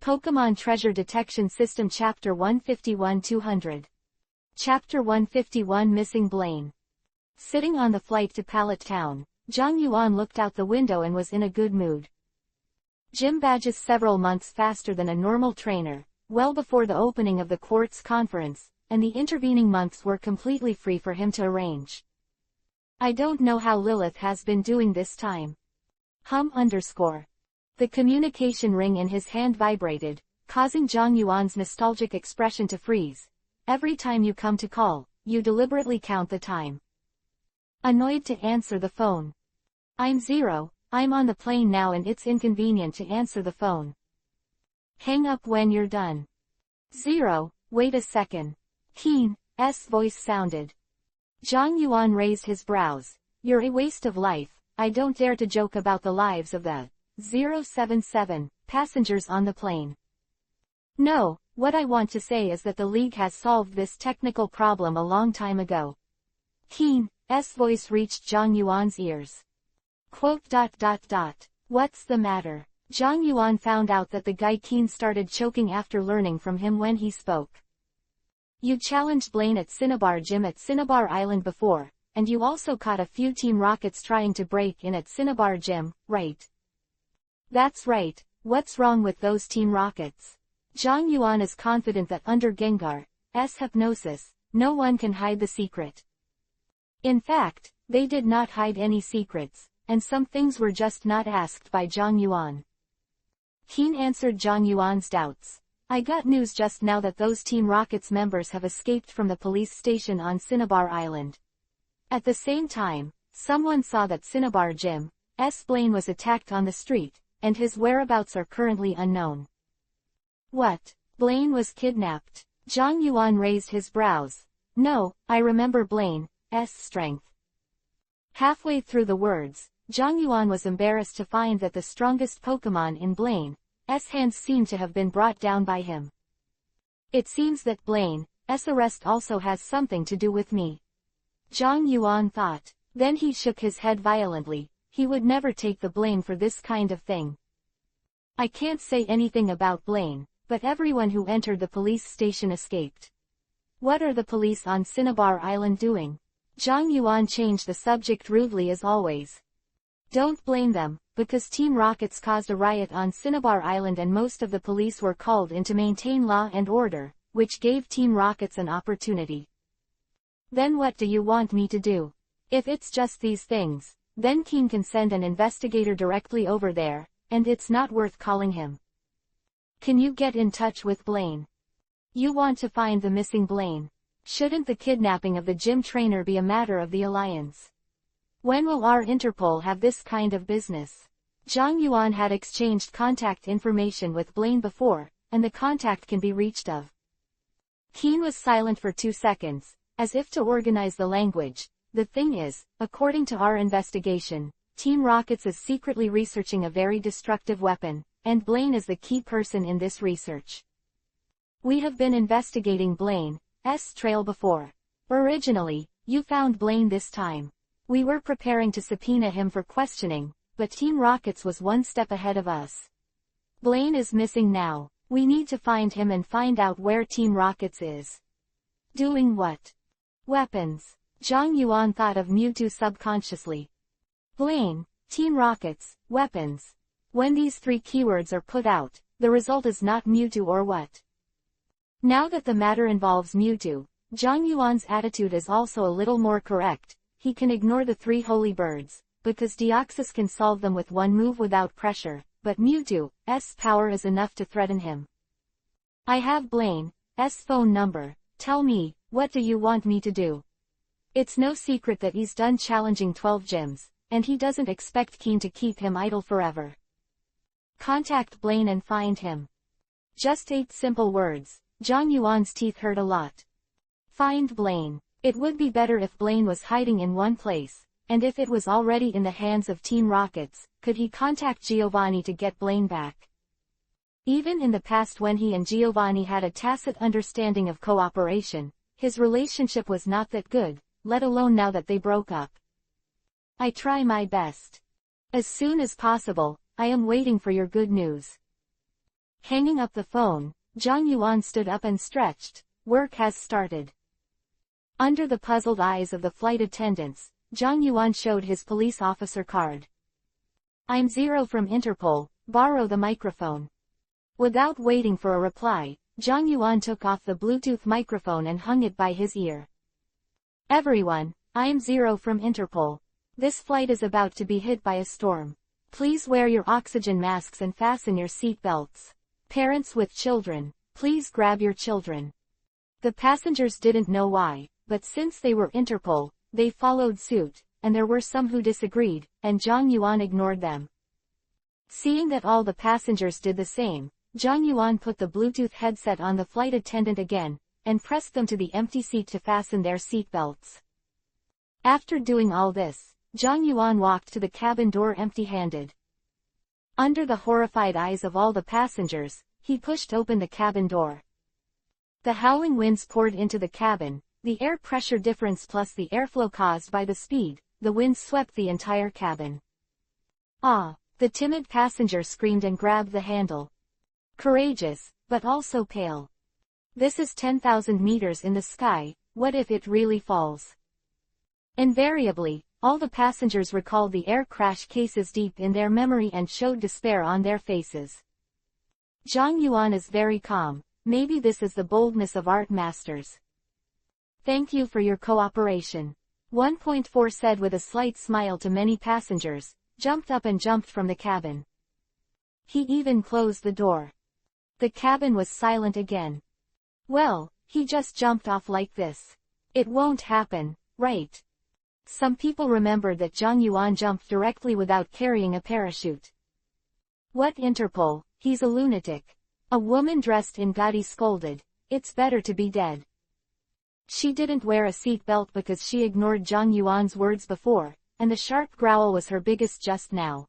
Pokemon Treasure Detection System Chapter 151-200. Chapter 151 Missing Blaine. Sitting on the flight to Pallet Town, Zhang Yuan looked out the window and was in a good mood. Gym badges several months faster than a normal trainer, well before the opening of the Quartz conference, and the intervening months were completely free for him to arrange. I don't know how Lilith has been doing this time. The communication ring in his hand vibrated, causing Zhang Yuan's nostalgic expression to freeze. Every time you come to call, you deliberately count the time. Annoyed to answer the phone. I'm Zero, I'm on the plane now and it's inconvenient to answer the phone. Hang up when you're done. Zero, wait a second. Keen's voice sounded. Zhang Yuan raised his brows. You're a waste of life, I don't dare to joke about the lives of the 077 passengers on the plane. No, what I want to say is that the League has solved this technical problem a long time ago. Keen's voice reached Zhang Yuan's ears. What's the matter? Zhang Yuan found out that the guy Keen started choking after learning from him when he spoke. You challenged Blaine at Cinnabar Gym at Cinnabar Island before, and you also caught a few Team Rockets trying to break in at Cinnabar Gym, right? That's right, what's wrong with those Team Rockets? Zhang Yuan is confident that under Gengar's hypnosis, no one can hide the secret. In fact, they did not hide any secrets, and some things were just not asked by Zhang Yuan. Keen answered Zhang Yuan's doubts. I got news just now that those Team Rockets members have escaped from the police station on Cinnabar Island. At the same time, someone saw that Cinnabar Gym's Blaine was attacked on the street, and his whereabouts are currently unknown. What? Blaine was kidnapped? Zhang Yuan raised his brows. No, I remember Blaine's strength. Halfway through the words, Zhang Yuan was embarrassed to find that the strongest Pokemon in Blaine's hands seemed to have been brought down by him. It seems that Blaine's arrest also has something to do with me. Zhang Yuan thought. Then he shook his head violently. He would never take the blame for this kind of thing. I can't say anything about Blaine, but everyone who entered the police station escaped. What are the police on Cinnabar Island doing? Zhang Yuan changed the subject rudely as always. Don't blame them, because Team Rockets caused a riot on Cinnabar Island and most of the police were called in to maintain law and order, which gave Team Rockets an opportunity. Then what do you want me to do? If it's just these things, then Keen can send an investigator directly over there, and it's not worth calling him. Can you get in touch with Blaine? You want to find the missing Blaine. Shouldn't the kidnapping of the gym trainer be a matter of the Alliance? When will our Interpol have this kind of business? Zhang Yuan had exchanged contact information with Blaine before, and the contact can be reached of. Keen was silent for 2 seconds, as if to organize the language. The thing is, according to our investigation, Team Rockets is secretly researching a very destructive weapon, and Blaine is the key person in this research. We have been investigating Blaine's trail before. Originally, you found Blaine this time. We were preparing to subpoena him for questioning, but Team Rockets was one step ahead of us. Blaine is missing now. We need to find him and find out where Team Rockets is. Doing what? Weapons. Zhang Yuan thought of Mewtwo subconsciously. Blaine, Team Rockets, weapons. When these 3 keywords are put out, the result is not Mewtwo or what? Now that the matter involves Mewtwo, Zhang Yuan's attitude is also a little more correct. He can ignore the 3 holy birds, because Deoxys can solve them with one move without pressure, but Mewtwo's power is enough to threaten him. I have Blaine's phone number. Tell me, what do you want me to do? It's no secret that he's done challenging 12 gyms, and he doesn't expect Keen to keep him idle forever. Contact Blaine and find him. Just 8 simple words. Zhang Yuan's teeth hurt a lot. Find Blaine. It would be better if Blaine was hiding in one place, and if it was already in the hands of Team Rockets, could he contact Giovanni to get Blaine back? Even in the past when he and Giovanni had a tacit understanding of cooperation, his relationship was not that good, let alone now that they broke up. I try my best. As soon as possible, I am waiting for your good news. Hanging up the phone, Zhang Yuan stood up and stretched. Work has started. Under the puzzled eyes of the flight attendants, Zhang Yuan showed his police officer card. I'm Zero from Interpol, borrow the microphone. Without waiting for a reply, Zhang Yuan took off the Bluetooth microphone and hung it by his ear. Everyone, I'm Zero from Interpol. This flight is about to be hit by a storm. Please wear your oxygen masks and fasten your seat belts. Parents with children, please grab your children. The passengers didn't know why, but since they were Interpol, they followed suit, and there were some who disagreed, and Zhang Yuan ignored them. Seeing that all the passengers did the same, Zhang Yuan put the Bluetooth headset on the flight attendant again, and pressed them to the empty seat to fasten their seat belts. After doing all this, Zhang Yuan walked to the cabin door empty-handed. Under the horrified eyes of all the passengers, he pushed open the cabin door. The howling winds poured into the cabin, the air pressure difference plus the airflow caused by the speed, the wind swept the entire cabin. Ah! The timid passenger screamed and grabbed the handle. Courageous, but also pale. This is 10,000 meters in the sky, what if it really falls? Invariably, all the passengers recalled the air crash cases deep in their memory and showed despair on their faces. Zhang Yuan is very calm. Maybe this is the boldness of art masters. Thank you for your cooperation. 1.4 said with a slight smile to many passengers, jumped up and jumped from the cabin. He even closed the door. The cabin was silent again. Well, he just jumped off like this. It won't happen, right? Some people remembered that Zhang Yuan jumped directly without carrying a parachute. What Interpol, he's a lunatic. A woman dressed in gaudy scolded, it's better to be dead. She didn't wear a seat belt because she ignored Zhang Yuan's words before, and the sharp growl was her biggest just now.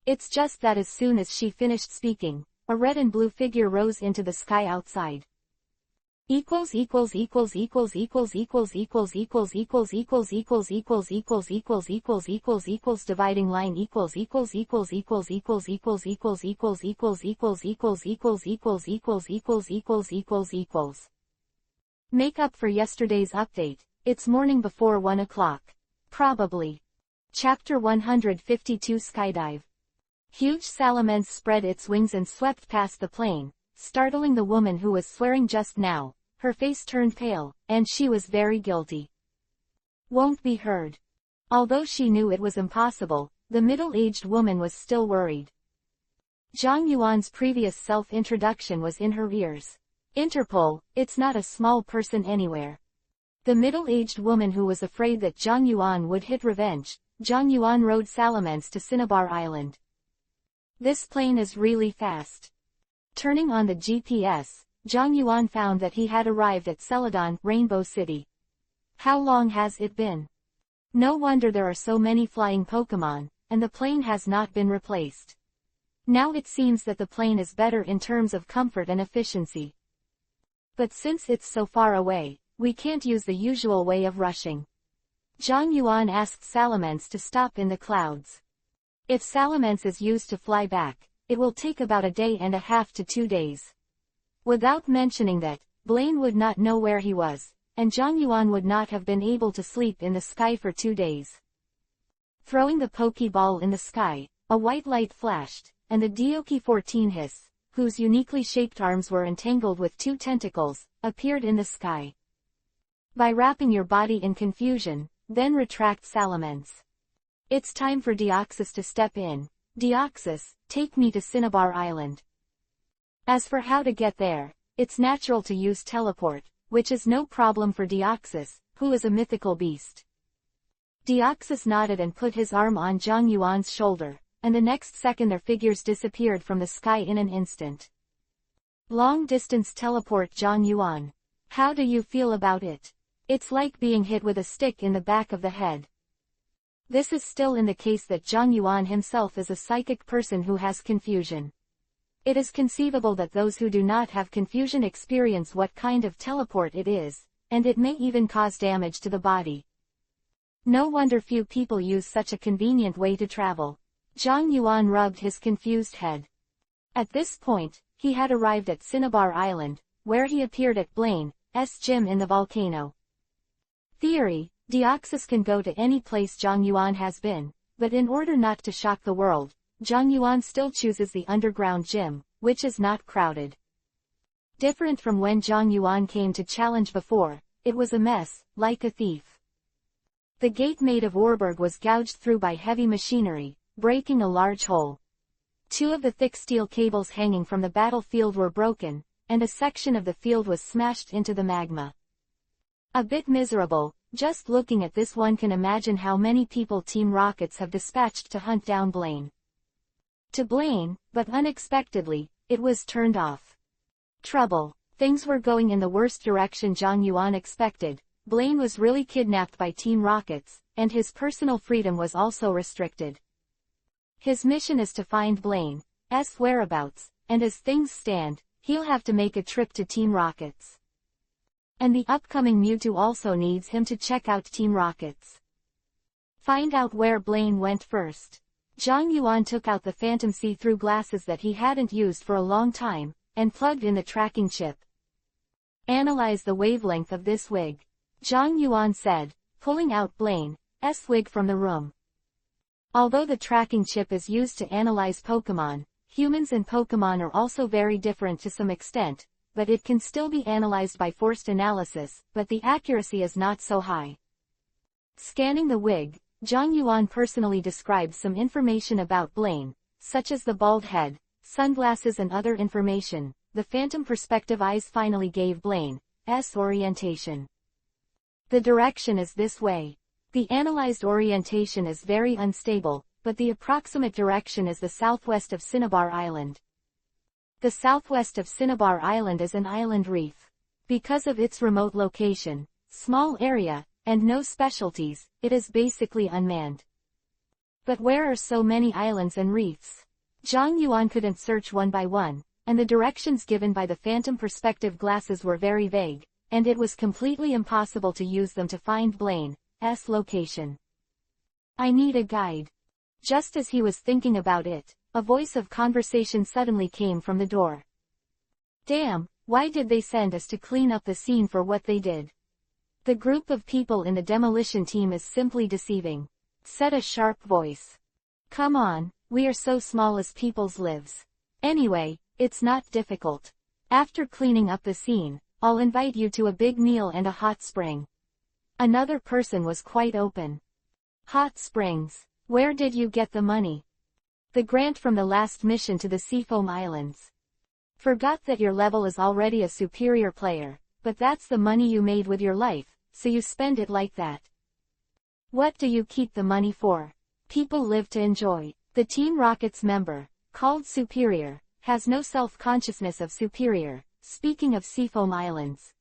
It's just that as soon as she finished speaking, a red and blue figure rose into the sky outside. Equals equals equals equals equals equals equals equals equals equals equals equals equals equals equals equals equals dividing line equals equals equals equals equals equals equals equals equals equals equals equals equals equals equals equals equals equals. Make up for yesterday's update. It's morning before 1 o'clock. Probably. Chapter 152 Skydive. Huge salamence spread its wings and swept past the plane, startling the woman who was swearing just now. Her face turned pale, and she was very guilty. Won't be heard. Although she knew it was impossible, the middle-aged woman was still worried. Zhang Yuan's previous self-introduction was in her ears. Interpol, it's not a small person anywhere. The middle-aged woman who was afraid that Zhang Yuan would hit revenge. Zhang Yuan rode salamence to Cinnabar Island. This plane is really fast. Turning on the GPS, Zhang Yuan found that he had arrived at Celadon, Rainbow City. How long has it been? No wonder there are so many flying Pokémon, and the plane has not been replaced. Now it seems that the plane is better in terms of comfort and efficiency. But since it's so far away, we can't use the usual way of rushing. Zhang Yuan asked Salamence to stop in the clouds. If Salamence is used to fly back, it will take about a day and a half to 2 days. Without mentioning that, Blaine would not know where he was, and Zhang Yuan would not have been able to sleep in the sky for 2 days. Throwing the Pokeball in the sky, a white light flashed, and the Dioki-14 hiss, whose uniquely shaped arms were entangled with 2 tentacles, appeared in the sky. By wrapping your body in confusion, then retract Salamence. It's time for Deoxys to step in. Deoxys, take me to Cinnabar Island. As for how to get there, it's natural to use teleport, which is no problem for Deoxys, who is a mythical beast. Deoxys nodded and put his arm on Zhang Yuan's shoulder, and the next second their figures disappeared from the sky in an instant. Long-distance teleport Zhang Yuan. How do you feel about it? It's like being hit with a stick in the back of the head. This is still in the case that Zhang Yuan himself is a psychic person who has confusion. It is conceivable that those who do not have confusion experience what kind of teleport it is, and it may even cause damage to the body. No wonder few people use such a convenient way to travel. Zhang Yuan rubbed his confused head. At this point, he had arrived at Cinnabar Island, where he appeared at Blaine's gym in the volcano. Theory: Deoxys can go to any place Zhang Yuan has been, but in order not to shock the world, Zhang Yuan still chooses the underground gym, which is not crowded. Different from when Zhang Yuan came to challenge before, it was a mess, like a thief. The gate made of Warburg was gouged through by heavy machinery, breaking a large hole. 2 of the thick steel cables hanging from the battlefield were broken, and a section of the field was smashed into the magma. A bit miserable, just looking at this one can imagine how many people Team Rockets have dispatched to hunt down Blaine. To Blaine, but unexpectedly, it was turned off. Trouble. Things were going in the worst direction Zhang Yuan expected. Blaine was really kidnapped by Team Rockets, and his personal freedom was also restricted. His mission is to find Blaine's whereabouts, and as things stand, he'll have to make a trip to Team Rockets. And the upcoming Mewtwo also needs him to check out Team Rockets. Find out where Blaine went first. Zhang Yuan took out the phantom see-through glasses that he hadn't used for a long time, and plugged in the tracking chip. Analyze the wavelength of this wig, Zhang Yuan said, pulling out Blaine's wig from the room. Although the tracking chip is used to analyze Pokémon, humans and Pokémon are also very different to some extent, but it can still be analyzed by forced analysis, but the accuracy is not so high. Scanning the wig, Zhang Yuan personally described some information about Blaine, such as the bald head, sunglasses and other information. The phantom perspective eyes finally gave Blaine's orientation. The direction is this way. The analyzed orientation is very unstable, but the approximate direction is the southwest of Cinnabar Island. The southwest of Cinnabar Island is an island reef. Because of its remote location, small area, and no specialties, it is basically unmanned. But where are so many islands and reefs? Zhang Yuan couldn't search one by one, and the directions given by the phantom perspective glasses were very vague, and it was completely impossible to use them to find Blaine's location. I need a guide. Just as he was thinking about it, a voice of conversation suddenly came from the door. Damn, why did they send us to clean up the scene for what they did? The group of people in the demolition team is simply deceiving, said a sharp voice. Come on, we are so small as people's lives. Anyway, it's not difficult. After cleaning up the scene, I'll invite you to a big meal and a hot spring. Another person was quite open. Hot springs. Where did you get the money? The grant from the last mission to the Seafoam Islands. Forgot that your level is already a superior player, but that's the money you made with your life, so you spend it like that. What do you keep the money for? People live to enjoy. The Team Rockets member, called Superior, has no self-consciousness of superior, speaking of Seafoam Islands.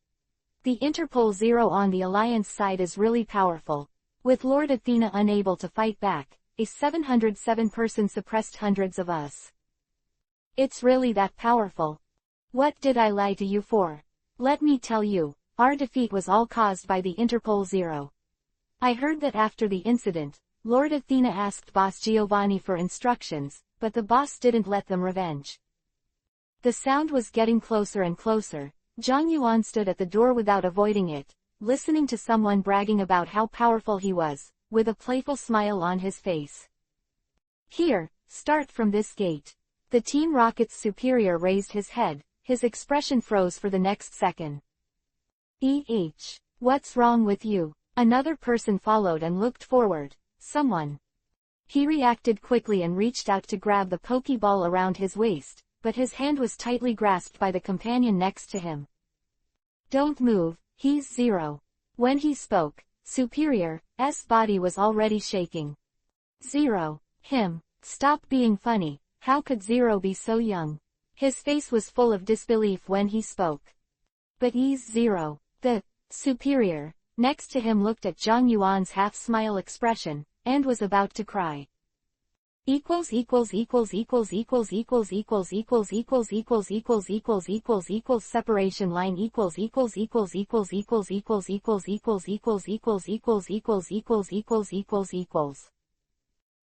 The Interpol Zero on the Alliance side is really powerful. With Lord Athena unable to fight back, a 707 person suppressed hundreds of us. It's really that powerful. What did I lie to you for? Let me tell you, our defeat was all caused by the Interpol Zero. I heard that after the incident, Lord Athena asked Boss Giovanni for instructions, but the boss didn't let them revenge. The sound was getting closer and closer. Zhang Yuan stood at the door without avoiding it, listening to someone bragging about how powerful he was, with a playful smile on his face. Here, start from this gate. The Team Rocket's superior raised his head, his expression froze for the next second. What's wrong with you? Another person followed and looked forward. Someone. He reacted quickly and reached out to grab the Pokeball around his waist, but his hand was tightly grasped by the companion next to him. Don't move, he's Zero. When he spoke, Superior's body was already shaking. Zero. Him. Stop being funny, how could Zero be so young? His face was full of disbelief when he spoke. But he's Zero. The Superior next to him looked at Zhang Yuan's half-smile expression, and was about to cry. Separation line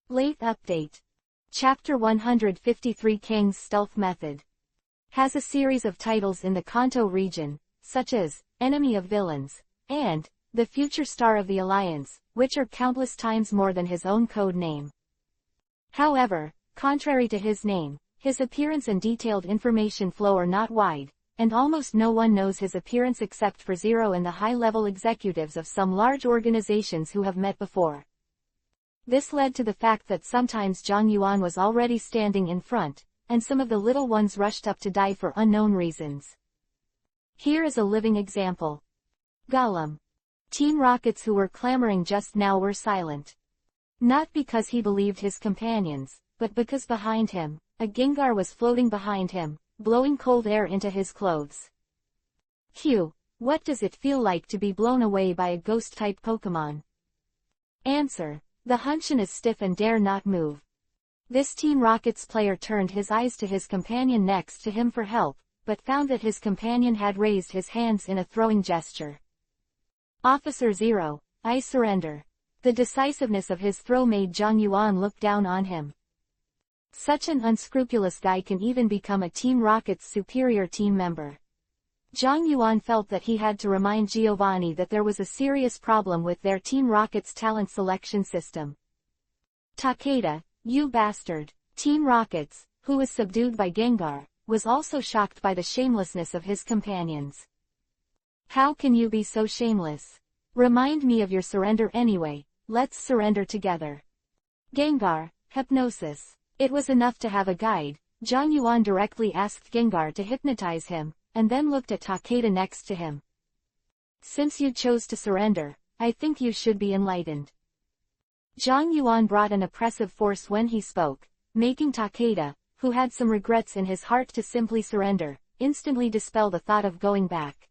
Late update. Chapter 153 Kang's Stealth Method. has a series of titles in the Kanto region, such as Enemy of Villains and The Future Star of the Alliance, which are countless times more than his own code name. However, contrary to his name, his appearance and detailed information flow are not wide, and almost no one knows his appearance except for Zero and the high-level executives of some large organizations who have met before. This led to the fact that sometimes Zhang Yuan was already standing in front, and some of the little ones rushed up to die for unknown reasons. Here is a living example. Gollum. Team Rockets who were clamoring just now were silent. Not because he believed his companions, but because behind him, a Gengar was floating behind him, blowing cold air into his clothes. Q. What does it feel like to be blown away by a ghost-type Pokemon? Answer. The Hunchin is stiff and dare not move. This Team Rockets player turned his eyes to his companion next to him for help, but found that his companion had raised his hands in a throwing gesture. Officer Zero, I surrender. The decisiveness of his throw made Zhang Yuan look down on him. Such an unscrupulous guy can even become a Team Rocket's superior team member. Zhang Yuan felt that he had to remind Giovanni that there was a serious problem with their Team Rocket's talent selection system. Takeda, you bastard. Team Rockets, who was subdued by Gengar, was also shocked by the shamelessness of his companions. How can you be so shameless? Remind me of your surrender anyway, let's surrender together. Gengar, hypnosis. It was enough to have a guide. Zhang Yuan directly asked Gengar to hypnotize him, and then looked at Takeda next to him. Since you chose to surrender, I think you should be enlightened. Zhang Yuan brought an oppressive force when he spoke, making Takeda, who had some regrets in his heart to simply surrender, instantly dispel the thought of going back.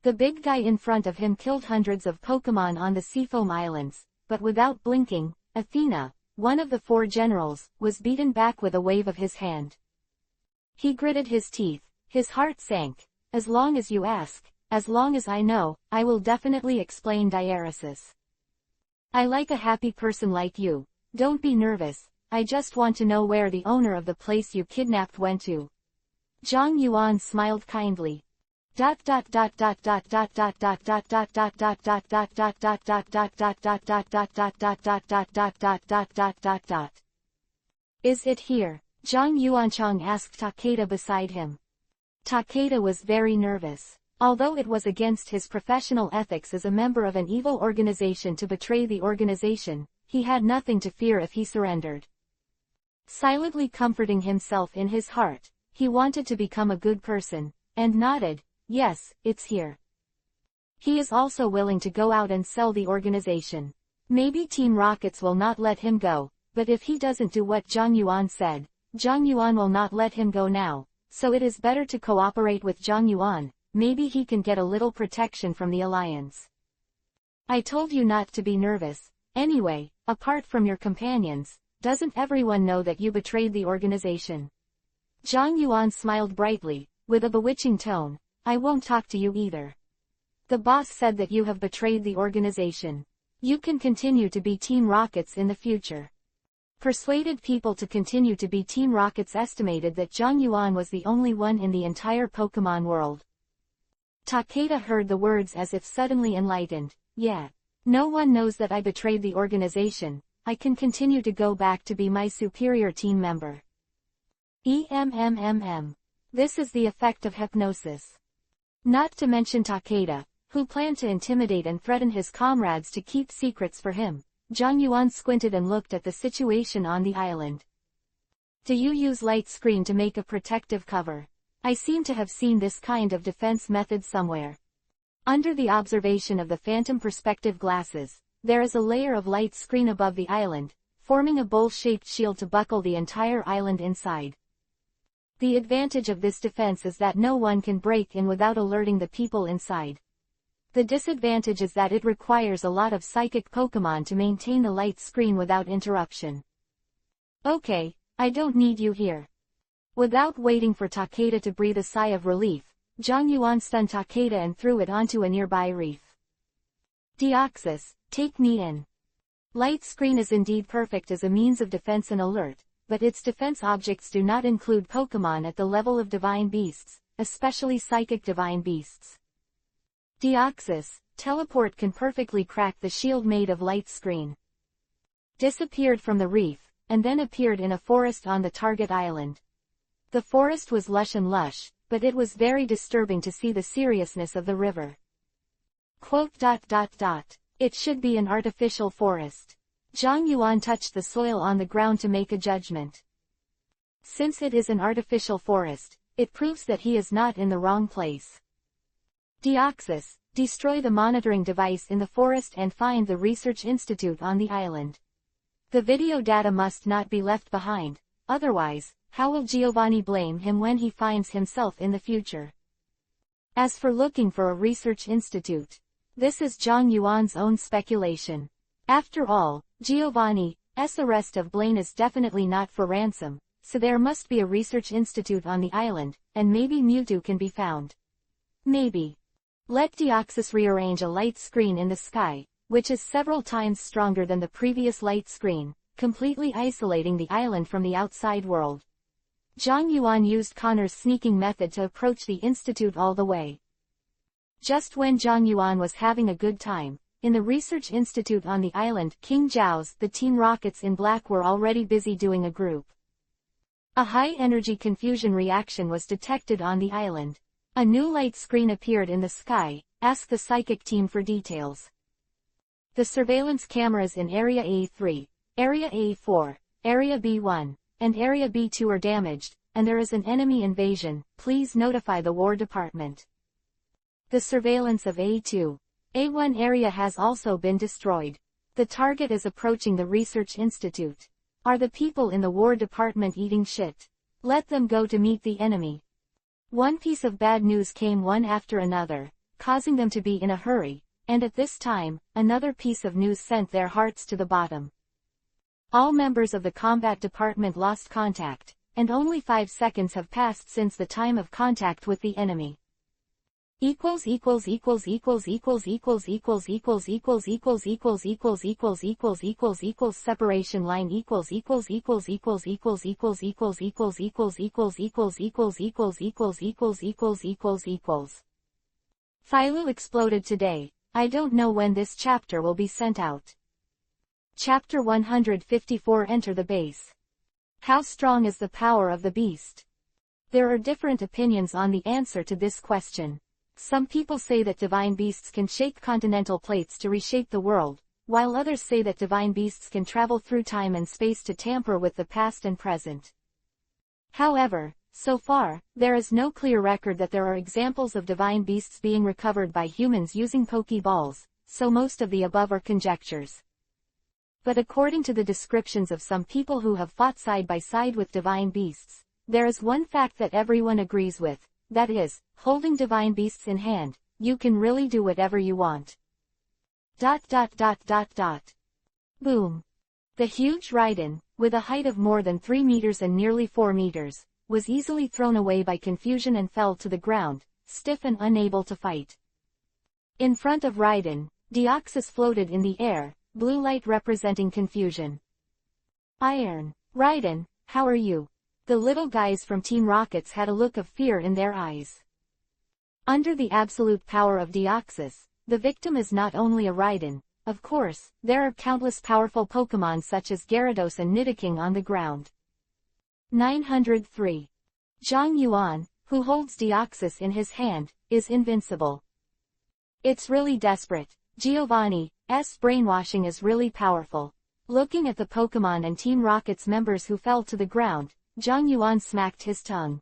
The big guy in front of him killed hundreds of Pokemon on the Seafoam Islands, but without blinking, Athena, one of the 4 generals, was beaten back with a wave of his hand. He gritted his teeth, his heart sank. As long as you ask, as long as I know, I will definitely explain diaresis. I like a happy person like you. Don't be nervous, I just want to know where the owner of the place you kidnapped went to. Zhang Yuan smiled kindly. Is it here? Zhang Yuanchang asked Takeda beside him. Takeda was very nervous. Although it was against his professional ethics as a member of an evil organization to betray the organization, he had nothing to fear if he surrendered. Silently comforting himself in his heart, he wanted to become a good person, and nodded. Yes, it's here. He is also willing to go out and sell the organization. Maybe Team Rockets will not let him go, but if he doesn't do what Zhang Yuan said, Zhang Yuan will not let him go now, so it is better to cooperate with Zhang Yuan, maybe he can get a little protection from the alliance. I told you not to be nervous. Anyway, apart from your companions, doesn't everyone know that you betrayed the organization? Zhang Yuan smiled brightly, with a bewitching tone. I won't talk to you either. The boss said that you have betrayed the organization. You can continue to be Team Rockets in the future. Persuaded people to continue to be Team Rockets estimated that Zhang Yuan was the only one in the entire Pokemon world. Takeda heard the words as if suddenly enlightened. Yeah. No one knows that I betrayed the organization. I can continue to go back to be my superior team member. This is the effect of hypnosis. Not to mention Takeda, who planned to intimidate and threaten his comrades to keep secrets for him. Zhang Yuan squinted and looked at the situation on the island. Do you use light screen to make a protective cover? I seem to have seen this kind of defense method somewhere. Under the observation of the phantom perspective glasses, there is a layer of light screen above the island, forming a bowl-shaped shield to buckle the entire island inside. The advantage of this defense is that no one can break in without alerting the people inside. The disadvantage is that it requires a lot of psychic Pokemon to maintain the light screen without interruption. Okay, I don't need you here. Without waiting for Takeda to breathe a sigh of relief, Zhang Yuan stunned Takeda and threw it onto a nearby reef. Deoxys, take me in. Light screen is indeed perfect as a means of defense and alert, but its defense objects do not include Pokémon at the level of divine beasts, especially psychic divine beasts. Deoxys, teleport can perfectly crack the shield made of light screen. Disappeared from the reef, and then appeared in a forest on the target island. The forest was lush and lush, but it was very disturbing to see the seriousness of the river. Quote, "It should be an artificial forest." Zhang Yuan touched the soil on the ground to make a judgment. Since it is an artificial forest, it proves that he is not in the wrong place. Deoxys, destroy the monitoring device in the forest and find the research institute on the island. The video data must not be left behind, otherwise, how will Giovanni blame him when he finds himself in the future? As for looking for a research institute, this is Zhang Yuan's own speculation. After all, Giovanni's arrest of Blaine is definitely not for ransom, so there must be a research institute on the island, and maybe Mewtwo can be found. Maybe. Let Deoxys rearrange a light screen in the sky, which is several times stronger than the previous light screen, completely isolating the island from the outside world. Zhang Yuan used Connor's sneaking method to approach the institute all the way. Just when Zhang Yuan was having a good time, in the research institute on the island, King Zhao's the Team Rockets in black were already busy doing a group. A high-energy confusion reaction was detected on the island. A new light screen appeared in the sky. Ask the psychic team for details. The surveillance cameras in Area A3, Area A4, Area B1, and Area B2 are damaged, and there is an enemy invasion. Please notify the War Department. The surveillance of A2, A1 area has also been destroyed. The target is approaching the research institute. Are the people in the War Department eating shit? Let them go to meet the enemy. One piece of bad news came one after another, causing them to be in a hurry, and at this time, another piece of news sent their hearts to the bottom. All members of the combat department lost contact, and only 5 seconds have passed since the time of contact with the enemy. Separation line Philo exploded today. I don't know when this chapter will be sent out. Chapter 154 Enter the base. How strong is the power of the beast? There are different opinions on the answer to this question. Some people say that divine beasts can shake continental plates to reshape the world, while others say that divine beasts can travel through time and space to tamper with the past and present. However, so far, there is no clear record that there are examples of divine beasts being recovered by humans using Pokeballs, so most of the above are conjectures. But according to the descriptions of some people who have fought side by side with divine beasts, there is one fact that everyone agrees with. That is, holding divine beasts in hand, you can really do whatever you want. Boom. The huge Raiden, with a height of more than 3 meters and nearly 4 meters, was easily thrown away by confusion and fell to the ground, stiff and unable to fight. In front of Raiden, Deoxys floated in the air, blue light representing confusion. Iron. Raiden, how are you? The little guys from Team Rockets had a look of fear in their eyes. Under the absolute power of Deoxys, the victim is not only a Raiden. Of course, there are countless powerful Pokémon such as Gyarados and Nidoking on the ground. 903. Zhang Yuan, who holds Deoxys in his hand, is invincible. It's really desperate. Giovanni's brainwashing is really powerful. Looking at the Pokémon and Team Rocket's members who fell to the ground, Zhang Yuan smacked his tongue.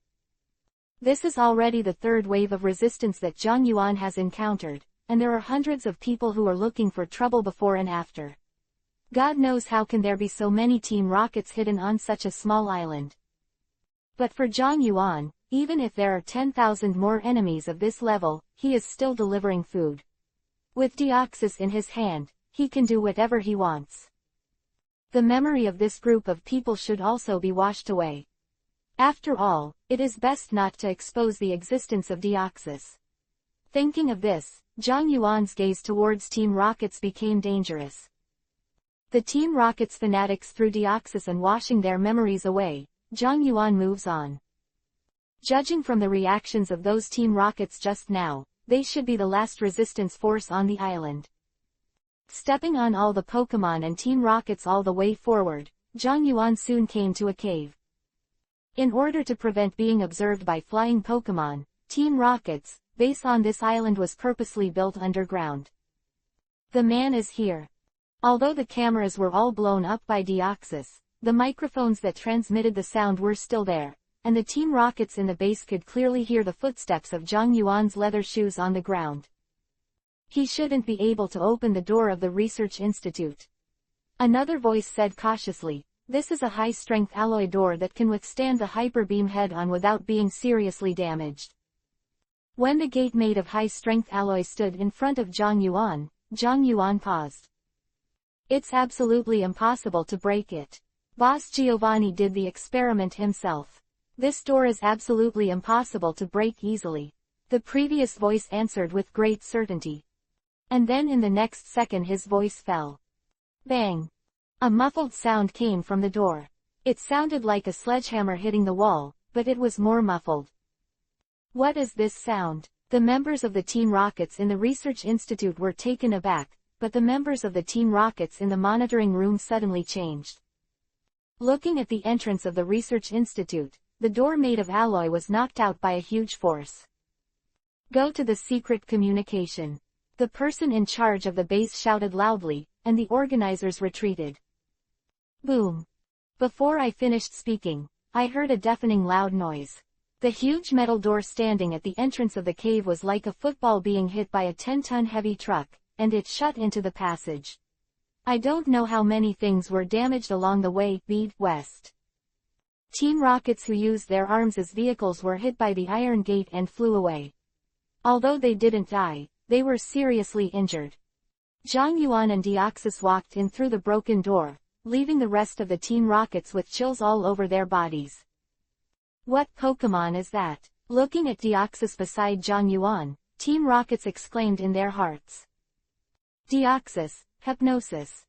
This is already the third wave of resistance that Zhang Yuan has encountered, and there are hundreds of people who are looking for trouble before and after. God knows how can there be so many Team Rockets hidden on such a small island. But for Zhang Yuan, even if there are 10,000 more enemies of this level, he is still delivering food. With Deoxys in his hand, he can do whatever he wants. The memory of this group of people should also be washed away. After all, it is best not to expose the existence of Deoxys. Thinking of this, Zhang Yuan's gaze towards Team Rockets became dangerous. The Team Rocket's fanatics through Deoxys and washing their memories away, Zhang Yuan moves on. Judging from the reactions of those Team Rockets just now, they should be the last resistance force on the island. Stepping on all the Pokemon and Team Rockets all the way forward, Zhang Yuan soon came to a cave. In order to prevent being observed by flying Pokemon, Team Rocket's base on this island was purposely built underground. The man is here. Although the cameras were all blown up by Deoxys, the microphones that transmitted the sound were still there, and the Team Rockets in the base could clearly hear the footsteps of Zhang Yuan's leather shoes on the ground. He shouldn't be able to open the door of the research institute. Another voice said cautiously, "This is a high-strength alloy door that can withstand the hyper-beam head-on without being seriously damaged." When the gate made of high-strength alloy stood in front of Zhang Yuan paused. "It's absolutely impossible to break it. Boss Giovanni did the experiment himself. This door is absolutely impossible to break easily," the previous voice answered with great certainty. And then in the next second his voice fell. Bang! A muffled sound came from the door. It sounded like a sledgehammer hitting the wall, but it was more muffled. What is this sound? The members of the Team Rockets in the Research Institute were taken aback, but the members of the Team Rockets in the monitoring room suddenly changed. Looking at the entrance of the Research Institute, the door made of alloy was knocked out by a huge force. "Go to the secret communication," the person in charge of the base shouted loudly, and the organizers retreated. Boom! Before I finished speaking, I heard a deafening loud noise. The huge metal door standing at the entrance of the cave was like a football being hit by a 10-ton heavy truck, and it shut into the passage. I don't know how many things were damaged along the way. West. Team Rockets who used their arms as vehicles were hit by the iron gate and flew away. Although they didn't die, they were seriously injured. Zhang Yuan and Deoxys walked in through the broken door, leaving the rest of the Team Rockets with chills all over their bodies. What Pokemon is that? Looking at Deoxys beside Zhang Yuan, Team Rockets exclaimed in their hearts. Deoxys, hypnosis.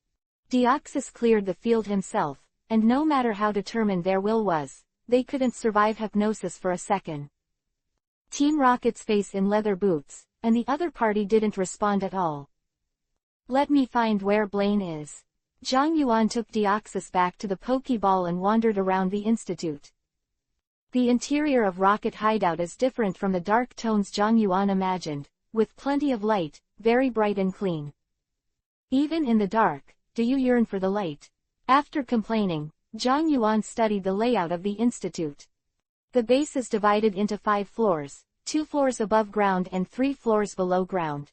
Deoxys cleared the field himself, and no matter how determined their will was, they couldn't survive hypnosis for a second. Team Rocket's face in leather boots, and the other party didn't respond at all. Let me find where Blaine is. Zhang Yuan took Deoxys back to the Pokeball and wandered around the institute. The interior of Rocket Hideout is different from the dark tones Zhang Yuan imagined, with plenty of light, very bright and clean. Even in the dark, do you yearn for the light? After complaining, Zhang Yuan studied the layout of the institute. The base is divided into 5 floors, 2 floors above ground and 3 floors below ground.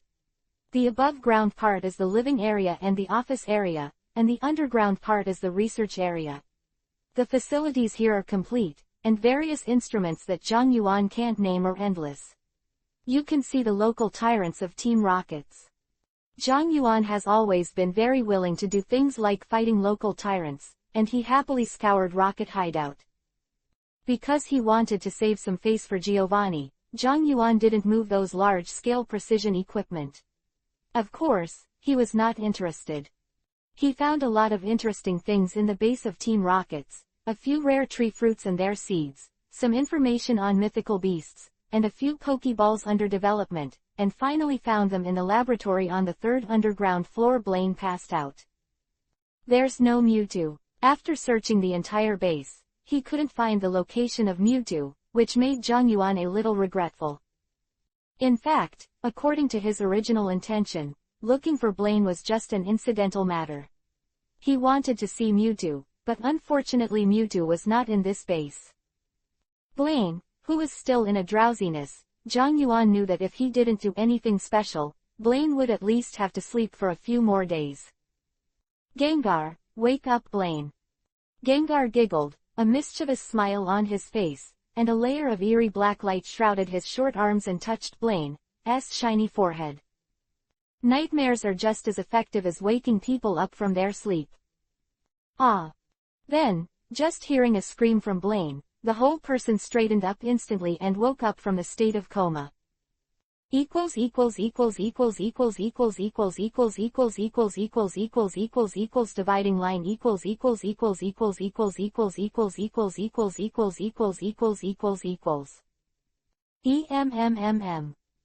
The above ground part is the living area and the office area, and the underground part is the research area. The facilities here are complete, and various instruments that Zhang Yuan can't name are endless. You can see the local tyrants of Team Rockets. Zhang Yuan has always been very willing to do things like fighting local tyrants, and he happily scoured Rocket Hideout. Because he wanted to save some face for Giovanni, Zhang Yuan didn't move those large-scale precision equipment. Of course, he was not interested. He found a lot of interesting things in the base of Team Rockets, a few rare tree fruits and their seeds, some information on mythical beasts, and a few Pokeballs under development, and finally found them in the laboratory on the 3rd underground floor. Blaine passed out. There's no Mewtwo. After searching the entire base, he couldn't find the location of Mewtwo, which made Zhang Yuan a little regretful. In fact, according to his original intention, looking for Blaine was just an incidental matter. He wanted to see Mewtwo, but unfortunately Mewtwo was not in this base. Blaine, who was still in a drowsiness, Zhang Yuan knew that if he didn't do anything special, Blaine would at least have to sleep for a few more days. Gengar, wake up Blaine. Gengar giggled, a mischievous smile on his face, and a layer of eerie black light shrouded his short arms and touched Blaine's shiny forehead. Nightmares are just as effective as waking people up from their sleep. Ah! Then, just hearing a scream from Blaine, the whole person straightened up instantly and woke up from the state of coma. equals equals equals equals equals equals equals equals equals equals equals equals equals equals dividing line equals equals equals equals equals equals equals equals equals equals equals equals equals equals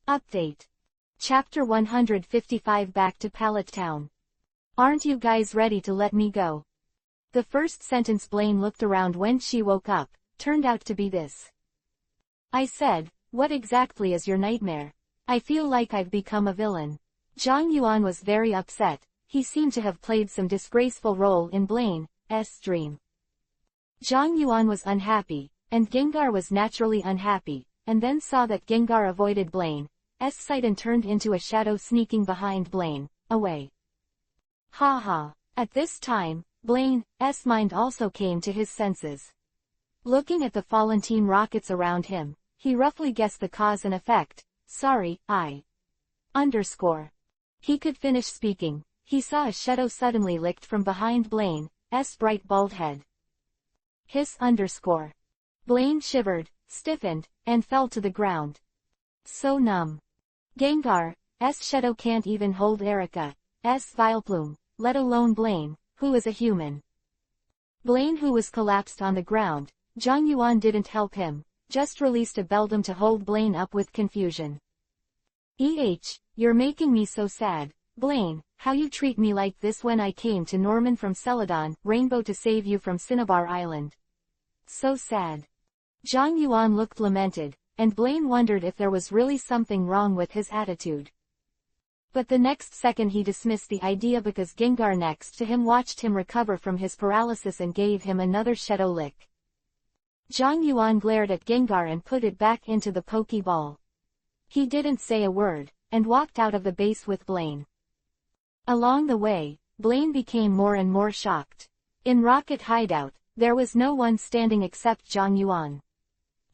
Update. Chapter 155 Back to Pallet Town. Aren't you guys ready to let me go? The first sentence Blaine looked around when she woke up, turned out to be this. I said, what exactly is your nightmare? I feel like I've become a villain. Zhang Yuan was very upset, he seemed to have played some disgraceful role in Blaine's dream. Zhang Yuan was unhappy, and Gengar was naturally unhappy, and then saw that Gengar avoided Blaine's sight and turned into a shadow sneaking behind Blaine's away. Ha ha. At this time, Blaine's mind also came to his senses. Looking at the fallen team rockets around him, he roughly guessed the cause and effect. Sorry, He could finish speaking. He saw a shadow suddenly licked from behind Blaine's bright bald head. Hiss. Blaine shivered, stiffened, and fell to the ground. So numb. Gengar's shadow can't even hold Erica's Vileplume, let alone Blaine, who is a human. Blaine, who was collapsed on the ground, Zhang Yuan didn't help him, just released a beldam to hold Blaine up with confusion. You're making me so sad, Blaine, how you treat me like this when I came to Norman from Celadon, Rainbow to save you from Cinnabar Island. So sad. Zhang Yuan looked lamented, and Blaine wondered if there was really something wrong with his attitude. But the next second he dismissed the idea because Gengar next to him watched him recover from his paralysis and gave him another shadow lick. Zhang Yuan glared at Gengar and put it back into the Pokeball. He didn't say a word, and walked out of the base with Blaine. Along the way, Blaine became more and more shocked. In Rocket Hideout, there was no one standing except Zhang Yuan.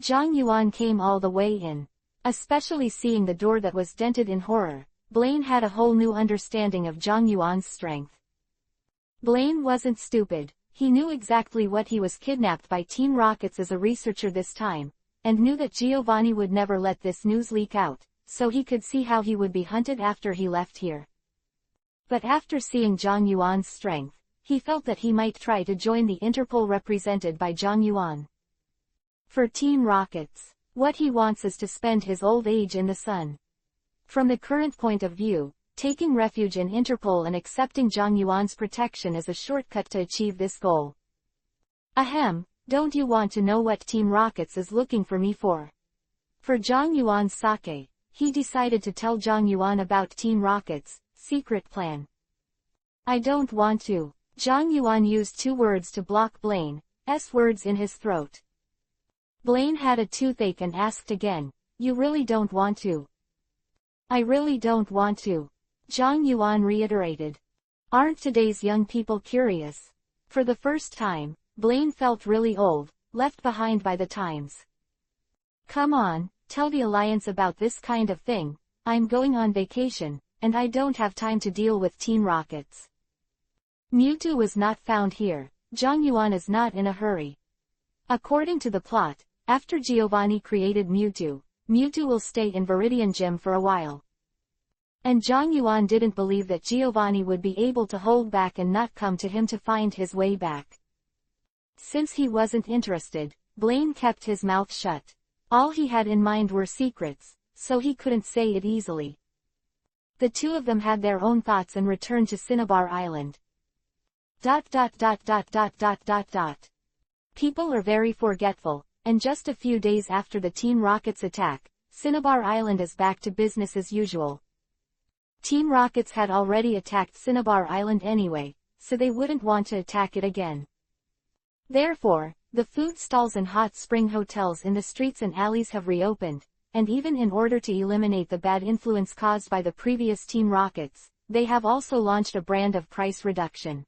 Zhang Yuan came all the way in. Especially seeing the door that was dented in horror, Blaine had a whole new understanding of Zhang Yuan's strength. Blaine wasn't stupid, he knew exactly what he was kidnapped by Team Rockets as a researcher this time, and knew that Giovanni would never let this news leak out, so he could see how he would be hunted after he left here. But after seeing Zhang Yuan's strength, he felt that he might try to join the Interpol represented by Zhang Yuan. For Team Rockets, what he wants is to spend his old age in the sun. From the current point of view, taking refuge in Interpol and accepting Zhang Yuan's protection is a shortcut to achieve this goal. Ahem, don't you want to know what Team Rockets is looking for me for? For Zhang Yuan's sake, he decided to tell Zhang Yuan about Team Rockets' secret plan. I don't want to. Zhang Yuan used 2 words to block Blaine's words in his throat. Blaine had a toothache and asked again, you really don't want to? I really don't want to. Zhang Yuan reiterated. Aren't today's young people curious? For the first time, Blaine felt really old, left behind by the times. Come on, tell the Alliance about this kind of thing. I'm going on vacation, and I don't have time to deal with Team Rockets. Mewtwo was not found here. Zhang Yuan is not in a hurry. According to the plot, after Giovanni created Mewtwo, Mewtwo will stay in Viridian Gym for a while. And Zhang Yuan didn't believe that Giovanni would be able to hold back and not come to him to find his way back. Since he wasn't interested, Blaine kept his mouth shut. All he had in mind were secrets, so he couldn't say it easily. The two of them had their own thoughts and returned to Cinnabar Island. People are very forgetful, and just a few days after the Team Rockets attack, Cinnabar Island is back to business as usual. Team Rockets had already attacked Cinnabar Island anyway, so they wouldn't want to attack it again. Therefore, the food stalls and hot spring hotels in the streets and alleys have reopened, and even in order to eliminate the bad influence caused by the previous Team Rockets, they have also launched a brand of price reduction.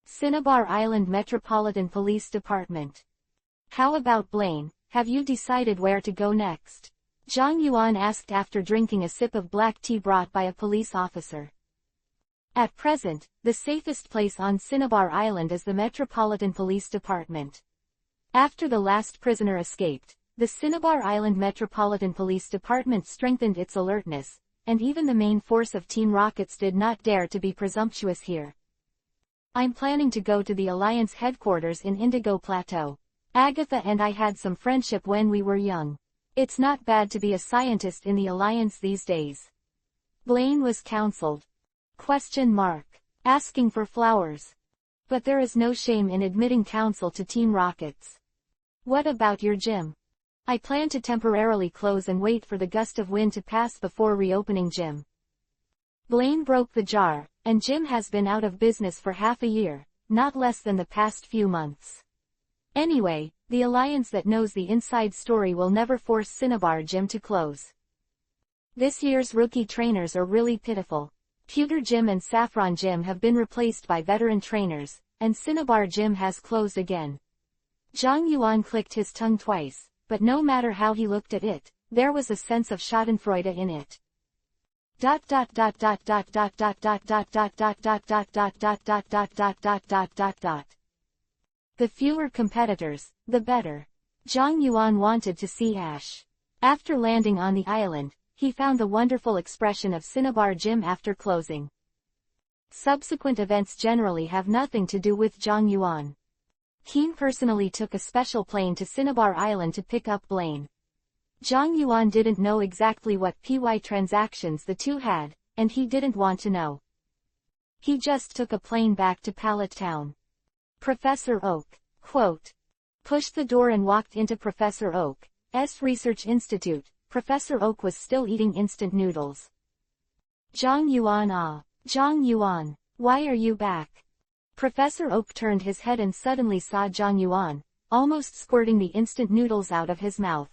Cinnabar Island Metropolitan Police Department. How about Blaine, have you decided where to go next? Zhang Yuan asked after drinking a sip of black tea brought by a police officer. At present, the safest place on Cinnabar Island is the Metropolitan Police Department. After the last prisoner escaped, The Cinnabar Island Metropolitan Police Department strengthened its alertness, and even the main force of Team Rockets did not dare to be presumptuous here. I'm planning to go to the Alliance headquarters in Indigo Plateau. Agatha and I had some friendship when we were young. It's not bad to be a scientist in the Alliance these days. Blaine was counseled. Asking for flowers. But there is no shame in admitting counsel to Team Rockets. What about your gym? I plan to temporarily close and wait for the gust of wind to pass before reopening gym. Blaine broke the jar, and Jim has been out of business for half a year, not less than the past few months. Anyway, the alliance that knows the inside story will never force Cinnabar Gym to close. This year's rookie trainers are really pitiful. Pewter Gym and Saffron Gym have been replaced by veteran trainers, and Cinnabar Gym has closed again. Zhang Yuan clicked his tongue twice, but no matter how he looked at it, there was a sense of schadenfreude in it. The fewer competitors, the better. Zhang Yuan wanted to see Ash. After landing on the island, he found the wonderful expression of Cinnabar Gym after closing. Subsequent events generally have nothing to do with Zhang Yuan. Keen personally took a special plane to Cinnabar Island to pick up Blaine. Zhang Yuan didn't know exactly what PY transactions the two had, and he didn't want to know. He just took a plane back to Pallet Town. Professor Oak, pushed the door and walked into Professor Oak's Research Institute. Professor Oak was still eating instant noodles. Zhang Yuan, why are you back? Professor Oak turned his head and suddenly saw Zhang Yuan, almost squirting the instant noodles out of his mouth.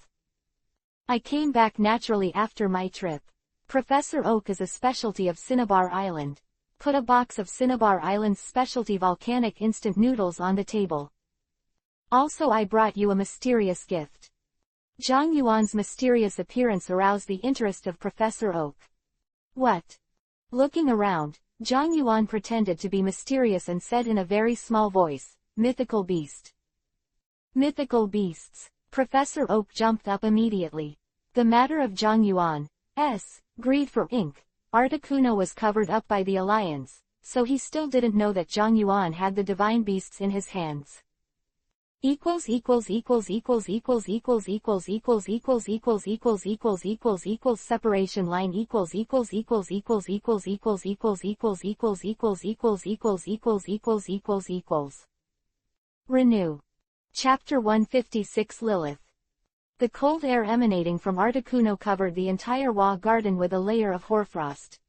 I came back naturally after my trip. Professor Oak is a specialty of Cinnabar Island. Put a box of Cinnabar Island's specialty volcanic instant noodles on the table. Also, I brought you a mysterious gift. Zhang Yuan's mysterious appearance aroused the interest of Professor Oak. What? Looking around, Zhang Yuan pretended to be mysterious and said in a very small voice, "Mythical beast." Mythical beasts. Professor Oak jumped up immediately. The matter of Zhang Yuan's greed for ink, Articuno was covered up by the Alliance, so he still didn't know that Zhang Yuan had the divine beasts in his hands. Separation line Renew. Chapter 156 Lilith. The cold air emanating from Articuno covered the entire Wa Garden with a layer of hoarfrost.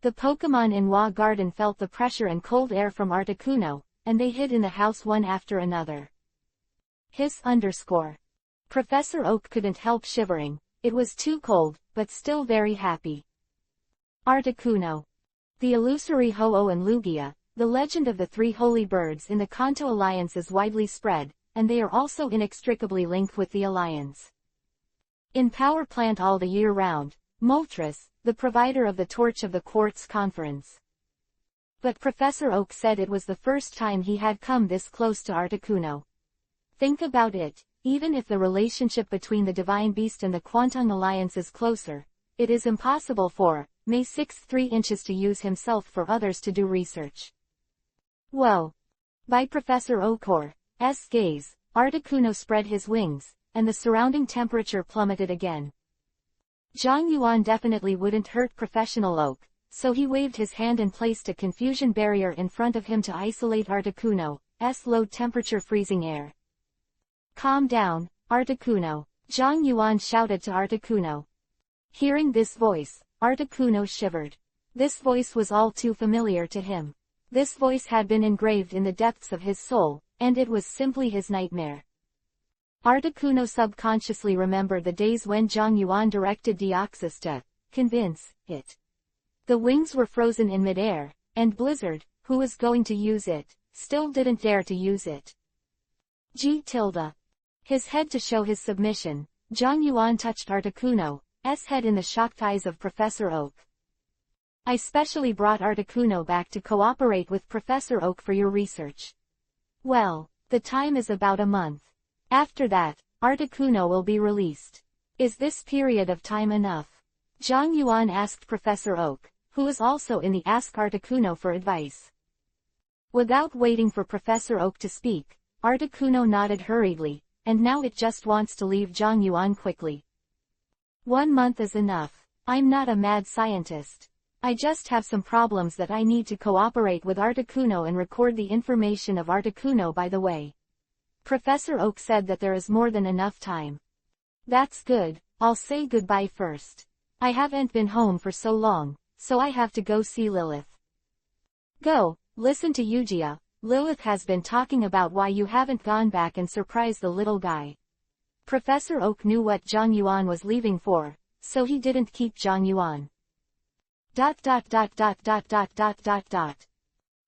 The Pokémon in Wa Garden felt the pressure and cold air from Articuno, and they hid in the house one after another. Professor Oak couldn't help shivering. It was too cold, but still very happy. Articuno. The illusory Ho-Oh and Lugia, the legend of the three holy birds in the Kanto Alliance is widely spread, and they are also inextricably linked with the Alliance. In power plant all the year round, Moltres, the provider of the Torch of the Quartz Conference. But Professor Oak said it was the first time he had come this close to Articuno. Think about it, even if the relationship between the Divine Beast and the Quantung Alliance is closer, it is impossible for May 6 3 inches to use himself for others to do research. Whoa! By Professor Oak's gaze, Articuno spread his wings, and the surrounding temperature plummeted again. Zhang Yuan definitely wouldn't hurt Professional Oak, so he waved his hand and placed a confusion barrier in front of him to isolate Articuno's low-temperature freezing air. Calm down, Articuno, Zhang Yuan shouted to Articuno. Hearing this voice, Articuno shivered. This voice was all too familiar to him. This voice had been engraved in the depths of his soul, and it was simply his nightmare. Articuno subconsciously remembered the days when Zhang Yuan directed Deoxys to convince it. The wings were frozen in midair, and Blizzard, who was going to use it, still didn't dare to use it. His head to show his submission, Zhang Yuan touched Articuno's head in the shocked eyes of Professor Oak. I specially brought Articuno back to cooperate with Professor Oak for your research. Well, the time is about a month. After that, Articuno will be released. Is this period of time enough? Zhang Yuan asked Professor Oak, who was also in the Ask Articuno for advice. Without waiting for Professor Oak to speak, Articuno nodded hurriedly, and now it just wants to leave Zhang Yuan quickly. 1 month is enough. I'm not a mad scientist. I just have some problems that I need to cooperate with Articuno and record the information of Articuno by the way. Professor Oak said that there is more than enough time. That's good, I'll say goodbye first. I haven't been home for so long, so I have to go see Lilith. Go, listen to Yugia, Lilith has been talking about why you haven't gone back and surprised the little guy. Professor Oak knew what Zhang Yuan was leaving for, so he didn't keep Zhang Yuan.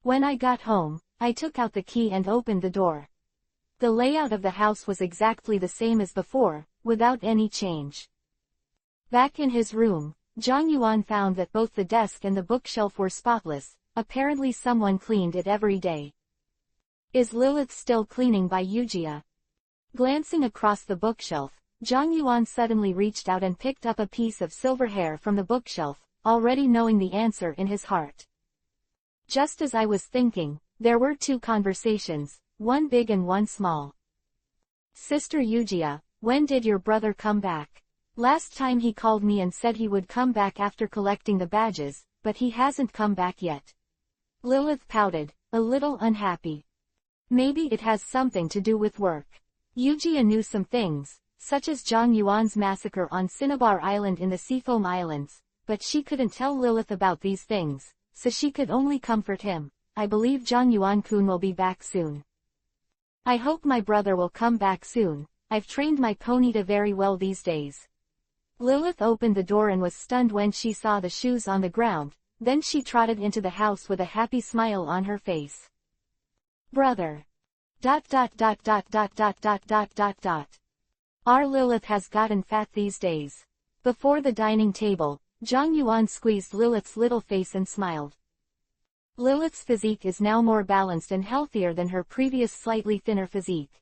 When I got home, I took out the key and opened the door. The layout of the house was exactly the same as before, without any change. Back in his room, Zhang Yuan found that both the desk and the bookshelf were spotless, apparently someone cleaned it every day. Is Lilith still cleaning by Yugia? Glancing across the bookshelf, Zhang Yuan suddenly reached out and picked up a piece of silver hair from the bookshelf, already knowing the answer in his heart. Just as I was thinking, there were 2 conversations, one big and one small. Sister Yugia, when did your brother come back? Last time he called me and said he would come back after collecting the badges, but he hasn't come back yet. Lilith pouted, a little unhappy. Maybe it has something to do with work. Yugia knew some things, such as Zhang Yuan's massacre on Cinnabar Island in the Seafoam Islands, but she couldn't tell Lilith about these things, so she could only comfort him. I believe Zhang Yuan-kun will be back soon. I hope my brother will come back soon. I've trained my ponyta very well these days. Lilith opened the door and was stunned when she saw the shoes on the ground, then she trotted into the house with a happy smile on her face. Brother. Our Lilith has gotten fat these days. Before the dining table, Zhang Yuan squeezed Lilith's little face and smiled. Lilith's physique is now more balanced and healthier than her previous slightly thinner physique.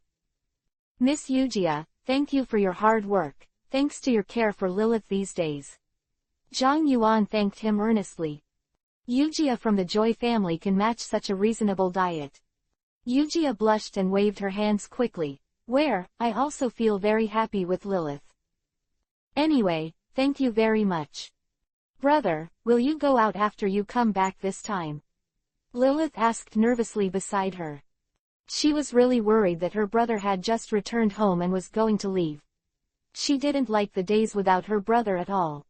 Miss Yugia, thank you for your hard work, thanks to your care for Lilith these days. Zhang Yuan thanked him earnestly. Yugia from the Joy family can match such a reasonable diet. Yugia blushed and waved her hands quickly. I also feel very happy with Lilith. Anyway, thank you very much. Brother, will you go out after you come back this time? Lilith asked nervously beside her. She was really worried that her brother had just returned home and was going to leave. She didn't like the days without her brother at all.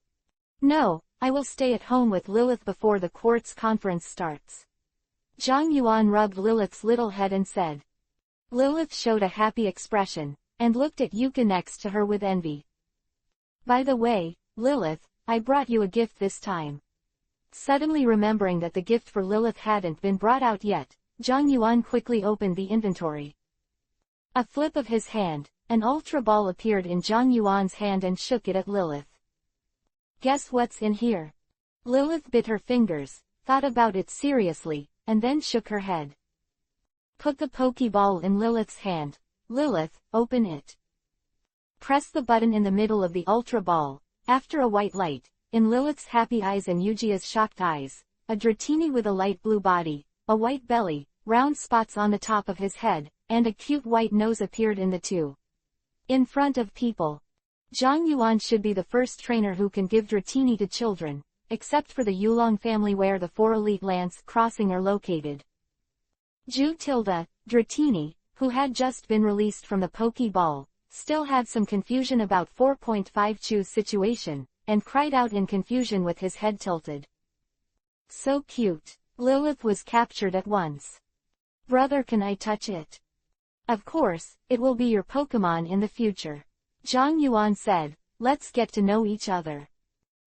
No, I will stay at home with Lilith before the quartz conference starts. Zhang Yuan rubbed Lilith's little head and said. Lilith showed a happy expression, and looked at Yuka next to her with envy. By the way, Lilith, I brought you a gift this time. Suddenly remembering that the gift for Lilith hadn't been brought out yet, Zhang Yuan quickly opened the inventory. A flip of his hand, an ultra ball appeared in Zhang Yuan's hand and shook it at Lilith. Guess what's in here? Lilith bit her fingers, thought about it seriously, and then shook her head. Put the Pokeball in Lilith's hand. Lilith, open it. Press the button in the middle of the Ultra Ball. After a white light, in Lilith's happy eyes and Yujia's shocked eyes, a Dratini with a light blue body, a white belly, round spots on the top of his head, and a cute white nose appeared in the 2. In front of people. Zhang Yuan should be the first trainer who can give Dratini to children, except for the Yulong family where the 4 elite Lance Crossing are located. Dratini, who had just been released from the Pokeball, still had some confusion about 4.5 Chu's situation, and cried out in confusion with his head tilted. So cute. Lilith was captured at once. Brother, can I touch it? Of course, it will be your Pokemon in the future. Zhang Yuan said, let's get to know each other.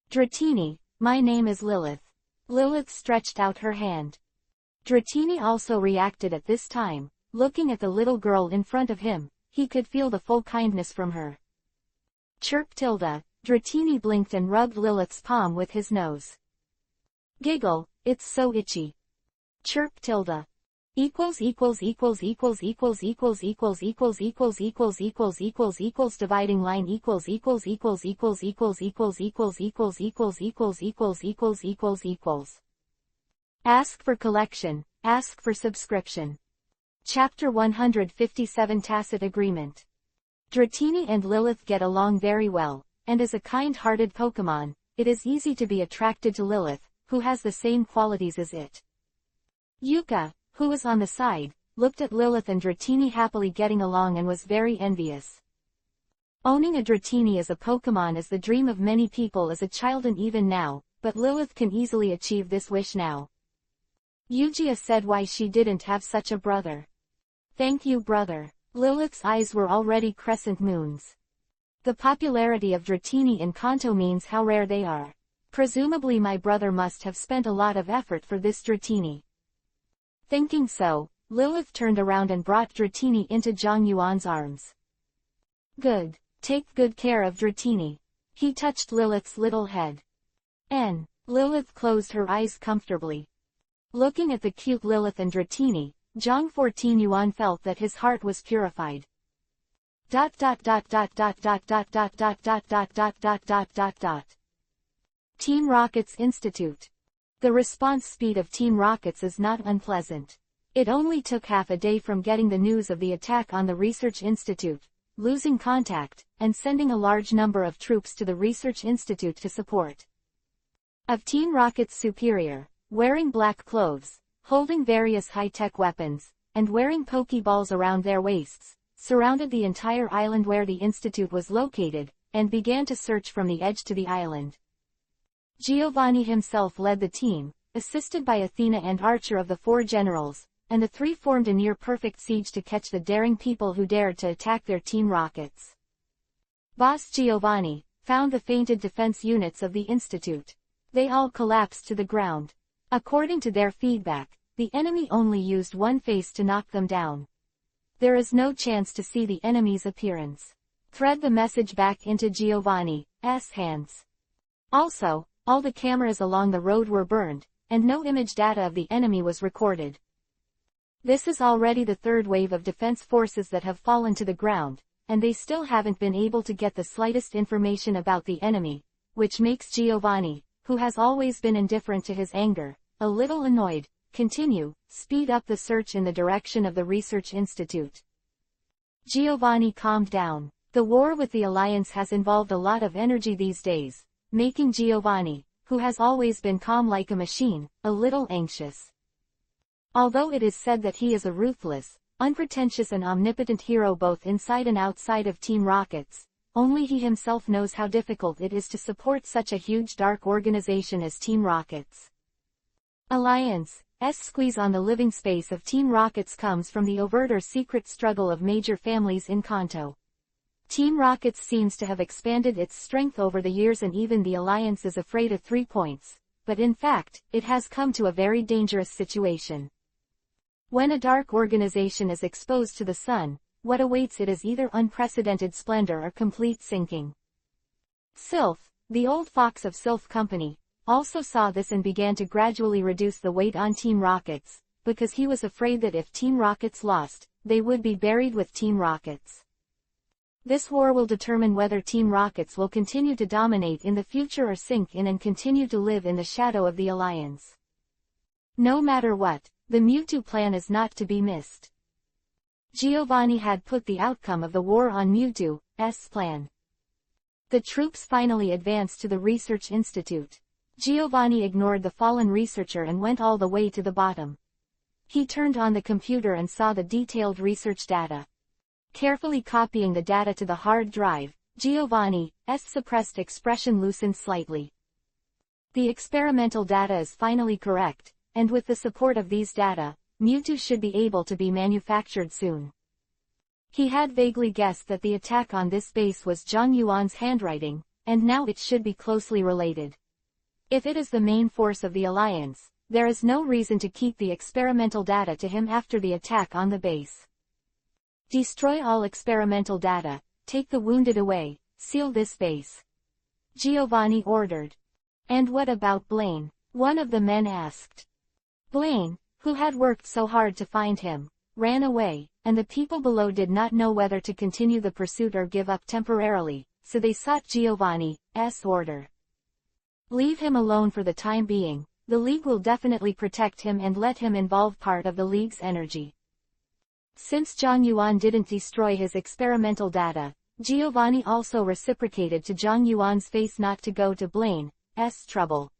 Dratini, my name is Lilith. Lilith stretched out her hand. Dratini also reacted at this time, looking at the little girl in front of him. He could feel the full kindness from her. Chirp. Dratini blinked and rubbed Lilith's palm with his nose. Giggle, it's so itchy. Chirp. equals equals equals equals equals equals equals equals equals equals equals equals equals dividing line equals equals equals equals equals equals equals equals equals equals equals equals equals equals. Ask for collection, ask for subscription. Chapter 157 Tacit Agreement. Dratini and Lilith get along very well, and as a kind-hearted Pokemon, it is easy to be attracted to Lilith, who has the same qualities as it. Yuka, who was on the side, looked at Lilith and Dratini happily getting along and was very envious. Owning a Dratini as a Pokemon is the dream of many people as a child and even now, but Lilith can easily achieve this wish now. Yugia said why she didn't have such a brother. Thank you, brother. Lilith's eyes were already crescent moons. The popularity of Dratini in Kanto means how rare they are. Presumably my brother must have spent a lot of effort for this Dratini. Thinking so, Lilith turned around and brought Dratini into Zhang Yuan's arms. Good. Take good care of Dratini. He touched Lilith's little head. Lilith closed her eyes comfortably. Looking at the cute Lilith and Dratini, Zhang 14 Yuan felt that his heart was purified. Team Rocket's Institute. The response speed of Team Rockets is not unpleasant. It only took half a day from getting the news of the attack on the Research Institute, losing contact, and sending a large number of troops to the Research Institute to support. Of Team Rocket's superior, wearing black clothes, holding various high-tech weapons, and wearing Pokeballs around their waists, surrounded the entire island where the institute was located, and began to search from the edge to the island. Giovanni himself led the team, assisted by Athena and Archer of the four generals, and the three formed a near-perfect siege to catch the daring people who dared to attack their Team Rockets. Boss Giovanni found the fainted defense units of the institute. They all collapsed to the ground. According to their feedback, the enemy only used one face to knock them down. There is no chance to see the enemy's appearance. Thread the message back into Giovanni's hands. Also, all the cameras along the road were burned, and no image data of the enemy was recorded. This is already the third wave of defense forces that have fallen to the ground, and they still haven't been able to get the slightest information about the enemy, which makes Giovanni, who has always been indifferent to his anger, a little annoyed. Speed up the search in the direction of the Research Institute. Giovanni calmed down. The war with the Alliance has involved a lot of energy these days, making Giovanni, who has always been calm like a machine, a little anxious. Although it is said that he is a ruthless, unpretentious and omnipotent hero both inside and outside of Team Rockets, only he himself knows how difficult it is to support such a huge dark organization as Team Rockets. Alliance's squeeze on the living space of Team Rockets comes from the overt or secret struggle of major families in Kanto. Team Rockets seems to have expanded its strength over the years and even the Alliance is afraid of 3 points, but in fact, it has come to a very dangerous situation. When a dark organization is exposed to the sun, what awaits it is either unprecedented splendor or complete sinking. Sylph, the old fox of Sylph Company, also saw this and began to gradually reduce the weight on Team Rockets, because he was afraid that if Team Rockets lost, they would be buried with Team Rockets. This war will determine whether Team Rockets will continue to dominate in the future or sink in and continue to live in the shadow of the Alliance. No matter what, the Mewtwo plan is not to be missed. Giovanni had put the outcome of the war on Mewtwo's plan. The troops finally advanced to the Research Institute. Giovanni ignored the fallen researcher and went all the way to the bottom. He turned on the computer and saw the detailed research data. Carefully copying the data to the hard drive, Giovanni's suppressed expression loosened slightly. The experimental data is finally correct, and with the support of these data, Mewtwo should be able to be manufactured soon. He had vaguely guessed that the attack on this base was Zhang Yuan's handwriting, and now it should be closely related. If it is the main force of the Alliance, there is no reason to keep the experimental data to him after the attack on the base. Destroy all experimental data, take the wounded away, seal this base. Giovanni ordered. And what about Blaine? One of the men asked. Blaine, who had worked so hard to find him, ran away, and the people below did not know whether to continue the pursuit or give up temporarily, so they sought Giovanni's order. Leave him alone for the time being. The League will definitely protect him and let him involve part of the League's energy. Since Zhang Yuan didn't destroy his experimental data, Giovanni also reciprocated to Zhang Yuan's face not to go to Blaine's trouble.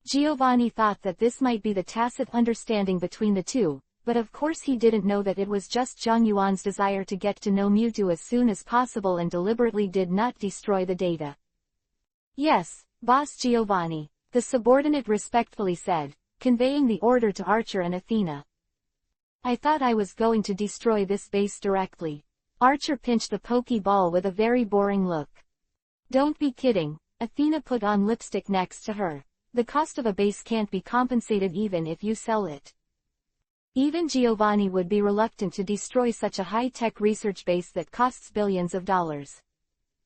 Giovanni thought that this might be the tacit understanding between the two, but of course he didn't know that it was just Zhang Yuan's desire to get to know Mewtwo as soon as possible and deliberately did not destroy the data. Yes, Boss Giovanni, the subordinate respectfully said, conveying the order to Archer and Athena. I thought I was going to destroy this base directly. Archer pinched the Pokeball with a very boring look. Don't be kidding, Athena put on lipstick next to her. The cost of a base can't be compensated even if you sell it. Even Giovanni would be reluctant to destroy such a high-tech research base that costs billions of dollars.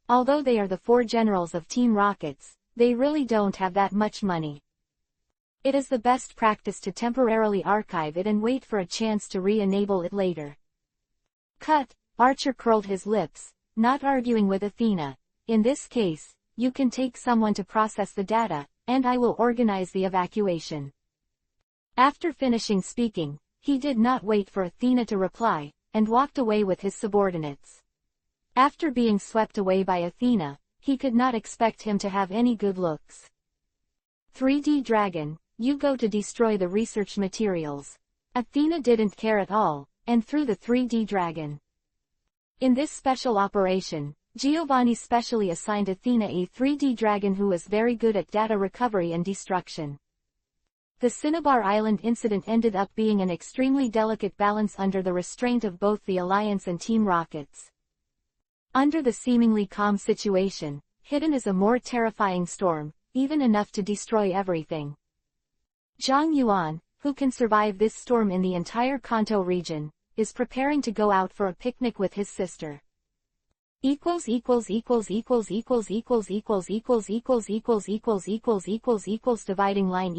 Although they are the 4 generals of Team Rockets, they really don't have that much money. It is the best practice to temporarily archive it and wait for a chance to re-enable it later. Cut, Archer curled his lips, not arguing with Athena. In this case, you can take someone to process the data, and I will organize the evacuation. After finishing speaking, he did not wait for Athena to reply, and walked away with his subordinates. After being swept away by Athena, he could not expect him to have any good looks. 3D Dragon, you go to destroy the research materials. Athena didn't care at all, and threw the 3D Dragon. In this special operation, Giovanni specially assigned Athena a 3D Dragon who was very good at data recovery and destruction. The Cinnabar Island incident ended up being an extremely delicate balance under the restraint of both the Alliance and Team Rockets. Under the seemingly calm situation, hidden is a more terrifying storm, even enough to destroy everything. Zhang Yuan, who can survive this storm in the entire Kanto region, is preparing to go out for a picnic with his sister. Dividing line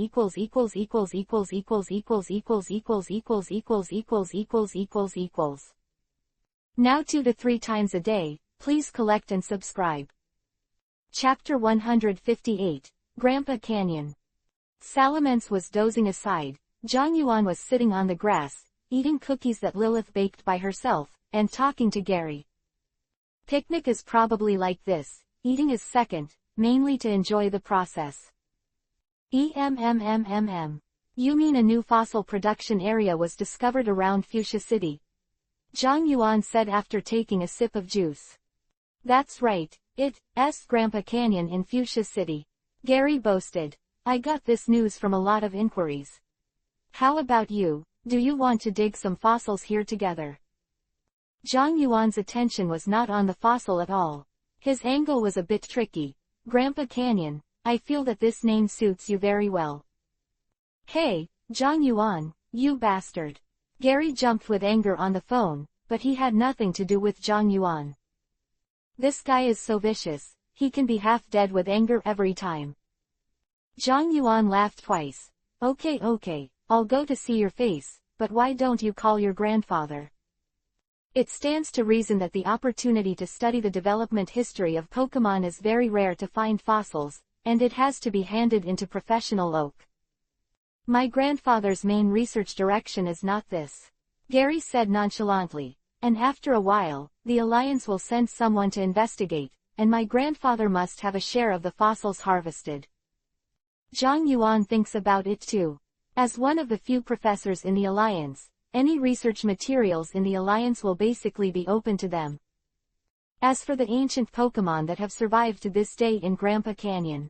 Now 2 to 3 times a day, please collect and subscribe. Chapter 158, Grandpa Canyon. Salamence was dozing aside. Zhang Yuan was sitting on the grass, eating cookies that Lilith baked by herself, and talking to Gary. Picnic is probably like this, eating is second, mainly to enjoy the process. You mean a new fossil production area was discovered around Fuchsia City? Zhang Yuan said after taking a sip of juice. That's right, it's Grandpa Canyon in Fuchsia City. Gary boasted. I got this news from a lot of inquiries. How about you, do you want to dig some fossils here together? Zhang Yuan's attention was not on the fossil at all. His angle was a bit tricky. Grandpa Canyon, I feel that this name suits you very well. Hey, Zhang Yuan, you bastard. Gary jumped with anger on the phone, but he had nothing to do with Zhang Yuan. This guy is so vicious, he can be half dead with anger every time. Zhang Yuan laughed twice. Okay, I'll go to see your face, but why don't you call your grandfather? It stands to reason that the opportunity to study the development history of Pokémon is very rare to find fossils, and it has to be handed into professional oak. My grandfather's main research direction is not this. Gary said nonchalantly, and after a while, the Alliance will send someone to investigate, and my grandfather must have a share of the fossils harvested. Zhang Yuan thinks about it too. As one of the few professors in the Alliance, any research materials in the Alliance will basically be open to them. As for the ancient Pokémon that have survived to this day in Grandpa Canyon,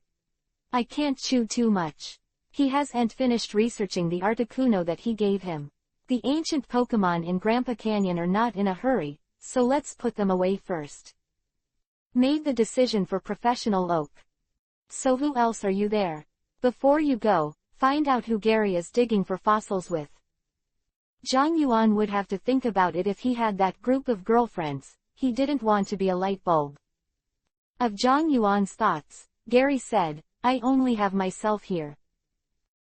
I can't chew too much. He hasn't finished researching the Articuno that he gave him. The ancient Pokémon in Grandpa Canyon are not in a hurry, so let's put them away first. Made the decision for professional oak. So who else are you there? Before you go, find out who Gary is digging for fossils with. Zhang Yuan would have to think about it if he had that group of girlfriends. He didn't want to be a light bulb. Of Zhang Yuan's thoughts, Gary said, I only have myself here.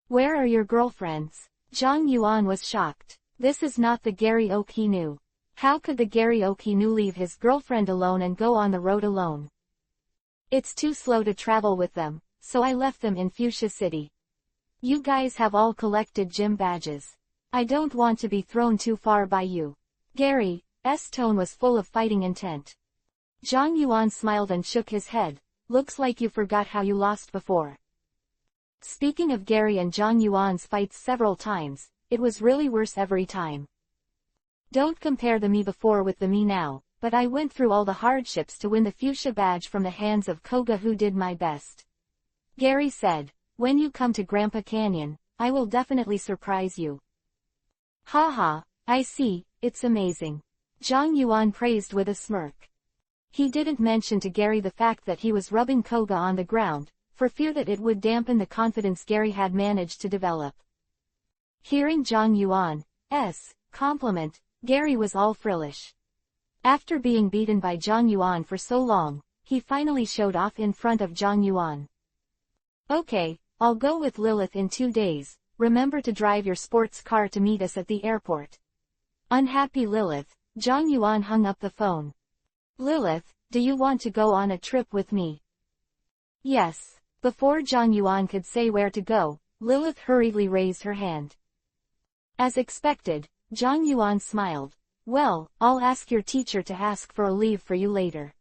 Where are your girlfriends? Zhang Yuan was shocked. This is not the Gary Oak he knew. How could the Gary Oak he knew leave his girlfriend alone and go on the road alone? It's too slow to travel with them, so I left them in Fuchsia City. You guys have all collected gym badges. I don't want to be thrown too far by you. Gary's tone was full of fighting intent. Zhang Yuan smiled and shook his head. Looks like you forgot how you lost before. Speaking of Gary and Zhang Yuan's fights several times, it was really worse every time. Don't compare the me before with the me now, but I went through all the hardships to win the fuchsia badge from the hands of Koga, who did my best. Gary said, when you come to Grandpa Canyon, I will definitely surprise you. Haha, I see, it's amazing. Zhang Yuan praised with a smirk. He didn't mention to Gary the fact that he was rubbing Koga on the ground, for fear that it would dampen the confidence Gary had managed to develop. Hearing Zhang Yuan's compliment, Gary was all frillish. After being beaten by Zhang Yuan for so long, he finally showed off in front of Zhang Yuan. Okay, I'll go with Lilith in 2 days, remember to drive your sports car to meet us at the airport. Unhappy Lilith, Zhang Yuan hung up the phone. Lilith, do you want to go on a trip with me? Yes. Before Zhang Yuan could say where to go, Lilith hurriedly raised her hand. As expected, Zhang Yuan smiled. Well, I'll ask your teacher to ask for a leave for you later.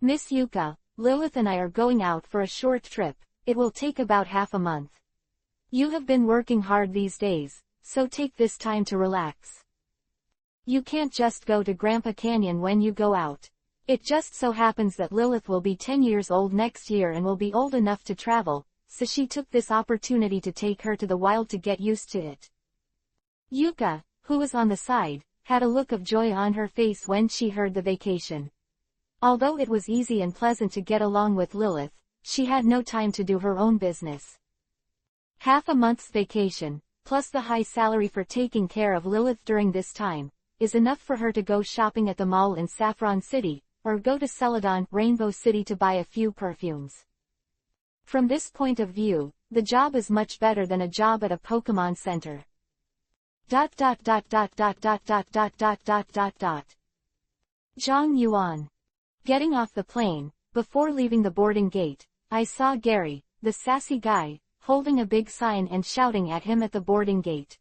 Miss Yuka, Lilith and I are going out for a short trip. It will take about half a month. You have been working hard these days, so take this time to relax. You can't just go to Grandpa Canyon when you go out. It just so happens that Lilith will be 10 years old next year and will be old enough to travel, so she took this opportunity to take her to the wild to get used to it. Yuka, who was on the side, had a look of joy on her face when she heard the vacation. Although it was easy and pleasant to get along with Lilith, she had no time to do her own business. Half a month's vacation, plus the high salary for taking care of Lilith during this time, is enough for her to go shopping at the mall in Saffron City, or go to Celadon, Rainbow City to buy a few perfumes. From this point of view, the job is much better than a job at a Pokemon Center. Zhang Yuan. Getting off the plane, before leaving the boarding gate, I saw Gary, the sassy guy, holding a big sign and shouting at him at the boarding gate.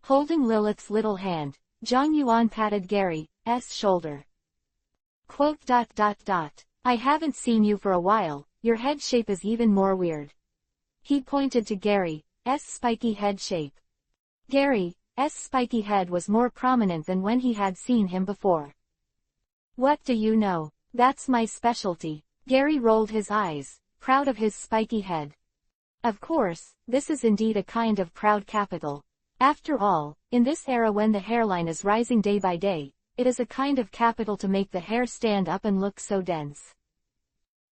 Holding Lilith's little hand, Zhang Yuan patted Gary's shoulder. I haven't seen you for a while, your head shape is even more weird. He pointed to Gary's spiky head shape. Gary's spiky head was more prominent than when he had seen him before. What do you know? That's my specialty. Gary rolled his eyes, proud of his spiky head. Of course, this is indeed a kind of proud capital. After all, in this era when the hairline is rising day by day, it is a kind of capital to make the hair stand up and look so dense.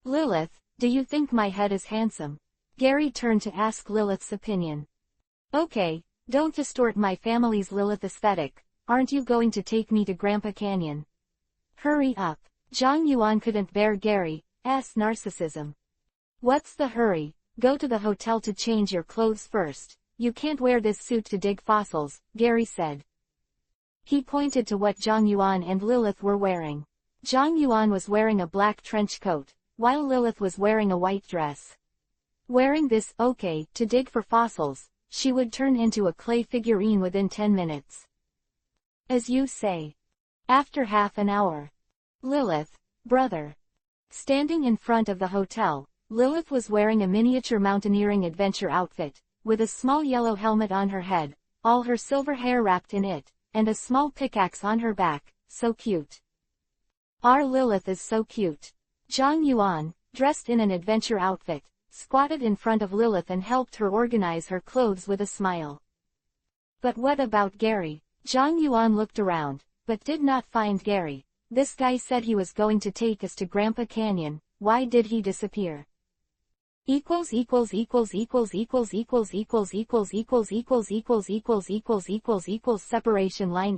Lilith, do you think my head is handsome? Gary turned to ask Lilith's opinion. Okay, don't distort my family's Lilith aesthetic. Aren't you going to take me to Grandpa Canyon? Hurry up. Zhang Yuan couldn't bear Gary's narcissism. What's the hurry? Go to the hotel to change your clothes first. You can't wear this suit to dig fossils, Gary said. He pointed to what Zhang Yuan and Lilith were wearing. Zhang Yuan was wearing a black trench coat, while Lilith was wearing a white dress. Wearing this, to dig for fossils, she would turn into a clay figurine within 10 minutes. As you say. After half an hour. Lilith, brother. Standing in front of the hotel, Lilith was wearing a miniature mountaineering adventure outfit, with a small yellow helmet on her head, all her silver hair wrapped in it, and a small pickaxe on her back. So cute. Our Lilith is so cute. Zhang Yuan, dressed in an adventure outfit, squatted in front of Lilith and helped her organize her clothes with a smile. But what about Gary? Zhang Yuan looked around, but did not find Gary. This guy said he was going to take us to Grandpa Canyon. Why did he disappear? Separation line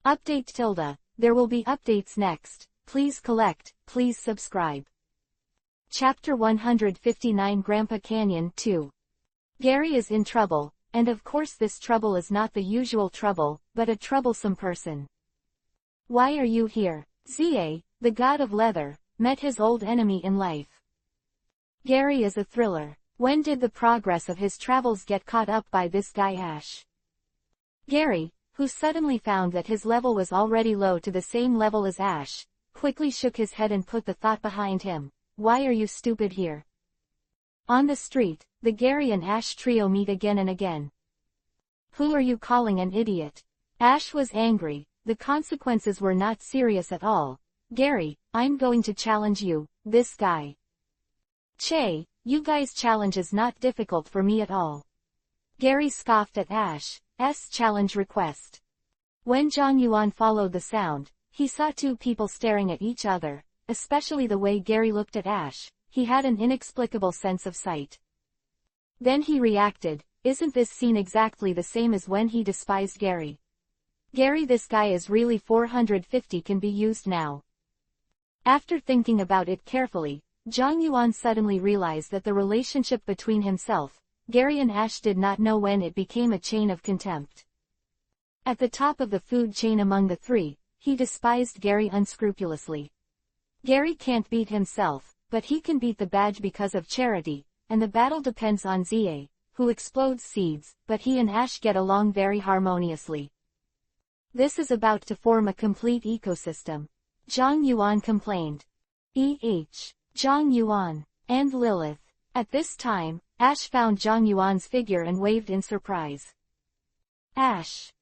Update tilde. There will be updates next. please collect, please subscribe. Chapter 159 Grandpa Canyon 2. Gary is in trouble, and of course this trouble is not the usual trouble, but a troublesome person. Why are you here? Za, the god of leather, met his old enemy in life. Gary is a thriller. When did the progress of his travels get caught up by this guy Ash? Gary, who suddenly found that his level was already low to the same level as Ash, quickly shook his head and put the thought behind him. Why are you stupid here? On the street, the Gary and Ash trio meet again and again. Who are you calling an idiot? Ash was angry. The consequences were not serious at all. Gary, I'm going to challenge you, this guy. Che, you guys' challenge is not difficult for me at all. Gary scoffed at Ash's challenge request. When Zhang Yuan followed the sound, he saw two people staring at each other, especially the way Gary looked at Ash. He had an inexplicable sense of sight. Then he reacted, isn't this scene exactly the same as when he despised Gary? Gary, this guy is really 450 can be used now. After thinking about it carefully, Zhang Yuan suddenly realized that the relationship between himself, Gary and Ash did not know when it became a chain of contempt. At the top of the food chain among the three, he despised Gary unscrupulously. Gary can't beat himself, but he can beat the badge because of charity, and the battle depends on Za, who explodes seeds, but he and Ash get along very harmoniously. This is about to form a complete ecosystem. Zhang Yuan complained. Zhang Yuan, and Lilith. At this time, Ash found Zhang Yuan's figure and waved in surprise. Ash.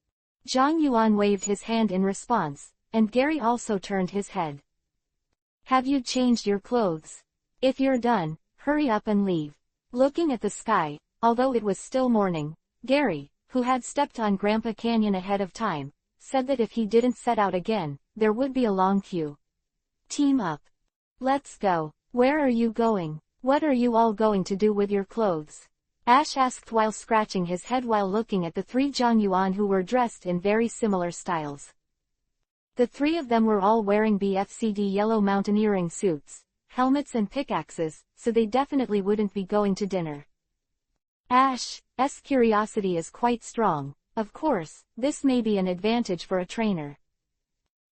Zhang Yuan waved his hand in response, and Gary also turned his head. Have you changed your clothes? If you're done, hurry up and leave. Looking at the sky, although it was still morning, Gary, who had stepped on Grandpa Canyon ahead of time, said that if he didn't set out again, there would be a long queue. Team up. Let's go. Where are you going? What are you all going to do with your clothes? Ash asked while scratching his head while looking at the three Zhang Yuan who were dressed in very similar styles. The three of them were all wearing BFCD yellow mountaineering suits, helmets and pickaxes, so they definitely wouldn't be going to dinner. Ash's curiosity is quite strong. Of course, this may be an advantage for a trainer.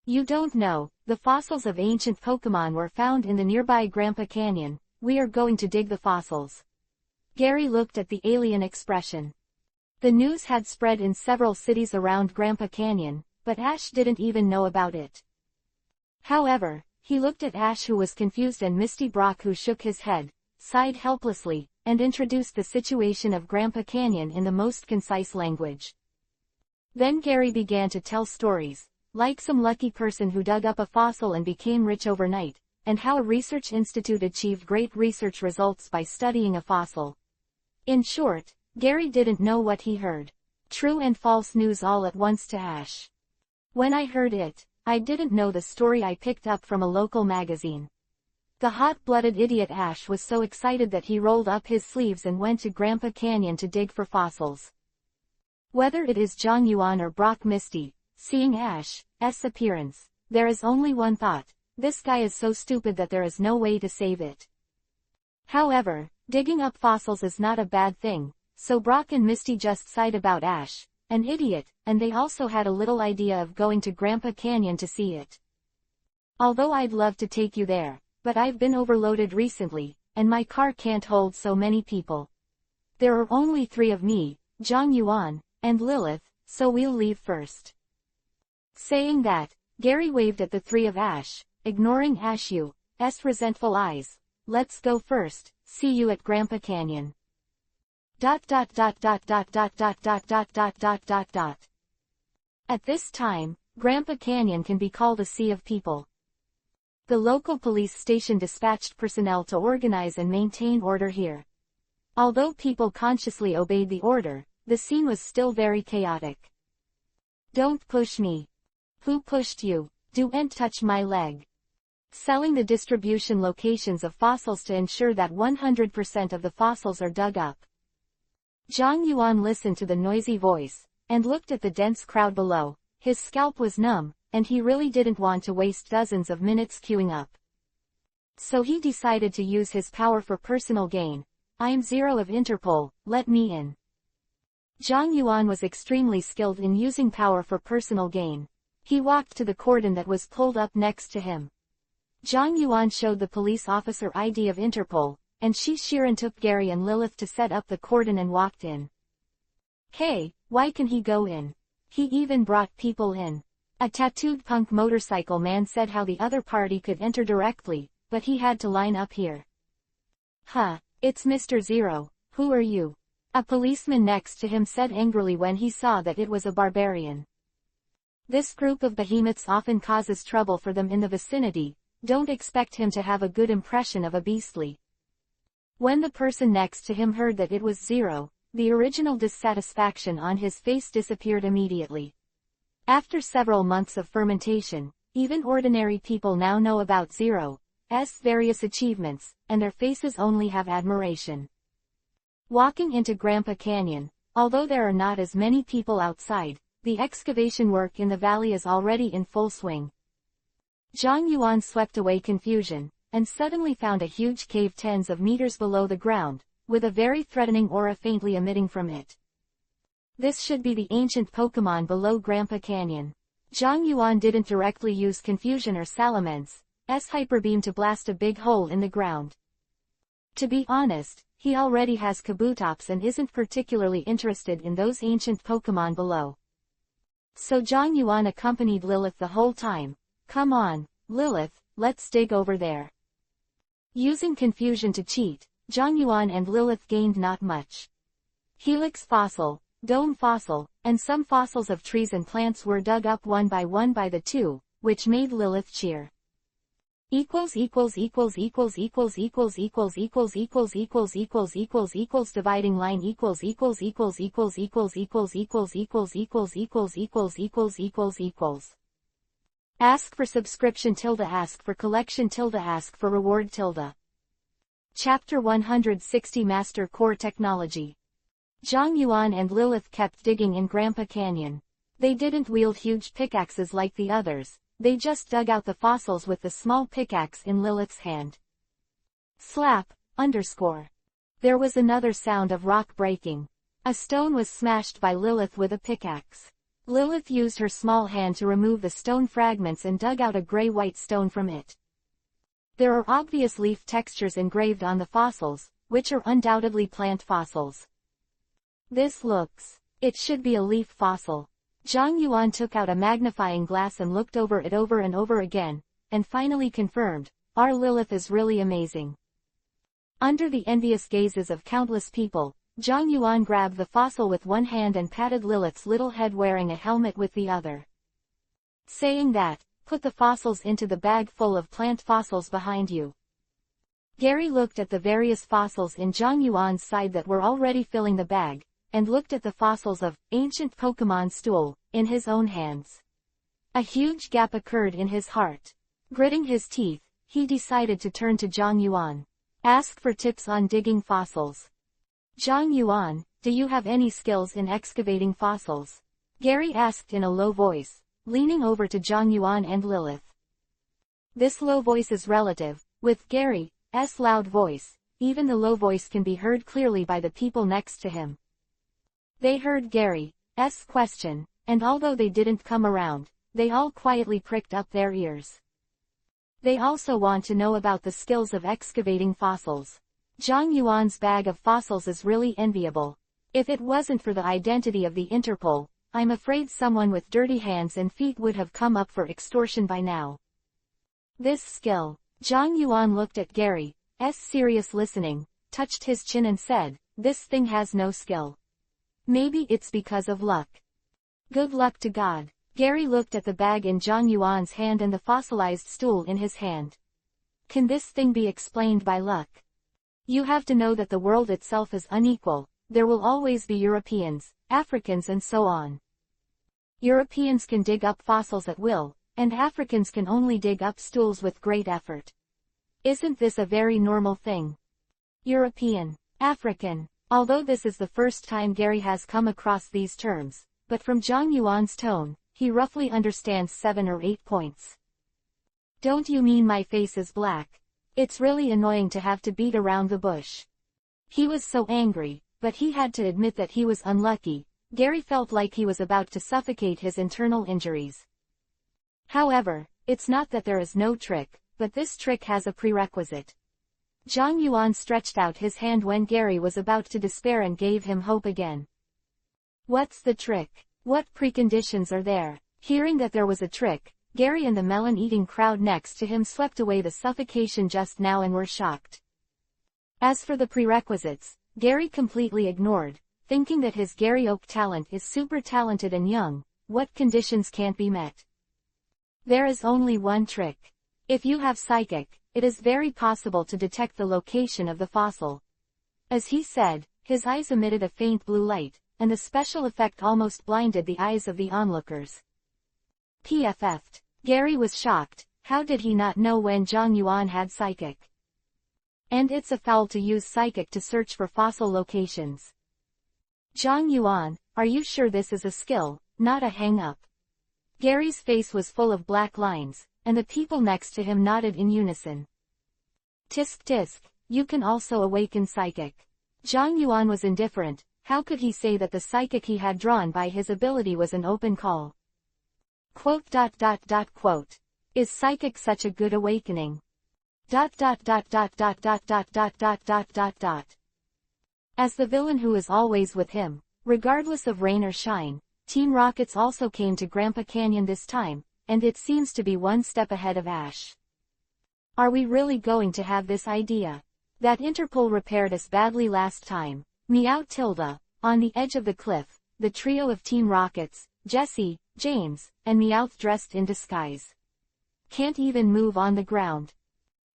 You don't know, the fossils of ancient Pokemon were found in the nearby Grandpa Canyon. We are going to dig the fossils. Gary looked at the alien expression. The news had spread in several cities around Grandpa Canyon, but Ash didn't even know about it. However, he looked at Ash who was confused and Misty Brock who shook his head, sighed helplessly, and introduced the situation of Grandpa Canyon in the most concise language. Then Gary began to tell stories, like some lucky person who dug up a fossil and became rich overnight, and how a research institute achieved great research results by studying a fossil. In short, Gary didn't know what he heard. True and false news all at once to Ash. When I heard it, I didn't know the story I picked up from a local magazine. The hot-blooded idiot Ash was so excited that he rolled up his sleeves and went to Grandpa Canyon to dig for fossils. Whether it is Zhang Yuan or Brock Misty, seeing Ash's appearance, there is only one thought: this guy is so stupid that there is no way to save it. However, digging up fossils is not a bad thing, so Brock and Misty just sighed about Ash, an idiot, and they also had a little idea of going to Grandpa Canyon to see it. Although I'd love to take you there, but I've been overloaded recently, and my car can't hold so many people. There are only 3 of me, Zhang Yuan, and Lilith, so we'll leave first. Saying that, Gary waved at the 3 of Ash, ignoring Ash's resentful eyes. Let's go first, see you at Grandpa Canyon. ... At this time, Grandpa Canyon can be called a sea of people. The local police station dispatched personnel to organize and maintain order here. Although people consciously obeyed the order, the scene was still very chaotic. Don't push me. Who pushed you? Don't touch my leg. Selling the distribution locations of fossils to ensure that 100% of the fossils are dug up. Zhang Yuan listened to the noisy voice, and looked at the dense crowd below. His scalp was numb, and he really didn't want to waste dozens of minutes queuing up. So he decided to use his power for personal gain. "I'm Zero of Interpol, let me in." Zhang Yuan was extremely skilled in using power for personal gain. He walked to the cordon that was pulled up next to him. Zhang Yuan showed the police officer ID of Interpol, and Shiren took Gary and Lilith to set up the cordon and walked in. "Hey, why can he go in? He even brought people in." A tattooed punk motorcycle man said how the other party could enter directly, but he had to line up here. "Huh, it's Mr. Zero, who are you?" A policeman next to him said angrily when he saw that it was a barbarian. "This group of behemoths often causes trouble for them in the vicinity, don't expect him to have a good impression of a beastly." When the person next to him heard that it was Zero, the original dissatisfaction on his face disappeared immediately. After several months of fermentation, even ordinary people now know about Zero's various achievements, and their faces only have admiration. Walking into Grandpa Canyon, although there are not as many people outside, the excavation work in the valley is already in full swing. Zhang Yuan swept away confusion, and suddenly found a huge cave tens of meters below the ground, with a very threatening aura faintly emitting from it. This should be the ancient Pokemon below Grandpa Canyon. Zhang Yuan didn't directly use Confusion or Salamance's Hyper Beam to blast a big hole in the ground. To be honest, he already has Kabutops and isn't particularly interested in those ancient Pokemon below. So Zhang Yuan accompanied Lilith the whole time. "Come on, Lilith, let's dig over there." Using confusion to cheat, Zhang Yuan and Lilith gained not much. Helix fossil, dome fossil, and some fossils of trees and plants were dug up one by the two, which made Lilith cheer. Dividing line Ask for subscription _ ask for collection _ ask for reward _ Chapter 160 Master Core Technology. Zhang Yuan and Lilith kept digging in Grandpa Canyon. They didn't wield huge pickaxes like the others, they just dug out the fossils with the small pickaxe in Lilith's hand. Slap, _. There was another sound of rock breaking. A stone was smashed by Lilith with a pickaxe. Lilith used her small hand to remove the stone fragments and dug out a gray-white stone from it. There are obvious leaf textures engraved on the fossils, which are undoubtedly plant fossils. It should be a leaf fossil. Zhang Yuan took out a magnifying glass and looked over it over and over again, and finally confirmed, our Lilith is really amazing. Under the envious gazes of countless people, Zhang Yuan grabbed the fossil with one hand and patted Lilith's little head wearing a helmet with the other. Saying that, put the fossils into the bag full of plant fossils behind you. Gary looked at the various fossils in Zhang Yuan's side that were already filling the bag, and looked at the fossils of ancient Pokemon stool in his own hands. A huge gap occurred in his heart. Gritting his teeth, he decided to turn to Zhang Yuan. Ask for tips on digging fossils. Zhang Yuan, do you have any skills in excavating fossils? Gary asked in a low voice, leaning over to Zhang Yuan and Lilith. This low voice is relative. With Gary's loud voice, even the low voice can be heard clearly by the people next to him. They heard Gary's question, and although they didn't come around, they all quietly pricked up their ears. They also want to know about the skills of excavating fossils. Zhang Yuan's bag of fossils is really enviable. If it wasn't for the identity of the Interpol, I'm afraid someone with dirty hands and feet would have come up for extortion by now. This skill. Zhang Yuan looked at Gary's serious listening, touched his chin and said, this thing has no skill. Maybe it's because of luck. Good luck to God. Gary looked at the bag in Zhang Yuan's hand and the fossilized stool in his hand. Can this thing be explained by luck? You have to know that the world itself is unequal. There will always be Europeans, Africans and so on. Europeans can dig up fossils at will, and Africans can only dig up stools with great effort. Isn't this a very normal thing? European, African. Although this is the first time Gary has come across these terms, but from Zhang Yuan's tone, he roughly understands 7 or 8 points. Don't you mean my face is black? It's really annoying to have to beat around the bush. He was so angry, but he had to admit that he was unlucky. Gary felt like he was about to suffocate his internal injuries. However, it's not that there is no trick, but this trick has a prerequisite. Zhang Yuan stretched out his hand when Gary was about to despair and gave him hope again. What's the trick? What preconditions are there? Hearing that there was a trick, Gary and the melon-eating crowd next to him swept away the suffocation just now and were shocked. As for the prerequisites, Gary completely ignored, thinking that his Gary Oak talent is super talented and young. What conditions can't be met? There is only one trick. If you have psychic, it is very possible to detect the location of the fossil. As he said, his eyes emitted a faint blue light, and the special effect almost blinded the eyes of the onlookers. PFF'd. Gary was shocked. How did he not know when Zhang Yuan had psychic? And it's a foul to use psychic to search for fossil locations. Zhang Yuan, are you sure this is a skill, not a hang-up? Gary's face was full of black lines, and the people next to him nodded in unison. Tisk tisk, you can also awaken psychic. Zhang Yuan was indifferent. How could he say that the psychic he had drawn by his ability was an open call? Quote. Is psychic such a good awakening? As the villain who is always with him, regardless of rain or shine, Team Rockets also came to Grandpa Canyon this time, and it seems to be one step ahead of Ash. Are we really going to have this idea? That Interpol repaired us badly last time. Meow tilde. On the edge of the cliff, the trio of Team Rockets, Jesse, James, and Meowth dressed in disguise. Can't even move on the ground.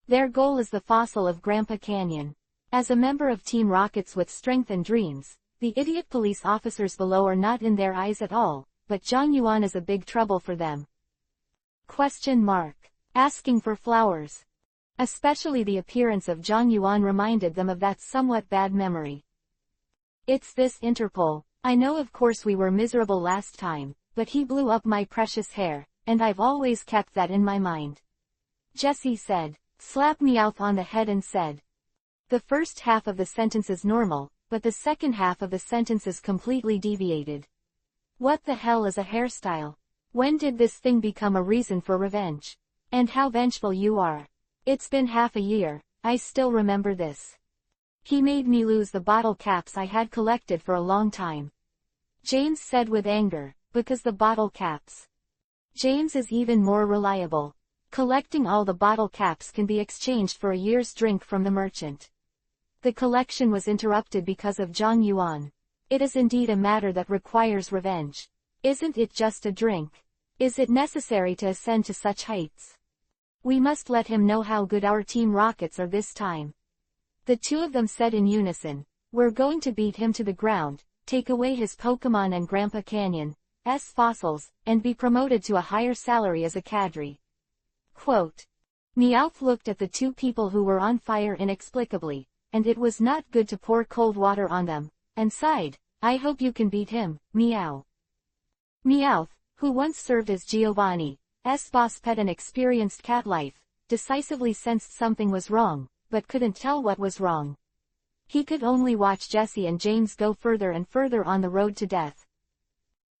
Their goal is the fossil of Grandpa Canyon. As a member of Team Rockets with strength and dreams, the idiot police officers below are not in their eyes at all, but Zhang Yuan is a big trouble for them. Asking for flowers. Especially the appearance of Zhang Yuan reminded them of that somewhat bad memory. It's this Interpol. I know of course we were miserable last time, but he blew up my precious hair, and I've always kept that in my mind. Jesse said, slapped Meowth on the head and said. The first half of the sentence is normal, but the second half of the sentence is completely deviated. What the hell is a hairstyle? When did this thing become a reason for revenge? And how vengeful you are. It's been half a year, I still remember this. He made me lose the bottle caps I had collected for a long time. James said with anger, because the bottle caps. James is even more reliable. Collecting all the bottle caps can be exchanged for a year's drink from the merchant. The collection was interrupted because of Zhang Yuan. It is indeed a matter that requires revenge. Isn't it just a drink? Is it necessary to ascend to such heights? We must let him know how good our Team Rockets are this time. The two of them said in unison, we're going to beat him to the ground, take away his Pokemon and Grandpa Canyon's fossils, and be promoted to a higher salary as a cadre. Quote. Meowth looked at the two people who were on fire inexplicably, and it was not good to pour cold water on them, and sighed, I hope you can beat him, Meow. Meowth, who once served as Giovanni's boss pet and experienced cat life, decisively sensed something was wrong, but couldn't tell what was wrong. He could only watch Jesse and James go further and further on the road to death.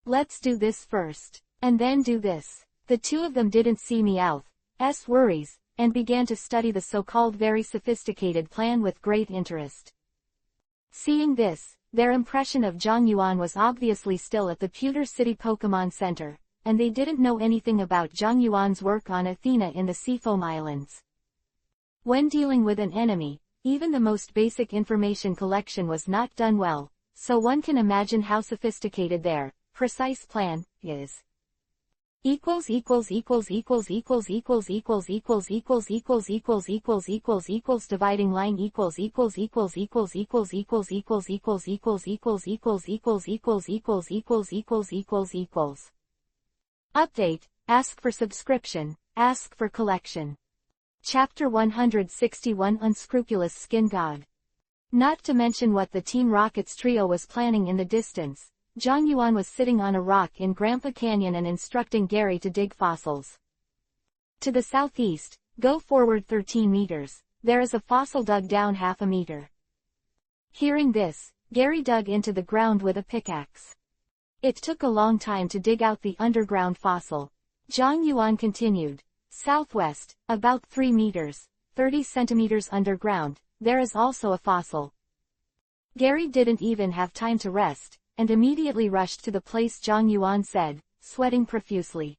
Let's do this first, and then do this. The two of them didn't see Meowth's worries, and began to study the so-called very sophisticated plan with great interest. Seeing this, their impression of Zhang Yuan was obviously still at the Pewter City Pokemon Center, and they didn't know anything about Zhang Yuan's work on Athena in the Seafoam Islands. When dealing with an enemy, even the most basic information collection was not done well, so one can imagine how sophisticated their precise plan is. Dividing line Update, ask for subscription, ask for collection. Chapter 161 Unscrupulous Skin God. Not to mention what the Team Rockets trio was planning in the distance, Zhang Yuan was sitting on a rock in Grandpa Canyon and instructing Gary to dig fossils. To the southeast, go forward 13 meters, there is a fossil dug down half a meter. Hearing this, Gary dug into the ground with a pickaxe. It took a long time to dig out the underground fossil. Zhang Yuan continued. Southwest, about 3 meters, 30 centimeters underground, there is also a fossil. Gary didn't even have time to rest, and immediately rushed to the place. Zhang Yuan said, sweating profusely.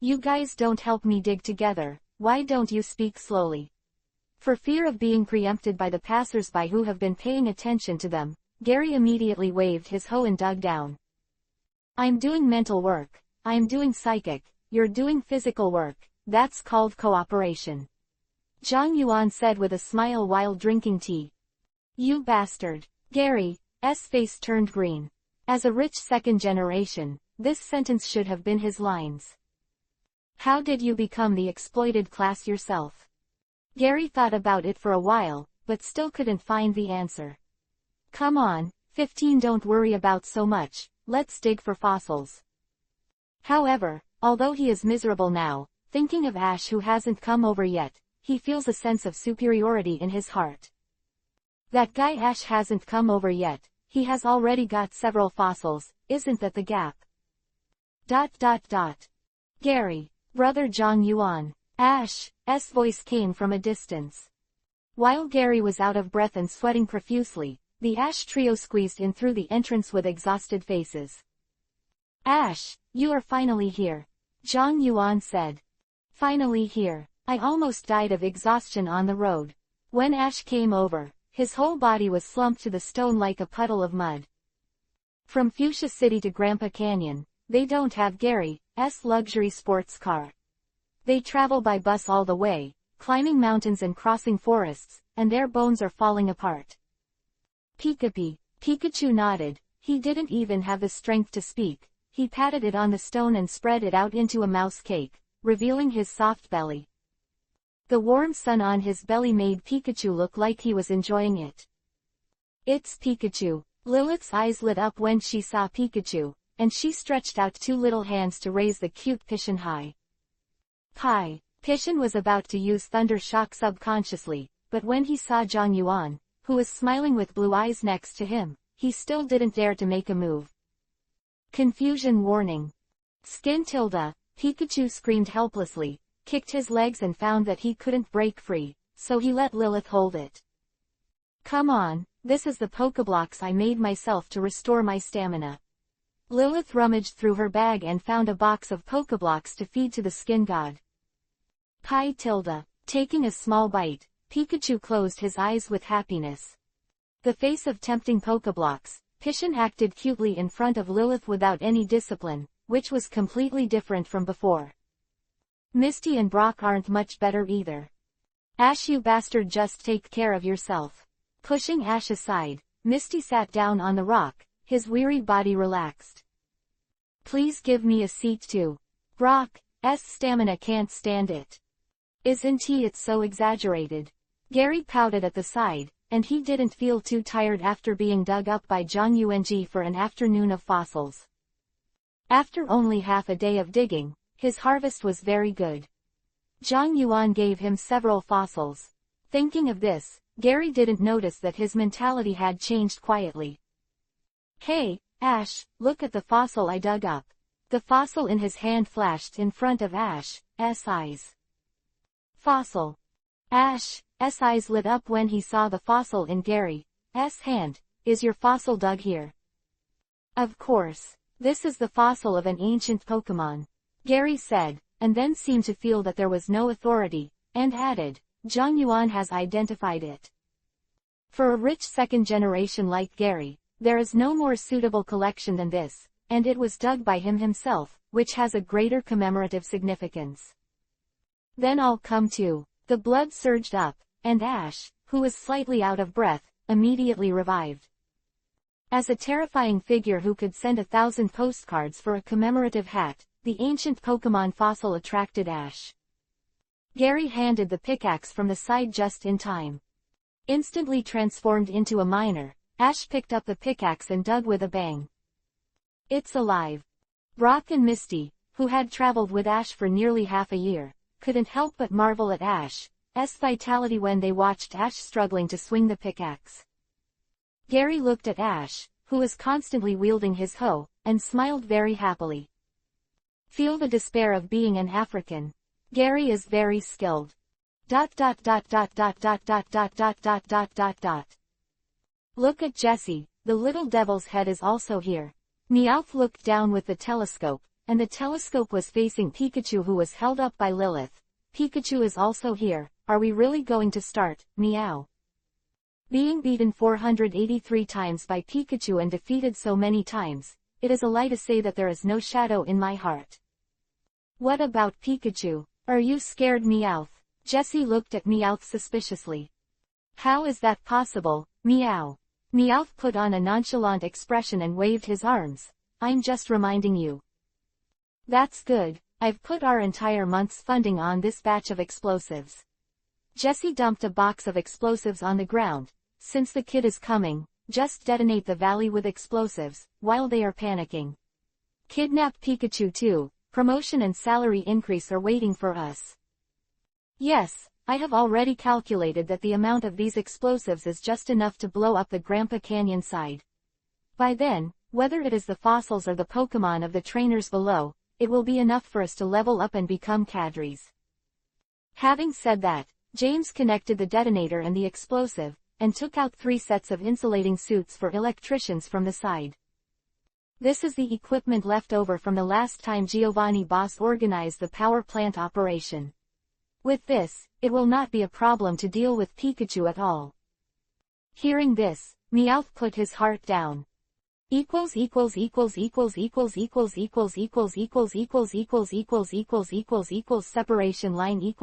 You guys don't help me dig together, why don't you speak slowly? For fear of being preempted by the passers-by who have been paying attention to them, Gary immediately waved his hoe and dug down. I'm doing mental work, I'm doing psychic, you're doing physical work, that's called cooperation. Zhang Yuan said with a smile while drinking tea. You bastard. Gary's face turned green. As a rich second generation, this sentence should have been his lines. How did you become the exploited class yourself? Gary thought about it for a while, but still couldn't find the answer. Come on, 15, don't worry about so much, let's dig for fossils. However, although he is miserable now, thinking of Ash who hasn't come over yet, he feels a sense of superiority in his heart. That guy Ash hasn't come over yet, he has already got several fossils, isn't that the gap? ... Gary, brother Zhang Yuan. Ash's voice came from a distance. While Gary was out of breath and sweating profusely, the Ash trio squeezed in through the entrance with exhausted faces. Ash, you are finally here. Zhang Yuan said. Finally here. I almost died of exhaustion on the road. When Ash came over, his whole body was slumped to the stone like a puddle of mud. From Fuchsia City to Grandpa Canyon, they don't have Gary's luxury sports car. They travel by bus all the way, climbing mountains and crossing forests, and their bones are falling apart. Pikachu nodded. He didn't even have the strength to speak. He patted it on the stone and spread it out into a mouse cake, revealing his soft belly. The warm sun on his belly made Pikachu look like he was enjoying it. It's Pikachu. Lilith's eyes lit up when she saw Pikachu, and she stretched out 2 little hands to raise the cute Pishin high. Pishin was about to use Thunder Shock subconsciously, but when he saw Zhang Yuan, who was smiling with blue eyes next to him, he still didn't dare to make a move. Confusion warning. Skin tilde. Pikachu screamed helplessly, kicked his legs and found that he couldn't break free, so he let Lilith hold it. Come on, this is the Pokeblocks I made myself to restore my stamina. Lilith rummaged through her bag and found a box of Pokeblocks to feed to the skin god. Taking a small bite, Pikachu closed his eyes with happiness. The face of tempting Pokeblocks, Pishin acted cutely in front of Lilith without any discipline, which was completely different from before. Misty and Brock aren't much better either. Ash, you bastard, just take care of yourself. Pushing Ash aside, Misty sat down on the rock, his weary body relaxed. Please give me a seat too. Brock's stamina can't stand it. Isn't he? It's so exaggerated. Gary pouted at the side, and he didn't feel too tired after being dug up by Zhang Yuan for an afternoon of fossils. After only half a day of digging, his harvest was very good. Zhang Yuan gave him several fossils. Thinking of this, Gary didn't notice that his mentality had changed quietly. Hey, Ash, look at the fossil I dug up. The fossil in his hand flashed in front of Ash's eyes. Fossil. Ash's eyes lit up when he saw the fossil in Gary's hand. Is your fossil dug here? Of course. This is the fossil of an ancient Pokemon, Gary said, and then seemed to feel that there was no authority, and added, Zhang Yuan has identified it. For a rich second generation like Gary, there is no more suitable collection than this, and it was dug by him himself, which has a greater commemorative significance. Then I'll come too. The blood surged up, and Ash, who was slightly out of breath, immediately revived. As a terrifying figure who could send 1,000 postcards for a commemorative hat, the ancient Pokemon fossil attracted Ash. Gary handed the pickaxe from the side just in time. Instantly transformed into a miner, Ash picked up the pickaxe and dug with a bang. It's alive. Brock and Misty, who had traveled with Ash for nearly half a year, couldn't help but marvel at Ash's vitality when they watched Ash struggling to swing the pickaxe. Gary looked at Ash, who was constantly wielding his hoe, and smiled very happily. Feel the despair of being an African. Gary is very skilled. ... Look at Jessie, the little devil's head is also here. Meowth looked down with the telescope, and the telescope was facing Pikachu, who was held up by Lilith. Pikachu is also here. Are we really going to start? Meow. Being beaten 483 times by Pikachu and defeated so many times, it is a lie to say that there is no shadow in my heart. What about Pikachu? Are you scared, Meowth? Jessie looked at Meowth suspiciously. How is that possible, Meow? Meowth put on a nonchalant expression and waved his arms. I'm just reminding you. That's good, I've put our entire month's funding on this batch of explosives. Jessie dumped a box of explosives on the ground. Since the kid is coming, just detonate the valley with explosives, while they are panicking. Kidnap Pikachu too, promotion and salary increase are waiting for us. Yes, I have already calculated that the amount of these explosives is just enough to blow up the Grandpa Canyon side. By then, whether it is the fossils or the Pokemon of the trainers below, it will be enough for us to level up and become cadres. Having said that, James connected the detonator and the explosive, and took out 3 sets of insulating suits for electricians from the side. This is the equipment left over from the last time Giovanni Boss organized the power plant operation. With this, it will not be a problem to deal with Pikachu at all. Hearing this, Meowth put his heart down. Separation line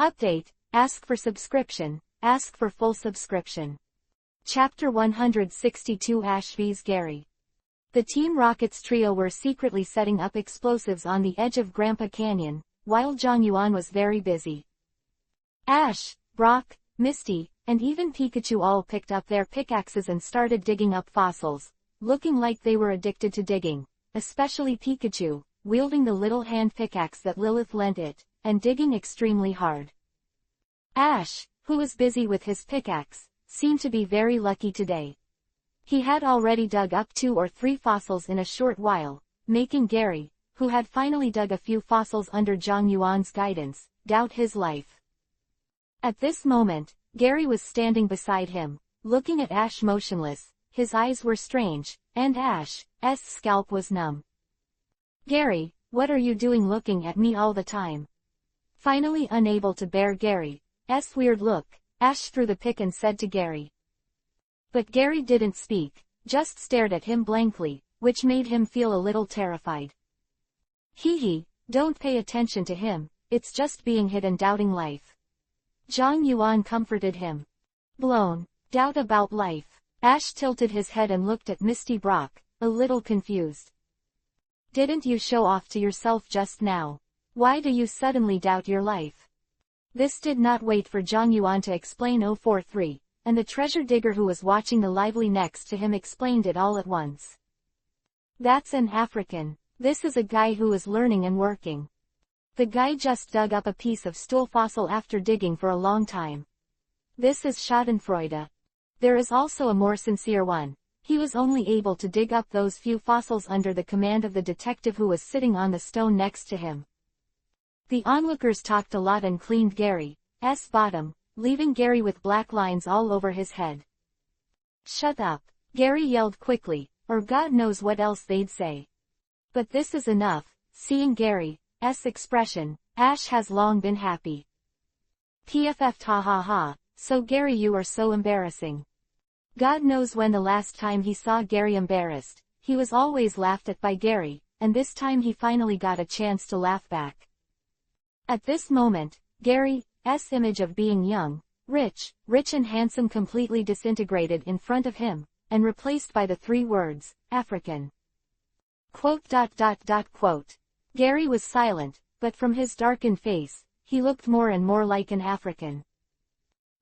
Update, ask for subscription, ask for full subscription. Chapter 162 Ash vs Gary. The Team Rocket's trio were secretly setting up explosives on the edge of Grandpa Canyon, while Zhang Yuan was very busy. Ash, Brock, Misty, and even Pikachu all picked up their pickaxes and started digging up fossils, looking like they were addicted to digging, especially Pikachu, wielding the little hand pickaxe that Lilith lent it, and digging extremely hard. Ash, who was busy with his pickaxe, seemed to be very lucky today. He had already dug up 2 or 3 fossils in a short while, making Gary, who had finally dug a few fossils under Zhang Yuan's guidance, doubt his life. At this moment, Gary was standing beside him, looking at Ash motionless. His eyes were strange, and Ash's scalp was numb. Gary, what are you doing looking at me all the time? Finally unable to bear Gary's weird look, Ash threw the pick and said to Gary. But Gary didn't speak, just stared at him blankly, which made him feel a little terrified. Hee, don't pay attention to him, it's just being hit and doubting life. Zhang Yuan comforted him. Blown, doubt about life. Ash tilted his head and looked at Misty Brock, a little confused. Didn't you show off to yourself just now? Why do you suddenly doubt your life? This did not wait for Zhang Yuan to explain 043, and the treasure digger who was watching the lively next to him explained it all at once. That's an African. This is a guy who is learning and working. The guy just dug up a piece of stool fossil after digging for a long time. This is Schadenfreude. There is also a more sincere one. He was only able to dig up those few fossils under the command of the detective who was sitting on the stone next to him. The onlookers talked a lot and cleaned Gary's bottom, leaving Gary with black lines all over his head. Shut up, Gary yelled quickly, or God knows what else they'd say. But this is enough. Seeing Gary's expression, Ash has long been happy. PFF ha ha ha, so Gary, you are so embarrassing. God knows when the last time he saw Gary embarrassed. He was always laughed at by Gary, and this time he finally got a chance to laugh back. At this moment, Gary's image of being young, rich and handsome completely disintegrated in front of him, and replaced by the 3 words, African. Quote. Gary was silent, but from his darkened face, he looked more and more like an African.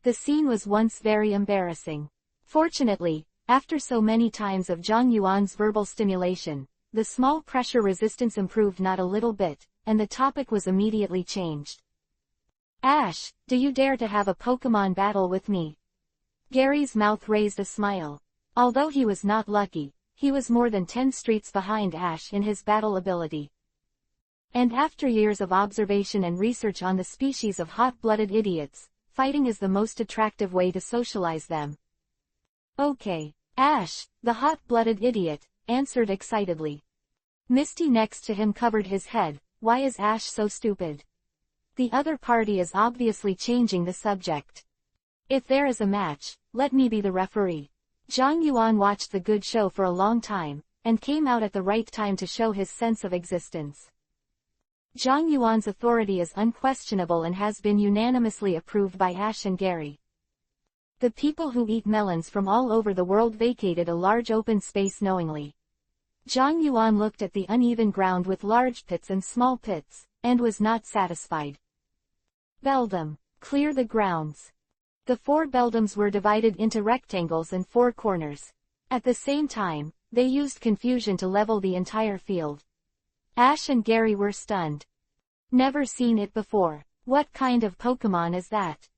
The scene was once very embarrassing. Fortunately, after so many times of Zhang Yuan's verbal stimulation, the small pressure resistance improved not a little bit, and the topic was immediately changed. Ash, do you dare to have a Pokemon battle with me? Gary's mouth raised a smile. Although he was not lucky, he was more than 10 streets behind Ash in his battle ability. And after years of observation and research on the species of hot-blooded idiots, fighting is the most attractive way to socialize them. Okay, Ash, the hot-blooded idiot, answered excitedly. Misty next to him covered his head. Why is Ash so stupid? The other party is obviously changing the subject. If there is a match, let me be the referee. Zhang Yuan watched the good show for a long time, and came out at the right time to show his sense of existence. Zhang Yuan's authority is unquestionable and has been unanimously approved by Ash and Gary. The people who eat melons from all over the world vacated a large open space knowingly. Zhang Yuan looked at the uneven ground with large pits and small pits, and was not satisfied. Beldam, clear the grounds. The 4 beldams were divided into rectangles and 4 corners. At the same time, they used confusion to level the entire field. Ash and Gary were stunned. Never seen it before. What kind of Pokemon is that?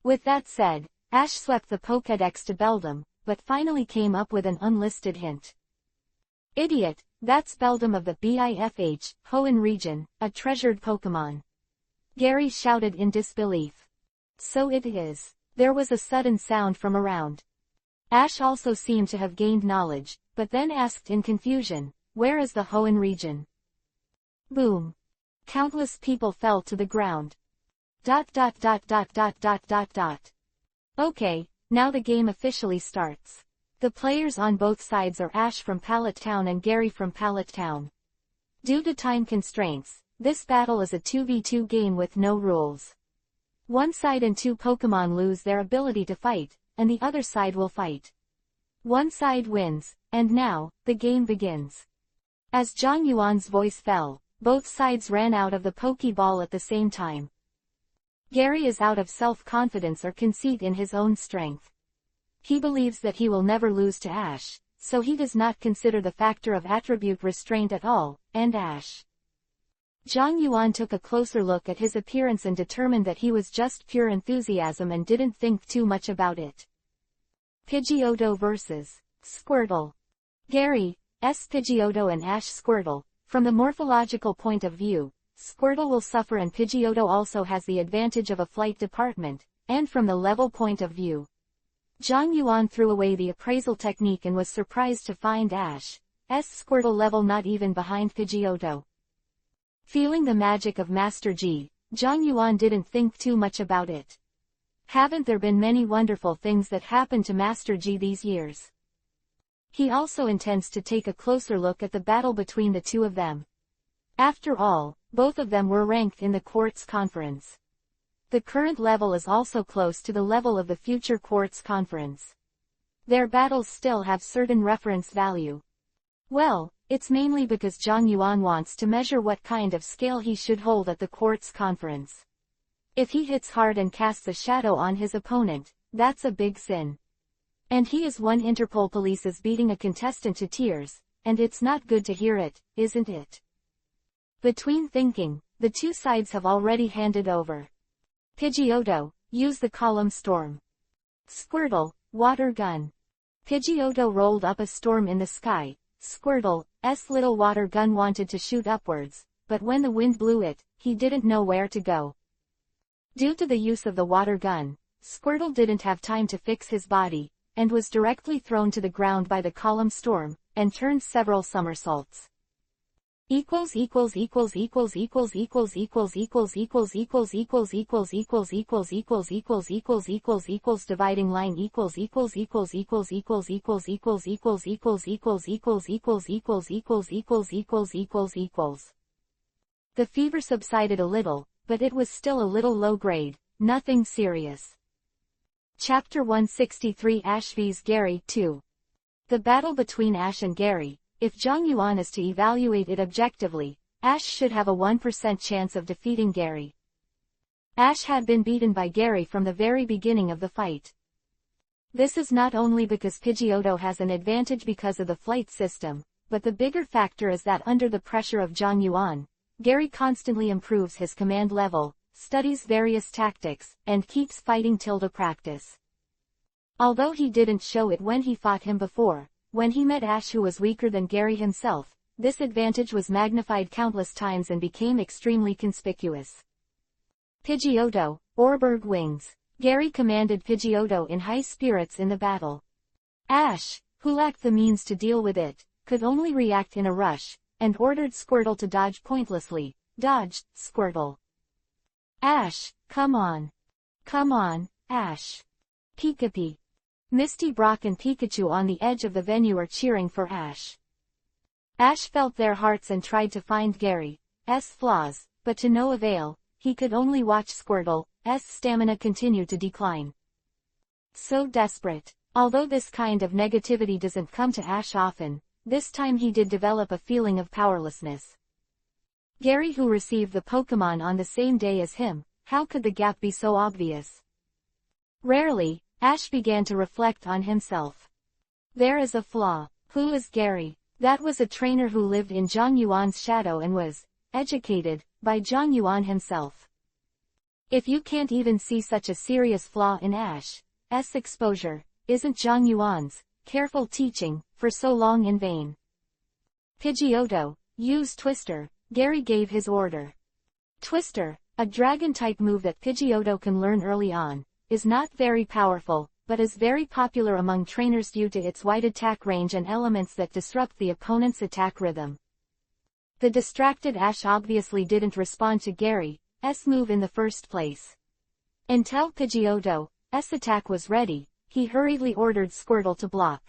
With that said, Ash swept the Pokédex to Beldam, but finally came up with an unlisted hint. Idiot, that's Beldam of the BIFH, Hoenn region, a treasured Pokemon. Gary shouted in disbelief. So it is. There was a sudden sound from around. Ash also seemed to have gained knowledge, but then asked in confusion, where is the Hoenn region? Boom. Countless people fell to the ground. ... Okay, now the game officially starts. The players on both sides are Ash from Pallet Town and Gary from Pallet Town. Due to time constraints, this battle is a 2v2 game with no rules. One side and 2 Pokemon lose their ability to fight, and the other side will fight. One side wins, and now, the game begins. As Zhang Yuan's voice fell, both sides ran out of the Pokeball at the same time. Gary is out of self-confidence or conceit in his own strength. He believes that he will never lose to Ash, so he does not consider the factor of attribute restraint at all, and Ash. Zhang Yuan took a closer look at his appearance and determined that he was just pure enthusiasm and didn't think too much about it. Pidgeotto vs. Squirtle. Gary's Pidgeotto and Ash Squirtle. From the morphological point of view, Squirtle will suffer and Pidgeotto also has the advantage of a flight department, and from the level point of view. Zhang Yuan threw away the appraisal technique and was surprised to find Ash's Squirtle level not even behind Pidgeotto. Feeling the magic of Master G, Zhang Yuan didn't think too much about it. Haven't there been many wonderful things that happened to Master G these years? He also intends to take a closer look at the battle between the two of them. After all, both of them were ranked in the Quartz Conference. The current level is also close to the level of the future Quartz Conference. Their battles still have certain reference value. Well, it's mainly because Zhang Yuan wants to measure what kind of scale he should hold at the Quartz Conference. If he hits hard and casts a shadow on his opponent, that's a big sin. And he is one Interpol police is beating a contestant to tears, and it's not good to hear it, isn't it? Between thinking, the two sides have already handed over. Pidgeotto, use the column storm. Squirtle, water gun. Pidgeotto rolled up a storm in the sky. Squirtle's little water gun wanted to shoot upwards, but when the wind blew it, he didn't know where to go. Due to the use of the water gun, Squirtle didn't have time to fix his body, and was directly thrown to the ground by the column storm, and turned several somersaults. Dividing line The fever subsided a little, but it was still a little low grade, nothing serious. Chapter 163 Ash vs Gary 2. The battle between Ash and Gary. If Zhang Yuan is to evaluate it objectively, Ash should have a 1% chance of defeating Gary. Ash had been beaten by Gary from the very beginning of the fight. This is not only because Pidgeotto has an advantage because of the flight system, but the bigger factor is that under the pressure of Zhang Yuan, Gary constantly improves his command level, studies various tactics, and keeps fighting till the practice. Although he didn't show it when he fought him before, when he met Ash who was weaker than Gary himself, this advantage was magnified countless times and became extremely conspicuous. Pidgeotto, Orberg Wings. Gary commanded Pidgeotto in high spirits in the battle. Ash, who lacked the means to deal with it, could only react in a rush, and ordered Squirtle to dodge pointlessly. Dodge, Squirtle. Ash, come on. Come on, Ash. Pikapi. Misty, Brock and Pikachu on the edge of the venue are cheering for Ash. Ash felt their hearts and tried to find Gary's flaws, but to no avail. He could only watch Squirtle's stamina continue to decline. So desperate. Although this kind of negativity doesn't come to Ash often, this time he did develop a feeling of powerlessness. Gary, who received the Pokémon on the same day as him, how could the gap be so obvious? Rarely, Ash began to reflect on himself. There is a flaw. Who is Gary? That was a trainer who lived in Zhang Yuan's shadow and was educated by Zhang Yuan himself. If you can't even see such a serious flaw in Ash's exposure, isn't Zhang Yuan's careful teaching for so long in vain? Pidgeotto, use Twister. Gary gave his order. Twister, a dragon-type move that Pidgeotto can learn early on, is not very powerful, but is very popular among trainers due to its wide attack range and elements that disrupt the opponent's attack rhythm. The distracted Ash obviously didn't respond to Gary's move in the first place. Until Pidgeotto's attack was ready, he hurriedly ordered Squirtle to block.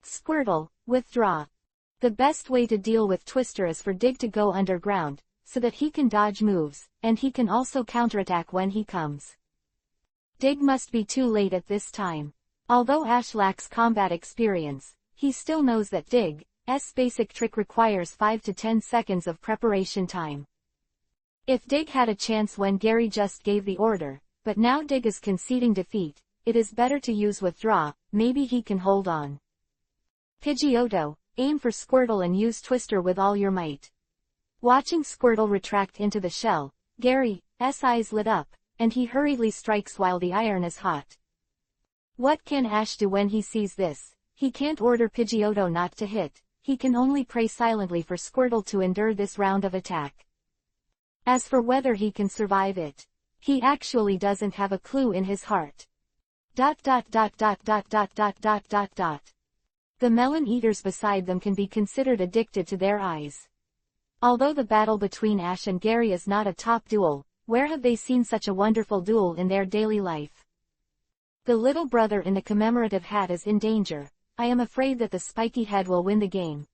Squirtle, withdraw. The best way to deal with Twister is for Dig to go underground, so that he can dodge moves, and he can also counterattack when he comes. Dig must be too late at this time. Although Ash lacks combat experience, he still knows that Dig's basic trick requires 5 to 10 seconds of preparation time. If Dig had a chance when Gary just gave the order, but now Dig is conceding defeat, it is better to use Withdraw, maybe he can hold on. Pidgeotto, aim for Squirtle and use Twister with all your might. Watching Squirtle retract into the shell, Gary's eyes lit up, and he hurriedly strikes while the iron is hot. What can Ash do when he sees this? He can't order Pidgeotto not to hit, he can only pray silently for Squirtle to endure this round of attack. As for whether he can survive it, he actually doesn't have a clue in his heart. The melon eaters beside them can be considered addicted to their eyes. Although the battle between Ash and Gary is not a top duel, where have they seen such a wonderful duel in their daily life? The little brother in the commemorative hat is in danger. I am afraid that the spiky head will win the game.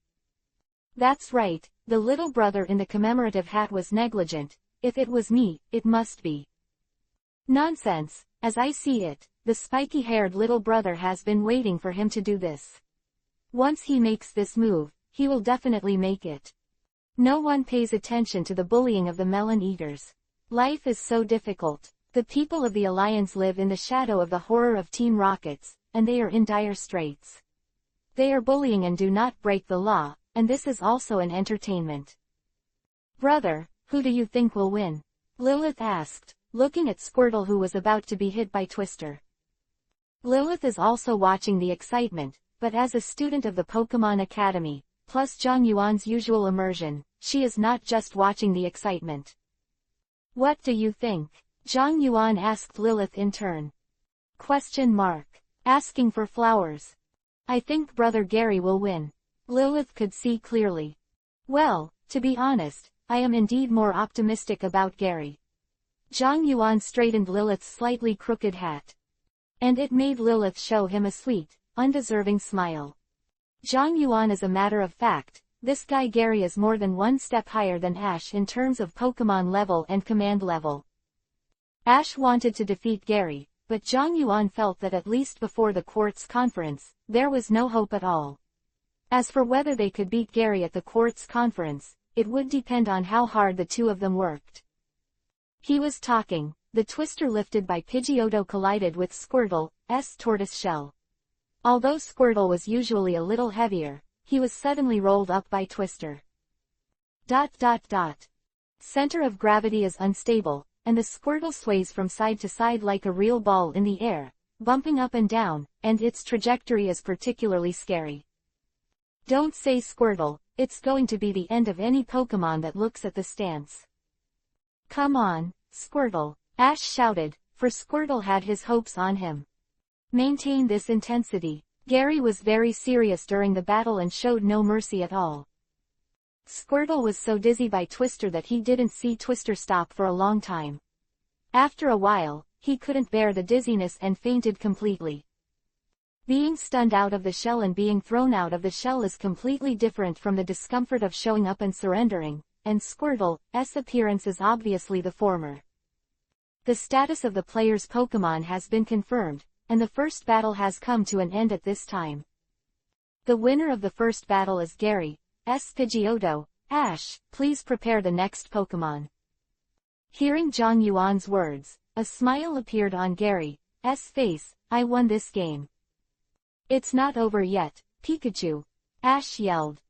That's right, the little brother in the commemorative hat was negligent. If it was me, it must be. Nonsense, as I see it, the spiky-haired little brother has been waiting for him to do this. Once he makes this move, he will definitely make it. No one pays attention to the bullying of the melon eaters. Life is so difficult. The people of the Alliance live in the shadow of the horror of Team Rockets, and they are in dire straits. They are bullying and do not break the law, and this is also an entertainment. Brother, who do you think will win? Lilith asked, looking at Squirtle who was about to be hit by Twister. Lilith is also watching the excitement, but as a student of the Pokemon Academy, plus Zhang Yuan's usual immersion, she is not just watching the excitement. What do you think? Zhang Yuan asked Lilith in turn. Asking for flowers. I think Brother Gary will win. Lilith could see clearly. Well, to be honest, I am indeed more optimistic about Gary. Zhang Yuan straightened Lilith's slightly crooked hat. And it made Lilith show him a sweet, undeserving smile. Zhang Yuan, as a matter of fact, this guy Gary is more than one step higher than Ash in terms of Pokemon level and command level. Ash wanted to defeat Gary, but Zhang Yuan felt that at least before the Quartz Conference, there was no hope at all. As for whether they could beat Gary at the Quartz Conference, it would depend on how hard the two of them worked. He was talking. The twister lifted by Pidgeotto collided with Squirtle's tortoise shell. Although Squirtle was usually a little heavier, he was suddenly rolled up by Twister. Center of gravity is unstable, and the Squirtle sways from side to side like a real ball in the air, bumping up and down, and its trajectory is particularly scary. Don't say Squirtle, it's going to be the end of any Pokemon that looks at the stance. Come on, Squirtle, Ash shouted, for Squirtle had his hopes on him. Maintain this intensity. Gary was very serious during the battle and showed no mercy at all. Squirtle was so dizzy by Twister that he didn't see Twister stop for a long time. After a while, he couldn't bear the dizziness and fainted completely. Being stunned out of the shell and being thrown out of the shell is completely different from the discomfort of showing up and surrendering, and Squirtle's appearance is obviously the former. The status of the player's Pokemon has been confirmed, and the first battle has come to an end at this time. The winner of the first battle is Gary's Pidgeotto. Ash, please prepare the next Pokemon. Hearing Zhang Yuan's words, a smile appeared on Gary's face. I won this game. It's not over yet, Pikachu. Ash yelled.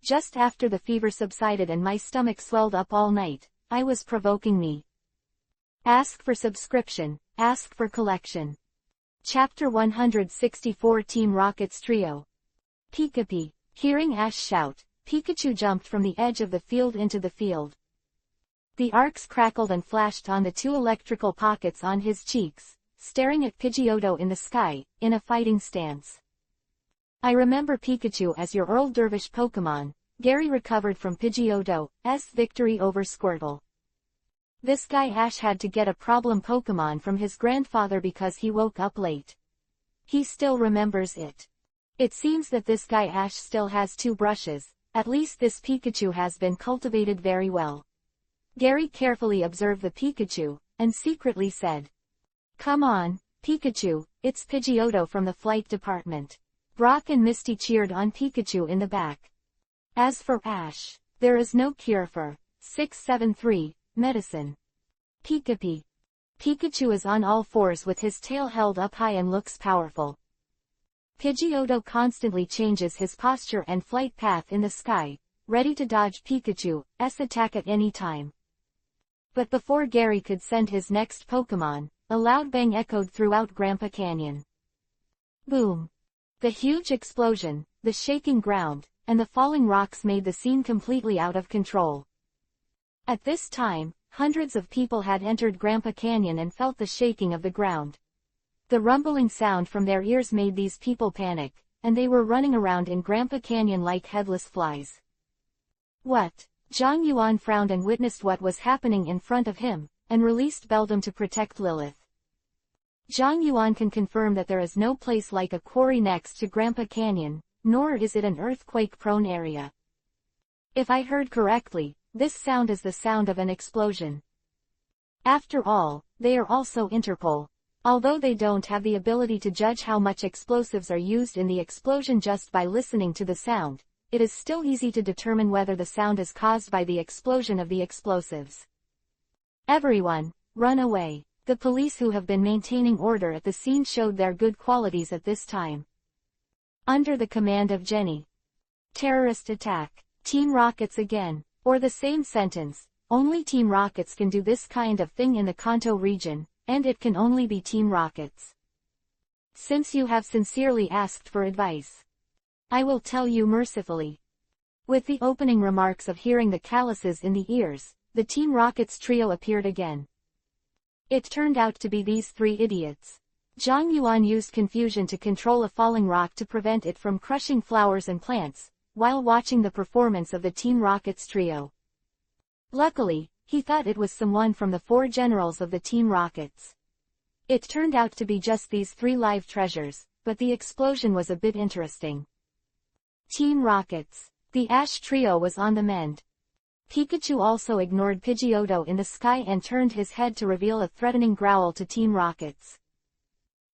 Just after the fever subsided and my stomach swelled up all night, I was provoking me. Ask for subscription, ask for collection. Chapter 164 Team Rocket's Trio. Pikapi. Hearing Ash shout, Pikachu jumped from the edge of the field into the field. The arcs crackled and flashed on the two electrical pockets on his cheeks, staring at Pidgeotto in the sky, in a fighting stance. I remember Pikachu as your Earl Dervish Pokemon. Gary recovered from Pidgeotto's victory over Squirtle. This guy Ash had to get a problem Pokemon from his grandfather because he woke up late. He still remembers it. It seems that this guy Ash still has two brushes. At least this Pikachu has been cultivated very well. Gary carefully observed the Pikachu, and secretly said, "Come on, Pikachu, it's Pidgeotto from the flight department." Brock and Misty cheered on Pikachu in the back. As for Ash, there is no cure for 673 medicine. Pikapi. Pikachu is on all fours with his tail held up high and looks powerful. Pidgeotto constantly changes his posture and flight path in the sky, ready to dodge Pikachu's attack at any time. But before Gary could send his next Pokemon, a loud bang echoed throughout Grandpa Canyon. Boom! The huge explosion, the shaking ground, and the falling rocks made the scene completely out of control. At this time, hundreds of people had entered Grandpa Canyon and felt the shaking of the ground. The rumbling sound from their ears made these people panic, and they were running around in Grandpa Canyon like headless flies. What? Zhang Yuan frowned and witnessed what was happening in front of him, and released Beldum to protect Lilith. Zhang Yuan can confirm that there is no place like a quarry next to Grandpa Canyon, nor is it an earthquake-prone area. If I heard correctly, this sound is the sound of an explosion. After all, they are also Interpol. Although they don't have the ability to judge how much explosives are used in the explosion just by listening to the sound, it is still easy to determine whether the sound is caused by the explosion of the explosives. Everyone, run away. The police who have been maintaining order at the scene showed their good qualities at this time. Under the command of Jenny. Terrorist attack. Team Rockets again. Or the same sentence, only Team Rockets can do this kind of thing in the Kanto region, and it can only be Team Rockets. Since you have sincerely asked for advice, I will tell you mercifully. With the opening remarks of hearing the calluses in the ears, the Team Rockets trio appeared again. It turned out to be these three idiots. Zhang Yuan used confusion to control a falling rock to prevent it from crushing flowers and plants, while watching the performance of the Team Rocket's trio. Luckily, he thought it was someone from the 4 generals of the Team Rockets. It turned out to be just these 3 live treasures, but the explosion was a bit interesting. Team Rockets. The Ash trio was on the mend. Pikachu also ignored Pidgeotto in the sky and turned his head to reveal a threatening growl to Team Rockets.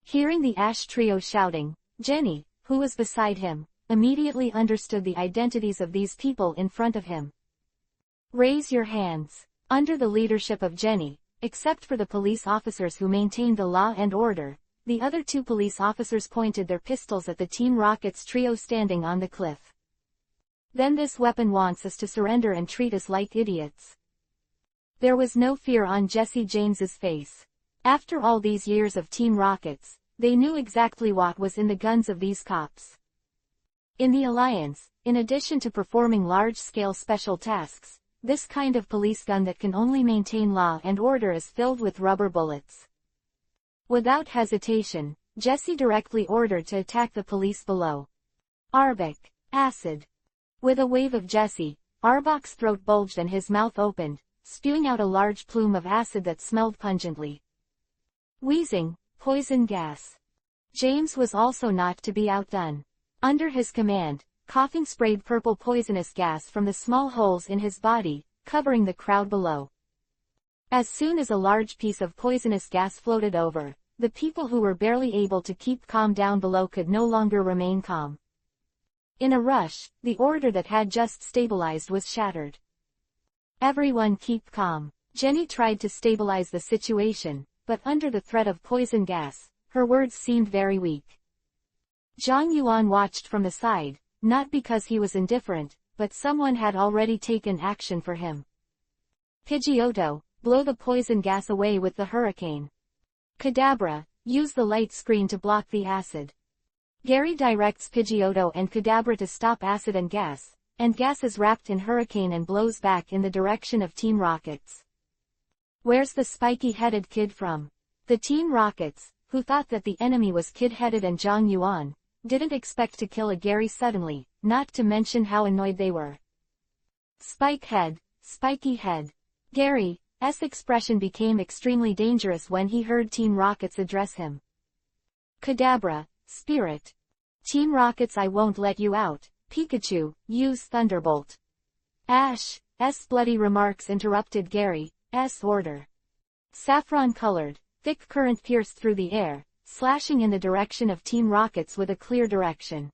Hearing the Ash trio shouting, Jenny, who was beside him, immediately understood the identities of these people in front of him. Raise your hands. Under the leadership of Jenny, except for the police officers who maintained the law and order, the other 2 police officers pointed their pistols at the Team Rockets trio standing on the cliff. Then this weapon wants us to surrender and treat us like idiots. There was no fear on Jesse James's face. After all these years of Team Rockets, they knew exactly what was in the guns of these cops. In the Alliance, in addition to performing large-scale special tasks, this kind of police gun that can only maintain law and order is filled with rubber bullets. Without hesitation, Jesse directly ordered to attack the police below. Arbok. Acid. With a wave of Jesse, Arbok's throat bulged and his mouth opened, spewing out a large plume of acid that smelled pungently. Wheezing, poison gas. James was also not to be outdone. Under his command, coughing sprayed purple poisonous gas from the small holes in his body, covering the crowd below. As soon as a large piece of poisonous gas floated over, the people who were barely able to keep calm down below could no longer remain calm. In a rush, the order that had just stabilized was shattered. Everyone keep calm. Jenny tried to stabilize the situation, but under the threat of poison gas, her words seemed very weak. Zhang Yuan watched from the side, not because he was indifferent, but someone had already taken action for him. Pidgeotto, blow the poison gas away with the hurricane. Kadabra, use the light screen to block the acid. Gary directs Pidgeotto and Kadabra to stop acid and gas is wrapped in hurricane and blows back in the direction of Team Rockets. Where's the spiky-headed kid from? The Team Rockets, who thought that the enemy was kid-headed and Zhang Yuan, didn't expect to kill a Gary suddenly, not to mention how annoyed they were. Spike head, spiky head. Gary's expression became extremely dangerous when he heard Team Rockets address him. Kadabra, spirit. Team Rockets, I won't let you out. Pikachu, use Thunderbolt. Ash's bloody remarks interrupted Gary's order. Saffron-colored, thick current pierced through the air, slashing in the direction of Team Rockets with a clear direction.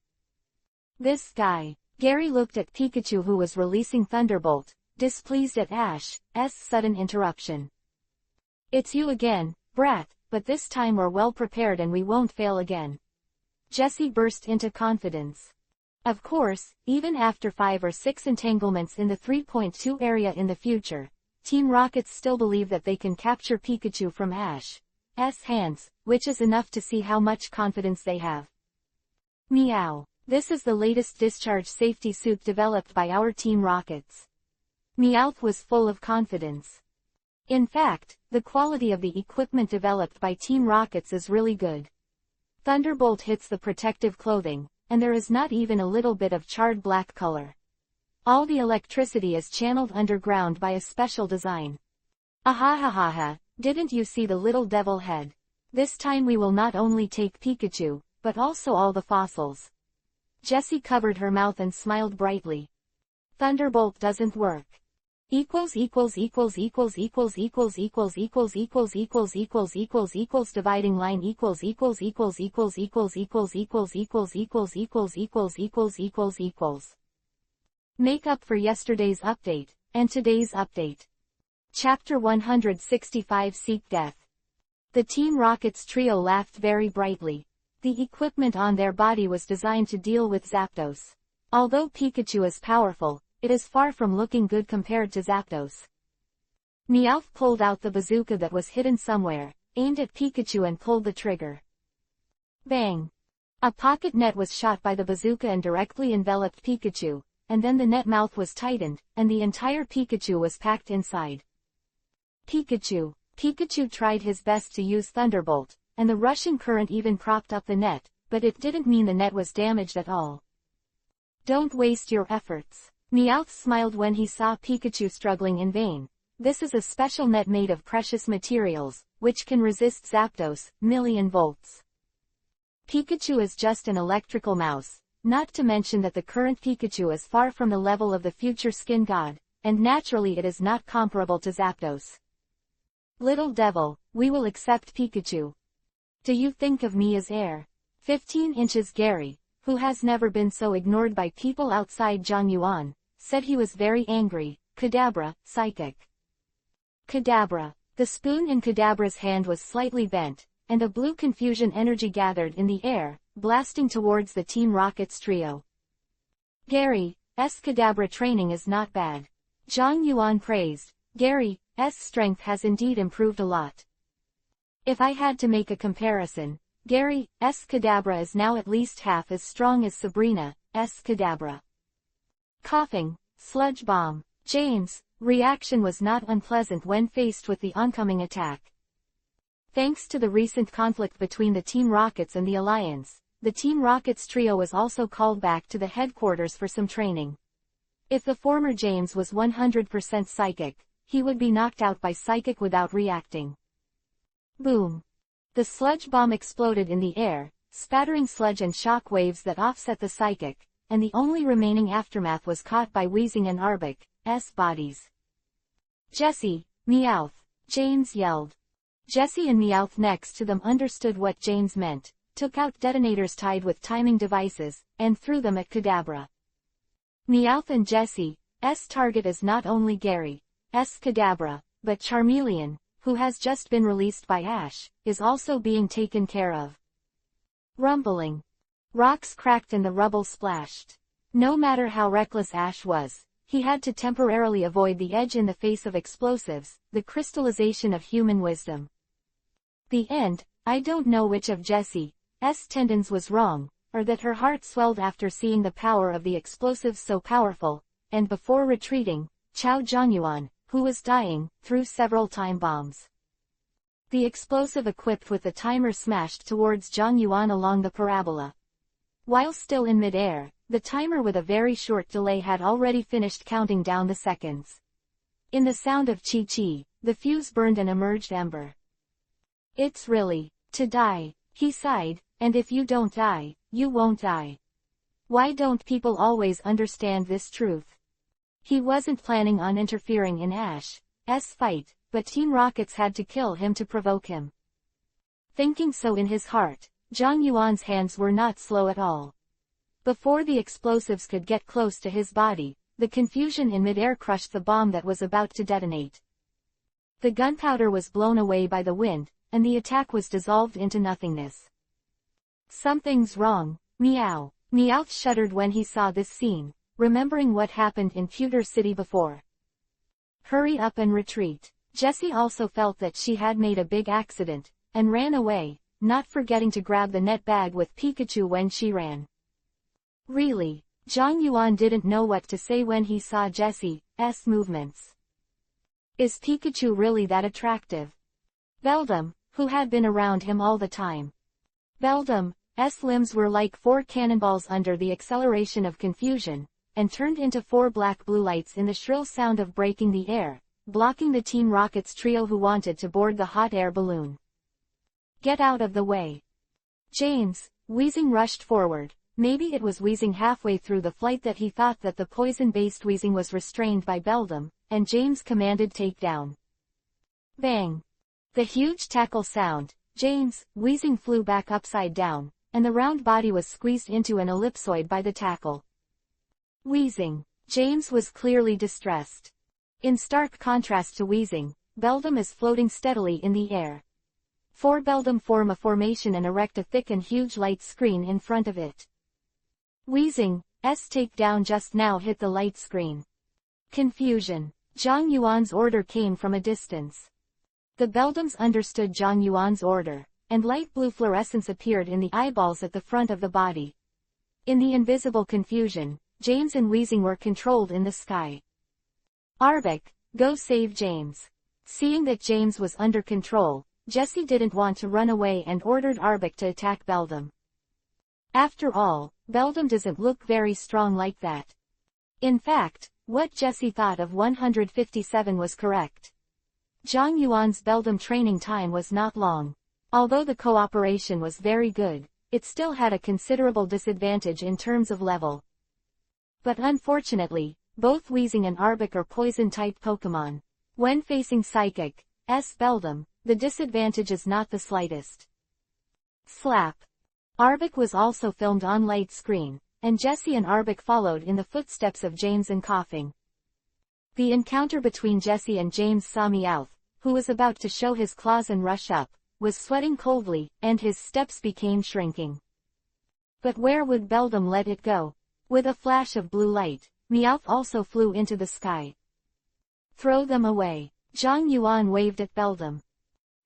This guy. Gary looked at Pikachu, who was releasing Thunderbolt, displeased at Ash's sudden interruption. It's you again, brat, but this time we're well prepared and we won't fail again. Jesse burst into confidence. Of course, even after 5 or 6 entanglements in the 3.2 area in the future, Team Rockets still believe that they can capture Pikachu from Ash's hands, which is enough to see how much confidence they have. Meow. This is the latest discharge safety suit developed by our Team Rockets. Meowth was full of confidence. In fact, the quality of the equipment developed by Team Rockets is really good. Thunderbolt hits the protective clothing, and there is not even a little bit of charred black color. All the electricity is channeled underground by a special design. Ahahaha, didn't you see the little devil head? This time we will not only take Pikachu, but also all the fossils. Jessie covered her mouth and smiled brightly. Thunderbolt doesn't work. Dividing line Make up for yesterday's update, and today's update. Chapter 165 Seek Death. The Team Rockets trio laughed very brightly. The equipment on their body was designed to deal with Zapdos. Although Pikachu is powerful, it is far from looking good compared to Zapdos. Meowth pulled out the bazooka that was hidden somewhere, aimed at Pikachu and pulled the trigger. Bang! A pocket net was shot by the bazooka and directly enveloped Pikachu, and then the net mouth was tightened, and the entire Pikachu was packed inside. Pikachu tried his best to use Thunderbolt, and the rushing current even propped up the net, but it didn't mean the net was damaged at all. Don't waste your efforts. Meowth smiled when he saw Pikachu struggling in vain. This is a special net made of precious materials, which can resist Zapdos, million volts. Pikachu is just an electrical mouse, not to mention that the current Pikachu is far from the level of the future skin god, and naturally it is not comparable to Zapdos. Little devil, we will accept Pikachu. Do you think of me as heir? 15 inches Gary, who has never been so ignored by people outside Zhang Yuan, said he was very angry. Kadabra, psychic. Kadabra. The spoon in Kadabra's hand was slightly bent, and a blue confusion energy gathered in the air, blasting towards the Team Rocket's trio. Gary's Kadabra training is not bad. Zhang Yuan praised. Gary's strength has indeed improved a lot. If I had to make a comparison, Gary's Kadabra is now at least half as strong as Sabrina's Kadabra. Coughing, sludge bomb. James' reaction was not unpleasant when faced with the oncoming attack. Thanks to the recent conflict between the Team Rockets and the Alliance, the Team Rockets trio was also called back to the headquarters for some training. If the former James was 100% psychic, he would be knocked out by psychic without reacting. Boom! The sludge bomb exploded in the air, spattering sludge and shock waves that offset the psychic, and the only remaining aftermath was caught by Wheezing and Arbok's bodies. Jessie, Meowth! James yelled. Jessie and Meowth next to them understood what James meant, took out detonators tied with timing devices, and threw them at Kadabra. Meowth and Jessie's target is not only Gary's Kadabra, but Charmeleon, who has just been released by Ash, is also being taken care of. Rumbling. Rocks cracked and the rubble splashed. No matter how reckless Ash was, he had to temporarily avoid the edge in the face of explosives, the crystallization of human wisdom. The end. I don't know which of Jessie's tendons was wrong, or that her heart swelled after seeing the power of the explosives so powerful, and before retreating, Chao Zhangyuan, who was dying, threw several time bombs. The explosive equipped with the timer smashed towards Zhang Yuan along the parabola. While still in mid-air, the timer with a very short delay had already finished counting down the seconds. In the sound of chi-chi, the fuse burned and emerged ember. It's really to die, he sighed, and if you don't die, you won't die. Why don't people always understand this truth? He wasn't planning on interfering in Ash's fight, but Team Rockets had to kill him to provoke him. Thinking so in his heart, Zhang Yuan's hands were not slow at all. Before the explosives could get close to his body, the confusion in midair crushed the bomb that was about to detonate. The gunpowder was blown away by the wind, and the attack was dissolved into nothingness. Something's wrong, Meow. Meowth shuddered when he saw this scene, remembering what happened in Pewter City before. Hurry up and retreat. Jessie also felt that she had made a big accident, and ran away, not forgetting to grab the net bag with Pikachu when she ran. Really, Zhang Yuan didn't know what to say when he saw Jessie's movements. Is Pikachu really that attractive? Beldum, who had been around him all the time. Beldum's limbs were like 4 cannonballs under the acceleration of confusion, and turned into 4 black blue lights in the shrill sound of breaking the air, blocking the Team Rockets trio who wanted to board the hot air balloon. Get out of the way. James, Wheezing rushed forward. Maybe it was Wheezing halfway through the flight that he thought that the poison-based Wheezing was restrained by Beldum, and James commanded takedown. Bang! The huge tackle sound, James, Wheezing flew back upside down, and the round body was squeezed into an ellipsoid by the tackle. Wheezing. James was clearly distressed. In stark contrast to Wheezing, Beldum is floating steadily in the air. 4 Beldum form a formation and erect a thick and huge light screen in front of it. Wheezing's takedown just now hit the light screen. Confusion. Zhang Yuan's order came from a distance. The Beldums understood Zhang Yuan's order, and light blue fluorescence appeared in the eyeballs at the front of the body. In the invisible confusion, James and Wheezing were controlled in the sky. Arbok, go save James. Seeing that James was under control, Jessie didn't want to run away and ordered Arbok to attack Beldam. After all, Beldam doesn't look very strong like that. In fact, what Jessie thought of 157 was correct. Zhang Yuan's Beldam training time was not long. Although the cooperation was very good, it still had a considerable disadvantage in terms of level. But unfortunately, both Weezing and Arbok are poison-type Pokemon. When facing Psychic Beldam, the disadvantage is not the slightest. Slap. Arbok was also filmed on light screen, and Jessie and Arbok followed in the footsteps of James and coughing. The encounter between Jessie and James saw Meowth, who was about to show his claws and rush up, was sweating coldly, and his steps became shrinking. But where would Beldam let it go? With a flash of blue light, Meowth also flew into the sky. Throw them away. Zhang Yuan waved at Beldam.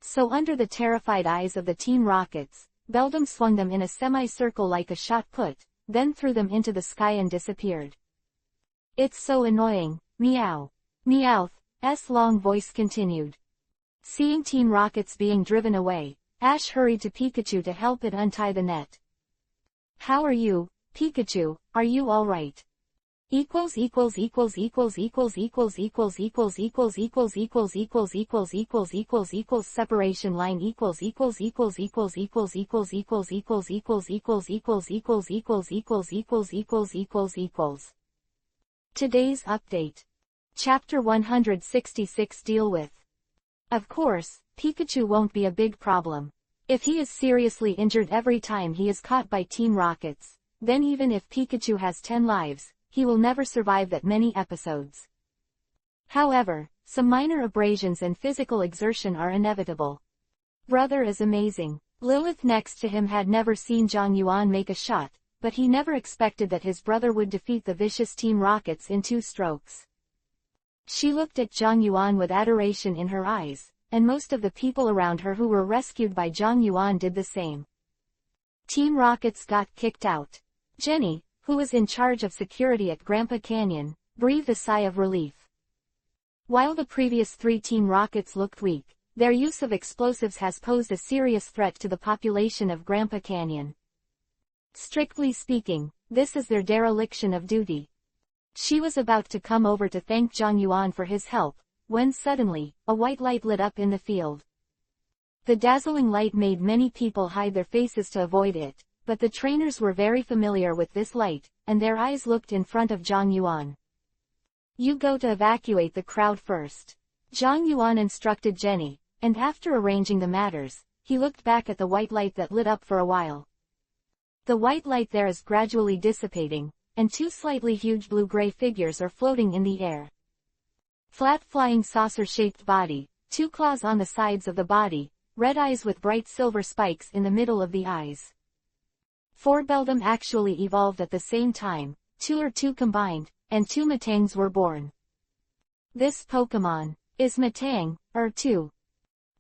So under the terrified eyes of the Team Rockets, Beldam swung them in a semicircle like a shot put, then threw them into the sky and disappeared. It's so annoying, meow. Meowth's long voice continued. Seeing Team Rockets being driven away, Ash hurried to Pikachu to help it untie the net. How are you, Pikachu, are you alright? Separation line Today's update. Chapter 166 Deal with. Of course, Pikachu won't be a big problem. If he is seriously injured every time he is caught by Team Rockets, then even if Pikachu has 10 lives, he will never survive that many episodes. However, some minor abrasions and physical exertion are inevitable. Brother is amazing. Lilith next to him had never seen Zhang Yuan make a shot, but he never expected that his brother would defeat the vicious Team Rockets in 2 strokes. She looked at Zhang Yuan with adoration in her eyes, and most of the people around her who were rescued by Zhang Yuan did the same. Team Rockets got kicked out. Jenny, who was in charge of security at Grandpa Canyon, breathed a sigh of relief. While the previous 3 Team Rockets looked weak, their use of explosives has posed a serious threat to the population of Grandpa Canyon. Strictly speaking, this is their dereliction of duty. She was about to come over to thank Zhang Yuan for his help, when suddenly, a white light lit up in the field. The dazzling light made many people hide their faces to avoid it, but the trainers were very familiar with this light, and their eyes looked in front of Zhang Yuan. You go to evacuate the crowd first. Zhang Yuan instructed Jenny, and after arranging the matters, he looked back at the white light that lit up for a while. The white light there is gradually dissipating, and 2 slightly huge blue-gray figures are floating in the air. Flat flying saucer-shaped body, 2 claws on the sides of the body, red eyes with bright silver spikes in the middle of the eyes. 4 Beldam actually evolved at the same time, 2 combined, and 2 Matangs were born. This Pokemon is Matang, 2.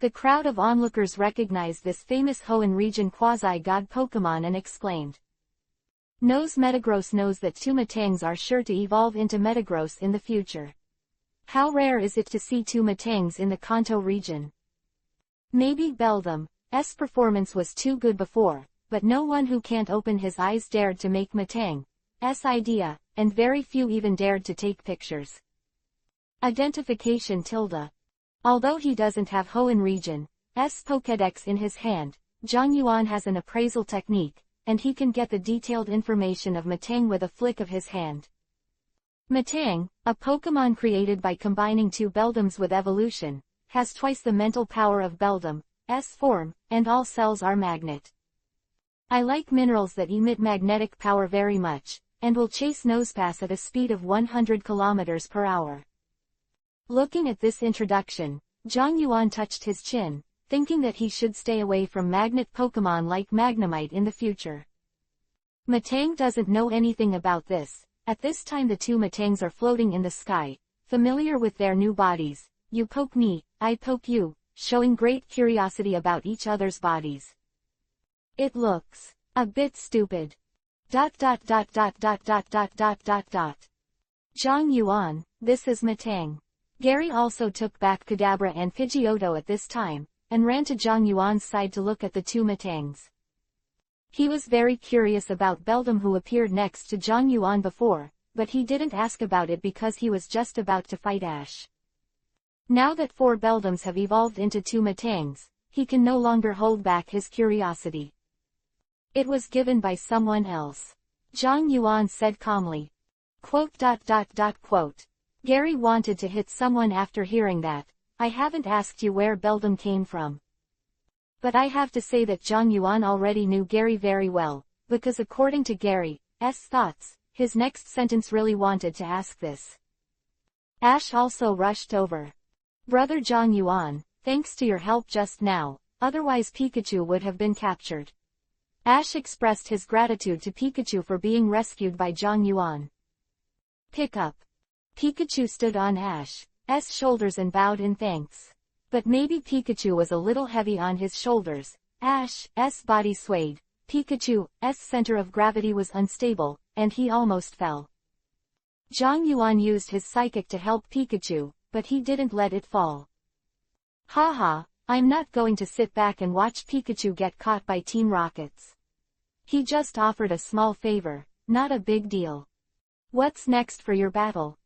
The crowd of onlookers recognized this famous Hoenn region quasi-god Pokemon and exclaimed. Metagross knows that 2 Matangs are sure to evolve into Metagross in the future. How rare is it to see 2 Matangs in the Kanto region? Maybe Beldam's performance was too good before, but no one who can't open his eyes dared to make Matang's idea, and very few even dared to take pictures. Identification tilde. Although he doesn't have Hoenn region's Pokédex in his hand, Zhang Yuan has an appraisal technique, and he can get the detailed information of Matang with a flick of his hand. Matang, a Pokemon created by combining 2 Beldams with evolution, has twice the mental power of Beldam's form, and all cells are magnet. I like minerals that emit magnetic power very much, and will chase Nosepass at a speed of 100 km per hour. Looking at this introduction, Zhang Yuan touched his chin, thinking that he should stay away from magnet Pokemon like Magnemite in the future. Matang doesn't know anything about this. At this time the 2 Matangs are floating in the sky, familiar with their new bodies. You poke me, I poke you, showing great curiosity about each other's bodies. It looks a bit stupid. Zhang Yuan, this is Matang. Gary also took back Kadabra and Pidgeotto at this time, and ran to Zhang Yuan's side to look at the two Matangs. He was very curious about Beldam, who appeared next to Zhang Yuan before, but he didn't ask about it because he was just about to fight Ash. Now that 4 Beldams have evolved into 2 Matangs, he can no longer hold back his curiosity. It was given by someone else. Zhang Yuan said calmly. Quote. Gary wanted to hit someone after hearing that. I haven't asked you where Beldam came from. But I have to say that Zhang Yuan already knew Gary very well, because according to Gary's thoughts, his next sentence really wanted to ask this. Ash also rushed over. Brother Zhang Yuan, thanks to your help just now, otherwise Pikachu would have been captured. Ash expressed his gratitude to Pikachu for being rescued by Zhang Yuan. Pick up. Pikachu stood on Ash's shoulders and bowed in thanks. But maybe Pikachu was a little heavy on his shoulders. Ash's body swayed, Pikachu's center of gravity was unstable, and he almost fell. Zhang Yuan used his psychic to help Pikachu, but he didn't let it fall. Haha, I'm not going to sit back and watch Pikachu get caught by Team Rockets. He just offered a small favor, not a big deal. What's next for your battle?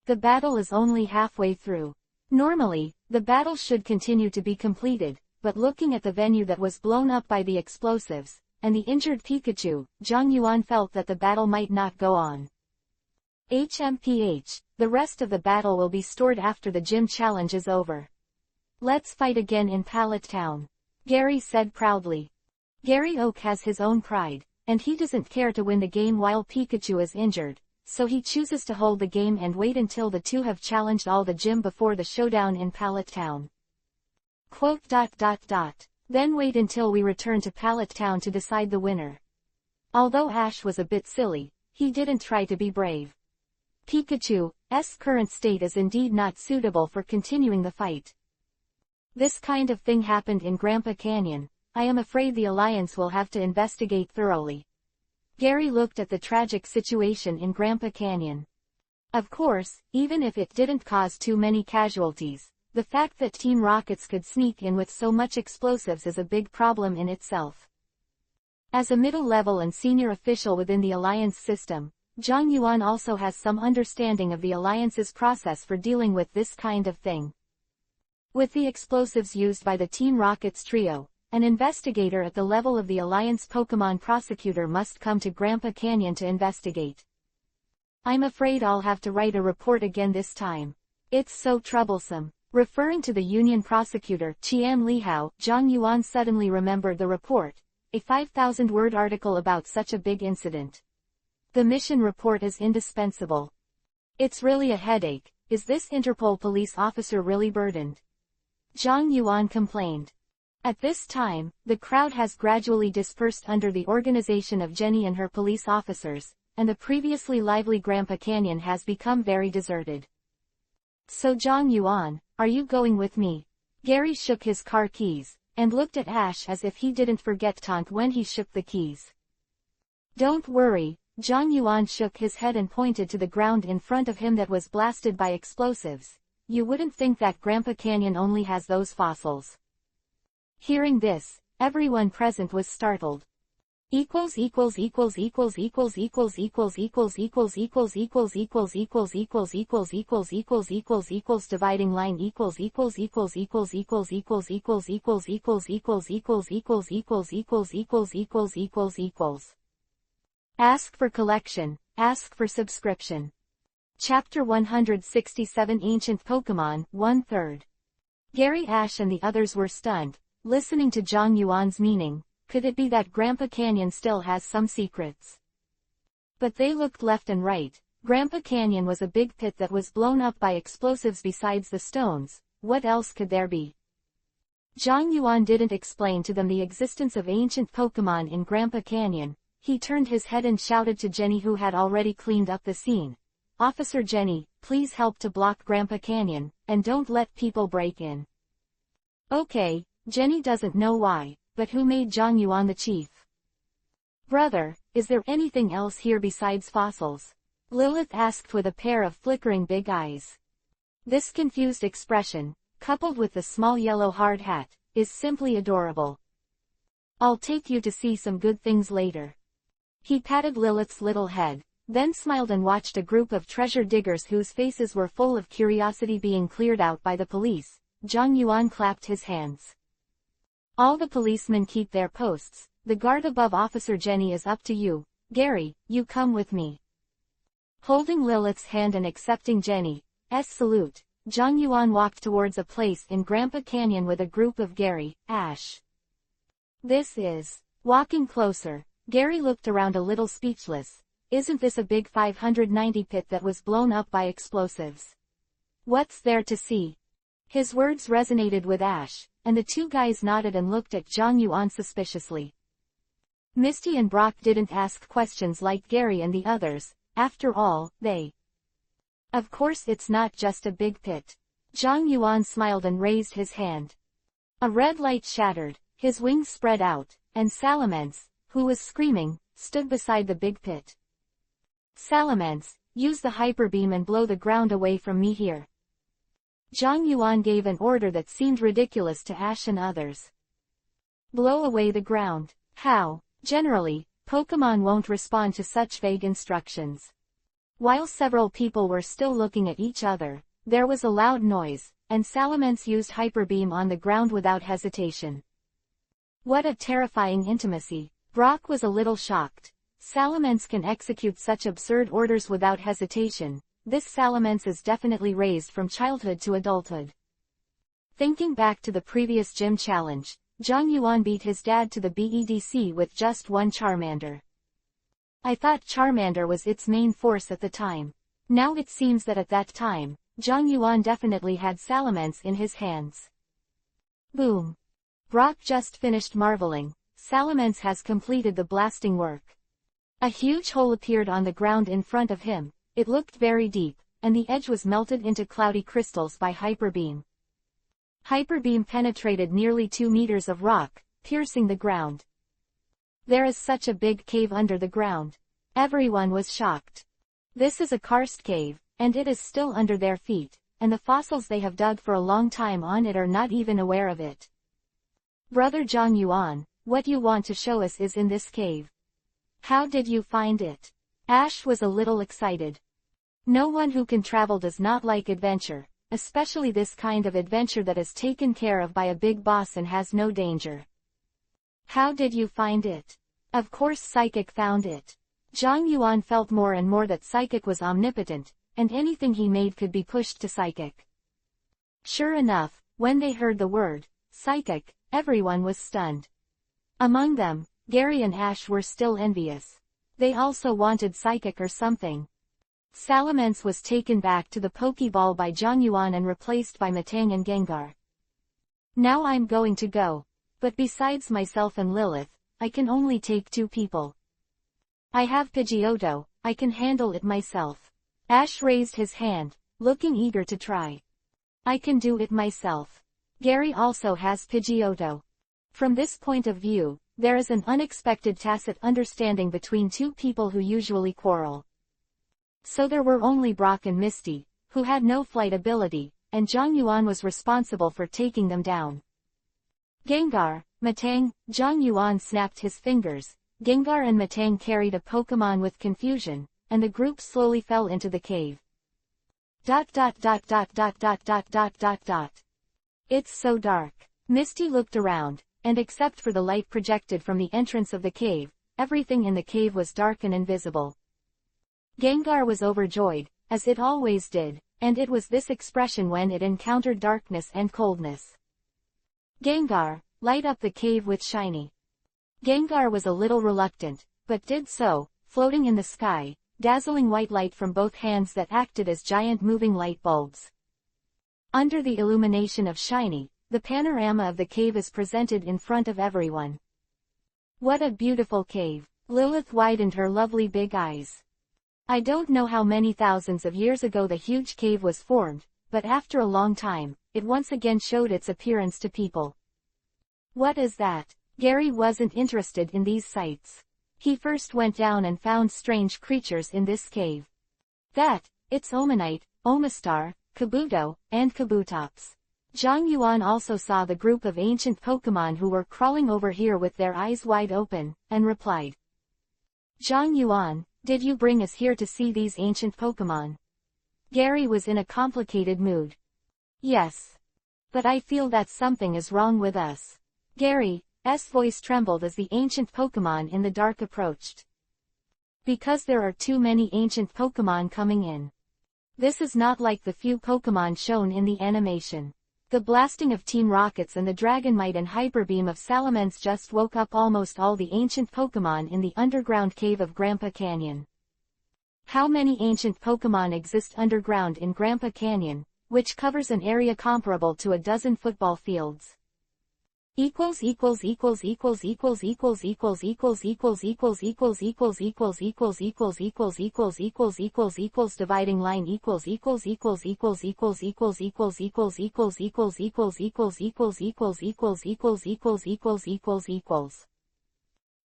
The battle is only halfway through. Normally, the battle should continue to be completed, but looking at the venue that was blown up by the explosives, and the injured Pikachu, Zhang Yuan felt that the battle might not go on. HMPH, the rest of the battle will be stored after the gym challenge is over. Let's fight again in Pallet Town. Gary said proudly. Gary Oak has his own pride, and he doesn't care to win the game while Pikachu is injured, so he chooses to hold the game and wait until the two have challenged all the gym before the showdown in Pallet Town. Quote. Then wait until we return to Pallet Town to decide the winner. Although Ash was a bit silly, he didn't try to be brave. Pikachu's current state is indeed not suitable for continuing the fight. This kind of thing happened in Grandpa Canyon. I am afraid the Alliance will have to investigate thoroughly. Gary looked at the tragic situation in Grandpa Canyon. Of course, even if it didn't cause too many casualties, the fact that Team Rockets could sneak in with so much explosives is a big problem in itself. As a middle-level and senior official within the Alliance system, Zhang Yuan also has some understanding of the Alliance's process for dealing with this kind of thing. With the explosives used by the Team Rockets trio, an investigator at the level of the Alliance Pokémon prosecutor must come to Grandpa Canyon to investigate. I'm afraid I'll have to write a report again this time. It's so troublesome. Referring to the Union prosecutor, Qian Lihao, Zhang Yuan suddenly remembered the report, a 5,000-word article about such a big incident. The mission report is indispensable. It's really a headache. Is this Interpol police officer really burdened? Zhang Yuan complained. At this time, the crowd has gradually dispersed under the organization of Jenny and her police officers, and the previously lively Grandpa Canyon has become very deserted. So Zhang Yuan, are you going with me? Gary shook his car keys, and looked at Ash as if he didn't forget taunt when he shook the keys. Don't worry, Zhang Yuan shook his head and pointed to the ground in front of him that was blasted by explosives. You wouldn't think that Grandpa Canyon only has those fossils. Hearing this, everyone present was startled. Dividing line Ask for collection, ask for subscription. Chapter 167 Ancient Pokemon, 1/3. Gary, Ash and the others were stunned, listening to Zhang Yuan's meaning. Could it be that Grandpa Canyon still has some secrets? But they looked left and right. Grandpa Canyon was a big pit that was blown up by explosives besides the stones. What else could there be? Zhang Yuan didn't explain to them the existence of ancient Pokemon in Grandpa Canyon. He turned his head and shouted to Jenny, who had already cleaned up the scene. Officer Jenny, please help to block Grandpa Canyon, and don't let people break in. Okay, Jenny doesn't know why, but who made Zhang Yuan the chief? Brother, is there anything else here besides fossils? Lilith asked with a pair of flickering big eyes. This confused expression, coupled with the small yellow hard hat, is simply adorable. I'll take you to see some good things later. He patted Lilith's little head, then smiled and watched a group of treasure diggers whose faces were full of curiosity being cleared out by the police. Zhang Yuan clapped his hands. All the policemen keep their posts. The guard above Officer Jenny is up to you. Gary, you come with me. Holding Lilith's hand and accepting Jenny's salute, Zhang Yuan walked towards a place in Grandpa Canyon with a group of Gary, Ash. This is. Walking closer, Gary looked around a little speechless. Isn't this a big 590 pit that was blown up by explosives? What's there to see? His words resonated with Ash, and the two guys nodded and looked at Zhang Yuan suspiciously. Misty and Brock didn't ask questions like Gary and the others. After all, they. Of course it's not just a big pit. Zhang Yuan smiled and raised his hand. A red light shattered, his wings spread out, and Salamence, who was screaming, stood beside the big pit. Salamence, use the hyperbeam and blow the ground away from me here. Zhang Yuan gave an order that seemed ridiculous to Ash and others. Blow away the ground. How? Generally, Pokemon won't respond to such vague instructions. While several people were still looking at each other, there was a loud noise, and Salamence used hyperbeam on the ground without hesitation. What a terrifying intimacy. Brock was a little shocked. Salamence can execute such absurd orders without hesitation. This Salamence is definitely raised from childhood to adulthood. Thinking back to the previous gym challenge, Zhang Yuan beat his dad to the BEDC with just one Charmander. I thought Charmander was its main force at the time. Now it seems that at that time, Zhang Yuan definitely had Salamence in his hands. Boom. Brock just finished marveling. Salamence has completed the blasting work. A huge hole appeared on the ground in front of him. It looked very deep, and the edge was melted into cloudy crystals by hyperbeam. Hyperbeam penetrated nearly 2 meters of rock, piercing the ground. There is such a big cave under the ground. Everyone was shocked. This is a karst cave, and it is still under their feet, and the fossils they have dug for a long time on it are not even aware of it. Brother Zhang Yuan, what you want to show us is in this cave. How did you find it? Ash was a little excited. No one who can travel does not like adventure, especially this kind of adventure that is taken care of by a big boss and has no danger. How did you find it? Of course Psychic found it. Zhang Yuan felt more and more that Psychic was omnipotent, and anything he made could be pushed to Psychic. Sure enough, when they heard the word, Psychic, everyone was stunned. Among them, Gary and Ash were still envious. They also wanted Psychic or something. Salamence was taken back to the Pokeball by Zhang Yuan and replaced by Matang and Gengar. Now I'm going to go. But besides myself and Lilith, I can only take 2 people. I have Pidgeotto, I can handle it myself. Ash raised his hand, looking eager to try. I can do it myself. Gary also has Pidgeotto. From this point of view, there is an unexpected tacit understanding between 2 people who usually quarrel. So there were only Brock and Misty, who had no flight ability, and Zhang Yuan was responsible for taking them down. Gengar, Matang, Zhang Yuan snapped his fingers. Gengar and Matang carried a Pokemon with confusion, and the group slowly fell into the cave. ... It's so dark. Misty looked around, and except for the light projected from the entrance of the cave, everything in the cave was dark and invisible. Gengar was overjoyed, as it always did, and it was this expression when it encountered darkness and coldness. Gengar, light up the cave with shiny. Gengar was a little reluctant, but did so, floating in the sky, dazzling white light from both hands that acted as giant moving light bulbs. Under the illumination of shiny, the panorama of the cave is presented in front of everyone. What a beautiful cave! Lilith widened her lovely big eyes. I don't know how many thousands of years ago the huge cave was formed, but after a long time, it once again showed its appearance to people. What is that? Gary wasn't interested in these sights. He first went down and found strange creatures in this cave. It's Omanite, Omastar, Kabuto, and Kabutops. Zhang Yuan also saw the group of ancient Pokemon who were crawling over here with their eyes wide open, and replied. Zhang Yuan, did you bring us here to see these ancient Pokemon? Gary was in a complicated mood. Yes. But I feel that something is wrong with us. Gary's voice trembled as the ancient Pokemon in the dark approached. Because there are too many ancient Pokemon coming in. This is not like the few Pokemon shown in the animation. The blasting of Team Rockets and the Dragonite and Hyper Beam of Salamence just woke up almost all the ancient Pokemon in the underground cave of Grandpa Canyon. How many ancient Pokemon exist underground in Grandpa Canyon, which covers an area comparable to a dozen football fields? Dividing line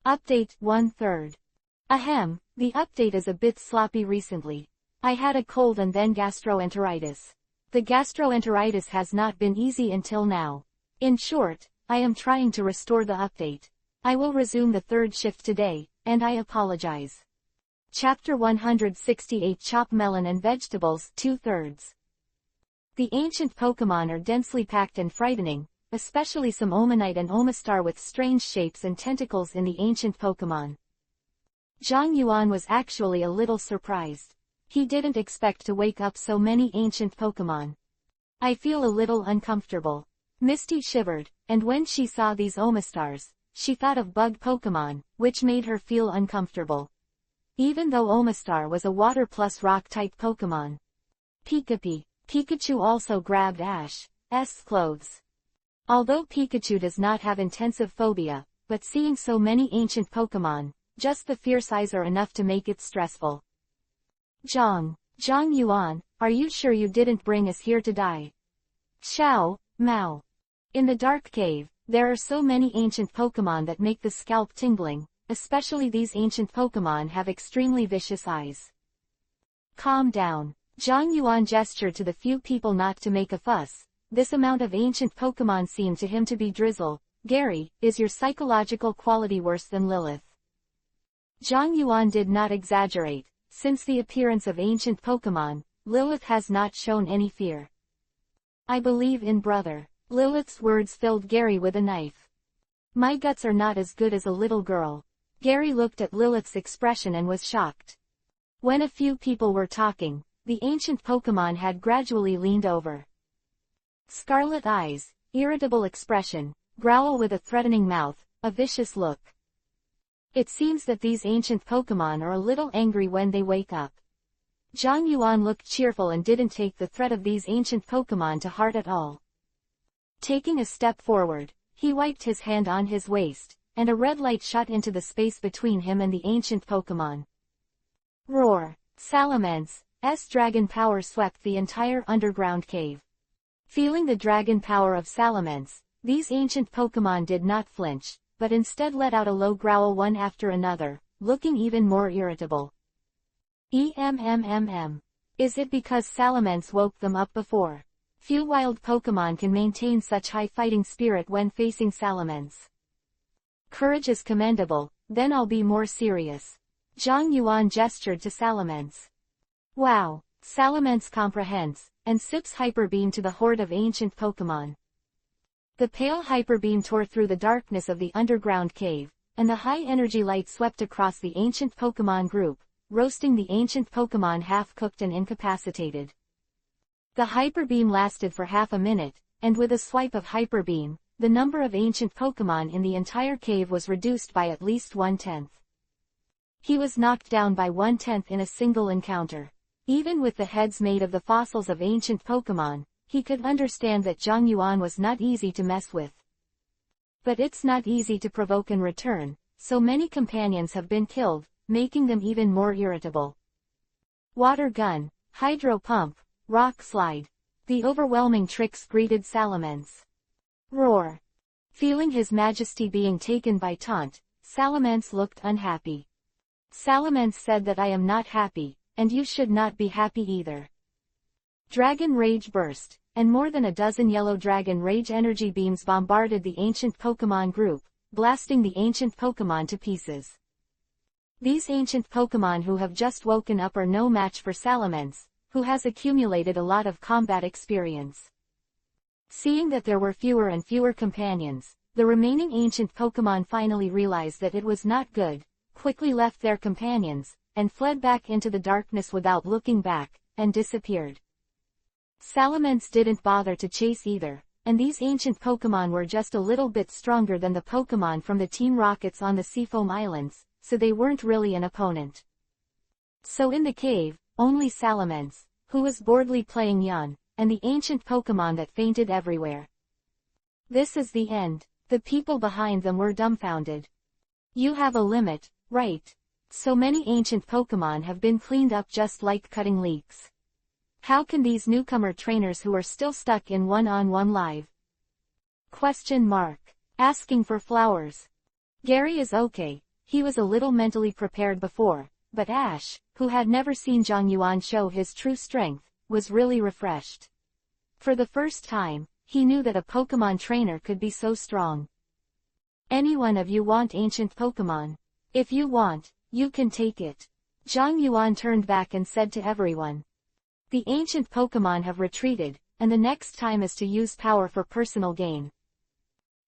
Update 1/3. Ahem, the update is a bit sloppy recently. I had a cold and then gastroenteritis. The gastroenteritis has not been easy until now. In short, I am trying to restore the update. I will resume the third shift today, and I apologize. Chapter 168 Chop Melon and Vegetables 2/3. The ancient Pokemon are densely packed and frightening, especially some Omanite and Omastar with strange shapes and tentacles in the ancient Pokemon. Zhang Yuan was actually a little surprised. He didn't expect to wake up so many ancient Pokemon. I feel a little uncomfortable. Misty shivered, and when she saw these Omastars, she thought of bug Pokemon, which made her feel uncomfortable. Even though Omastar was a water plus rock type Pokemon. Pikachu also grabbed Ash's clothes. Although Pikachu does not have intensive phobia, but seeing so many ancient Pokemon, just the fierce eyes are enough to make it stressful. Zhang Yuan, are you sure you didn't bring us here to die? Xiao Mao. In the dark cave, there are so many ancient Pokemon that make the scalp tingling, especially these ancient Pokemon have extremely vicious eyes. Calm down. Zhang Yuan gestured to the few people not to make a fuss. This amount of ancient Pokemon seemed to him to be drizzle. Gary, is your psychological quality worse than Lilith? Zhang Yuan did not exaggerate. Since the appearance of ancient Pokemon, Lilith has not shown any fear. I believe in brother. Lilith's words filled Gary with a knife. My guts are not as good as a little girl. Gary looked at Lilith's expression and was shocked. When a few people were talking, the ancient Pokemon had gradually leaned over. Scarlet eyes, irritable expression, growl with a threatening mouth, a vicious look. It seems that these ancient Pokemon are a little angry when they wake up. Zhang Yuan looked cheerful and didn't take the threat of these ancient Pokemon to heart at all. Taking a step forward, he wiped his hand on his waist, and a red light shot into the space between him and the ancient Pokemon. Roar! Salamence's dragon power swept the entire underground cave. Feeling the dragon power of Salamence, these ancient Pokemon did not flinch, but instead let out a low growl one after another, looking even more irritable. Is it because Salamence woke them up before? Few wild Pokemon can maintain such high fighting spirit when facing Salamence. Courage is commendable, then I'll be more serious. Zhang Yuan gestured to Salamence. Wow! Salamence comprehends, and sips Hyper Beam to the horde of ancient Pokemon. The pale Hyper Beam tore through the darkness of the underground cave, and the high-energy light swept across the ancient Pokemon group, roasting the ancient Pokemon half-cooked and incapacitated. The Hyper Beam lasted for half a minute, and with a swipe of Hyper Beam, the number of ancient Pokemon in the entire cave was reduced by at least 1/10. He was knocked down by 1/10 in a single encounter. Even with the heads made of the fossils of ancient Pokemon, he could understand that Zhang Yuan was not easy to mess with. But it's not easy to provoke in return, so many companions have been killed, making them even more irritable. Water gun, hydro pump, rock slide. The overwhelming tricks greeted Salamence. Roar. Feeling his majesty being taken by taunt, Salamence looked unhappy. Salamence said that I am not happy, and you should not be happy either. Dragon Rage burst. and more than a dozen yellow dragon rage energy beams bombarded the ancient Pokémon group, blasting the ancient Pokémon to pieces. These ancient Pokémon who have just woken up are no match for Salamence, who has accumulated a lot of combat experience. Seeing that there were fewer and fewer companions, the remaining ancient Pokémon finally realized that it was not good, quickly left their companions, and fled back into the darkness without looking back, and disappeared. Salamence didn't bother to chase either, and these ancient Pokémon were just a little bit stronger than the Pokémon from the Team Rockets on the Seafoam Islands, so they weren't really an opponent. So in the cave, only Salamence, who was boredly playing Yon, and the ancient Pokémon that fainted everywhere. This is the end. The people behind them were dumbfounded. You have a limit, right? So many ancient Pokémon have been cleaned up just like cutting leaks. How can these newcomer trainers who are still stuck in one-on-one live? Question mark. Asking for flowers. Gary is okay, he was a little mentally prepared before, but Ash, who had never seen Zhang Yuan show his true strength, was really refreshed. For the first time, he knew that a Pokémon trainer could be so strong. Any one of you want ancient Pokémon? If you want, you can take it. Zhang Yuan turned back and said to everyone. The ancient Pokémon have retreated, and the next time is to use power for personal gain.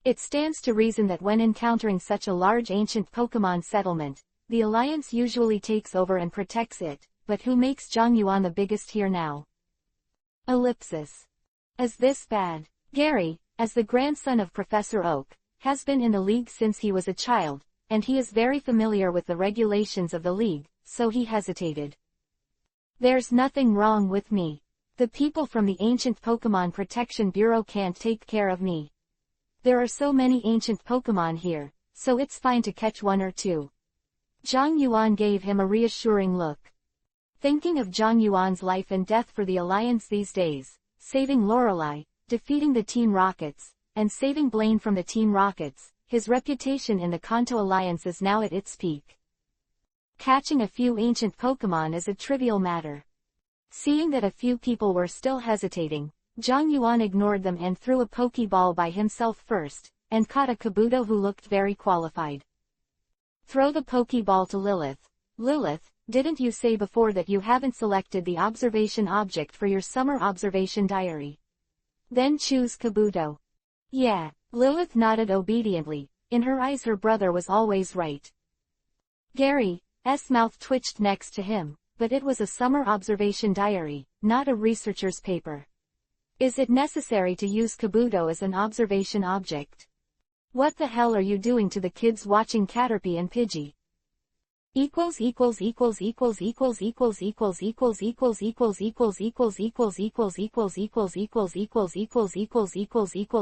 It stands to reason that when encountering such a large ancient Pokémon settlement, the Alliance usually takes over and protects it, but who makes Zhang Yuan the biggest here now? Ellipsis. Is this bad? Gary, as the grandson of Professor Oak, has been in the League since he was a child, and he is very familiar with the regulations of the League, so he hesitated. There's nothing wrong with me. The people from the Ancient Pokémon Protection Bureau can't take care of me. There are so many ancient Pokémon here, so it's fine to catch one or two. Zhang Yuan gave him a reassuring look. Thinking of Zhang Yuan's life and death for the Alliance these days, saving Lorelei, defeating the Team Rockets, and saving Blaine from the Team Rockets, his reputation in the Kanto Alliance is now at its peak. Catching a few ancient Pokémon is a trivial matter. Seeing that a few people were still hesitating, Zhang Yuan ignored them and threw a Pokeball by himself first, and caught a Kabuto who looked very qualified. Throw the Pokeball to Lilith. Lilith, didn't you say before that you haven't selected the observation object for your summer observation diary? Then choose Kabuto. Yeah, Lilith nodded obediently. In her eyes her brother was always right. Gary's mouth twitched next to him, but it was a summer observation diary, not a researcher's paper. Is it necessary to use Kabuto as an observation object? What the hell are you doing to the kids watching Caterpie and Pidgey?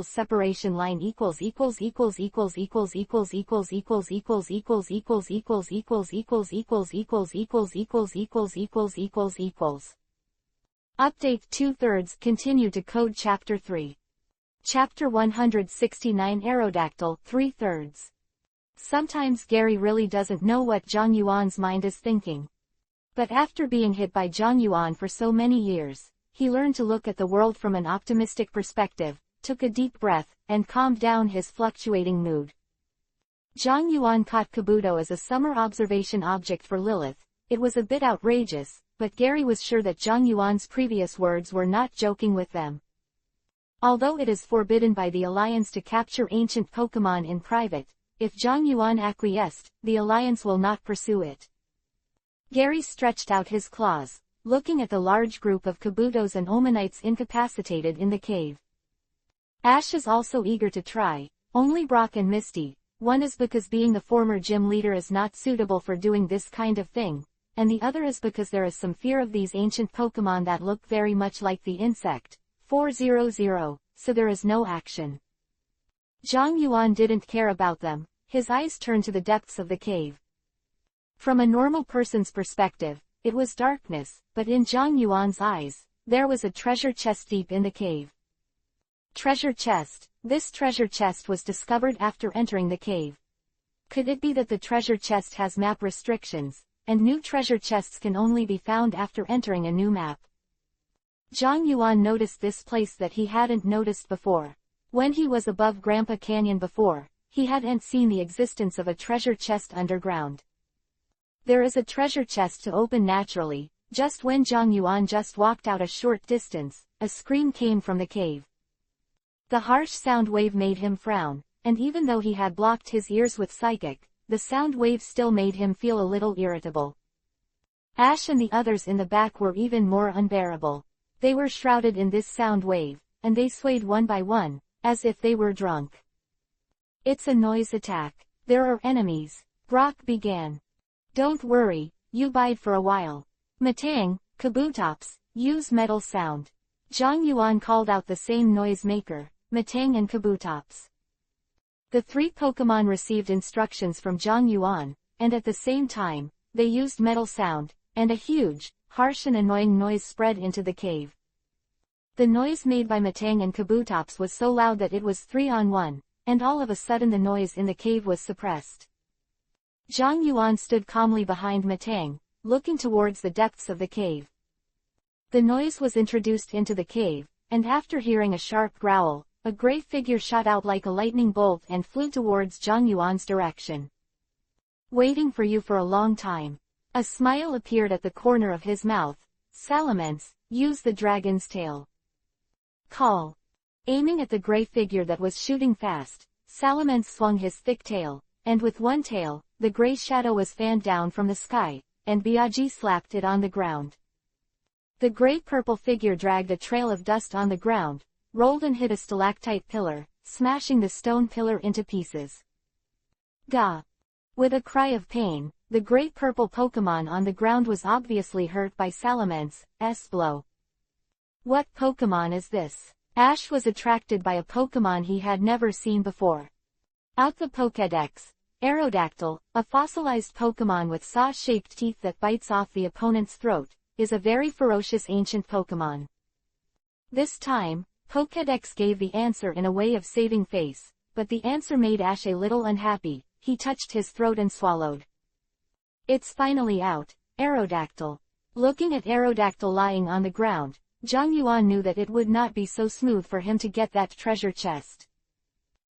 Separation line Update 2/3 continue to code Chapter 3. Chapter 169 Aerodactyl 3/3. Sometimes Gary really doesn't know what Zhang Yuan's mind is thinking. But after being hit by Zhang Yuan for so many years, he learned to look at the world from an optimistic perspective, took a deep breath, and calmed down his fluctuating mood. Zhang Yuan caught Kabuto as a summer observation object for Lilith. It was a bit outrageous, but Gary was sure that Zhang Yuan's previous words were not joking with them. Although it is forbidden by the Alliance to capture ancient Pokémon in private, if Zhang Yuan acquiesced, the Alliance will not pursue it. Gary stretched out his claws, looking at the large group of Kabutos and Omanites incapacitated in the cave. Ash is also eager to try, only Brock and Misty. One is because being the former gym leader is not suitable for doing this kind of thing, and the other is because there is some fear of these ancient Pokémon that look very much like the insect 400, so there is no action. Zhang Yuan didn't care about them, his eyes turned to the depths of the cave. From a normal person's perspective, it was darkness, but in Zhang Yuan's eyes, there was a treasure chest deep in the cave. Treasure chest. This treasure chest was discovered after entering the cave. Could it be that the treasure chest has map restrictions, and new treasure chests can only be found after entering a new map? Zhang Yuan noticed this place that he hadn't noticed before. When he was above Grandpa Canyon before, he hadn't seen the existence of a treasure chest underground. There is a treasure chest to open naturally. Just when Zhang Yuan just walked out a short distance, a scream came from the cave. The harsh sound wave made him frown, and even though he had blocked his ears with psychic, the sound wave still made him feel a little irritable. Ash and the others in the back were even more unbearable. They were shrouded in this sound wave, and they swayed one by one, as if they were drunk. It's a noise attack. There are enemies. Brock began. Don't worry, you bide for a while. Matang, Kabutops, use metal sound. Zhang Yuan called out the same noise maker, Matang and Kabutops. The three Pokemon received instructions from Zhang Yuan, and at the same time, they used metal sound, and a huge, harsh and annoying noise spread into the cave. The noise made by Matang and Kabutops was so loud that it was 3-on-1, and all of a sudden the noise in the cave was suppressed. Zhang Yuan stood calmly behind Matang, looking towards the depths of the cave. The noise was introduced into the cave, and after hearing a sharp growl, a gray figure shot out like a lightning bolt and flew towards Zhang Yuan's direction. Waiting for you for a long time. A smile appeared at the corner of his mouth. Salamence, use the dragon's tail. Call. Aiming at the gray figure that was shooting fast, Salamence swung his thick tail, and with one tail, the gray shadow was fanned down from the sky, and Biagi slapped it on the ground. The gray-purple figure dragged a trail of dust on the ground, rolled and hit a stalactite pillar, smashing the stone pillar into pieces. Gah! With a cry of pain, the gray-purple Pokemon on the ground was obviously hurt by Salamence's blow. What Pokemon is this? Ash was attracted by a Pokemon he had never seen before. Out the Pokédex, Aerodactyl, a fossilized Pokemon with saw-shaped teeth that bites off the opponent's throat, is a very ferocious ancient Pokemon. This time, Pokédex gave the answer in a way of saving face, but the answer made Ash a little unhappy. He touched his throat and swallowed. It's finally out, Aerodactyl. Looking at Aerodactyl lying on the ground, Zhang Yuan knew that it would not be so smooth for him to get that treasure chest.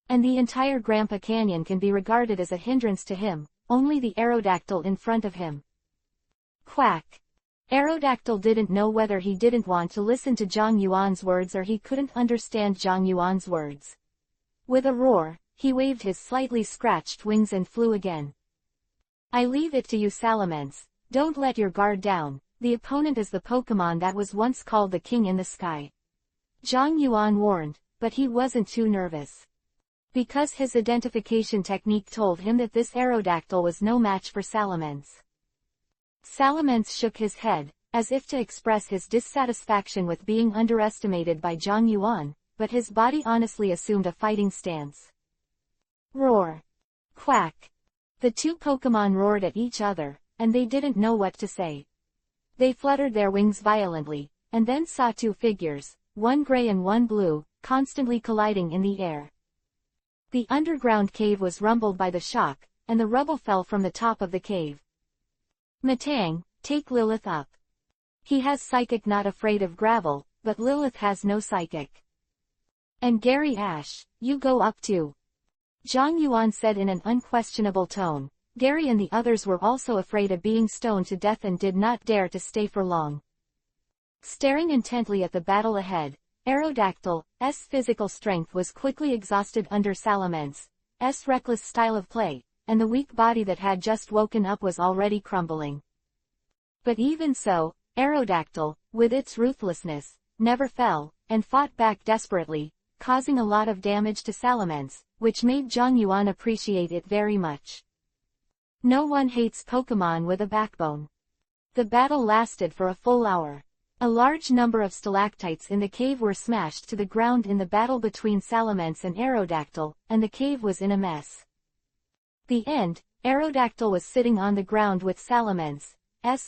And the entire Grandpa Canyon can be regarded as a hindrance to him, only the Aerodactyl in front of him. Quack! Aerodactyl didn't know whether he didn't want to listen to Zhang Yuan's words or he couldn't understand Zhang Yuan's words. With a roar, he waved his slightly scratched wings and flew again. I leave it to you, Salamence. Don't let your guard down. The opponent is the Pokemon that was once called the King in the Sky. Zhang Yuan warned, but he wasn't too nervous. Because his identification technique told him that this Aerodactyl was no match for Salamence. Salamence shook his head, as if to express his dissatisfaction with being underestimated by Zhang Yuan, but his body honestly assumed a fighting stance. Roar! Quack! The two Pokemon roared at each other, and they didn't know what to say. They fluttered their wings violently, and then saw two figures, one gray and one blue, constantly colliding in the air. The underground cave was rumbled by the shock, and the rubble fell from the top of the cave. Matang, take Lilith up. He has psychic, not afraid of gravel, but Lilith has no psychic. And Gary Ash, you go up too. Zhang Yuan said in an unquestionable tone. Gary and the others were also afraid of being stoned to death and did not dare to stay for long. Staring intently at the battle ahead, Aerodactyl's physical strength was quickly exhausted under Salamence's reckless style of play, and the weak body that had just woken up was already crumbling. But even so, Aerodactyl, with its ruthlessness, never fell, and fought back desperately, causing a lot of damage to Salamence, which made Zhang Yuan appreciate it very much. No one hates Pokemon with a backbone. The battle lasted for a full hour. A large number of stalactites in the cave were smashed to the ground in the battle between Salamence and Aerodactyl, and the cave was in a mess. The end, Aerodactyl was sitting on the ground with Salamence's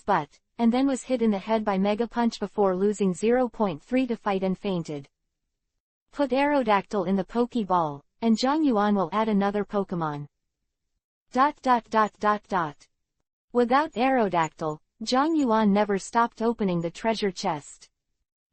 butt, and then was hit in the head by Mega Punch before losing 0.3 to fight and fainted. Put Aerodactyl in the Pokeball, and Zhang Yuan will add another Pokemon. ... Without Aerodactyl, Zhang Yuan never stopped opening the treasure chest.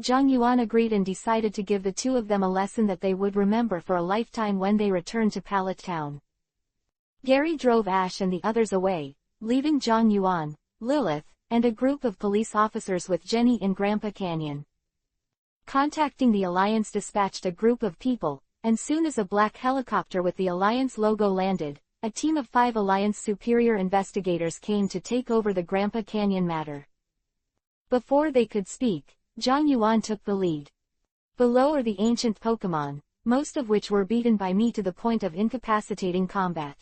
Zhang Yuan agreed and decided to give the two of them a lesson that they would remember for a lifetime when they returned to Pallet Town. Gary drove Ash and the others away, leaving Zhang Yuan, Lilith, and a group of police officers with Jenny in Grandpa Canyon. Contacting the Alliance dispatched a group of people, and soon as a black helicopter with the Alliance logo landed, a team of 5 Alliance superior investigators came to take over the Grandpa Canyon matter. Before they could speak, Zhang Yuan took the lead. Below are the ancient Pokemon, most of which were beaten by me to the point of incapacitating combat.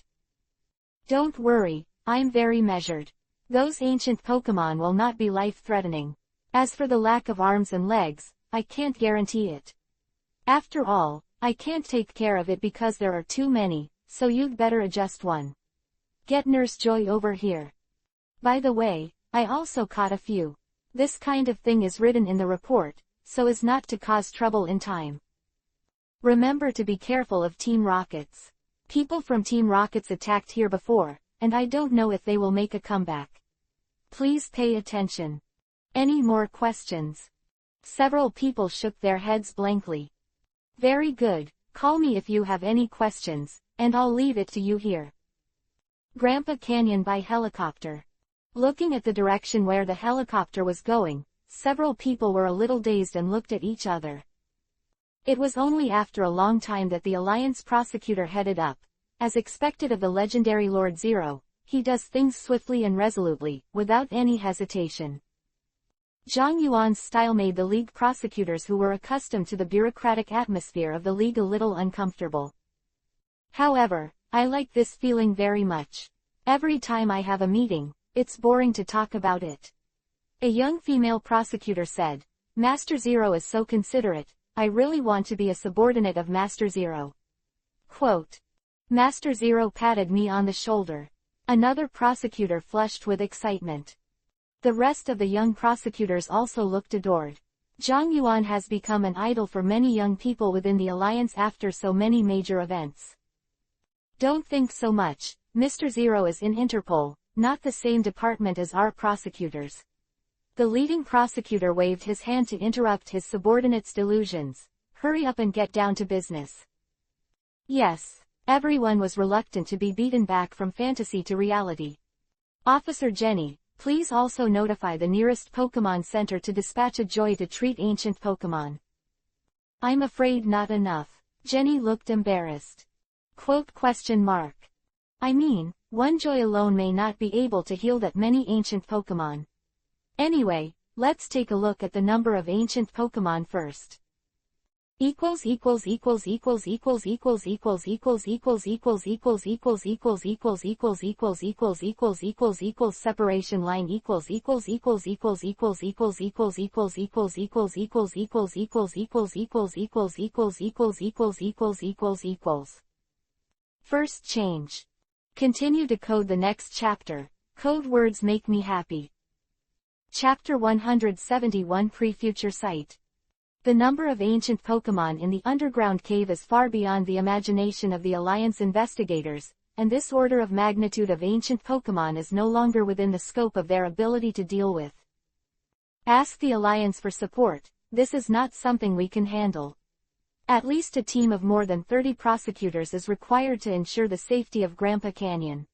Don't worry, I'm very measured. Those ancient Pokemon will not be life-threatening. As for the lack of arms and legs, I can't guarantee it. After all, I can't take care of it because there are too many, so you'd better adjust one. Get Nurse Joy over here. By the way, I also caught a few. This kind of thing is written in the report, so as not to cause trouble in time. Remember to be careful of Team Rockets. People from Team Rockets attacked here before, and I don't know if they will make a comeback. Please pay attention. Any more questions? Several people shook their heads blankly. Very good, call me if you have any questions, and I'll leave it to you here. Grandpa Canyon by helicopter. Looking at the direction where the helicopter was going, several people were a little dazed and looked at each other. It was only after a long time that the Alliance prosecutor headed up. As expected of the legendary Lord Zero, he does things swiftly and resolutely, without any hesitation. Zhang Yuan's style made the League prosecutors who were accustomed to the bureaucratic atmosphere of the League a little uncomfortable. However, I like this feeling very much. Every time I have a meeting, it's boring to talk about it. A young female prosecutor said, Master Zero is so considerate, I really want to be a subordinate of Master Zero. Quote. Master Zero patted me on the shoulder. Another prosecutor flushed with excitement. The rest of the young prosecutors also looked adored. Zhang Yuan has become an idol for many young people within the Alliance after so many major events. Don't think so much, Mr. Zero is in Interpol, not the same department as our prosecutors. The leading prosecutor waved his hand to interrupt his subordinate's delusions. Hurry up and get down to business. Yes, everyone was reluctant to be beaten back from fantasy to reality. Officer Jenny, please also notify the nearest Pokemon Center to dispatch a Joy to treat ancient Pokemon. I'm afraid not enough. Jenny looked embarrassed. Quote question mark. I mean, one Joy alone may not be able to heal that many ancient Pokemon. Anyway, let's take a look at the number of ancient Pokemon first. Separation line First change. Continue to code the next chapter. Code words make me happy. Chapter 171 Pre-Future Sight. The number of ancient Pokemon in the underground cave is far beyond the imagination of the Alliance investigators, and this order of magnitude of ancient Pokemon is no longer within the scope of their ability to deal with. Ask the Alliance for support, this is not something we can handle. At least a team of more than 30 prosecutors is required to ensure the safety of Grandpa Canyon.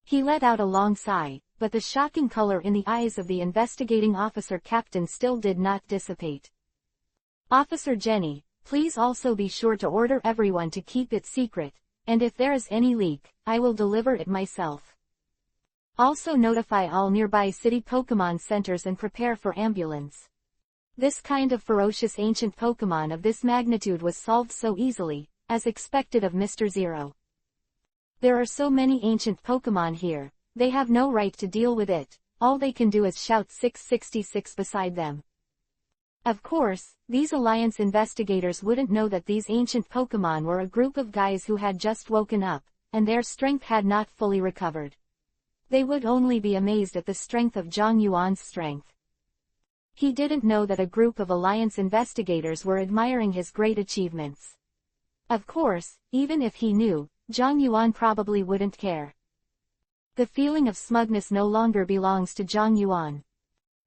He let out a long sigh, but the shocking color in the eyes of the investigating officer captain still did not dissipate. Officer Jenny, please also be sure to order everyone to keep it secret, and if there is any leak, I will deliver it myself. Also notify all nearby city Pokemon centers and prepare for ambulance. This kind of ferocious ancient Pokemon of this magnitude was solved so easily, as expected of Mr. Zero. There are so many ancient Pokemon here, they have no right to deal with it, all they can do is shout 666 beside them. Of course, these Alliance investigators wouldn't know that these ancient Pokemon were a group of guys who had just woken up, and their strength had not fully recovered. They would only be amazed at the strength of Zhang Yuan's strength. He didn't know that a group of Alliance investigators were admiring his great achievements. Of course, even if he knew, Zhang Yuan probably wouldn't care. The feeling of smugness no longer belongs to Zhang Yuan.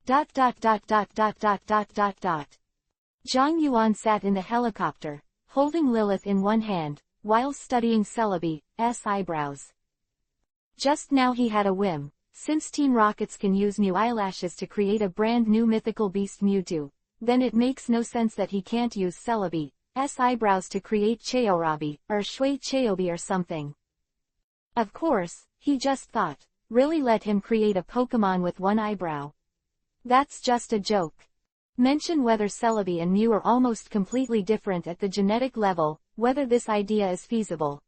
Dot dot dot dot dot dot dot dot dot. Zhang Yuan sat in the helicopter, holding Lilith in one hand, while studying Celebi's eyebrows. Just now he had a whim. Since Team Rockets can use new eyelashes to create a brand new mythical beast Mewtwo, then it makes no sense that he can't use Celebi's eyebrows to create Cheorabi, or Shui Cheobi or something. Of course, he just thought, really let him create a Pokemon with one eyebrow. That's just a joke. Mention whether Celebi and Mew are almost completely different at the genetic level, whether this idea is feasible.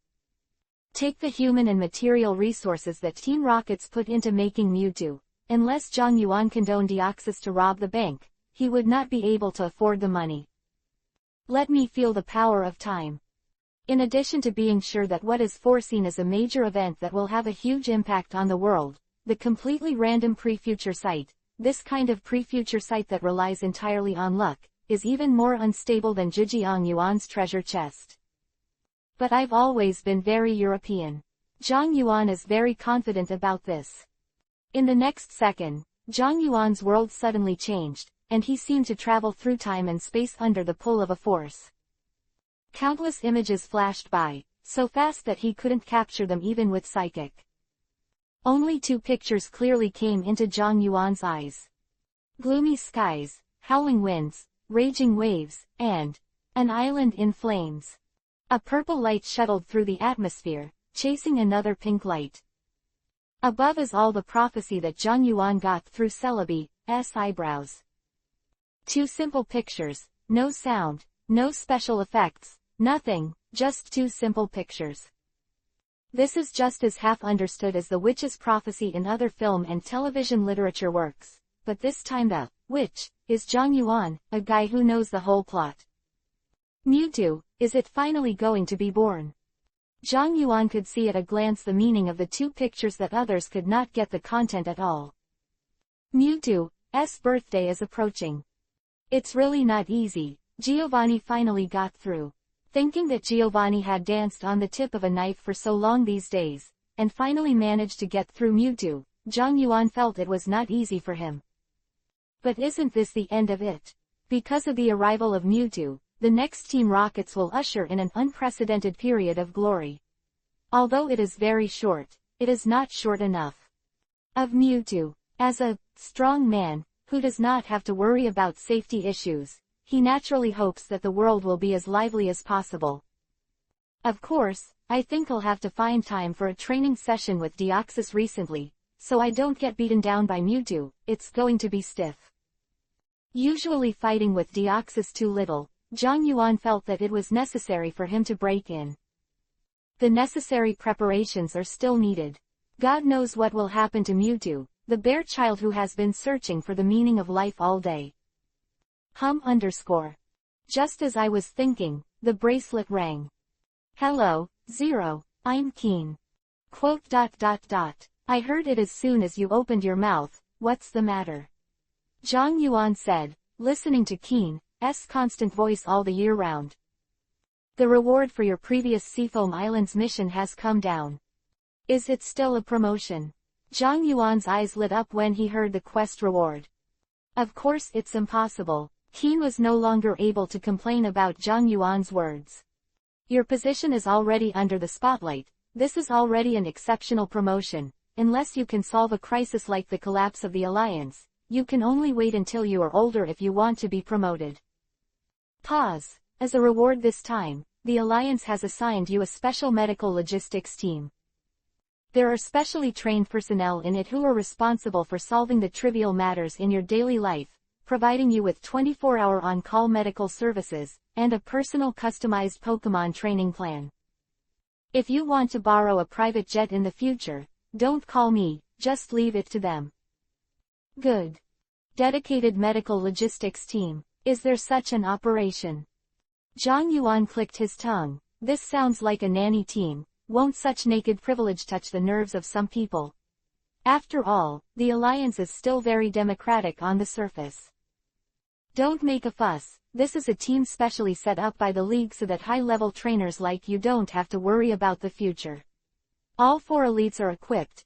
Take the human and material resources that Team Rockets put into making Mewtwo. Unless Zhang Yuan condoned Deoxys to rob the bank, he would not be able to afford the money. Let me feel the power of time. In addition to being sure that what is foreseen is a major event that will have a huge impact on the world, the completely random pre-future sight, this kind of pre-future sight that relies entirely on luck, is even more unstable than Zhejiang Yuan's treasure chest. But I've always been very European. Zhang Yuan is very confident about this. In the next second, Zhang Yuan's world suddenly changed, and he seemed to travel through time and space under the pull of a force. Countless images flashed by, so fast that he couldn't capture them even with psychic. Only 2 pictures clearly came into Zhang Yuan's eyes. Gloomy skies, howling winds, raging waves, and an island in flames. A purple light shuttled through the atmosphere, chasing another pink light. Above is all the prophecy that Zhang Yuan got through Celebi's eyebrows. 2 simple pictures, no sound, no special effects, nothing, just 2 simple pictures. This is just as half understood as the witch's prophecy in other film and television literature works, but this time the witch is Zhang Yuan, a guy who knows the whole plot. Mewtwo, is it finally going to be born? Zhang Yuan could see at a glance the meaning of the 2 pictures that others could not get the content at all. Mewtwo's birthday is approaching. It's really not easy. Giovanni finally got through. Thinking that Giovanni had danced on the tip of a knife for so long these days, and finally managed to get through Mewtwo, Zhang Yuan felt it was not easy for him. But isn't this the end of it? Because of the arrival of Mewtwo, the next Team Rockets will usher in an unprecedented period of glory. Although it is very short, it is not short enough. Of Mewtwo, as a strong man, who does not have to worry about safety issues, he naturally hopes that the world will be as lively as possible. Of course, I think I'll have to find time for a training session with Deoxys recently, so I don't get beaten down by Mewtwo. It's going to be stiff. Usually fighting with Deoxys too little, Zhang Yuan felt that it was necessary for him to break in. The necessary preparations are still needed. God knows what will happen to Mewtwo, the bear child who has been searching for the meaning of life all day. Just as I was thinking, the bracelet rang. Hello, Zero, I'm Keen. I heard it as soon as you opened your mouth, what's the matter? Zhang Yuan said, listening to Keen's constant voice all the year round. The reward for your previous Seafoam Islands mission has come down. Is it still a promotion? Zhang Yuan's eyes lit up when he heard the quest reward. Of course it's impossible. Keen was no longer able to complain about Zhang Yuan's words. Your position is already under the spotlight. This is already an exceptional promotion. Unless you can solve a crisis like the collapse of the Alliance, you can only wait until you are older if you want to be promoted. Pause. As a reward this time, the Alliance has assigned you a special medical logistics team. There are specially trained personnel in it who are responsible for solving the trivial matters in your daily life, providing you with 24-hour on-call medical services, and a personal customized Pokemon training plan. If you want to borrow a private jet in the future, don't call me, just leave it to them. Good. Dedicated medical logistics team. Is there such an operation? Zhang Yuan clicked his tongue. This sounds like a nanny team. Won't such naked privilege touch the nerves of some people? After all, the Alliance is still very democratic on the surface. Don't make a fuss. This is a team specially set up by the League so that high-level trainers like you don't have to worry about the future. All 4 elites are equipped,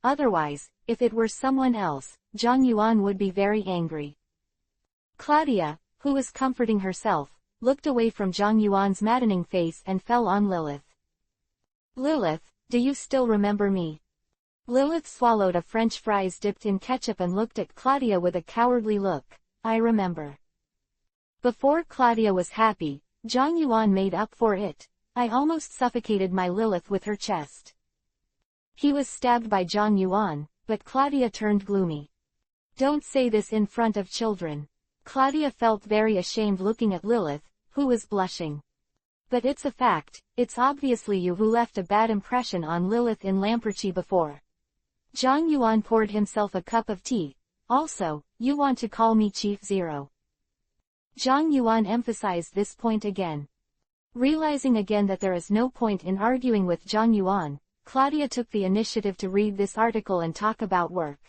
Otherwise, if it were someone else, Zhang Yuan would be very angry. Claudia, who was comforting herself, looked away from Zhang Yuan's maddening face and fell on Lilith. Lilith, do you still remember me? Lilith swallowed a French fries dipped in ketchup and looked at Claudia with a cowardly look. I remember. Before Claudia was happy, Zhang Yuan made up for it. I almost suffocated my Lilith with her chest. He was stabbed by Zhang Yuan, but Claudia turned gloomy. Don't say this in front of children. Claudia felt very ashamed looking at Lilith, who was blushing. But it's a fact, it's obviously you who left a bad impression on Lilith in Lamperchi before. Zhang Yuan poured himself a cup of tea. Also, you want to call me Chief Zero. Zhang Yuan emphasized this point again. Realizing again that there is no point in arguing with Zhang Yuan, Claudia took the initiative to read this article and talk about work.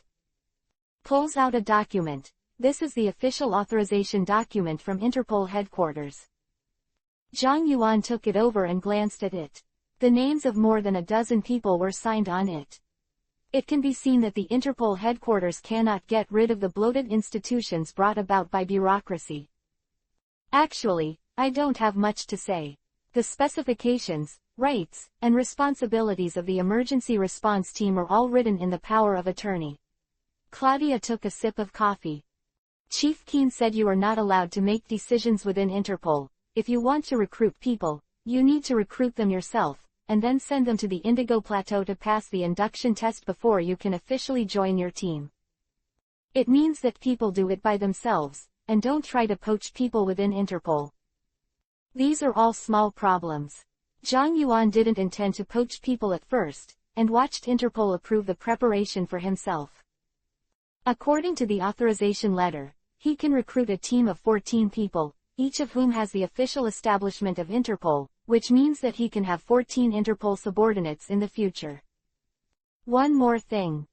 Pulls out a document. This is the official authorization document from Interpol headquarters. Zhang Yuan took it over and glanced at it. The names of more than a dozen people were signed on it. It can be seen that the Interpol headquarters cannot get rid of the bloated institutions brought about by bureaucracy. Actually, I don't have much to say. The specifications, rights, and responsibilities of the emergency response team are all written in the power of attorney. Claudia took a sip of coffee. Chief Keen said you are not allowed to make decisions within Interpol. If you want to recruit people, you need to recruit them yourself, and then send them to the Indigo Plateau to pass the induction test before you can officially join your team. It means that people do it by themselves, and don't try to poach people within Interpol. These are all small problems. Zhang Yuan didn't intend to poach people at first, and watched Interpol approve the preparation for himself. According to the authorization letter, he can recruit a team of 14 people, each of whom has the official establishment of Interpol, which means that he can have 14 Interpol subordinates in the future. One more thing.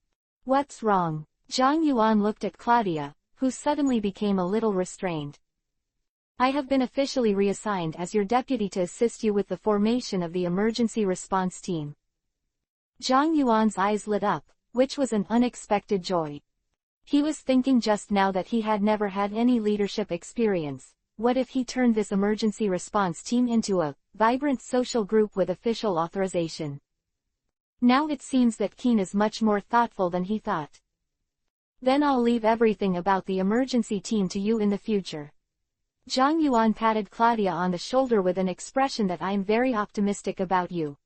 What's wrong? Zhang Yuan looked at Claudia, who suddenly became a little restrained. I have been officially reassigned as your deputy to assist you with the formation of the emergency response team. Zhang Yuan's eyes lit up, which was an unexpected joy. He was thinking just now that he had never had any leadership experience. What if he turned this emergency response team into a vibrant social group with official authorization? Now it seems that Keen is much more thoughtful than he thought. Then I'll leave everything about the emergency team to you in the future. Zhang Yuan patted Claudia on the shoulder with an expression that I'm very optimistic about you.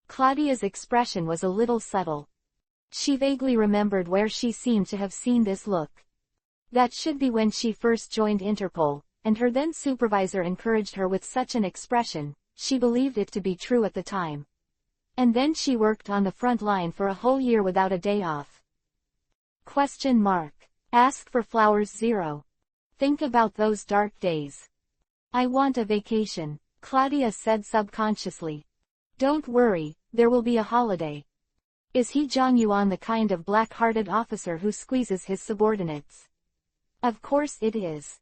Claudia's expression was a little subtle. She vaguely remembered where she seemed to have seen this look. That should be when she first joined Interpol, and her then supervisor encouraged her with such an expression. She believed it to be true at the time. And then she worked on the front line for a whole year without a day off. Question mark. Ask for flowers 0. Think about those dark days. I want a vacation, Claudia said subconsciously. Don't worry, there will be a holiday. Is he Zhang Yuan the kind of black-hearted officer who squeezes his subordinates? Of course it is. ...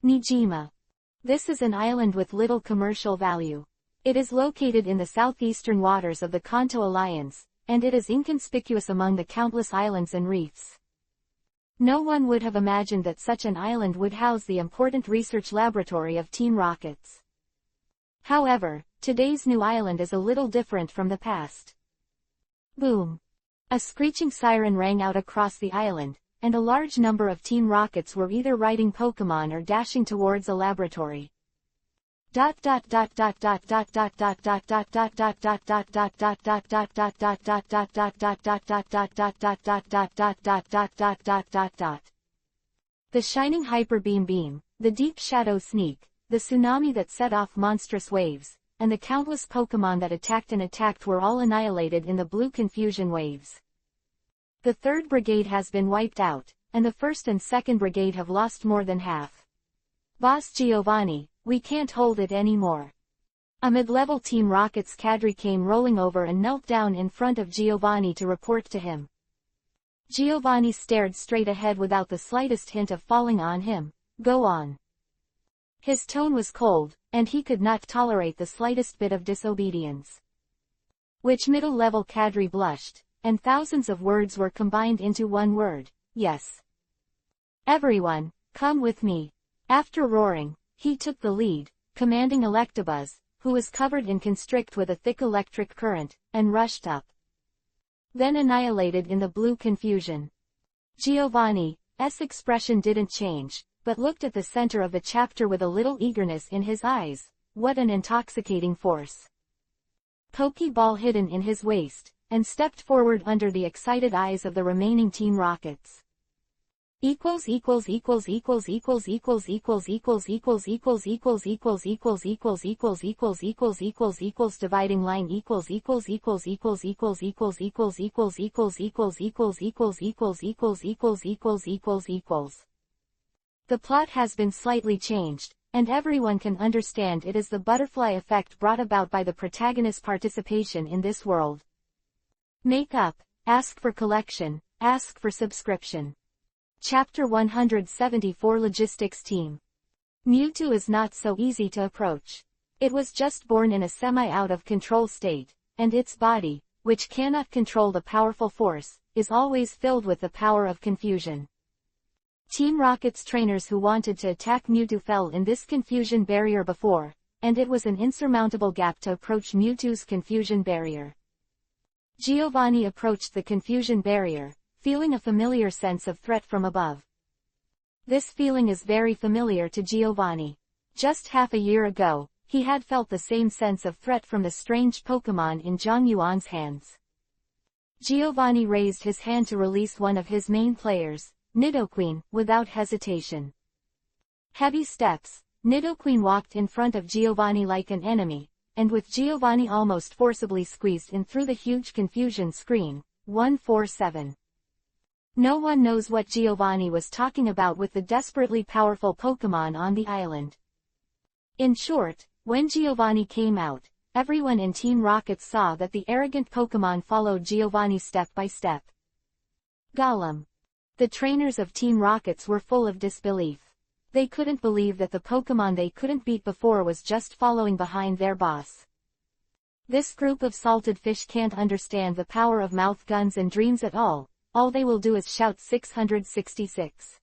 Nijima. This is an island with little commercial value. It is located in the southeastern waters of the Kanto Alliance, and it is inconspicuous among the countless islands and reefs. No one would have imagined that such an island would house the important research laboratory of Team Rockets. However, today's new island is a little different from the past. Boom! A screeching siren rang out across the island, and a large number of Team Rockets were either riding Pokemon or dashing towards a laboratory. The shining hyper beam, the deep shadow sneak, the tsunami that set off monstrous waves, and the countless Pokemon that attacked were all annihilated in the blue confusion waves. The 3rd Brigade has been wiped out, and the 1st and 2nd Brigade have lost more than half. Boss Giovanni, we can't hold it anymore. A mid-level Team Rockets cadre came rolling over and knelt down in front of Giovanni to report to him. Giovanni stared straight ahead without the slightest hint of falling on him. Go on. His tone was cold, and he could not tolerate the slightest bit of disobedience. Which middle-level cadre blushed, and thousands of words were combined into one word, yes. Everyone, come with me. After roaring, he took the lead, commanding Electabuzz, who was covered in constrict with a thick electric current, and rushed up. Then annihilated in the blue confusion. Giovanni's expression didn't change, but looked at the center of the chapter with a little eagerness in his eyes. What an intoxicating force. Pokeball hidden in his waist, and stepped forward under the excited eyes of the remaining Team Rockets. Equals dividing line equals The plot has been slightly changed, and everyone can understand it is the butterfly effect brought about by the protagonist's participation in this world. Make up, ask for collection, ask for subscription. Chapter 174 Logistics Team. Mewtwo is not so easy to approach. It was just born in a semi-out-of-control state, and its body, which cannot control the powerful force, is always filled with the power of confusion. Team Rocket's trainers who wanted to attack Mewtwo fell in this confusion barrier before, and it was an insurmountable gap to approach Mewtwo's confusion barrier. Giovanni approached the confusion barrier, feeling a familiar sense of threat from above. This feeling is very familiar to Giovanni. Just half a year ago, he had felt the same sense of threat from the strange Pokémon in Zhang Yuan's hands. Giovanni raised his hand to release one of his main players, Nidoqueen, without hesitation. Heavy steps, Nidoqueen walked in front of Giovanni like an enemy, and with Giovanni almost forcibly squeezed in through the huge confusion screen, 147. No one knows what Giovanni was talking about with the desperately powerful Pokémon on the island. In short, when Giovanni came out, everyone in Team Rocket saw that the arrogant Pokémon followed Giovanni step by step. Gollum. The trainers of Team Rockets were full of disbelief. They couldn't believe that the Pokémon they couldn't beat before was just following behind their boss. This group of salted fish can't understand the power of mouth guns and dreams at all. All they will do is shout 666.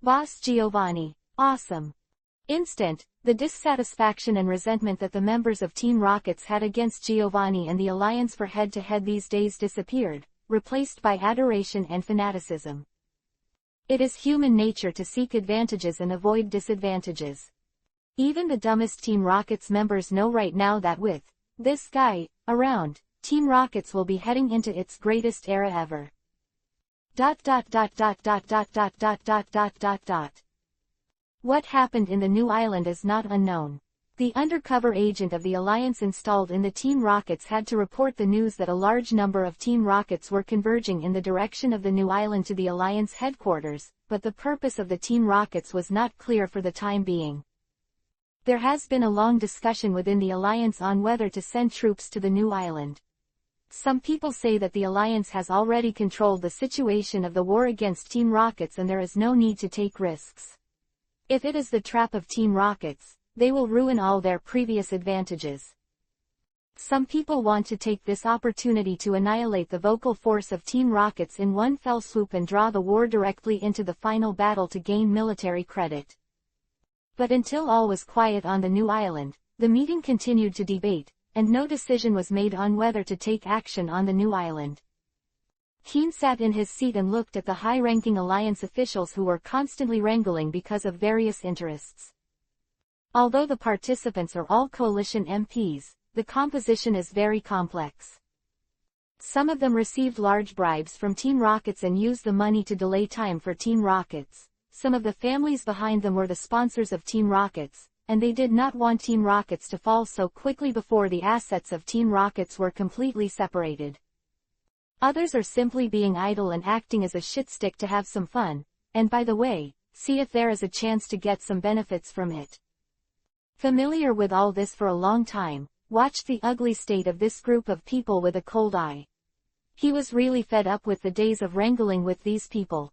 Boss Giovanni. Awesome. Instant, the dissatisfaction and resentment that the members of Team Rockets had against Giovanni and the alliance for head-to-head these days disappeared, replaced by adoration and fanaticism. It is human nature to seek advantages and avoid disadvantages. Even the dumbest Team Rockets members know right now that with this guy around, Team Rockets will be heading into its greatest era ever. ... What happened in the new island is not unknown. The undercover agent of the Alliance installed in the Team Rockets had to report the news that a large number of Team Rockets were converging in the direction of the new island to the Alliance headquarters, but the purpose of the Team Rockets was not clear for the time being. There has been a long discussion within the Alliance on whether to send troops to the new island. Some people say that the Alliance has already controlled the situation of the war against Team Rockets and there is no need to take risks. If it is the trap of Team Rockets, they will ruin all their previous advantages. Some people want to take this opportunity to annihilate the vocal force of Team Rockets in one fell swoop and draw the war directly into the final battle to gain military credit. But until all was quiet on the new island, the meeting continued to debate, and no decision was made on whether to take action on the new island. Keen sat in his seat and looked at the high-ranking Alliance officials who were constantly wrangling because of various interests. Although the participants are all coalition MPs, the composition is very complex. Some of them received large bribes from Team Rockets and used the money to delay time for Team Rockets. Some of the families behind them were the sponsors of Team Rockets, and they did not want Team Rockets to fall so quickly before the assets of Team Rockets were completely separated. Others are simply being idle and acting as a shitstick to have some fun, and by the way, see if there is a chance to get some benefits from it. Familiar with all this for a long time, watched the ugly state of this group of people with a cold eye. He was really fed up with the days of wrangling with these people.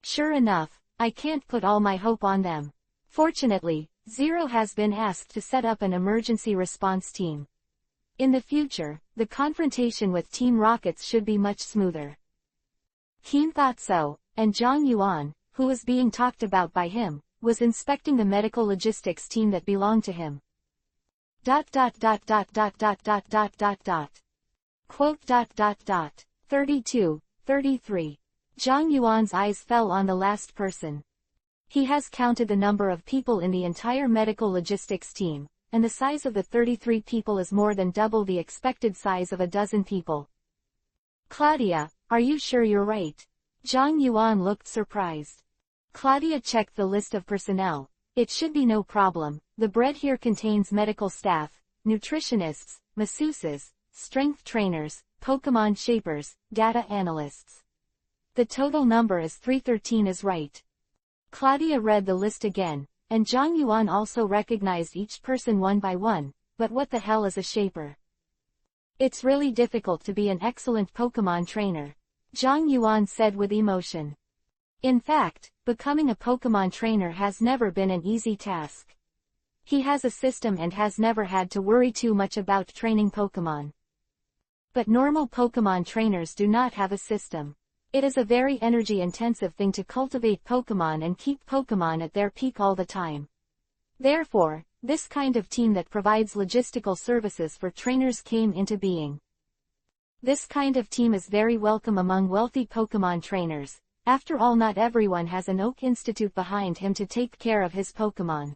Sure enough, I can't put all my hope on them. Fortunately, Zero has been asked to set up an emergency response team. In the future, the confrontation with Team Rockets should be much smoother. Keen thought so, and Zhang Yuan, who was being talked about by him, was inspecting the medical logistics team that belonged to him. ... Quote ... 32, 33. Zhang Yuan's eyes fell on the last person. He has counted the number of people in the entire medical logistics team, and the size of the 33 people is more than double the expected size of a dozen people. Claudia, are you sure you're right? Zhang Yuan looked surprised. Claudia checked the list of personnel. It should be no problem. The bread here contains medical staff, nutritionists, masseuses, strength trainers, Pokemon shapers, data analysts. The total number is 313 is right. Claudia read the list again, and Zhang Yuan also recognized each person one by one, but what the hell is a shaper? It's really difficult to be an excellent Pokemon trainer, Zhang Yuan said with emotion. In fact, becoming a Pokemon trainer has never been an easy task. He has a system and has never had to worry too much about training Pokemon. But normal Pokemon trainers do not have a system. It is a very energy-intensive thing to cultivate Pokemon and keep Pokemon at their peak all the time. Therefore, this kind of team that provides logistical services for trainers came into being. This kind of team is very welcome among wealthy Pokemon trainers. After all, not everyone has an Oak Institute behind him to take care of his Pokemon.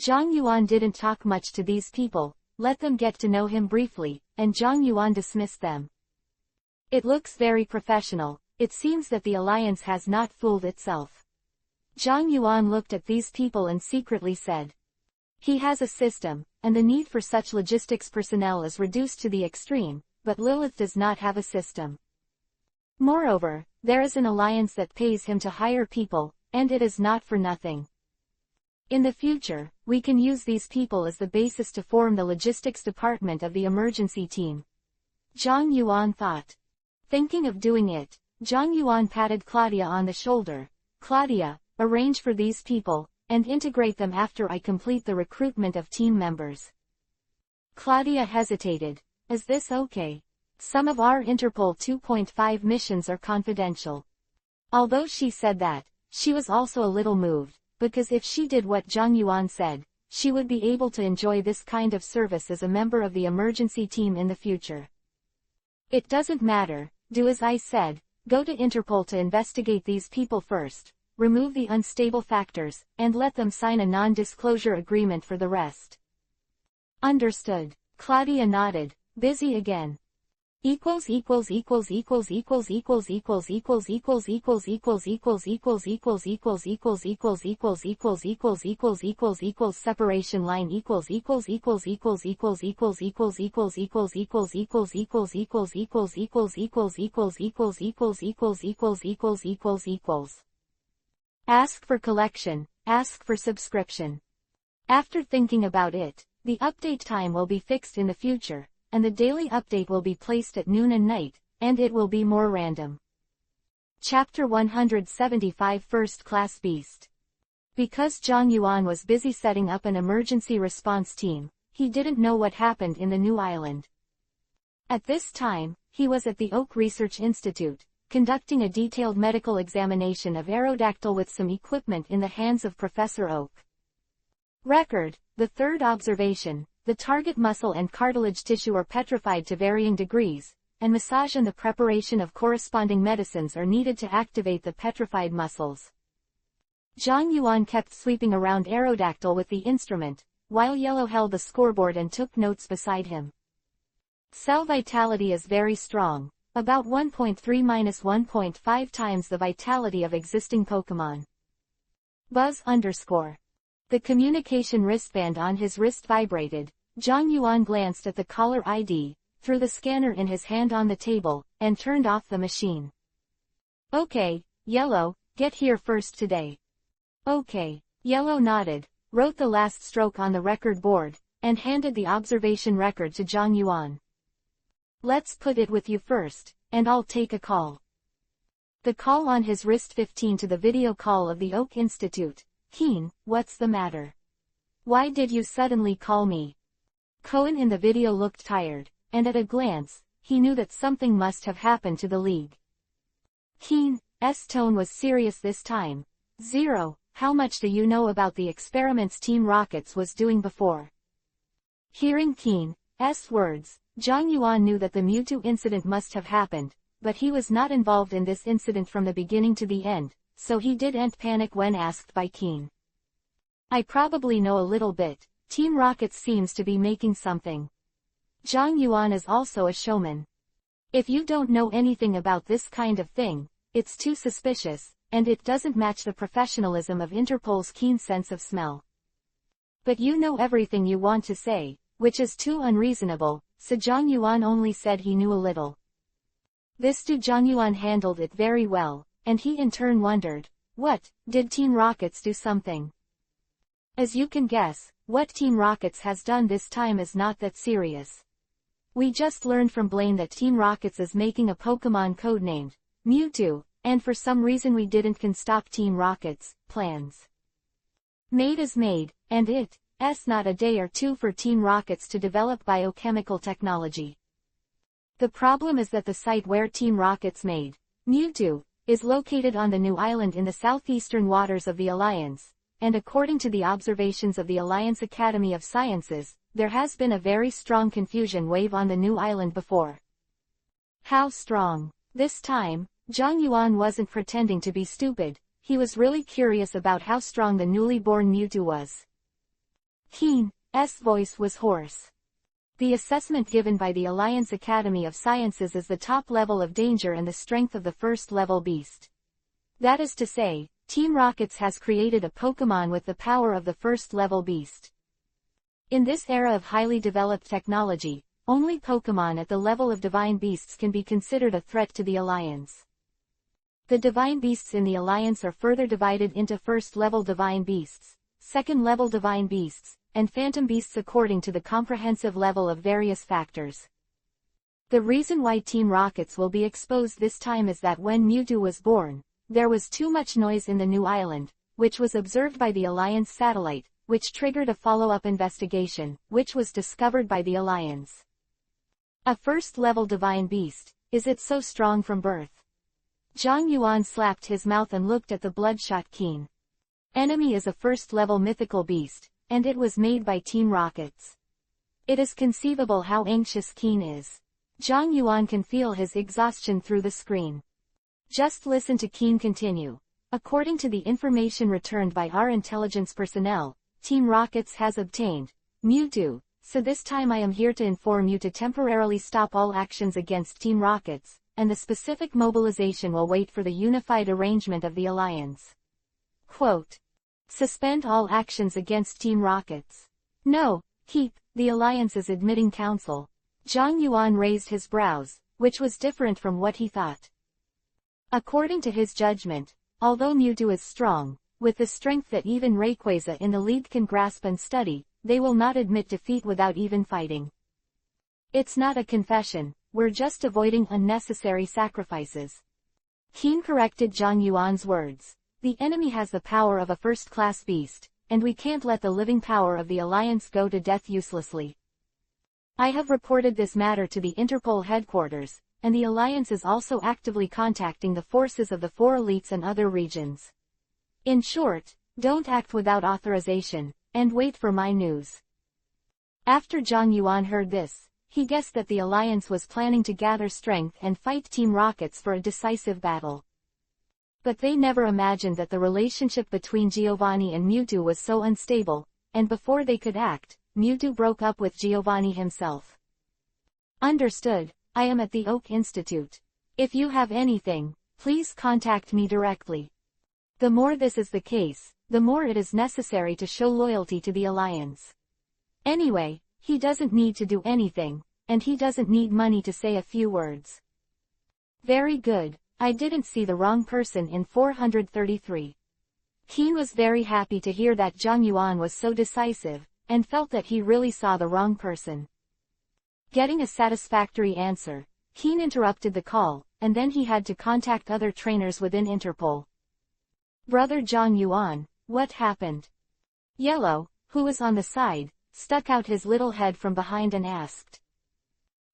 Zhang Yuan didn't talk much to these people, let them get to know him briefly, and Zhang Yuan dismissed them. It looks very professional. It seems that the alliance has not fooled itself. Zhang Yuan looked at these people and secretly said, he has a system, and the need for such logistics personnel is reduced to the extreme, but Lilith does not have a system. Moreover, there is an alliance that pays him to hire people, and it is not for nothing. In the future, we can use these people as the basis to form the logistics department of the emergency team. Zhang Yuan thought. Thinking of doing it, Zhang Yuan patted Claudia on the shoulder. Claudia, arrange for these people, and integrate them after I complete the recruitment of team members. Claudia hesitated. Is this okay? Some of our Interpol 2.5 missions are confidential. Although she said that, she was also a little moved, because if she did what Zhang Yuan said, she would be able to enjoy this kind of service as a member of the emergency team in the future. It doesn't matter, do as I said, go to Interpol to investigate these people first, remove the unstable factors, and let them sign a non-disclosure agreement for the rest. Understood. Claudia nodded, busy again. Equals separation line Ask for collection, ask for subscription. After thinking about it, the update time will be fixed in the future, and the daily update will be placed at noon and night, and it will be more random. Chapter 175 First Class Beast. Because Zhang Yuan was busy setting up an emergency response team, he didn't know what happened in the new island. At this time, he was at the Oak Research Institute, conducting a detailed medical examination of Aerodactyl with some equipment in the hands of Professor Oak. Record, the third observation. The target muscle and cartilage tissue are petrified to varying degrees, and massage and the preparation of corresponding medicines are needed to activate the petrified muscles. Zhang Yuan kept sweeping around Aerodactyl with the instrument, while Yellow held the scoreboard and took notes beside him. Cell vitality is very strong, about 1.3-1.5 times the vitality of existing Pokemon. Buzz _ The communication wristband on his wrist vibrated. Zhang Yuan glanced at the caller ID, threw the scanner in his hand on the table, and turned off the machine. Okay, Yellow, get here first today. Okay. Yellow nodded, wrote the last stroke on the record board, and handed the observation record to Zhang Yuan. Let's put it with you first, and I'll take a call. The call on his wrist 15 to the video call of the Oak Institute. Keen, what's the matter? Why did you suddenly call me? Cohen in the video looked tired, and at a glance, he knew that something must have happened to the league. Keen's tone was serious this time. Zero, how much do you know about the experiments Team Rockets was doing before? Hearing Keen's words, Zhang Yuan knew that the Mewtwo incident must have happened, but he was not involved in this incident from the beginning to the end, so he didn't panic when asked by Keen. I probably know a little bit. Team Rockets seems to be making something. Zhang Yuan is also a showman. If you don't know anything about this kind of thing, it's too suspicious, and it doesn't match the professionalism of Interpol's keen sense of smell. But you know everything you want to say, which is too unreasonable, so Zhang Yuan only said he knew a little. This Zhang Yuan handled it very well, and he in turn wondered, what, did Team Rockets do something? As you can guess, what Team Rockets has done this time is not that serious. We just learned from Blaine that Team Rockets is making a Pokemon codenamed Mewtwo, and for some reason we can stop Team Rockets' plans. Made is made, and it's not a day or two for Team Rockets to develop biochemical technology. The problem is that the site where Team Rockets made Mewtwo is located on the new island in the southeastern waters of the Alliance, and according to the observations of the Alliance Academy of Sciences, there has been a very strong confusion wave on the new island before. How strong? This time, Zhang Yuan wasn't pretending to be stupid, he was really curious about how strong the newly born Mewtwo was. Keen's voice was hoarse. The assessment given by the Alliance Academy of Sciences is the top level of danger and the strength of the first level beast. That is to say, Team Rockets has created a Pokemon with the power of the first level beast. In this era of highly developed technology, only Pokemon at the level of divine beasts can be considered a threat to the Alliance. The divine beasts in the Alliance are further divided into first level divine beasts, second level divine beasts, and phantom beasts according to the comprehensive level of various factors. The reason why Team Rockets will be exposed this time is that when Mewtwo was born, there was too much noise in the new island, which was observed by the Alliance satellite, which triggered a follow-up investigation, which was discovered by the Alliance. A first-level divine beast, is it so strong from birth? Zhang Yuan slapped his mouth and looked at the bloodshot Keen. Enemy is a first-level mythical beast, and it was made by Team Rockets. It is conceivable how anxious Keen is. Zhang Yuan can feel his exhaustion through the screen. Just listen to Keen continue. According to the information returned by our intelligence personnel, Team Rockets has obtained Mewtwo, so this time I am here to inform you to temporarily stop all actions against Team Rockets, and the specific mobilization will wait for the unified arrangement of the Alliance. Quote. Suspend all actions against Team Rockets. No, keep the Alliance's admitting council. Zhang Yuan raised his brows, which was different from what he thought. According to his judgment, although Mewtwo is strong, with the strength that even Rayquaza in the league can grasp and study, they will not admit defeat without even fighting. It's not a confession, we're just avoiding unnecessary sacrifices. Keen corrected Zhang Yuan's words. The enemy has the power of a first-class beast, and we can't let the living power of the Alliance go to death uselessly. I have reported this matter to the Interpol headquarters, and the Alliance is also actively contacting the forces of the 4 elites and other regions. In short, don't act without authorization, and wait for my news. After Zhang Yuan heard this, he guessed that the Alliance was planning to gather strength and fight Team Rockets for a decisive battle. But they never imagined that the relationship between Giovanni and Mewtwo was so unstable, and before they could act, Mewtwo broke up with Giovanni himself. Understood, I am at the Oak Institute. If you have anything, please contact me directly. The more this is the case, the more it is necessary to show loyalty to the Alliance. Anyway, he doesn't need to do anything, and he doesn't need money to say a few words. Very good, I didn't see the wrong person in 433. Keen was very happy to hear that Zhang Yuan was so decisive, and felt that he really saw the wrong person. Getting a satisfactory answer, Keen interrupted the call, and then he had to contact other trainers within Interpol. Brother Zhang Yuan, what happened? Yellow, who was on the side, stuck out his little head from behind and asked.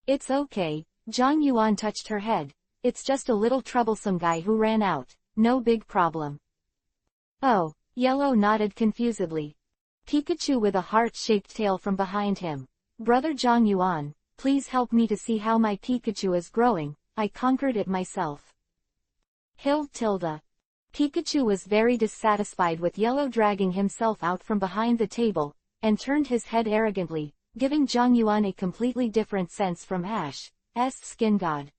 "It's okay," Zhang Yuan touched her head. "It's just a little troublesome guy who ran out, no big problem." "Oh," Yellow nodded confusedly. Pikachu with a heart-shaped tail from behind him. "Brother Zhang Yuan, please help me to see how my Pikachu is growing, I conquered it myself." Tilde. Pikachu was very dissatisfied with Yellow dragging himself out from behind the table, and turned his head arrogantly, giving Zhang Yuan a completely different sense from Ash's skin god.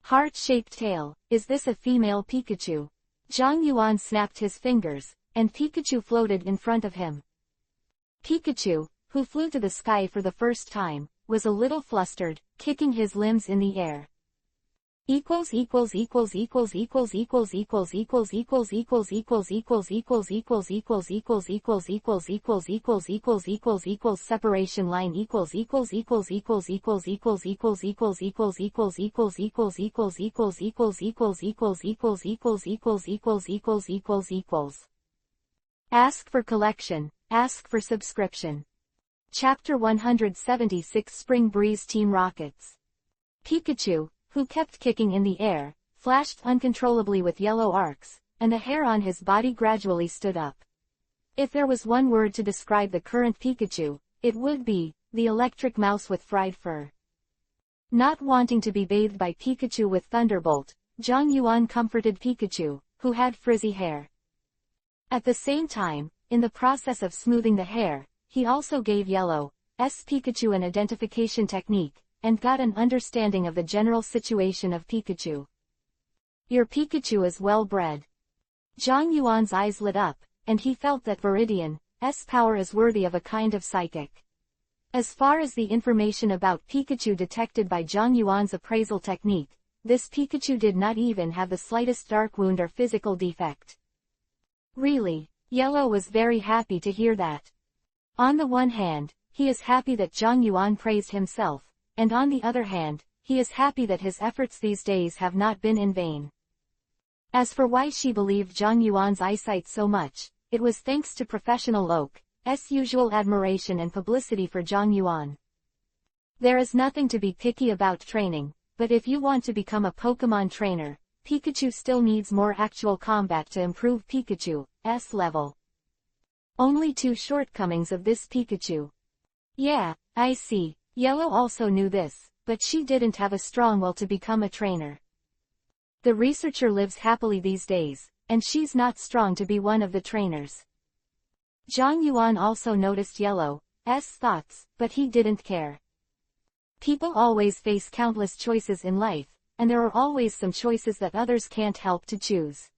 Heart-shaped tail, is this a female Pikachu? Zhang Yuan snapped his fingers, and Pikachu floated in front of him. Pikachu, who flew to the sky for the first time, was a little flustered, kicking his limbs in the air. Separation line Ask for collection, ask for subscription. Chapter 176 Spring Breeze Team Rockets. Pikachu, who kept kicking in the air, flashed uncontrollably with yellow arcs, and the hair on his body gradually stood up. If there was one word to describe the current Pikachu, it would be, the electric mouse with fried fur. Not wanting to be bathed by Pikachu with Thunderbolt, Zhang Yuan comforted Pikachu, who had frizzy hair. At the same time, in the process of smoothing the hair, he also gave Yellow's Pikachu an identification technique, and got an understanding of the general situation of Pikachu. "Your Pikachu is well bred." Zhang Yuan's eyes lit up, and he felt that Viridian's power is worthy of a kind of psychic. As far as the information about Pikachu detected by Zhang Yuan's appraisal technique, this Pikachu did not even have the slightest dark wound or physical defect. Really, Yellow was very happy to hear that. On the one hand, he is happy that Zhang Yuan praised himself, and on the other hand, he is happy that his efforts these days have not been in vain. As for why she believed Zhang Yuan's eyesight so much, it was thanks to Professional Oak's usual admiration and publicity for Zhang Yuan. There is nothing to be picky about training, but if you want to become a Pokemon trainer, Pikachu still needs more actual combat to improve Pikachu's level. Only two shortcomings of this Pikachu. Yeah, I see. Yellow also knew this, but she didn't have a strong will to become a trainer. The researcher lives happily these days, and she's not strong to be one of the trainers. Zhang Yuan also noticed Yellow's thoughts, but he didn't care. People always face countless choices in life, and there are always some choices that others can't help to choose.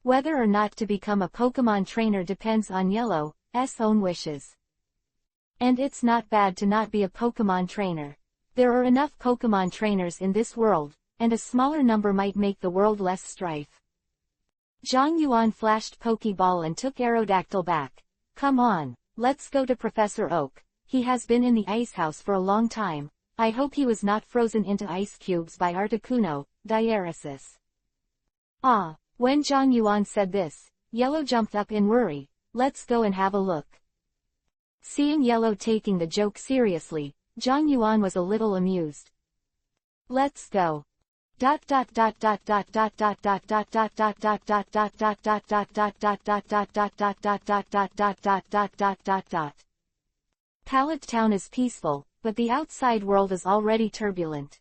Whether or not to become a Pokemon trainer depends on Yellow's own wishes. And it's not bad to not be a Pokemon trainer. There are enough Pokemon trainers in this world, and a smaller number might make the world less strife. Zhang Yuan flashed Pokeball and took Aerodactyl back. "Come on, let's go to Professor Oak. He has been in the ice house for a long time. I hope he was not frozen into ice cubes by Articuno, diaresis." When Zhang Yuan said this, Yellow jumped up in worry. "Let's go and have a look." Seeing Yellow taking the joke seriously, Zhang Yuan was a little amused. "Let's go." Pallet Town is peaceful, but the outside world is already turbulent.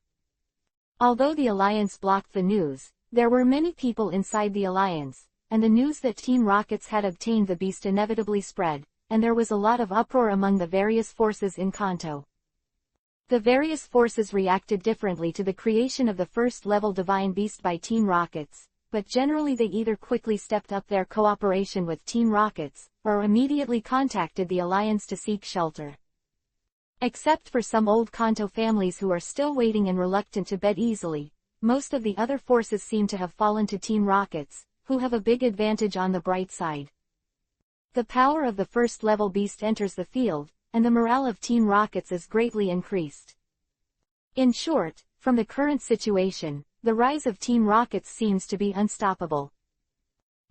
Although the Alliance blocked the news, there were many people inside the Alliance, and the news that Team Rockets had obtained the beast inevitably spread, and there was a lot of uproar among the various forces in Kanto. The various forces reacted differently to the creation of the first-level Divine Beast by Team Rockets, but generally they either quickly stepped up their cooperation with Team Rockets, or immediately contacted the Alliance to seek shelter. Except for some old Kanto families who are still waiting and reluctant to bet easily, most of the other forces seem to have fallen to Team Rockets, who have a big advantage on the bright side. The power of the first-level beast enters the field, and the morale of Team Rockets is greatly increased. In short, from the current situation, the rise of Team Rockets seems to be unstoppable.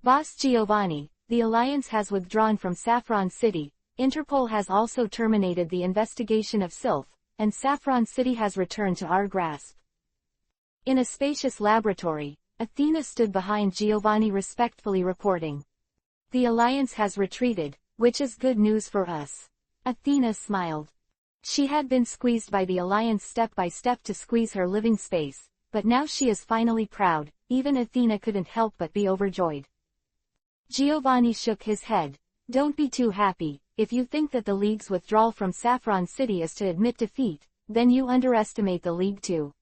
Boss Giovanni, the Alliance has withdrawn from Saffron City, Interpol has also terminated the investigation of Sylph, and Saffron City has returned to our grasp. In a spacious laboratory, Athena stood behind Giovanni respectfully reporting. The Alliance has retreated, which is good news for us. Athena smiled. She had been squeezed by the Alliance step by step to squeeze her living space, but now she is finally proud. Even Athena couldn't help but be overjoyed. Giovanni shook his head. Don't be too happy. If you think that the League's withdrawal from Saffron City is to admit defeat, then you underestimate the League too.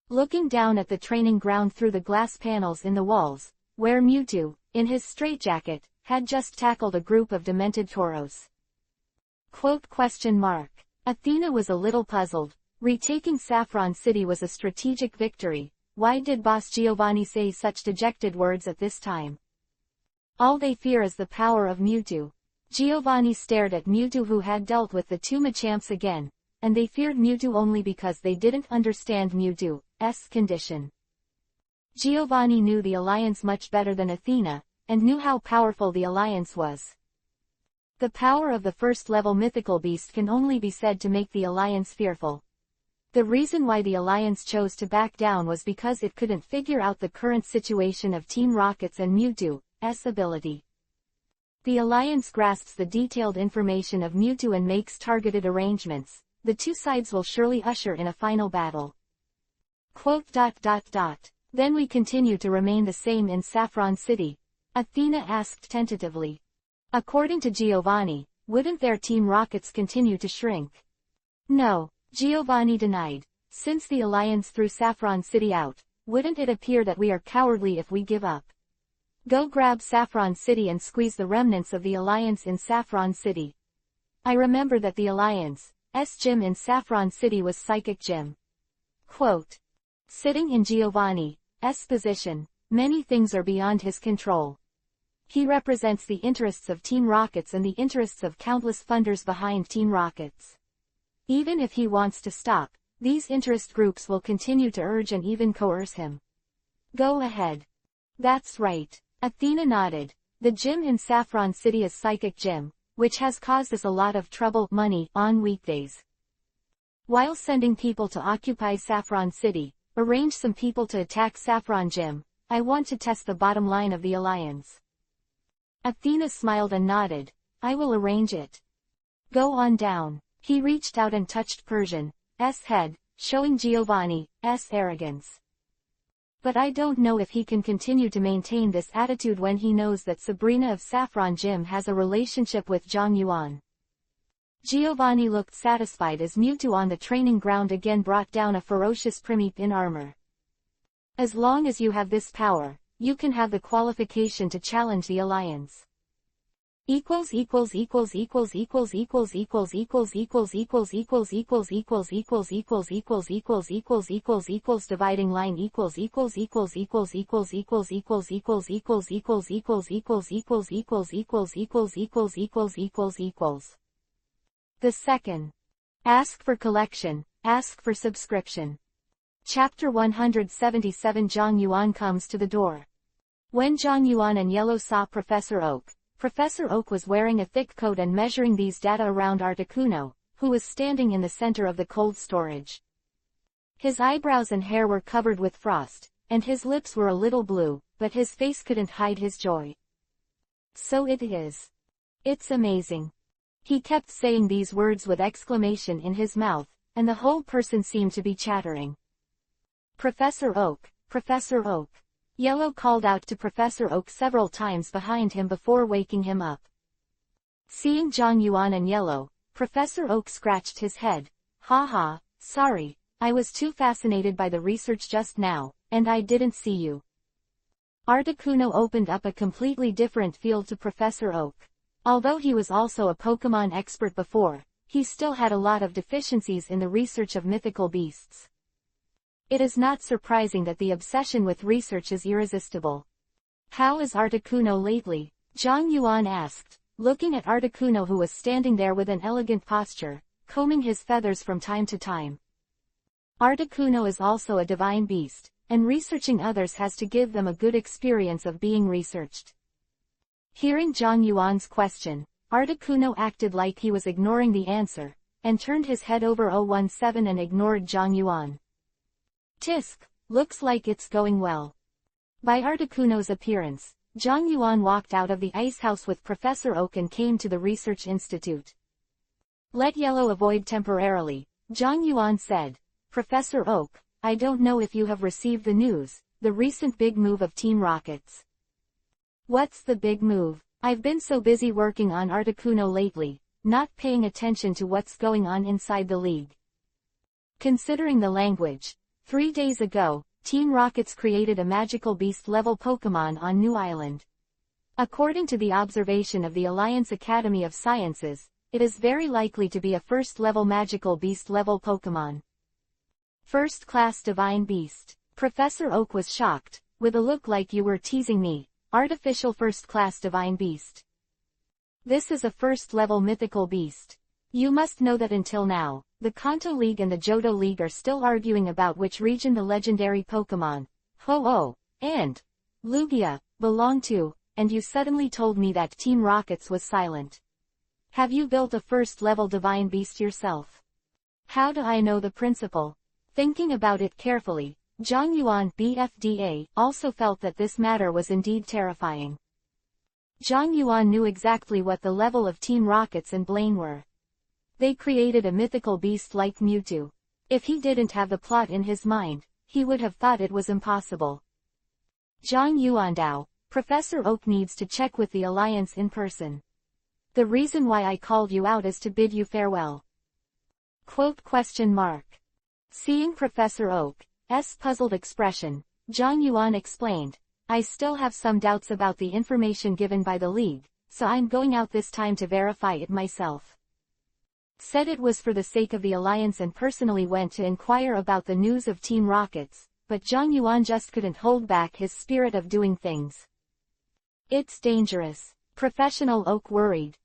Looking down at the training ground through the glass panels in the walls, where Mewtwo, in his straitjacket, had just tackled a group of demented Tauros. Athena was a little puzzled. Retaking Saffron City was a strategic victory. Why did Boss Giovanni say such dejected words at this time? All they fear is the power of Mewtwo. Giovanni stared at Mewtwo, who had dealt with the two Machamps again, and they feared Mewtwo only because they didn't understand Mewtwo's condition. Giovanni knew the Alliance much better than Athena, and knew how powerful the Alliance was. The power of the first-level mythical beast can only be said to make the Alliance fearful. The reason why the Alliance chose to back down was because it couldn't figure out the current situation of Team Rocket's and Mewtwo's ability. The Alliance grasps the detailed information of Mewtwo and makes targeted arrangements. The two sides will surely usher in a final battle. Then we continue to remain the same in Saffron City? Athena asked tentatively. According to Giovanni, wouldn't their Team Rockets continue to shrink? No, Giovanni denied. Since the Alliance threw Saffron City out, wouldn't it appear that we are cowardly if we give up? Go grab Saffron City and squeeze the remnants of the Alliance in Saffron City. I remember that the Alliance's gym in Saffron City was Psychic Gym. Sitting in Giovanni's position, many things are beyond his control. He represents the interests of Team Rockets and the interests of countless funders behind Team Rockets. Even if he wants to stop, these interest groups will continue to urge and even coerce him. Go ahead. That's right. Athena nodded. The gym in Saffron City is Psychic Gym, which has caused us a lot of trouble, money, on weekdays. While sending people to occupy Saffron City, arrange some people to attack Saffron Gym, I want to test the bottom line of the Alliance. Athena smiled and nodded. I will arrange it. Go on down. He reached out and touched Persian's head, showing Giovanni's arrogance. But I don't know if he can continue to maintain this attitude when he knows that Sabrina of Saffron Gym has a relationship with Zhang Yuan. Giovanni looked satisfied as Mewtwo on the training ground again brought down a ferocious Primeape in armor. As long as you have this power, you can have the qualification to challenge the Alliance. Dividing line The second. Ask for collection, ask for subscription. Chapter 177. Zhang Yuan comes to the door. When Zhang Yuan and Yellow saw Professor Oak was wearing a thick coat and measuring these data around Articuno, who was standing in the center of the cold storage. His eyebrows and hair were covered with frost, and his lips were a little blue, but his face couldn't hide his joy. So it is. It's amazing. He kept saying these words with exclamation in his mouth, and the whole person seemed to be chattering. Professor Oak, Professor Oak. Yellow called out to Professor Oak several times behind him before waking him up. Seeing Zhang Yuan and Yellow, Professor Oak scratched his head. Ha, sorry, I was too fascinated by the research just now, and I didn't see you. Articuno opened up a completely different field to Professor Oak. Although he was also a Pokemon expert before, he still had a lot of deficiencies in the research of mythical beasts. It is not surprising that the obsession with research is irresistible. How is Articuno lately? Zhang Yuan asked, looking at Articuno, who was standing there with an elegant posture, combing his feathers from time to time. Articuno is also a divine beast, and researching others has to give them a good experience of being researched. Hearing Zhang Yuan's question, Articuno acted like he was ignoring the answer, and turned his head over 017 and ignored Zhang Yuan. Tisk, looks like it's going well. By Articuno's appearance, Zhang Yuan walked out of the ice house with Professor Oak and came to the research institute. Let Yellow avoid temporarily, Zhang Yuan said. Professor Oak, I don't know if you have received the news, the recent big move of Team Rocket's. What's the big move? I've been so busy working on Articuno lately, not paying attention to what's going on inside the league. Considering the language, 3 days ago, Team Rockets created a magical beast-level Pokemon on New Island. According to the observation of the Alliance Academy of Sciences, it is very likely to be a first-level magical beast-level Pokemon. First-class divine beast. Professor Oak was shocked, with a look like you were teasing me. Artificial first-class divine beast. This is a first-level mythical beast. You must know that until now, the Kanto League and the Johto League are still arguing about which region the legendary Pokemon, Ho-Oh, and Lugia, belong to, and you suddenly told me that Team Rockets was silent. Have you built a first-level divine beast yourself? How do I know the principle? Thinking about it carefully, Zhang Yuan BFDA also felt that this matter was indeed terrifying. Zhang Yuan knew exactly what the level of Team Rockets and Blaine were. They created a mythical beast like Mewtwo. If he didn't have the plot in his mind, he would have thought it was impossible. Zhang Yuandao, Professor Oak needs to check with the Alliance in person. The reason why I called you out is to bid you farewell. Quote question mark. Seeing Professor Oak's puzzled expression, Zhang Yuan explained, I still have some doubts about the information given by the League, so I'm going out this time to verify it myself. Said it was for the sake of the Alliance and personally went to inquire about the news of Team Rockets, but Zhang Yuan just couldn't hold back his spirit of doing things. It's dangerous. Professional Oak worried.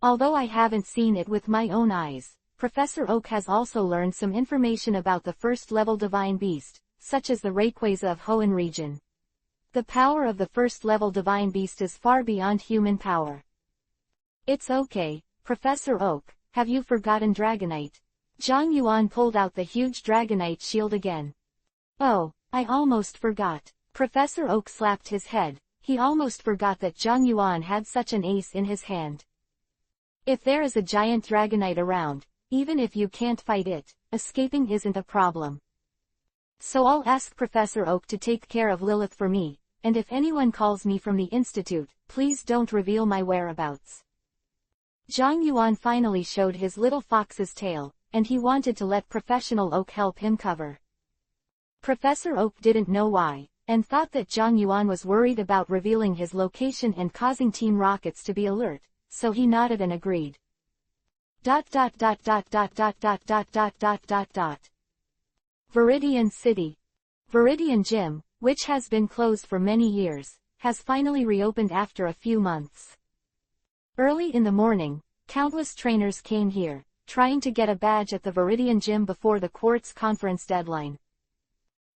Although I haven't seen it with my own eyes, Professor Oak has also learned some information about the first-level divine beast, such as the Rayquaza of Hoenn region. The power of the first-level divine beast is far beyond human power. It's okay, Professor Oak, have you forgotten Dragonite? Zhang Yuan pulled out the huge Dragonite shield again. Oh, I almost forgot. Professor Oak slapped his head, he almost forgot that Zhang Yuan had such an ace in his hand. If there is a giant Dragonite around, even if you can't fight it, escaping isn't a problem. So I'll ask Professor Oak to take care of Lilith for me, and if anyone calls me from the Institute, please don't reveal my whereabouts. Zhang Yuan finally showed his little fox's tail, and he wanted to let Professional Oak help him cover. Professor Oak didn't know why, and thought that Zhang Yuan was worried about revealing his location and causing Team Rockets to be alert, so he nodded and agreed. Viridian City. Viridian Gym, which has been closed for many years, has finally reopened after a few months. Early in the morning, countless trainers came here, trying to get a badge at the Viridian Gym before the Quartz Conference deadline.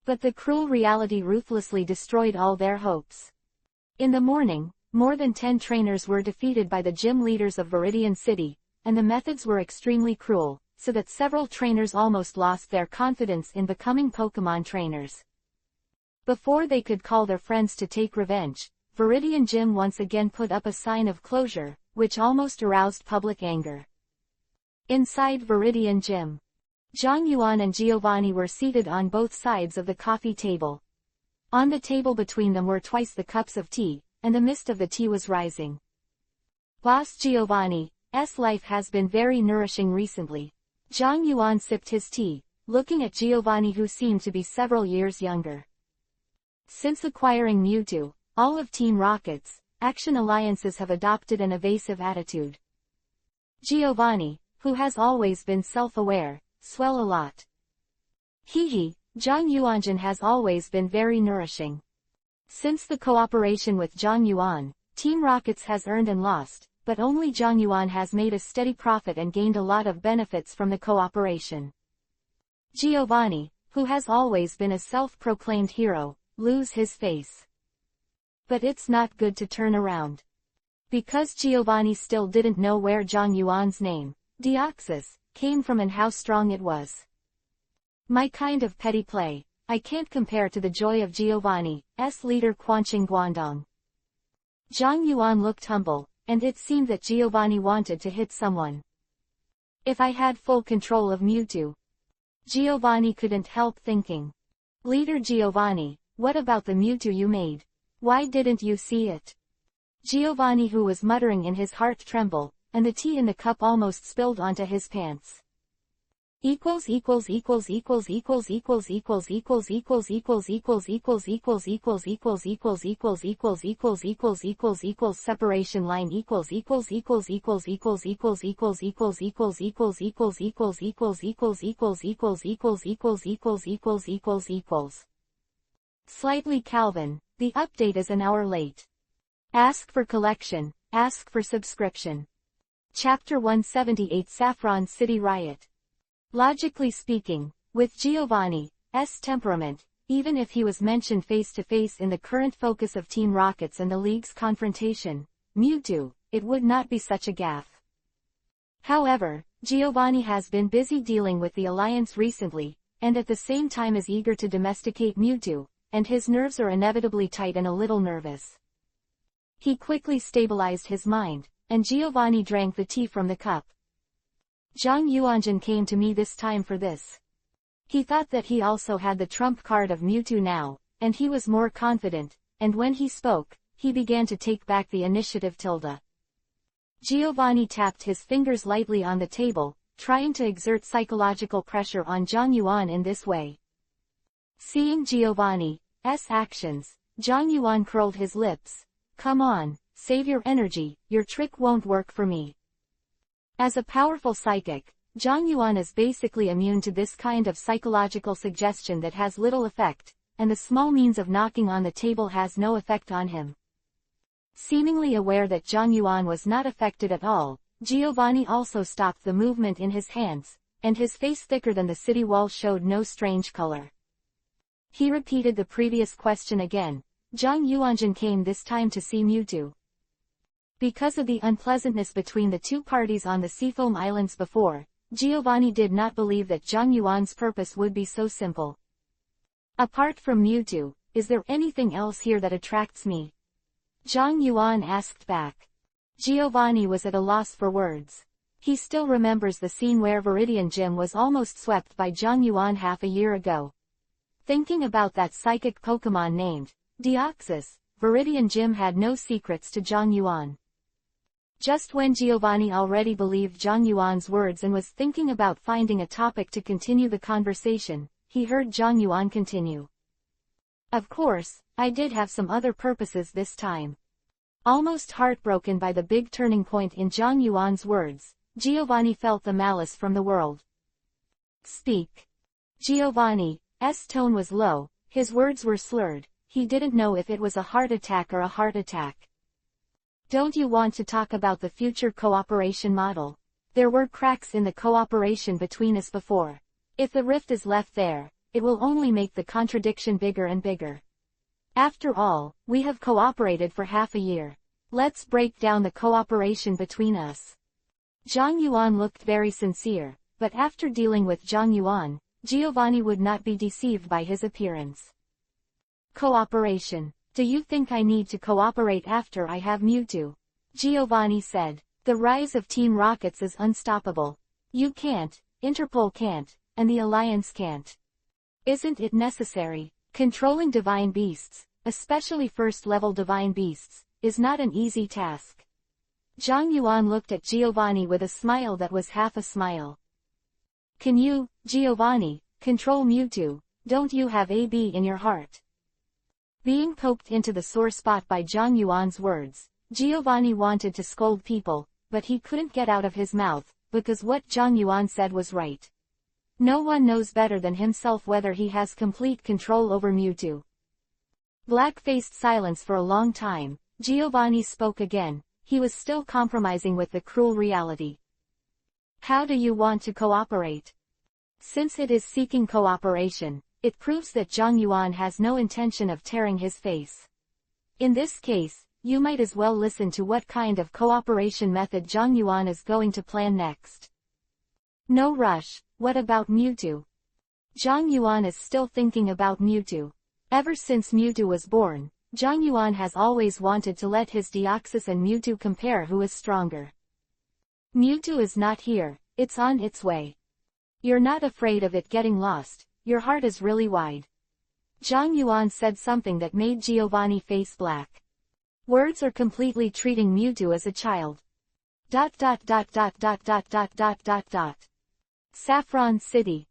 But the cruel reality ruthlessly destroyed all their hopes. In the morning, more than 10 trainers were defeated by the gym leaders of Viridian City, and the methods were extremely cruel, so that several trainers almost lost their confidence in becoming Pokemon trainers. Before they could call their friends to take revenge, Viridian Gym once again put up a sign of closure, which almost aroused public anger. Inside Viridian Gym, Zhang Yuan and Giovanni were seated on both sides of the coffee table. On the table between them were twice the cups of tea, and the mist of the tea was rising. Boss Giovanni's life has been very nourishing recently. Zhang Yuan sipped his tea, looking at Giovanni who seemed to be several years younger. Since acquiring Mewtwo, all of Team Rocket's action alliances have adopted an evasive attitude. Giovanni, who has always been self-aware, swell a lot. Hehe, Zhang Yuanjin has always been very nourishing. Since the cooperation with Zhang Yuan, Team Rockets has earned and lost, but only Zhang Yuan has made a steady profit and gained a lot of benefits from the cooperation. Giovanni, who has always been a self-proclaimed hero, lose his face. But it's not good to turn around. Because Giovanni still didn't know where Zhang Yuan's name, Deoxys, came from and how strong it was. My kind of petty play, I can't compare to the joy of Giovanni's leader Quanqing Guangdong. Zhang Yuan looked humble, and it seemed that Giovanni wanted to hit someone. If I had full control of Mewtwo. Giovanni couldn't help thinking. Leader Giovanni, what about the Mewtwo you made? Why didn't you see it? Giovanni, who was muttering in his heart, trembled, and the tea in the cup almost spilled onto his pants. Separation line Slightly Calvin, the update is an hour late. Ask for collection, ask for subscription. Chapter 178 Saffron City Riot. Logically speaking, with Giovanni's temperament, even if he was mentioned face-to-face in the current focus of Team Rocket's and the League's confrontation, Mewtwo, it would not be such a gaffe. However, Giovanni has been busy dealing with the Alliance recently, and at the same time is eager to domesticate Mewtwo, and his nerves are inevitably tight and a little nervous. He quickly stabilized his mind, and Giovanni drank the tea from the cup. Zhang Yuanjun came to me this time for this. He thought that he also had the trump card of Mewtwo now, and he was more confident, and when he spoke, he began to take back the initiative. Giovanni tapped his fingers lightly on the table, trying to exert psychological pressure on Zhang Yuan in this way. Seeing Giovanni's actions, Zhang Yuan curled his lips. Come on, save your energy, your trick won't work for me. As a powerful psychic, Zhang Yuan is basically immune to this kind of psychological suggestion that has little effect, and the small means of knocking on the table has no effect on him. Seemingly aware that Zhang Yuan was not affected at all, Giovanni also stopped the movement in his hands, and his face, thicker than the city wall, showed no strange color. He repeated the previous question again. Zhang Yuanjun came this time to see Mewtwo. Because of the unpleasantness between the two parties on the Seafoam Islands before, Giovanni did not believe that Zhang Yuan's purpose would be so simple. Apart from Mewtwo, is there anything else here that attracts me? Zhang Yuan asked back. Giovanni was at a loss for words. He still remembers the scene where Viridian Gym was almost swept by Zhang Yuan half a year ago. Thinking about that psychic Pokemon named Deoxys, Viridian Gym had no secrets to Zhang Yuan. Just when Giovanni already believed Zhang Yuan's words and was thinking about finding a topic to continue the conversation, he heard Zhang Yuan continue. Of course, I did have some other purposes this time. Almost heartbroken by the big turning point in Zhang Yuan's words, Giovanni felt the malice from the world. Speak. Giovanni's tone was low, his words were slurred, he didn't know if it was a heart attack or a heart attack. Don't you want to talk about the future cooperation model? There were cracks in the cooperation between us before. If the rift is left there, it will only make the contradiction bigger and bigger. After all, we have cooperated for half a year. Let's break down the cooperation between us. Zhang Yuan looked very sincere, but after dealing with Zhang Yuan, Giovanni would not be deceived by his appearance. Cooperation. Do you think I need to cooperate after I have Mewtwo? Giovanni said. The rise of Team Rockets is unstoppable. You can't, Interpol can't, and the Alliance can't. Isn't it necessary? Controlling divine beasts, especially first-level divine beasts, is not an easy task. Zhang Yuan looked at Giovanni with a smile that was half a smile. Can you, Giovanni, control Mewtwo? Don't you have a bee in your heart? Being poked into the sore spot by Zhang Yuan's words, Giovanni wanted to scold people, but he couldn't get out of his mouth, because what Zhang Yuan said was right. No one knows better than himself whether he has complete control over Mewtwo. Black-faced silence for a long time, Giovanni spoke again, he was still compromising with the cruel reality. How do you want to cooperate? Since it is seeking cooperation, it proves that Zhang Yuan has no intention of tearing his face. In this case, you might as well listen to what kind of cooperation method Zhang Yuan is going to plan next. No rush, what about Mewtwo? Zhang Yuan is still thinking about Mewtwo. Ever since Mewtwo was born, Zhang Yuan has always wanted to let his Deoxys and Mewtwo compare who is stronger. Mewtwo is not here, it's on its way. You're not afraid of it getting lost, your heart is really wide. Zhang Yuan said something that made Giovanni face black. Words are completely treating Mewtwo as a child. ... Saffron City.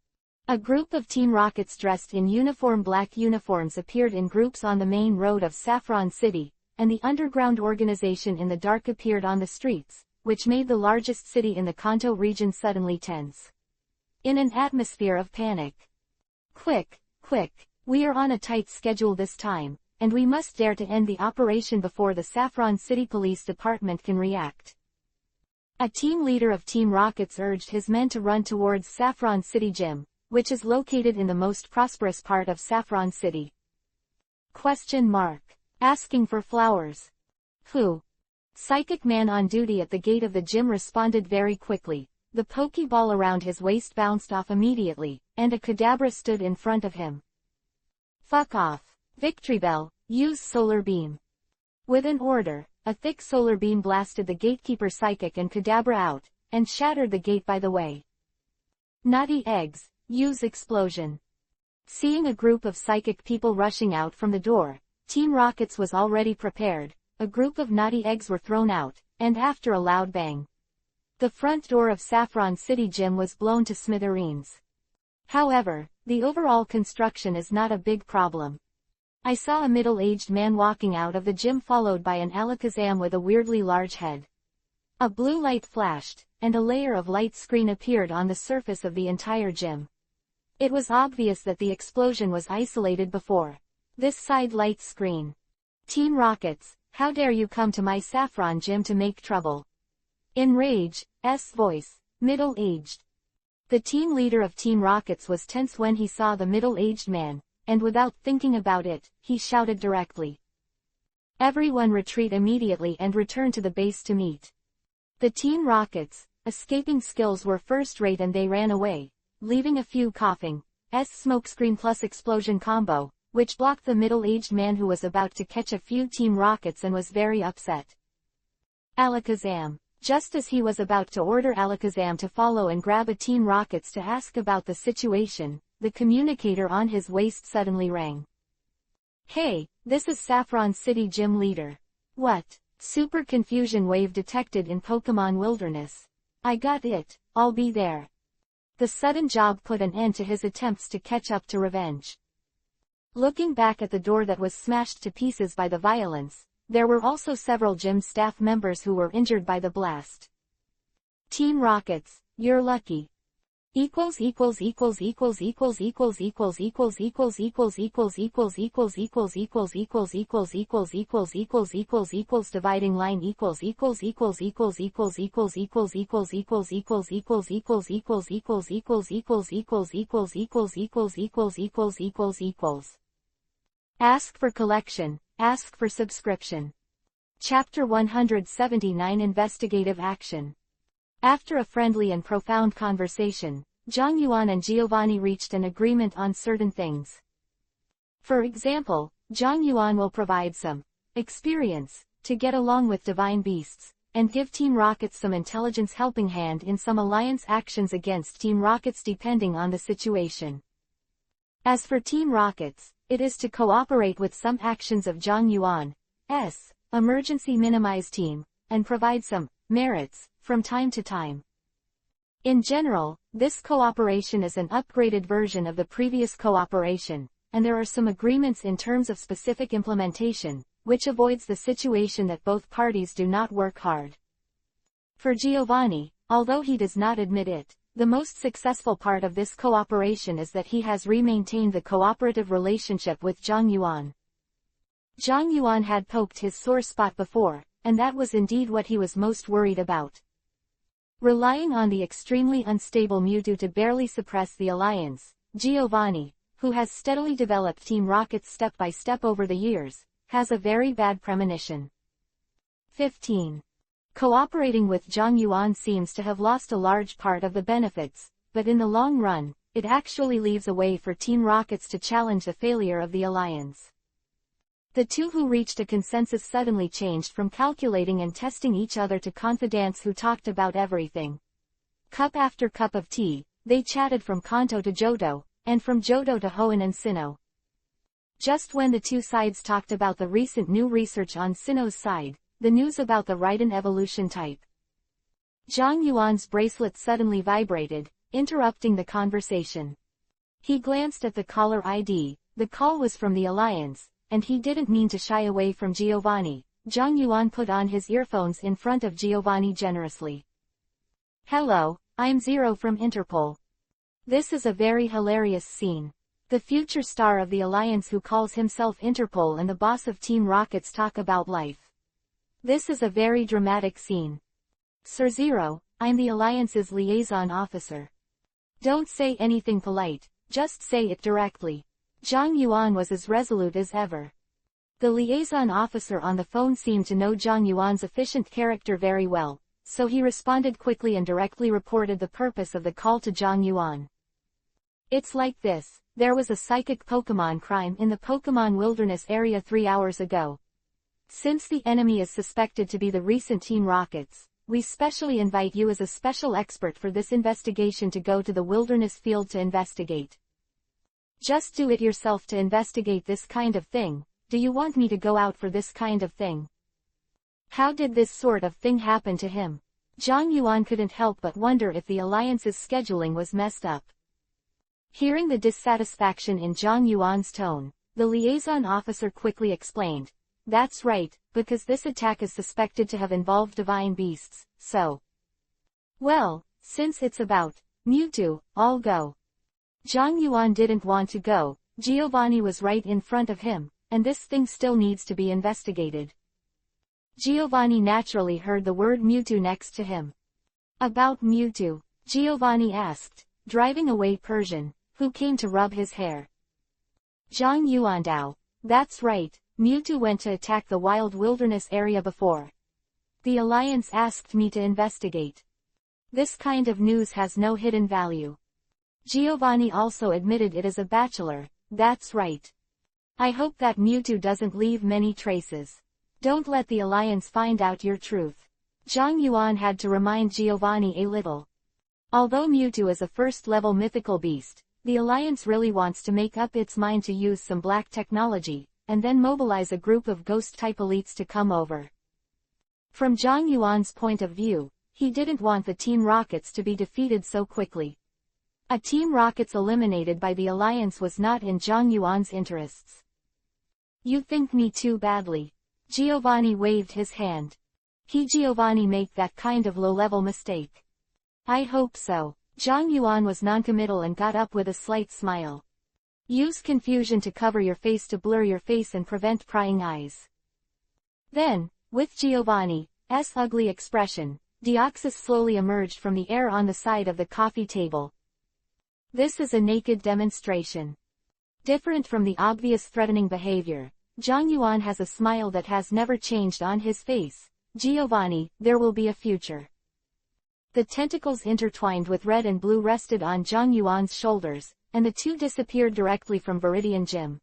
A group of Team Rockets dressed in black uniforms appeared in groups on the main road of Saffron City, and the underground organization in the dark appeared on the streets, which made the largest city in the Kanto region suddenly tense. In an atmosphere of panic. Quick, quick, we are on a tight schedule this time, and we must dare to end the operation before the Saffron City Police Department can react. A team leader of Team Rockets urged his men to run towards Saffron City Gym, which is located in the most prosperous part of Saffron City. Asking for flowers. Who? Psychic man on duty at the gate of the gym responded very quickly. The Pokeball around his waist bounced off immediately, and a Kadabra stood in front of him. Fuck off. Victory Bell, use Solar Beam. With an order, a thick solar beam blasted the gatekeeper Psychic and Kadabra out, and shattered the gate by the way. Naughty Eggs, use Explosion. Seeing a group of psychic people rushing out from the door, Team Rockets was already prepared. A group of naughty eggs were thrown out, and after a loud bang, the front door of Saffron City Gym was blown to smithereens. However, the overall construction is not a big problem. I saw a middle-aged man walking out of the gym followed by an Alakazam with a weirdly large head. A blue light flashed, and a layer of light screen appeared on the surface of the entire gym. It was obvious that the explosion was isolated before this side light screen. Team Rockets, how dare you come to my Saffron Gym to make trouble? In rage, S voice, middle-aged. The team leader of Team Rockets was tense when he saw the middle-aged man, and without thinking about it, he shouted directly. Everyone retreat immediately and return to the base to meet. The Team Rockets' escaping skills were first-rate and they ran away, leaving a few coughing. Smokescreen plus explosion combo, which blocked the middle-aged man who was about to catch a few Team Rockets and was very upset. Alakazam. Just as he was about to order Alakazam to follow and grab a Team Rockets to ask about the situation, the communicator on his waist suddenly rang. Hey, this is Saffron City Gym Leader. What? Super confusion wave detected in Pokemon Wilderness. I got it, I'll be there. The sudden job put an end to his attempts to catch up to revenge. Looking back at the door that was smashed to pieces by the violence, there were also several gym staff members who were injured by the blast. Team Rockets, you're lucky. Equals dividing line equals Ask for collection, ask for subscription. Chapter 179 Investigative Action. After a friendly and profound conversation, Zhang Yuan and Giovanni reached an agreement on certain things. For example, Zhang Yuan will provide some experience to get along with divine beasts, and give Team Rockets some intelligence helping hand in some alliance actions against Team Rockets depending on the situation. As for Team Rockets, it is to cooperate with some actions of Zhang Yuan's emergency minimize team, and provide some merits from time to time. In general, this cooperation is an upgraded version of the previous cooperation, and there are some agreements in terms of specific implementation, which avoids the situation that both parties do not work hard. For Giovanni, although he does not admit it, the most successful part of this cooperation is that he has remaintained the cooperative relationship with Zhang Yuan. Zhang Yuan had poked his sore spot before, and that was indeed what he was most worried about. Relying on the extremely unstable Mewtwo to barely suppress the alliance, Giovanni, who has steadily developed Team Rocket step by step over the years, has a very bad premonition. 15. Cooperating with Zhang Yuan seems to have lost a large part of the benefits, but in the long run, it actually leaves a way for Team Rockets to challenge the failure of the alliance. The two who reached a consensus suddenly changed from calculating and testing each other to confidants who talked about everything. Cup after cup of tea, they chatted from Kanto to Johto, and from Johto to Hoenn and Sinnoh. Just when the two sides talked about the recent new research on Sinnoh's side, the news about the Raiden evolution type. Zhang Yuan's bracelet suddenly vibrated, interrupting the conversation. He glanced at the caller ID. The call was from the alliance, and he didn't mean to shy away from Giovanni. Zhang Yuan put on his earphones in front of Giovanni generously. Hello, I'm Zero from Interpol. This is a very hilarious scene. The future star of the alliance who calls himself Interpol and the boss of Team Rockets talk about life. This is a very dramatic scene. Sir Zero, I'm the alliance's liaison officer. Don't say anything polite, just say it directly. Zhang Yuan was as resolute as ever. The liaison officer on the phone seemed to know Zhang Yuan's efficient character very well, so he responded quickly and directly reported the purpose of the call to Zhang Yuan. It's like this, there was a psychic Pokemon crime in the Pokemon Wilderness area 3 hours ago. Since the enemy is suspected to be the recent Team Rockets, we specially invite you as a special expert for this investigation to go to the wilderness field to investigate. Just do it yourself to investigate this kind of thing. Do you want me to go out for this kind of thing? How did this sort of thing happen to him? Zhang Yuan couldn't help but wonder if the alliance's scheduling was messed up. Hearing the dissatisfaction in Zhang Yuan's tone, the liaison officer quickly explained. That's right, because this attack is suspected to have involved divine beasts, so. Well, since it's about Mewtwo, I'll go. Zhang Yuan didn't want to go. Giovanni was right in front of him, and this thing still needs to be investigated. Giovanni naturally heard the word Mewtwo next to him. About Mewtwo, Giovanni asked, driving away Persian, who came to rub his hair. Zhang Yuandao, that's right, Mewtwo went to attack the wild wilderness area before. The alliance asked me to investigate. This kind of news has no hidden value. Giovanni also admitted it as a bachelor. That's right. I hope that Mewtwo doesn't leave many traces. Don't let the alliance find out your truth. Zhang Yuan had to remind Giovanni a little. Although Mewtwo is a first-level mythical beast, the alliance really wants to make up its mind to use some black technology, and then mobilize a group of ghost-type elites to come over. From Zhang Yuan's point of view, he didn't want the Team Rockets to be defeated so quickly. A Team Rockets eliminated by the alliance was not in Zhang Yuan's interests. You think me too badly. Giovanni waved his hand. Giovanni make that kind of low-level mistake? I hope so. Zhang Yuan was noncommittal and got up with a slight smile. Use confusion to cover your face to blur your face and prevent prying eyes. Then, with Giovanni's ugly expression, Deoxys slowly emerged from the air on the side of the coffee table. This is a naked demonstration. Different from the obvious threatening behavior, Zhang Yuan has a smile that has never changed on his face. Giovanni, there will be a future. The tentacles intertwined with red and blue rested on Zhang Yuan's shoulders, and the two disappeared directly from Viridian Gym.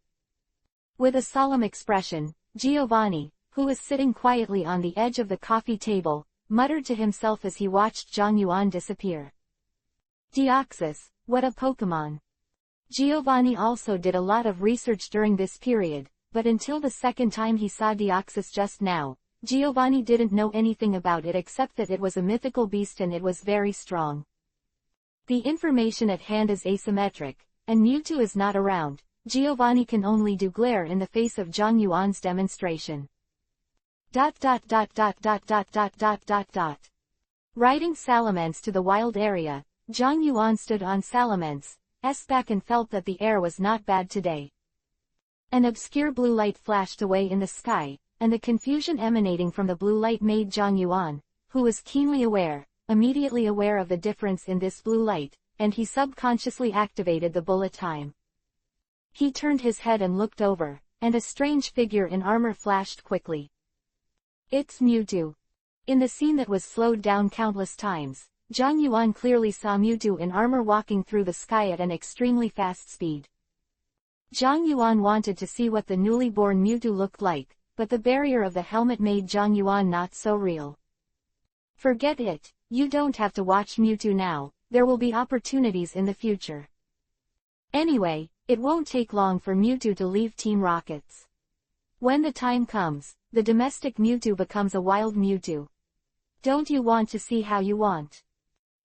With a solemn expression, Giovanni, who was sitting quietly on the edge of the coffee table, muttered to himself as he watched Zhang Yuan disappear. Deoxys, what a Pokemon. Giovanni also did a lot of research during this period, but until the second time he saw Deoxys just now, Giovanni didn't know anything about it except that it was a mythical beast and it was very strong. The information at hand is asymmetric, and Mewtwo is not around. Giovanni can only do glare in the face of Zhang Yuan's demonstration. Riding Salamence to the wild area, Zhang Yuan stood on Salamance's back and felt that the air was not bad today. An obscure blue light flashed away in the sky, and the confusion emanating from the blue light made Zhang Yuan, who was keenly aware, immediately aware of the difference in this blue light, and he subconsciously activated the bullet time. He turned his head and looked over, and a strange figure in armor flashed quickly. It's Mewtwo. In the scene that was slowed down countless times, Zhang Yuan clearly saw Mewtwo in armor walking through the sky at an extremely fast speed. Zhang Yuan wanted to see what the newly born Mewtwo looked like, but the barrier of the helmet made Zhang Yuan not so real. Forget it, you don't have to watch Mewtwo now, there will be opportunities in the future. Anyway, it won't take long for Mewtwo to leave Team Rocket's. When the time comes, the domestic Mewtwo becomes a wild Mewtwo. Don't you want to see how you want?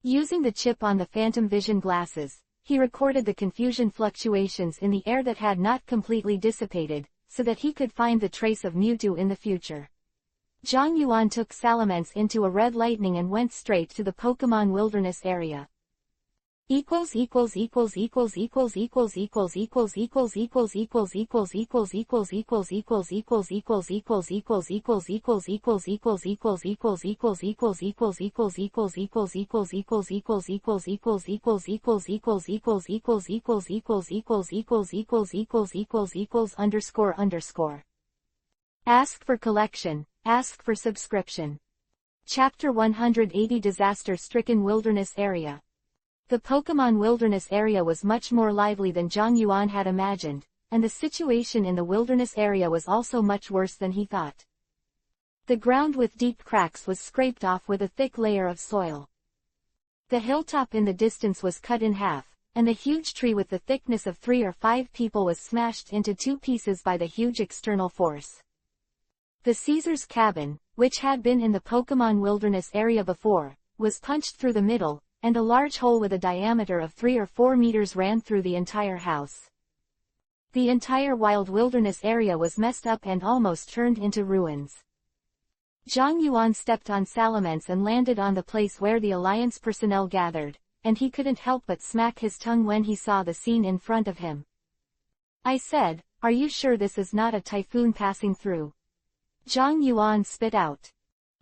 Using the chip on the Phantom Vision glasses, he recorded the confusion fluctuations in the air that had not completely dissipated, so that he could find the trace of Mewtwo in the future. Zhang Yuan took Salamence into a red lightning and went straight to the Pokemon Wilderness area. Ask for collection, ask for subscription. Chapter 180 Disaster-stricken wilderness area. The Pokemon Wilderness area was much more lively than Zhang Yuan had imagined, and the situation in the wilderness area was also much worse than he thought. The ground with deep cracks was scraped off with a thick layer of soil. The hilltop in the distance was cut in half, and the huge tree with the thickness of 3 or 5 people was smashed into 2 pieces by the huge external force. The Caesar's cabin, which had been in the Pokemon Wilderness area before, was punched through the middle, and a large hole with a diameter of 3 or 4 meters ran through the entire house. The entire wild wilderness area was messed up and almost turned into ruins. Zhang Yuan stepped on Salamence and landed on the place where the Alliance personnel gathered, and he couldn't help but smack his tongue when he saw the scene in front of him. I said, are you sure this is not a typhoon passing through? Zhang Yuan spit out.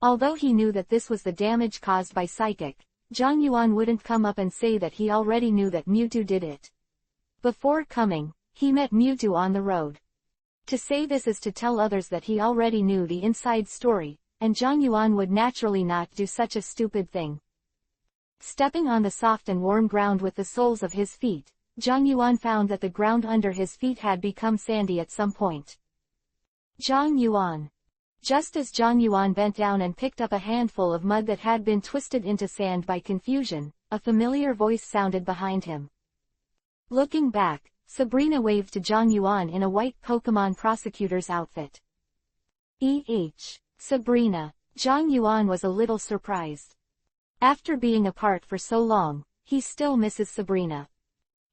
Although he knew that this was the damage caused by Psychic, Zhang Yuan wouldn't come up and say that he already knew that Mewtwo did it. Before coming, he met Mewtwo on the road. To say this is to tell others that he already knew the inside story, and Zhang Yuan would naturally not do such a stupid thing. Stepping on the soft and warm ground with the soles of his feet, Zhang Yuan found that the ground under his feet had become sandy at some point. Zhang Yuan. Just as Zhang Yuan bent down and picked up a handful of mud that had been twisted into sand by confusion, a familiar voice sounded behind him. Looking back, Sabrina waved to Zhang Yuan in a white Pokemon prosecutor's outfit. Sabrina. Zhang Yuan was a little surprised. After being apart for so long, he still misses Sabrina.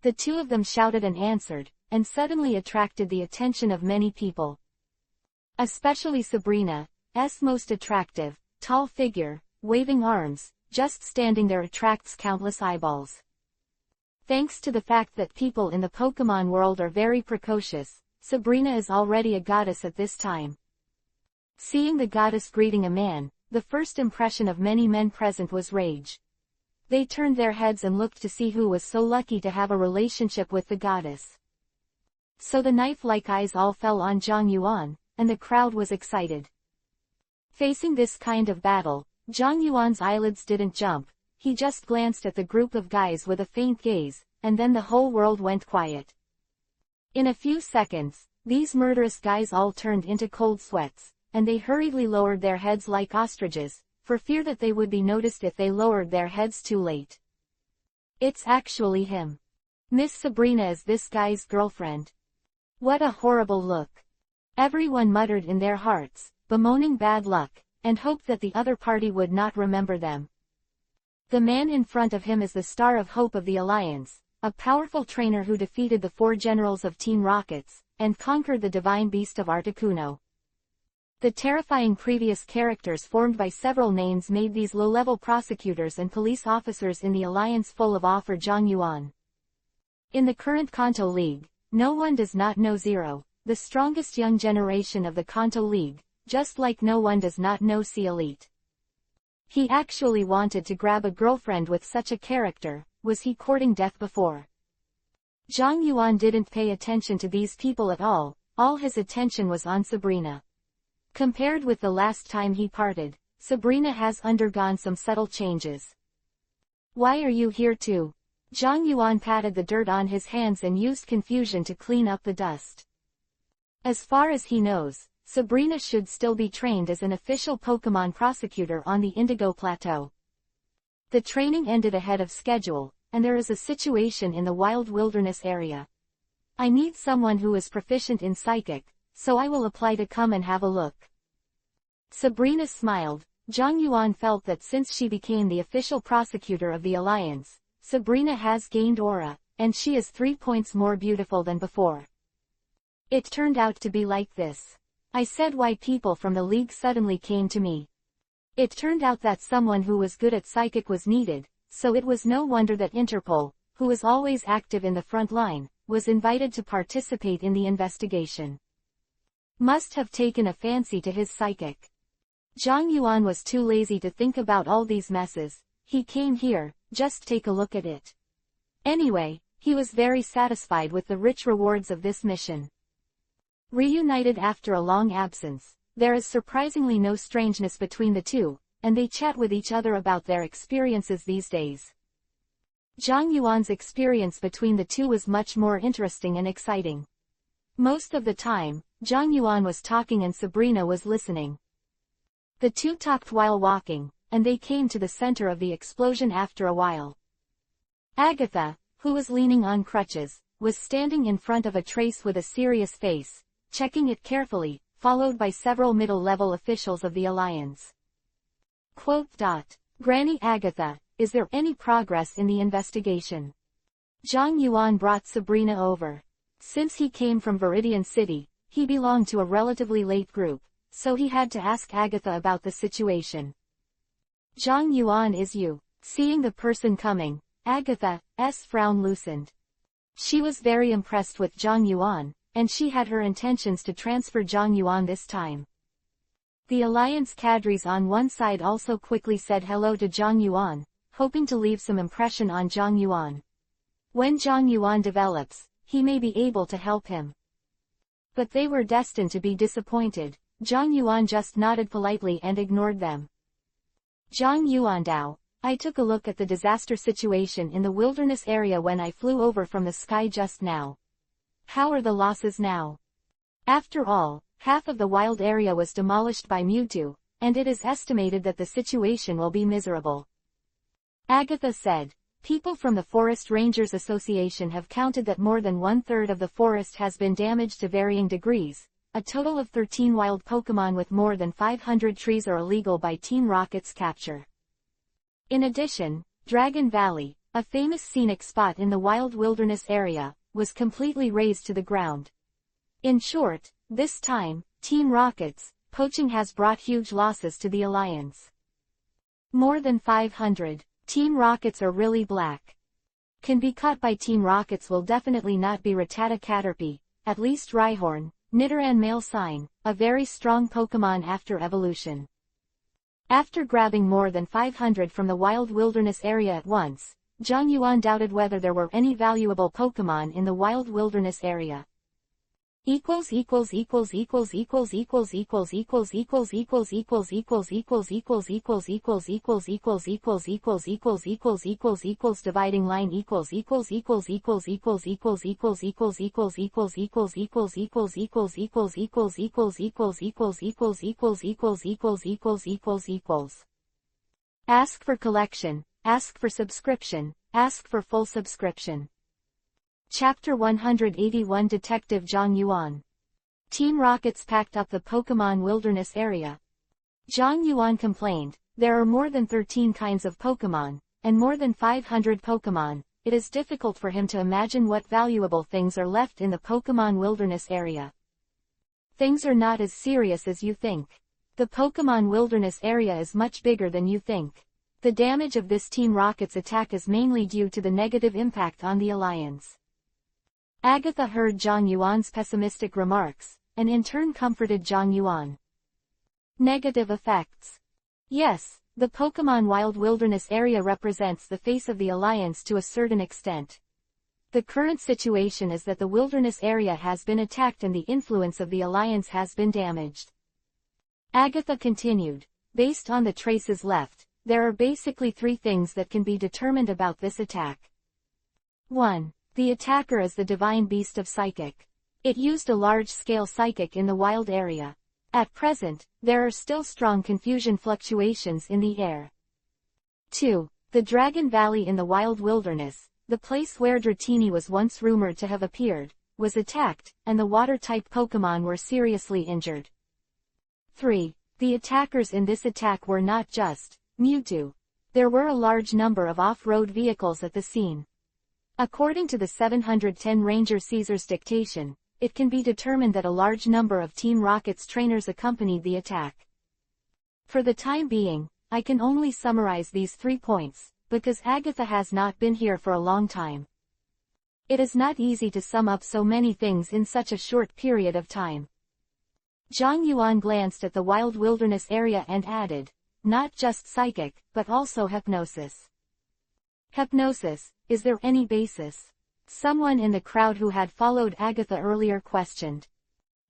The two of them shouted and answered, and suddenly attracted the attention of many people. Especially Sabrina's most attractive, tall figure, waving arms, just standing there attracts countless eyeballs. Thanks to the fact that people in the Pokemon world are very precocious, Sabrina is already a goddess at this time. Seeing the goddess greeting a man, the first impression of many men present was rage. They turned their heads and looked to see who was so lucky to have a relationship with the goddess. So the knife-like eyes all fell on Zhang Yuan, and the crowd was excited. Facing this kind of battle, Zhang Yuan's eyelids didn't jump, he just glanced at the group of guys with a faint gaze, and then the whole world went quiet. In a few seconds, these murderous guys all turned into cold sweats, and they hurriedly lowered their heads like ostriches, for fear that they would be noticed if they lowered their heads too late. It's actually him. Miss Sabrina is this guy's girlfriend. What a horrible look. Everyone muttered in their hearts, bemoaning bad luck, and hoped that the other party would not remember them. The man in front of him is the star of hope of the Alliance, a powerful trainer who defeated the 4 generals of Team Rockets, and conquered the divine beast of Articuno. The terrifying previous characters formed by several names made these low-level prosecutors and police officers in the Alliance full of awe for Zhang Yuan. In the current Kanto League, no one does not know Zero, the strongest young generation of the Kanto League, just like no one does not know C Elite. He actually wanted to grab a girlfriend with such a character. Was he courting death before? Zhang Yuan didn't pay attention to these people at all his attention was on Sabrina. Compared with the last time he parted, Sabrina has undergone some subtle changes. Why are you here too? Zhang Yuan patted the dirt on his hands and used confusion to clean up the dust. As far as he knows, Sabrina should still be trained as an official Pokemon prosecutor on the Indigo Plateau. The training ended ahead of schedule, and there is a situation in the wild wilderness area. I need someone who is proficient in psychic, so I will apply to come and have a look. Sabrina smiled. Zhang Yuan felt that since she became the official prosecutor of the Alliance, Sabrina has gained aura, and she is 3 points more beautiful than before. It turned out to be like this. I said why people from the League suddenly came to me. It turned out that someone who was good at psychic was needed, so it was no wonder that Interpol, who is always active in the front line, was invited to participate in the investigation. Must have taken a fancy to his psychic. Zhang Yuan was too lazy to think about all these messes. He came here, just take a look at it. Anyway, he was very satisfied with the rich rewards of this mission. Reunited after a long absence, there is surprisingly no strangeness between the two, and they chat with each other about their experiences these days. Zhang Yuan's experience between the two was much more interesting and exciting. Most of the time, Zhang Yuan was talking and Sabrina was listening. The two talked while walking, and they came to the center of the explosion after a while. Agatha, who was leaning on crutches, was standing in front of a trace with a serious face, checking it carefully, followed by several middle-level officials of the Alliance. Granny Agatha, is there any progress in the investigation? Zhang Yuan brought Sabrina over. Since he came from Viridian City, he belonged to a relatively late group, so he had to ask Agatha about the situation. Zhang Yuan, is you? Seeing the person coming, Agatha's frown loosened. She was very impressed with Zhang Yuan, and she had her intentions to transfer Zhang Yuan this time. The Alliance cadres on one side also quickly said hello to Zhang Yuan, hoping to leave some impression on Zhang Yuan. When Zhang Yuan develops, he may be able to help him. But they were destined to be disappointed. Zhang Yuan just nodded politely and ignored them. Zhang Yuandao, I took a look at the disaster situation in the wilderness area when I flew over from the sky just now. How are the losses now? After all, half of the wild area was demolished by Mewtwo, and it is estimated that the situation will be miserable. Agatha said, people from the Forest Rangers Association have counted that more than 1/3 of the forest has been damaged to varying degrees. A total of 13 wild Pokemon with more than 500 trees are illegal by Team Rocket's capture. In addition, Dragon Valley, a famous scenic spot in the wild wilderness area, was completely razed to the ground. In short, this time, Team Rocket's poaching has brought huge losses to the Alliance. More than 500. Team Rockets are really black. Can be caught by Team Rockets will definitely not be Rattata Caterpie, at least Rhyhorn, Nidoran male sign, a very strong Pokemon after evolution. After grabbing more than 500 from the wild wilderness area at once, Zhang Yuan doubted whether there were any valuable Pokemon in the wild wilderness area. Dividing line Ask for collection, ask for subscription, ask for full subscription. Chapter 181 Detective Zhang Yuan. Team Rockets packed up the Pokemon wilderness area. Zhang Yuan complained, there are more than 13 kinds of Pokemon, and more than 500 Pokemon. It is difficult for him to imagine what valuable things are left in the Pokemon wilderness area. Things are not as serious as you think. The Pokemon wilderness area is much bigger than you think. The damage of this Team Rocket's attack is mainly due to the negative impact on the Alliance. Agatha heard Zhang Yuan's pessimistic remarks, and in turn comforted Zhang Yuan. Negative effects. Yes, the Pokemon Wild Wilderness area represents the face of the Alliance to a certain extent. The current situation is that the wilderness area has been attacked and the influence of the Alliance has been damaged. Agatha continued. Based on the traces left, there are basically 3 things that can be determined about this attack. 1. The attacker is the divine beast of psychic. It used a large-scale psychic in the wild area. At present, there are still strong confusion fluctuations in the air. 2. The Dragon Valley in the wild wilderness, the place where Dratini was once rumored to have appeared, was attacked, and the water-type Pokémon were seriously injured. 3. The attackers in this attack were not just Mewtwo. There were a large number of off-road vehicles at the scene. According to the 710 Ranger Caesar's dictation, it can be determined that a large number of Team Rocket's trainers accompanied the attack. For the time being, I can only summarize these 3 points, because Agatha has not been here for a long time. It is not easy to sum up so many things in such a short period of time. Zhang Yuan glanced at the wild wilderness area and added, not just psychic, but also hypnosis. Hypnosis, is there any basis? Someone in the crowd who had followed Agatha earlier questioned.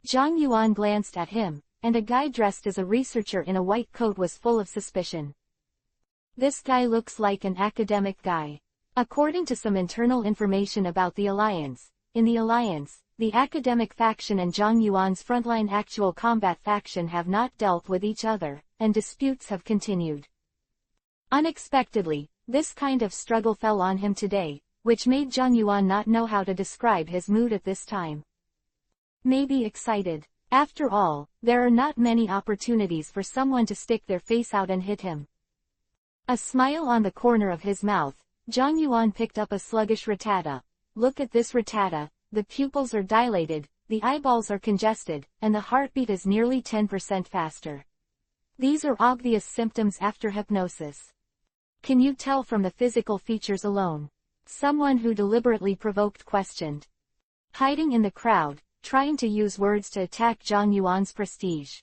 Zhang Yuan glanced at him, and a guy dressed as a researcher in a white coat was full of suspicion. This guy looks like an academic guy. According to some internal information about the Alliance, in the Alliance, the academic faction and Zhang Yuan's frontline actual combat faction have not dealt with each other, and disputes have continued. Unexpectedly, this kind of struggle fell on him today, which made Zhang Yuan not know how to describe his mood at this time. Maybe excited. After all, there are not many opportunities for someone to stick their face out and hit him. A smile on the corner of his mouth, Zhang Yuan picked up a sluggish Rattata. Look at this Rattata, the pupils are dilated, the eyeballs are congested, and the heartbeat is nearly 10% faster. These are obvious symptoms after hypnosis. Can you tell from the physical features alone? Someone who deliberately provoked questioned. Hiding in the crowd, trying to use words to attack Zhang Yuan's prestige.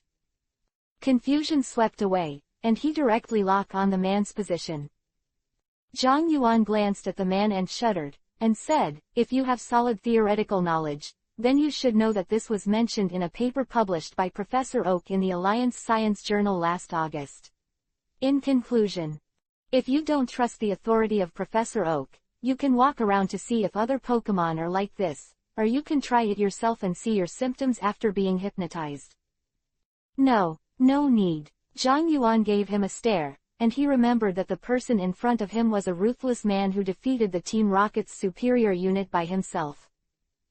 Confusion swept away, and he directly locked on the man's position. Zhang Yuan glanced at the man and shuddered, and said, if you have solid theoretical knowledge, then you should know that this was mentioned in a paper published by Professor Oak in the Alliance Science Journal last August. In conclusion, if you don't trust the authority of Professor Oak, you can walk around to see if other Pokémon are like this, or you can try it yourself and see your symptoms after being hypnotized. No need. Zhang Yuan gave him a stare, and he remembered that the person in front of him was a ruthless man who defeated the Team Rocket's superior unit by himself.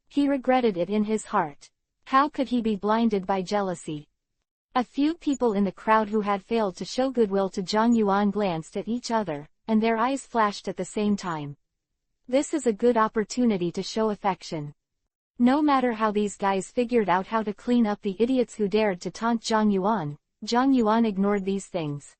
He regretted it in his heart. How could he be blinded by jealousy? A few people in the crowd who had failed to show goodwill to Zhang Yuan glanced at each other, and their eyes flashed at the same time. This is a good opportunity to show affection. No matter how these guys figured out how to clean up the idiots who dared to taunt Zhang Yuan ignored these things.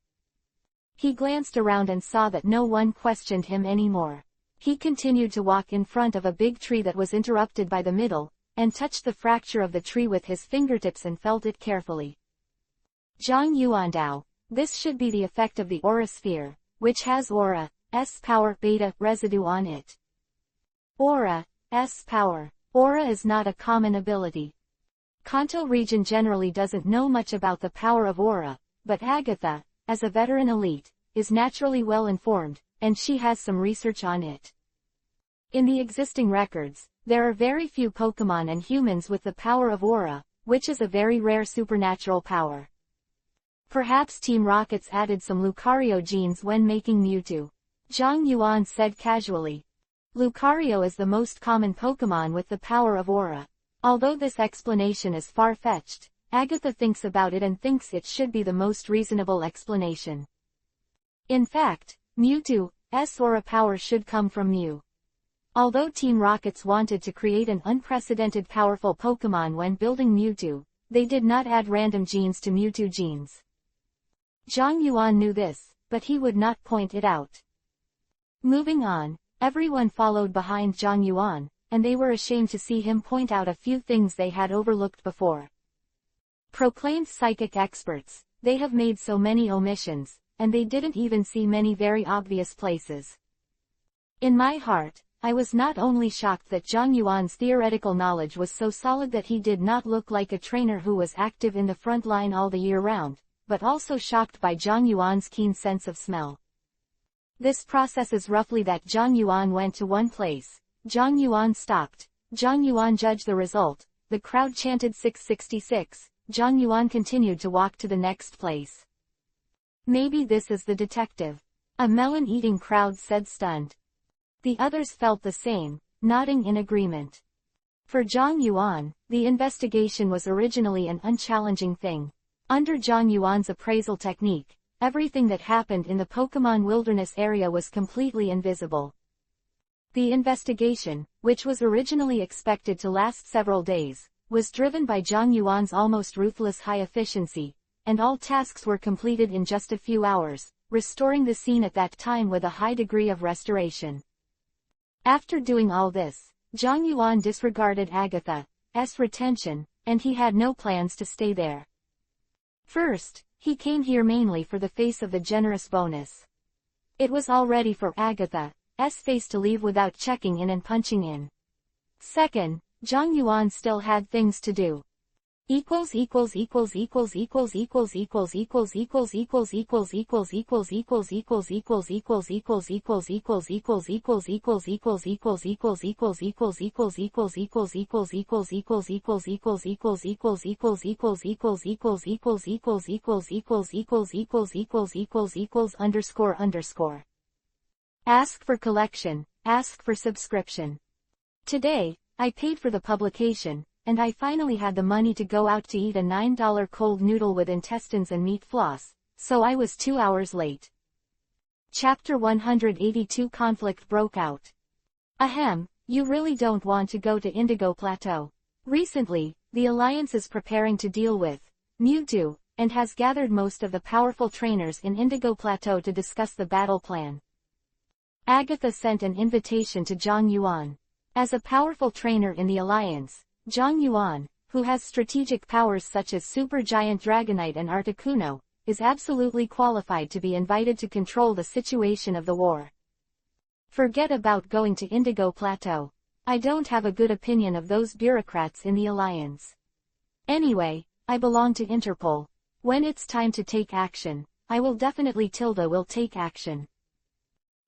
He glanced around and saw that no one questioned him anymore. He continued to walk in front of a big tree that was interrupted by the middle, and touched the fracture of the tree with his fingertips and felt it carefully. Zhang Yuandao, this should be the effect of the aura sphere, which has aura, S power beta residue on it. Aura, S power. Aura is not a common ability. Kanto region generally doesn't know much about the power of aura, but Agatha, as a veteran elite, is naturally well informed, and she has some research on it. In the existing records, there are very few Pokémon and humans with the power of aura, which is a very rare supernatural power. Perhaps Team Rocket's added some Lucario genes when making Mewtwo. Zhang Yuan said casually. Lucario is the most common Pokémon with the power of aura. Although this explanation is far-fetched, Agatha thinks about it and thinks it should be the most reasonable explanation. In fact, Mewtwo's aura power should come from Mew. Although Team Rockets wanted to create an unprecedented powerful Pokémon when building Mewtwo, they did not add random genes to Mewtwo genes. Zhang Yuan knew this, but he would not point it out. Moving on, everyone followed behind Zhang Yuan, and they were ashamed to see him point out a few things they had overlooked before. Proclaimed psychic experts, they have made so many omissions, and they didn't even see many very obvious places. In my heart, I was not only shocked that Zhang Yuan's theoretical knowledge was so solid that he did not look like a trainer who was active in the front line all the year round, but also shocked by Zhang Yuan's keen sense of smell. This process is roughly that Zhang Yuan went to one place, Zhang Yuan stopped, Zhang Yuan judged the result, the crowd chanted 666, Zhang Yuan continued to walk to the next place. Maybe this is the detective. A melon-eating crowd said stunned. The others felt the same, nodding in agreement. For Zhang Yuan, the investigation was originally an unchallenging thing. Under Zhang Yuan's appraisal technique, everything that happened in the Pokemon Wilderness area was completely invisible. The investigation, which was originally expected to last several days, was driven by Zhang Yuan's almost ruthless high efficiency, and all tasks were completed in just a few hours, restoring the scene at that time with a high degree of restoration. After doing all this, Zhang Yuan disregarded Agatha's retention, and he had no plans to stay there. First, he came here mainly for the face of the generous bonus. It was all ready for Agatha's face to leave without checking in and punching in. Second, Zhang Yuan still had things to do. Ask for collection, ask for subscription. Today, I paid for the publication, and I finally had the money to go out to eat a $9 cold noodle with intestines and meat floss, so I was 2 hours late. Chapter 182 Conflict broke out. Ahem, you really don't want to go to Indigo Plateau. Recently, the Alliance is preparing to deal with Mewtwo, and has gathered most of the powerful trainers in Indigo Plateau to discuss the battle plan. Agatha sent an invitation to Zhang Yuan. As a powerful trainer in the Alliance, Zhang Yuan, who has strategic powers such as Supergiant Dragonite and Articuno, is absolutely qualified to be invited to control the situation of the war. Forget about going to Indigo Plateau. I don't have a good opinion of those bureaucrats in the Alliance. Anyway, I belong to Interpol. When it's time to take action, I will take action.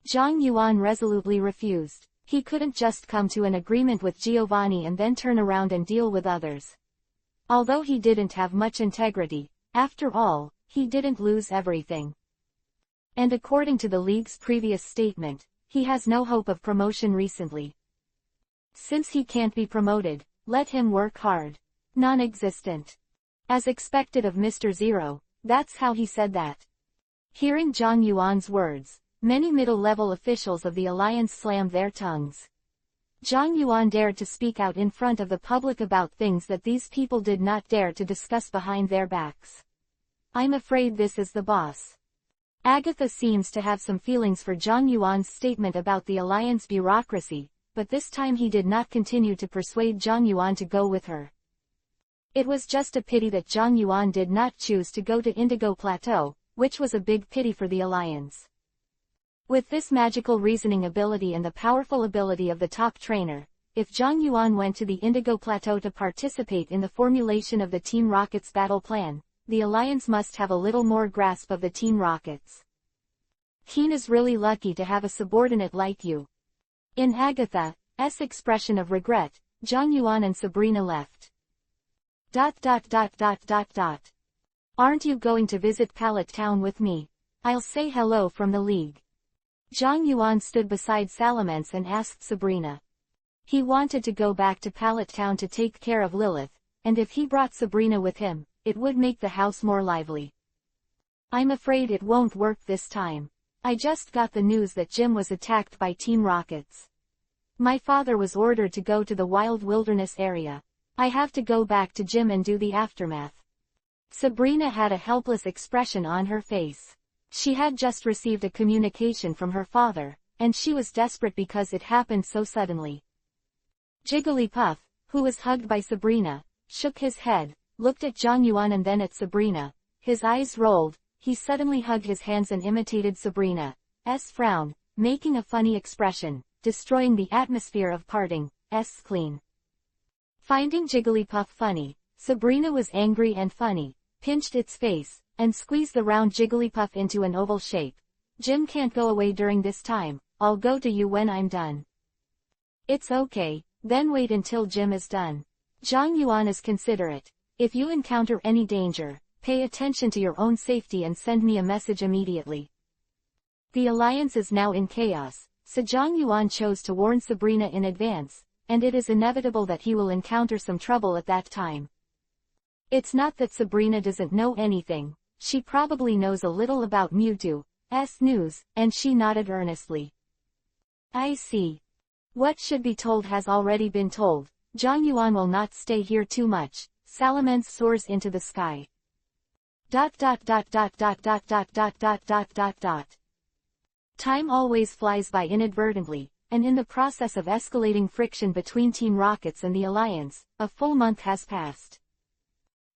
Zhang Yuan resolutely refused. He couldn't just come to an agreement with Giovanni and then turn around and deal with others. Although he didn't have much integrity, after all, he didn't lose everything. And according to the League's previous statement, he has no hope of promotion recently. Since he can't be promoted, let him work hard. Non-existent. As expected of Mr. Zero, that's how he said that. Hearing Zhang Yuan's words, many middle-level officials of the Alliance slammed their tongues. Zhang Yuan dared to speak out in front of the public about things that these people did not dare to discuss behind their backs. I'm afraid this is the boss. Agatha seems to have some feelings for Zhang Yuan's statement about the Alliance bureaucracy, but this time he did not continue to persuade Zhang Yuan to go with her. It was just a pity that Zhang Yuan did not choose to go to Indigo Plateau, which was a big pity for the Alliance. With this magical reasoning ability and the powerful ability of the top trainer, if Zhang Yuan went to the Indigo Plateau to participate in the formulation of the Team Rocket's battle plan, the Alliance must have a little more grasp of the Team Rockets. Keen is really lucky to have a subordinate like you. In Agatha's expression of regret, Zhang Yuan and Sabrina left. Aren't you going to visit Pallet Town with me? I'll say hello from the League. Zhang Yuan stood beside Salamence and asked Sabrina. He wanted to go back to Pallet Town to take care of Lilith, and if he brought Sabrina with him, it would make the house more lively. I'm afraid it won't work this time. I just got the news that Jim was attacked by Team Rockets. My father was ordered to go to the wild wilderness area. I have to go back to Jim and do the aftermath. Sabrina had a helpless expression on her face. She had just received a communication from her father, and she was desperate because it happened so suddenly. Jigglypuff, who was hugged by Sabrina, shook his head, looked at Zhang Yuan and then at Sabrina. His eyes rolled, he suddenly hugged his hands and imitated Sabrina's frown, making a funny expression. destroying the atmosphere of parting, clean. Finding Jigglypuff funny, Sabrina was angry and funny, pinched its face, and squeezed the round Jigglypuff into an oval shape. Jim can't go away during this time, I'll go to you when I'm done. It's okay, then wait until Jim is done. Zhang Yuan is considerate. If you encounter any danger, pay attention to your own safety and send me a message immediately. The alliance is now in chaos, so Zhang Yuan chose to warn Sabrina in advance, and it is inevitable that he will encounter some trouble at that time. It's not that Sabrina doesn't know anything, she probably knows a little about Mewtwo's news, and she nodded earnestly. I see. What should be told has already been told. Zhang Yuan will not stay here too much. Salamence soars into the sky. ... Time always flies by inadvertently, and in the process of escalating friction between Team Rockets and the Alliance, a full month has passed.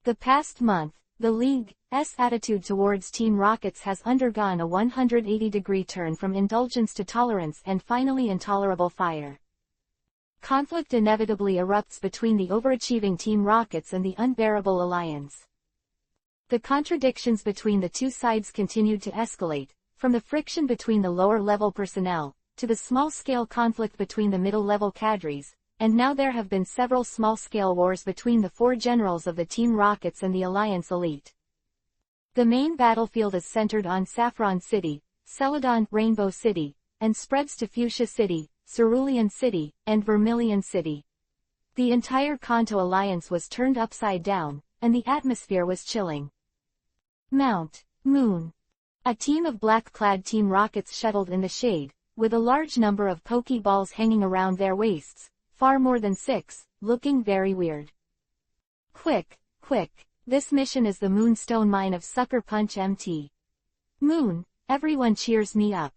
The past month, the League's attitude towards Team Rockets has undergone a 180-degree turn from indulgence to tolerance and finally intolerable fire. Conflict inevitably erupts between the overachieving Team Rockets and the unbearable Alliance. The contradictions between the two sides continued to escalate, from the friction between the lower-level personnel, to the small-scale conflict between the middle-level cadres, and now there have been several small-scale wars between the four generals of the Team Rockets and the Alliance elite. The main battlefield is centered on Saffron City, Celadon, Rainbow City, and spreads to Fuchsia City, Cerulean City, and Vermilion City. The entire Kanto Alliance was turned upside down, and the atmosphere was chilling. Mount Moon. A team of black-clad Team Rockets shuttled in the shade, with a large number of Pokeballs hanging around their waists, far more than 6, looking very weird. Quick, quick, this mission is the Moonstone Mine of Sucker Punch MT. Moon, everyone cheers me up.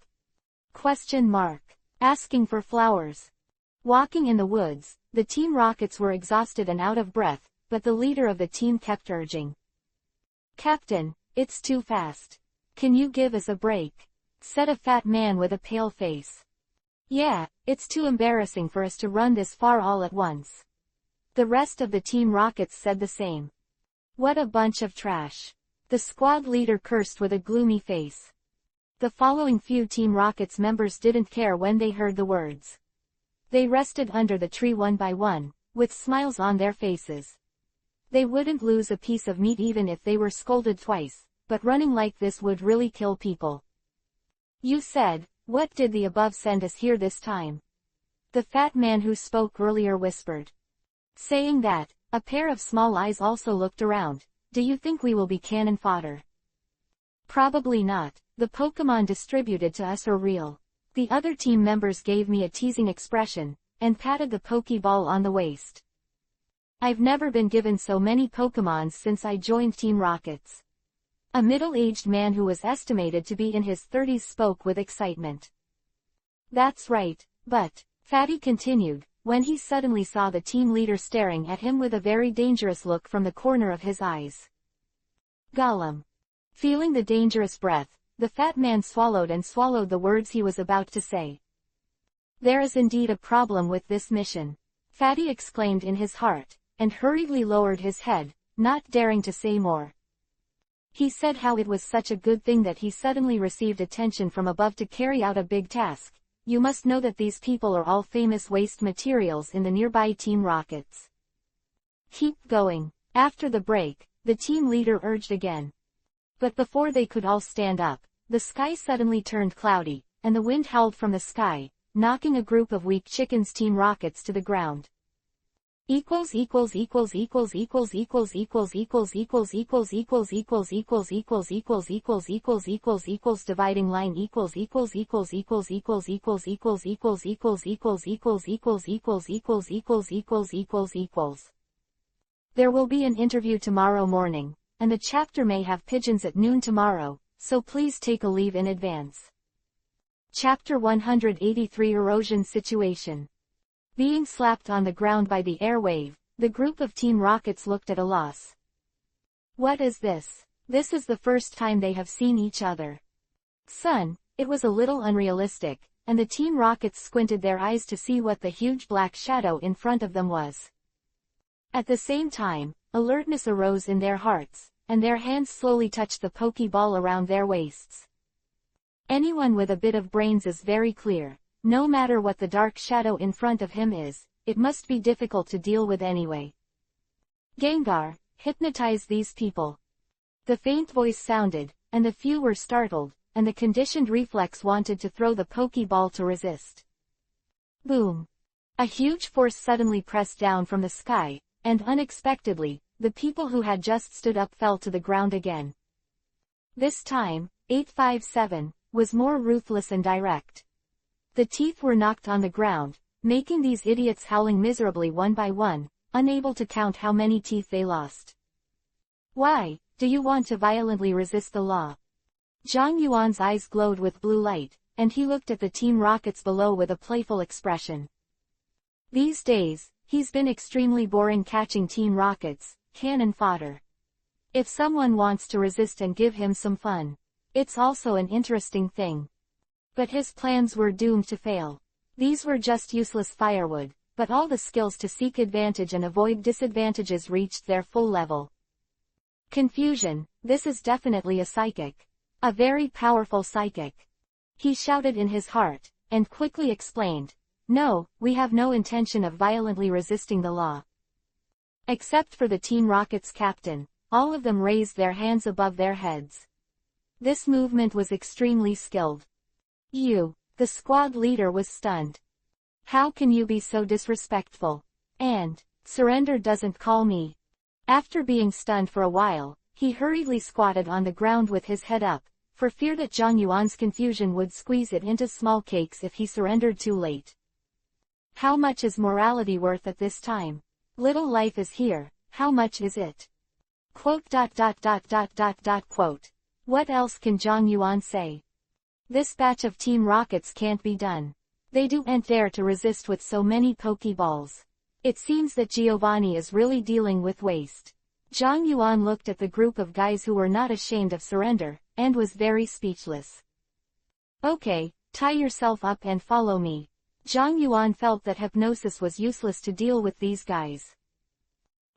Question mark. Asking for flowers. Walking in the woods, the Team Rockets were exhausted and out of breath, but the leader of the team kept urging. Captain, it's too fast. Can you give us a break? Said a fat man with a pale face. Yeah, it's too embarrassing for us to run this far all at once. The rest of the Team Rockets said the same. What a bunch of trash. The squad leader cursed with a gloomy face. The following few Team Rockets members didn't care when they heard the words. They rested under the tree one by one, with smiles on their faces. They wouldn't lose a piece of meat even if they were scolded twice, but running like this would really kill people. You said, what did the above send us here this time? The fat man who spoke earlier whispered. Saying that, a pair of small eyes also looked around. Do you think we will be cannon fodder? Probably not. The Pokemon distributed to us are real. The other team members gave me a teasing expression, and patted the Pokeball on the waist. I've never been given so many Pokemons since I joined Team Rockets. A middle-aged man who was estimated to be in his 30s spoke with excitement. That's right, but, Fatty continued, when he suddenly saw the team leader staring at him with a very dangerous look from the corner of his eyes. Gollum. Feeling the dangerous breath, the fat man swallowed and swallowed the words he was about to say. There is indeed a problem with this mission. Fatty exclaimed in his heart, and hurriedly lowered his head, not daring to say more. He said how it was such a good thing that he suddenly received attention from above to carry out a big task. You must know that these people are all famous waste materials in the nearby Team Rockets. Keep going. After the break, the team leader urged again. But before they could all stand up, the sky suddenly turned cloudy, and the wind howled from the sky, knocking a group of weak chickens Team Rockets to the ground. Dividing line There will be an interview tomorrow morning, and the chapter may have pigeons at noon tomorrow, so please take a leave in advance. Chapter 183 Erosion Situation. Being slapped on the ground by the air wave, the group of Team Rockets looked at a loss. What is this? This is the first time they have seen each other. Son, it was a little unrealistic, and the Team Rockets squinted their eyes to see what the huge black shadow in front of them was. At the same time, alertness arose in their hearts, and their hands slowly touched the pokeball around their waists. Anyone with a bit of brains is very clear. No matter what the dark shadow in front of him is, it must be difficult to deal with anyway. Gengar, hypnotize these people. The faint voice sounded, and the few were startled, and the conditioned reflex wanted to throw the pokeball to resist. Boom! A huge force suddenly pressed down from the sky, and unexpectedly, the people who had just stood up fell to the ground again. This time, 857 was more ruthless and direct. The teeth were knocked on the ground, making these idiots howling miserably one by one, unable to count how many teeth they lost. Why, do you want to violently resist the law? Zhang Yuan's eyes glowed with blue light, and he looked at the Team Rockets below with a playful expression. These days, he's been extremely boring catching Team Rockets, cannon fodder. If someone wants to resist and give him some fun, it's also an interesting thing. But his plans were doomed to fail. These were just useless firewood, but all the skills to seek advantage and avoid disadvantages reached their full level. Confusion, this is definitely a psychic. A very powerful psychic. He shouted in his heart, and quickly explained, "No, we have no intention of violently resisting the law." Except for the Team Rockets captain, all of them raised their hands above their heads. This movement was extremely skilled. The squad leader was stunned. How can you be so disrespectful? And, surrender doesn't call me. After being stunned for a while, he hurriedly squatted on the ground with his head up, for fear that Zhang Yuan's confusion would squeeze it into small cakes if he surrendered too late. How much is morality worth at this time? Little life is here, how much is it? Quote. What else can Zhang Yuan say? This batch of Team Rockets can't be done. They don't dare to resist with so many pokeballs. It seems that Giovanni is really dealing with waste. Zhang Yuan looked at the group of guys who were not ashamed of surrender, and was very speechless. Okay, tie yourself up and follow me. Zhang Yuan felt that hypnosis was useless to deal with these guys.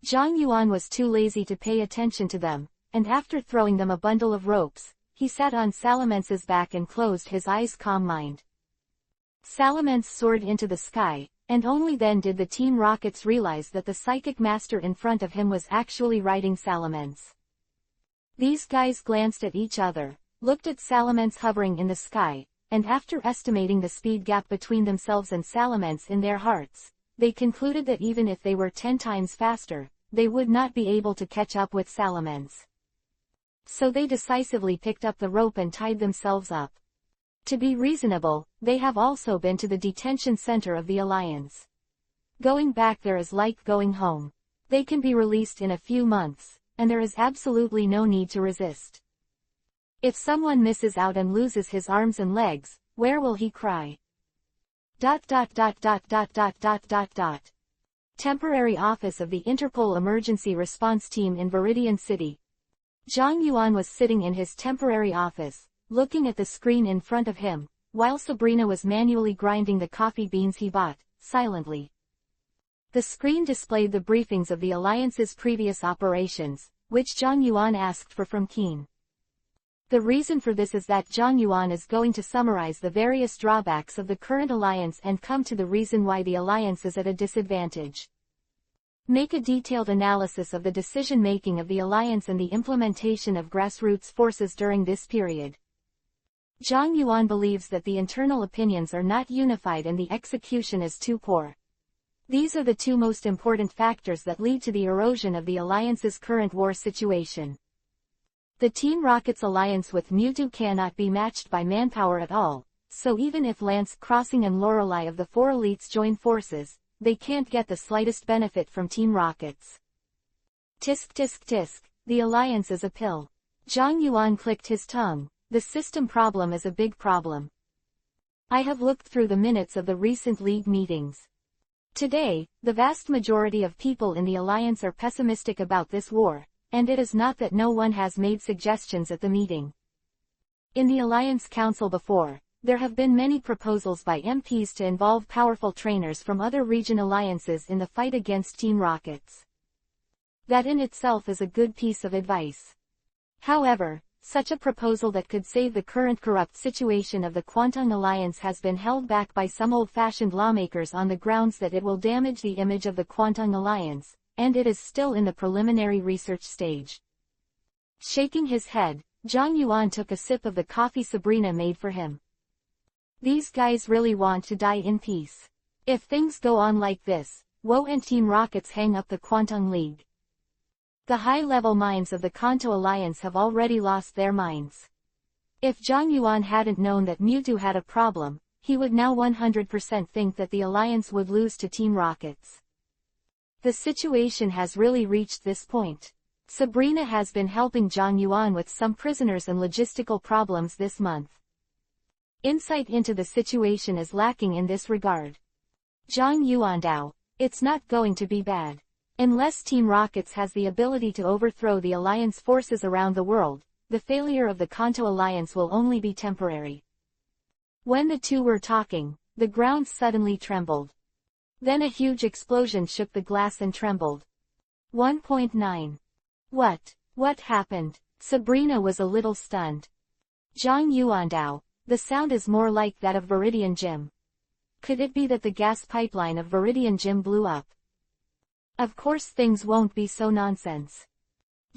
Zhang Yuan was too lazy to pay attention to them, and after throwing them a bundle of ropes, he sat on Salamance's back and closed his eyes. Calm mind. Salamence soared into the sky, and only then did the Team Rockets realize that the psychic master in front of him was actually riding Salamence. These guys glanced at each other, looked at Salamence hovering in the sky, and after estimating the speed gap between themselves and Salamence in their hearts, they concluded that even if they were 10 times faster, they would not be able to catch up with Salamence. So they decisively picked up the rope and tied themselves up. To be reasonable, they have also been to the detention center of the Alliance. Going back there is like going home. They can be released in a few months, and there is absolutely no need to resist. If someone misses out and loses his arms and legs, where will he cry? Temporary office of the Interpol Emergency Response Team in Viridian City. Zhang Yuan was sitting in his temporary office, looking at the screen in front of him, while Sabrina was manually grinding the coffee beans he bought, silently. The screen displayed the briefings of the Alliance's previous operations, which Zhang Yuan asked for from Keen. The reason for this is that Zhang Yuan is going to summarize the various drawbacks of the current alliance and come to the reason why the alliance is at a disadvantage. Make a detailed analysis of the decision-making of the alliance and the implementation of grassroots forces during this period. Zhang Yuan believes that the internal opinions are not unified and the execution is too poor. These are the two most important factors that lead to the erosion of the alliance's current war situation. The Team Rocket's alliance with Mewtwo cannot be matched by manpower at all, so even if Lance Crossing and Lorelei of the four elites join forces, they can't get the slightest benefit from Team Rockets. Tisk tisk tisk, the alliance is a pill. Zhang Yuan clicked his tongue. The system problem is a big problem. I have looked through the minutes of the recent League meetings. Today, the vast majority of people in the alliance are pessimistic about this war, and it is not that no one has made suggestions at the meeting. In the Alliance Council before, there have been many proposals by MPs to involve powerful trainers from other region alliances in the fight against Team Rockets. That in itself is a good piece of advice. However, such a proposal that could save the current corrupt situation of the Kwantong Alliance has been held back by some old-fashioned lawmakers on the grounds that it will damage the image of the Kwantong Alliance, and it is still in the preliminary research stage. Shaking his head, Zhang Yuan took a sip of the coffee Sabrina made for him. These guys really want to die in peace. If things go on like this, Woe and Team Rockets hang up the Kwantong League. The high-level minds of the Kanto Alliance have already lost their minds. If Zhang Yuan hadn't known that Mewtwo had a problem, he would now 100% think that the Alliance would lose to Team Rockets. The situation has really reached this point. Sabrina has been helping Zhang Yuan with some prisoners and logistical problems this month. Insight into the situation is lacking in this regard. Zhang Yuandao, it's not going to be bad. Unless Team Rockets has the ability to overthrow the Alliance forces around the world, the failure of the Kanto Alliance will only be temporary. When the two were talking, the ground suddenly trembled. Then a huge explosion shook the glass and trembled. 1.9. What happened? Sabrina was a little stunned. Zhang Yuandao, the sound is more like that of Viridian Gym. Could it be that the gas pipeline of Viridian Gym blew up? Of course things won't be so nonsense.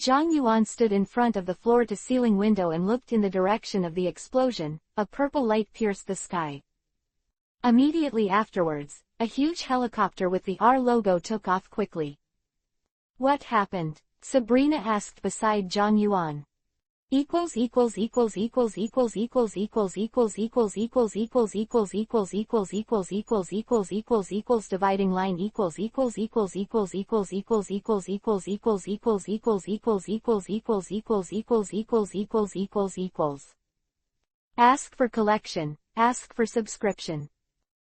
Zhang Yuan stood in front of the floor-to-ceiling window and looked in the direction of the explosion. A purple light pierced the sky. Immediately afterwards, a huge helicopter with the R logo took off quickly. What happened? Sabrina asked beside Zhang Yuan. Dividing line Ask for collection, ask for subscription.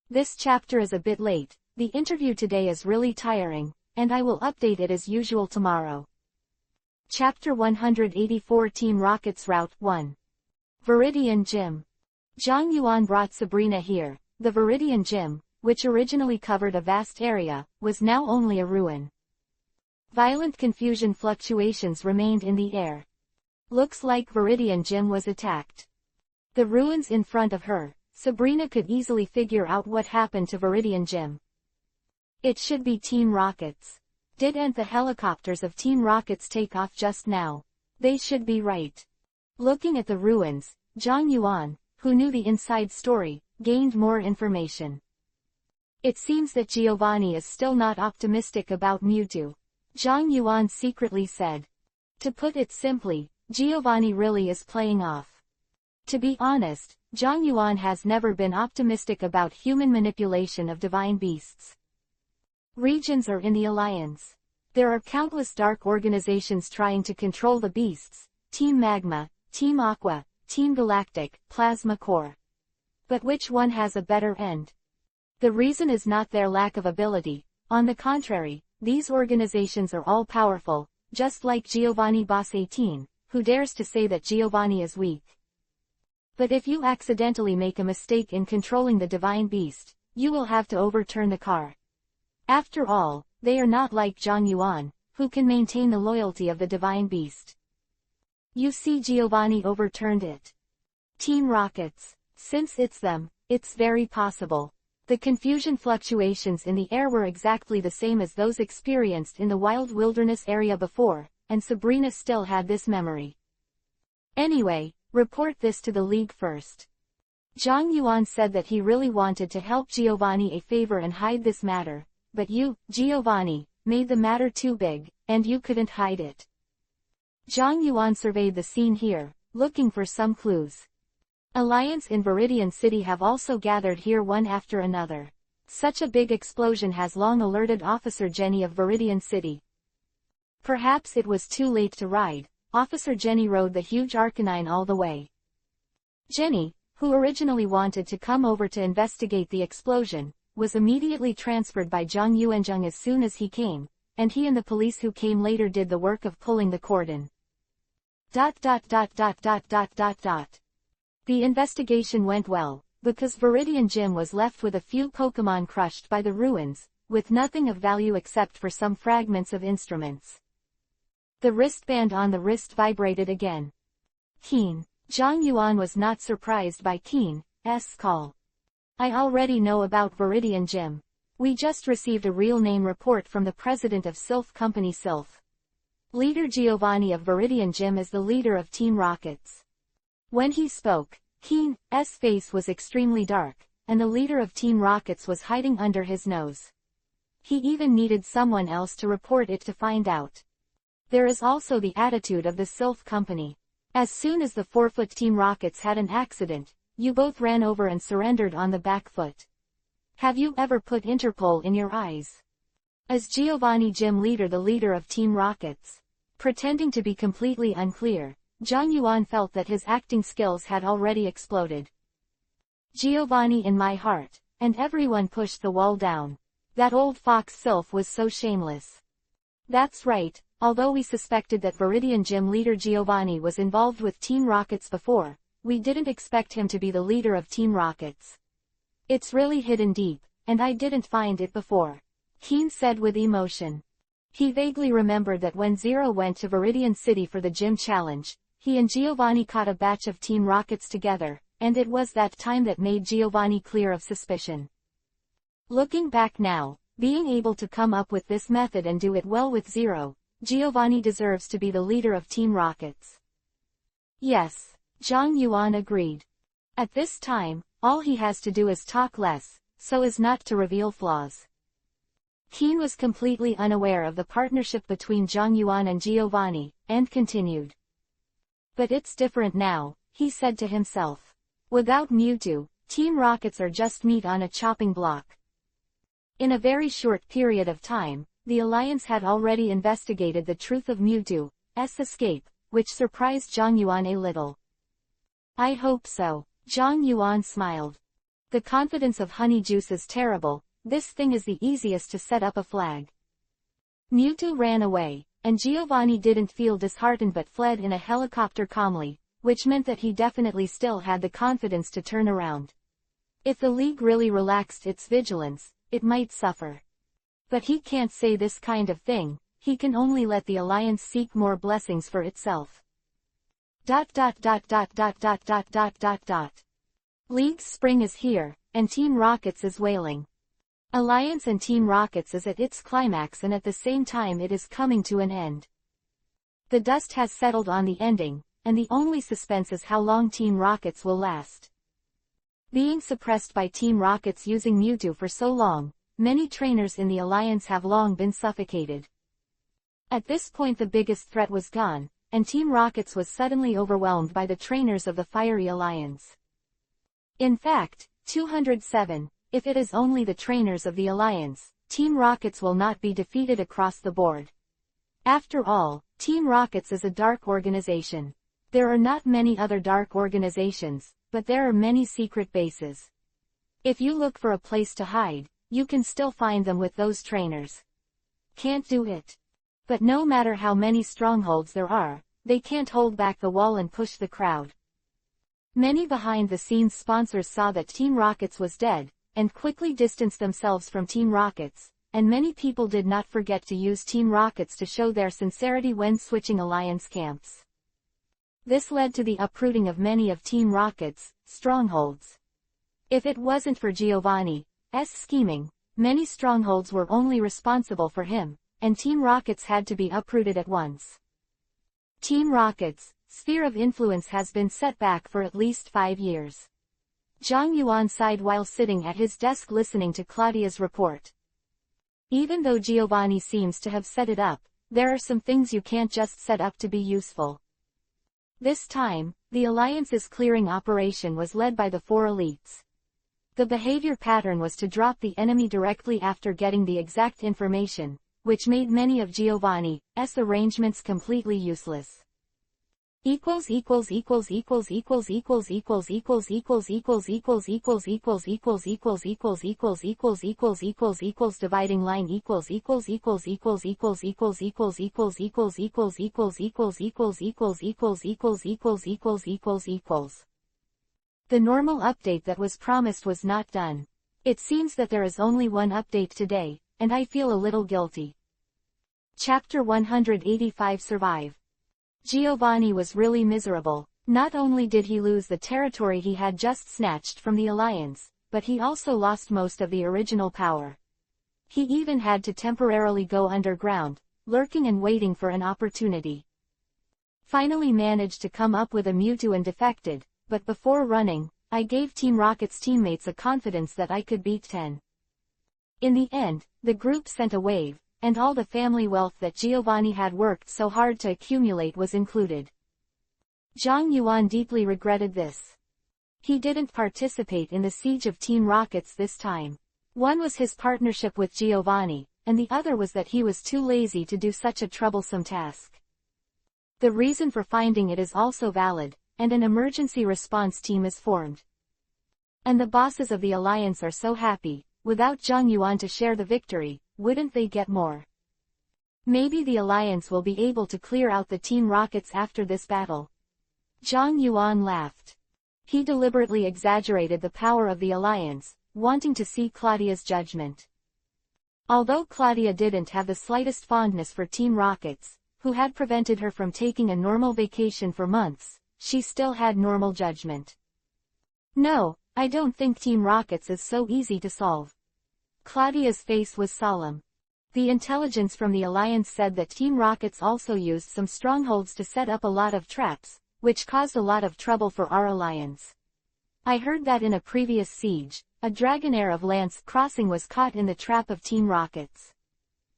This chapter is a bit late. The interview today is really tiring, and I will update it as usual tomorrow. Chapter 184 Team Rockets Route 1. Viridian Gym. Zhang Yuan brought Sabrina here. The Viridian Gym, which originally covered a vast area, was now only a ruin. Violent confusion fluctuations remained in the air. Looks like Viridian Gym was attacked. The ruins in front of her, Sabrina could easily figure out what happened to Viridian Gym. It should be Team Rockets. Didn't the helicopters of Team Rockets take off just now? They should be right. Looking at the ruins, Zhang Yuan, who knew the inside story, gained more information. It seems that Giovanni is still not optimistic about Mewtwo. Zhang Yuan secretly said. To put it simply, Giovanni really is playing off. To be honest, Zhang Yuan has never been optimistic about human manipulation of divine beasts. Regions are in the alliance. There are countless dark organizations trying to control the beasts: Team Magma, Team Aqua, Team Galactic, Plasma Core. But which one has a better end? The reason is not their lack of ability. On the contrary, these organizations are all powerful, just like Giovanni Boss 18, who dares to say that Giovanni is weak. But if you accidentally make a mistake in controlling the divine beast, you will have to overturn the car. After all, they are not like Zhang Yuan, who can maintain the loyalty of the divine beast. You see, Giovanni overturned it. Team Rockets. Since it's them, it's very possible. The confusion fluctuations in the air were exactly the same as those experienced in the wild wilderness area before, and Sabrina still had this memory. Anyway, report this to the League first. Zhang Yuan said that he really wanted to help Giovanni a favor and hide this matter. But you, Giovanni, made the matter too big, and you couldn't hide it. Zhang Yuan surveyed the scene here, looking for some clues. Alliance in Viridian City have also gathered here one after another. Such a big explosion has long alerted Officer Jenny of Viridian City. Perhaps it was too late to ride. Officer Jenny rode the huge Arcanine all the way. Jenny, who originally wanted to come over to investigate the explosion, was immediately transferred by Zhang Yuanzheng as soon as he came, and he and the police who came later did the work of pulling the cordon. The investigation went well. because Viridian Jim was left with a few Pokemon crushed by the ruins, with nothing of value except for some fragments of instruments. The wristband on the wrist vibrated again. Keen. Zhang Yuan was not surprised by Keen's call. I already know about Viridian Jim. We just received a real name report from the president of Sylph Company Sylph. Leader Giovanni of Viridian Jim is the leader of Team Rockets. When he spoke, Keen's face was extremely dark, and the leader of Team Rockets was hiding under his nose. He even needed someone else to report it to find out. There is also the attitude of the Sylph Company. As soon as the 4-foot Team Rockets had an accident, you both ran over and surrendered on the back foot. Have you ever put Interpol in your eyes? As Giovanni Jim leader, the leader of Team Rockets, pretending to be completely unclear, Zhang Yuan felt that his acting skills had already exploded. Giovanni in my heart, and everyone pushed the wall down. That old fox Sylph was so shameless. That's right, although we suspected that Viridian Jim leader Giovanni was involved with Team Rockets before, we didn't expect him to be the leader of Team Rockets. It's really hidden deep, and I didn't find it before, Keen said with emotion. He vaguely remembered that when Zero went to Viridian City for the gym challenge, he and Giovanni caught a batch of Team Rockets together, and it was that time that made Giovanni clear of suspicion. Looking back now, being able to come up with this method and do it well with Zero, Giovanni deserves to be the leader of Team Rockets. Yes, Zhang Yuan agreed. At this time, all he has to do is talk less, so as not to reveal flaws. Keen was completely unaware of the partnership between Zhang Yuan and Giovanni, and continued. But it's different now, he said to himself. Without Mewtwo, Team Rockets are just meat on a chopping block. In a very short period of time, the Alliance had already investigated the truth of Mewtwo's escape, which surprised Zhang Yuan a little. I hope so. Zhang Yuan smiled. The confidence of Honeyjuice is terrible, this thing is the easiest to set up a flag. Mewtwo ran away, and Giovanni didn't feel disheartened but fled in a helicopter calmly, which meant that he definitely still had the confidence to turn around. If the League really relaxed its vigilance, it might suffer. But he can't say this kind of thing, he can only let the Alliance seek more blessings for itself. League's spring is here, and Team Rockets is wailing. Alliance and Team Rockets is at its climax and at the same time it is coming to an end. The dust has settled on the ending, and the only suspense is how long Team Rockets will last. Being suppressed by Team Rockets using Mewtwo for so long, many trainers in the Alliance have long been suffocated. At this point the biggest threat was gone, and Team Rockets was suddenly overwhelmed by the trainers of the Fiery Alliance. In fact, 207, if it is only the trainers of the Alliance, Team Rockets will not be defeated across the board. After all, Team Rockets is a dark organization. There are not many other dark organizations, but there are many secret bases. If you look for a place to hide, you can still find them with those trainers. Can't do it. But no matter how many strongholds there are, they can't hold back the wall and push the crowd. Many behind-the-scenes sponsors saw that Team Rockets was dead, and quickly distanced themselves from Team Rockets, and many people did not forget to use Team Rockets to show their sincerity when switching Alliance camps. This led to the uprooting of many of Team Rockets' strongholds. If it wasn't for Giovanni's scheming, many strongholds were only responsible for him, and Team Rockets had to be uprooted at once. Team Rockets' sphere of influence has been set back for at least 5 years. Zhang Yuan sighed while sitting at his desk listening to Claudia's report. Even though Giovanni seems to have set it up, there are some things you can't just set up to be useful. This time, the Alliance's clearing operation was led by the 4 elites. The behavior pattern was to drop the enemy directly after getting the exact information, which made many of Giovanni's arrangements completely useless. Dividing line The normal update that was promised was not done. It seems that there is only one update today, and I feel a little guilty. Chapter 185 Survive. Giovanni was really miserable. Not only did he lose the territory he had just snatched from the Alliance, but he also lost most of the original power. He even had to temporarily go underground, lurking and waiting for an opportunity. Finally managed to come up with a Mewtwo and defected, but before running, I gave Team Rocket's teammates a confidence that I could beat 10. In the end, the group sent a wave, and all the family wealth that Giovanni had worked so hard to accumulate was included. Zhang Yuan deeply regretted this. He didn't participate in the siege of Team Rockets this time. One was his partnership with Giovanni, and the other was that he was too lazy to do such a troublesome task. The reason for finding it is also valid, and an emergency response team is formed. And the bosses of the Alliance are so happy. Without Zhang Yuan to share the victory, wouldn't they get more? Maybe the Alliance will be able to clear out the Team Rockets after this battle. Zhang Yuan laughed. He deliberately exaggerated the power of the Alliance, wanting to see Claudia's judgment. Although Claudia didn't have the slightest fondness for Team Rockets, who had prevented her from taking a normal vacation for months, she still had normal judgment. No, I don't think Team Rockets is so easy to solve. Claudia's face was solemn. The intelligence from the Alliance said that Team Rockets also used some strongholds to set up a lot of traps, which caused a lot of trouble for our Alliance. I heard that in a previous siege, a Dragonair of Lance Crossing was caught in the trap of Team Rockets.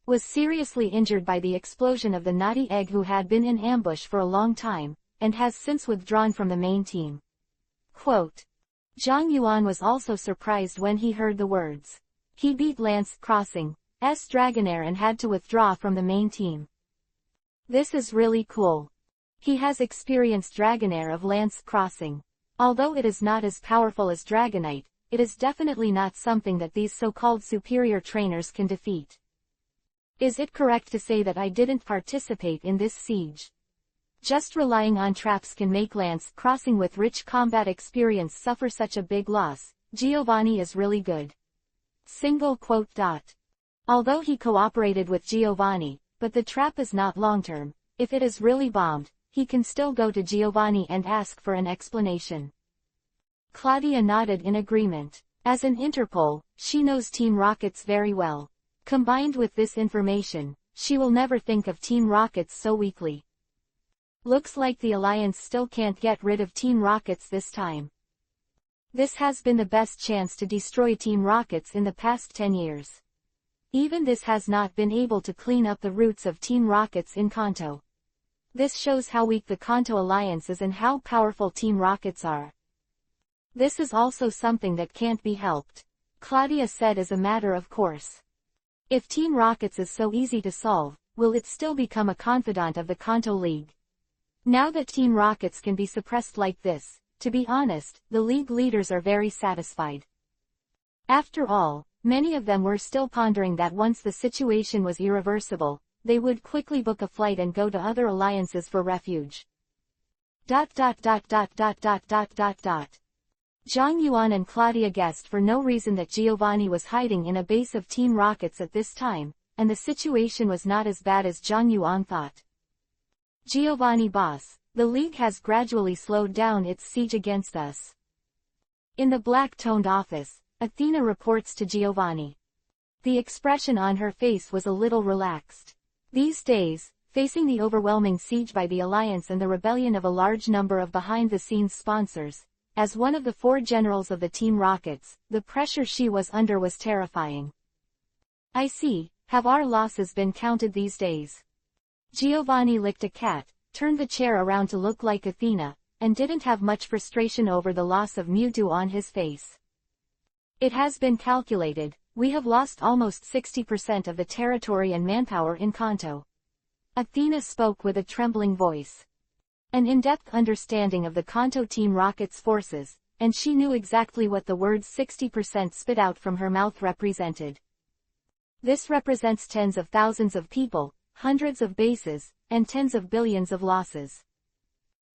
Was seriously injured by the explosion of the naughty egg who had been in ambush for a long time, and has since withdrawn from the main team. Quote. Zhang Yuan was also surprised when he heard the words. He beat Lance Crossing's Dragonair and had to withdraw from the main team. This is really cool. He has experienced Dragonair of Lance Crossing. Although it is not as powerful as Dragonite, it is definitely not something that these so-called superior trainers can defeat. Is it correct to say that I didn't participate in this siege? Just relying on traps can make Lance Crossing with rich combat experience suffer such a big loss. Giovanni is really good. Single quote. Although he cooperated with Giovanni, but the trap is not long-term. If it is really bombed, he can still go to Giovanni and ask for an explanation. Claudia nodded in agreement. As an Interpol, she knows Team Rockets very well. Combined with this information, she will never think of Team Rockets so weakly. Looks like the Alliance still can't get rid of Team Rockets this time. This has been the best chance to destroy Team Rockets in the past 10 years. Even this has not been able to clean up the roots of Team Rockets in Kanto. This shows how weak the Kanto Alliance is and how powerful Team Rockets are. This is also something that can't be helped, Claudia said as a matter of course. If Team Rockets is so easy to solve, will it still become a confidant of the Kanto League? Now that Team Rockets can be suppressed like this, to be honest, the League leaders are very satisfied. After all, many of them were still pondering that once the situation was irreversible, they would quickly book a flight and go to other alliances for refuge. Zhang Yuan and Claudia guessed for no reason that Giovanni was hiding in a base of Team Rockets at this time, and the situation was not as bad as Zhang Yuan thought. Giovanni boss, the League has gradually slowed down its siege against us. In the black-toned office, Athena reports to Giovanni. The expression on her face was a little relaxed. These days, facing the overwhelming siege by the Alliance and the rebellion of a large number of behind-the-scenes sponsors, as one of the 4 generals of the Team Rockets, the pressure she was under was terrifying. I see, have our losses been counted these days? Giovanni licked a cat, turned the chair around to look like Athena, and didn't have much frustration over the loss of Mewtwo on his face. It has been calculated, we have lost almost 60% of the territory and manpower in Kanto. Athena spoke with a trembling voice. An in-depth understanding of the Kanto Team Rocket's forces, and she knew exactly what the words 60% spit out from her mouth represented. This represents tens of thousands of people, hundreds of bases, and tens of billions of losses.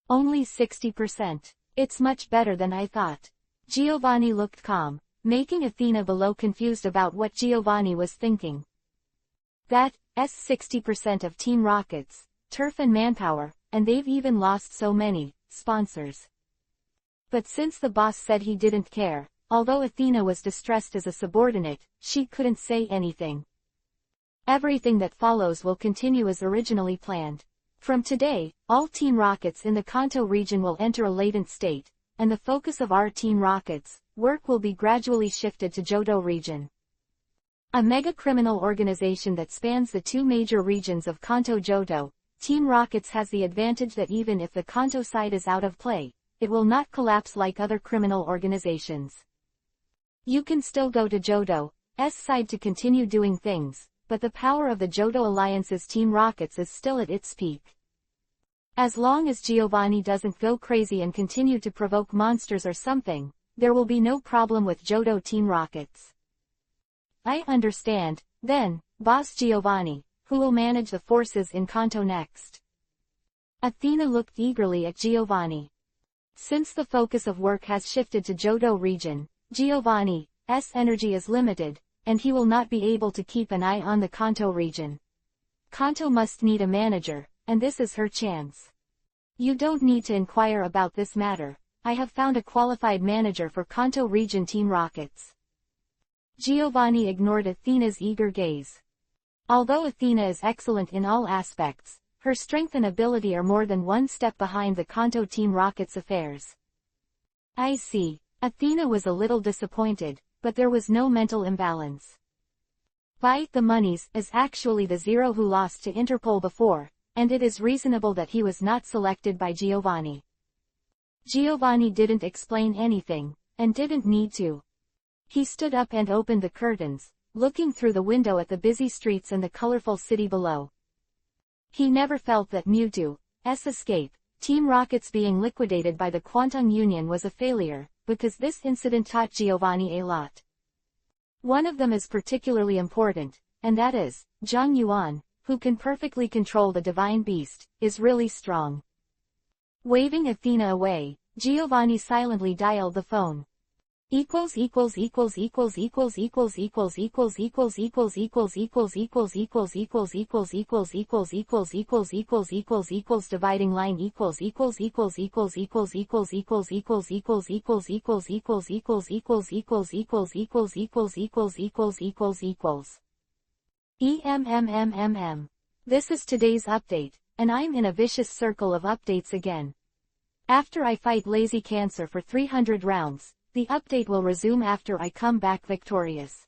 Only 60%. It's much better than I thought. Giovanni looked calm, making Athena below confused about what Giovanni was thinking. That's 60% of Team Rocket's turf and manpower, and they've even lost so many sponsors. But since the boss said he didn't care, although Athena was distressed as a subordinate, she couldn't say anything. Everything that follows will continue as originally planned. From today, all Team Rockets in the Kanto region will enter a latent state, and the focus of our Team Rockets' work will be gradually shifted to Johto region. A mega-criminal organization that spans the two major regions of Kanto-Johto, Team Rockets has the advantage that even if the Kanto side is out of play, it will not collapse like other criminal organizations. You can still go to Johto's side to continue doing things, but the power of the Johto Alliance's Team Rockets is still at its peak. As long as Giovanni doesn't go crazy and continue to provoke monsters or something, there will be no problem with Johto Team Rockets. I understand, then, Boss Giovanni, who will manage the forces in Kanto next? Athena looked eagerly at Giovanni. Since the focus of work has shifted to Johto region, Giovanni's energy is limited, and he will not be able to keep an eye on the Kanto region. Kanto must need a manager, and this is her chance. You don't need to inquire about this matter. I have found a qualified manager for Kanto region Team Rockets. Giovanni ignored Athena's eager gaze. Although Athena is excellent in all aspects, her strength and ability are more than one step behind the Kanto Team Rockets affairs. I see. Athena was a little disappointed, but there was no mental imbalance. By the monies is actually the Zero who lost to Interpol before, and it is reasonable that he was not selected by Giovanni. Giovanni didn't explain anything, and didn't need to. He stood up and opened the curtains, looking through the window at the busy streets and the colorful city below. He never felt that Mewtwo's escape, Team Rockets being liquidated by the Kwantung Union was a failure, because this incident taught Giovanni a lot. One of them is particularly important, and that is, Zhang Yuan, who can perfectly control the divine beast, is really strong. Waving Athena away, Giovanni silently dialed the phone. Equals dividing line equals This is today's update, and I'm in a vicious circle of updates again. After I fight Lazy Cancer for 300 rounds, the update will resume after I come back victorious.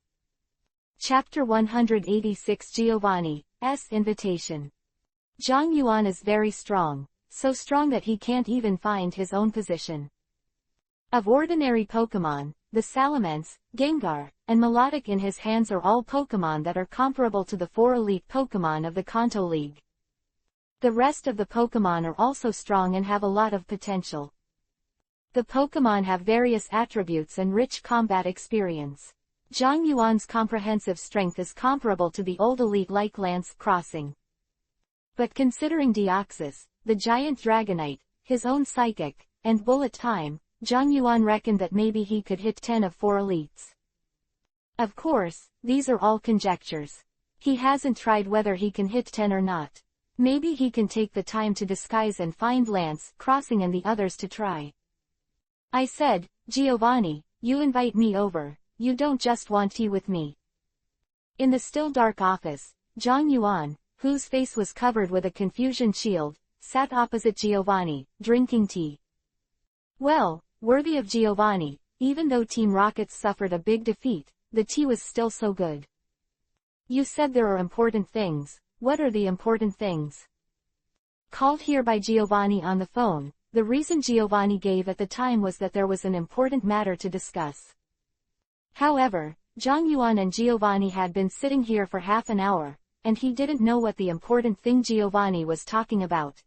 Chapter 186 Giovanni's Invitation. Zhang Yuan is very strong, so strong that he can't even find his own position. Of ordinary Pokémon, the Salamence, Gengar, and Melodic in his hands are all Pokémon that are comparable to the 4 elite Pokémon of the Kanto League. The rest of the Pokémon are also strong and have a lot of potential. The Pokémon have various attributes and rich combat experience. Zhang Yuan's comprehensive strength is comparable to the old elite like Lance Crossing. But considering Deoxys, the giant Dragonite, his own Psychic, and Bullet Time, Zhang Yuan reckoned that maybe he could hit 10 of 4 elites. Of course, these are all conjectures. He hasn't tried whether he can hit 10 or not. Maybe he can take the time to disguise and find Lance Crossing and the others to try. I said, Giovanni, you invite me over, you don't just want tea with me. In the still dark office, Zhang Yuan, whose face was covered with a confusion shield, sat opposite Giovanni, drinking tea. Well, worthy of Giovanni, even though Team Rockets suffered a big defeat, the tea was still so good. You said there are important things. What are the important things? Called here by Giovanni on the phone, the reason Giovanni gave at the time was that there was an important matter to discuss. However, Zhang Yuan and Giovanni had been sitting here for half an hour, and he didn't know what the important thing Giovanni was talking about.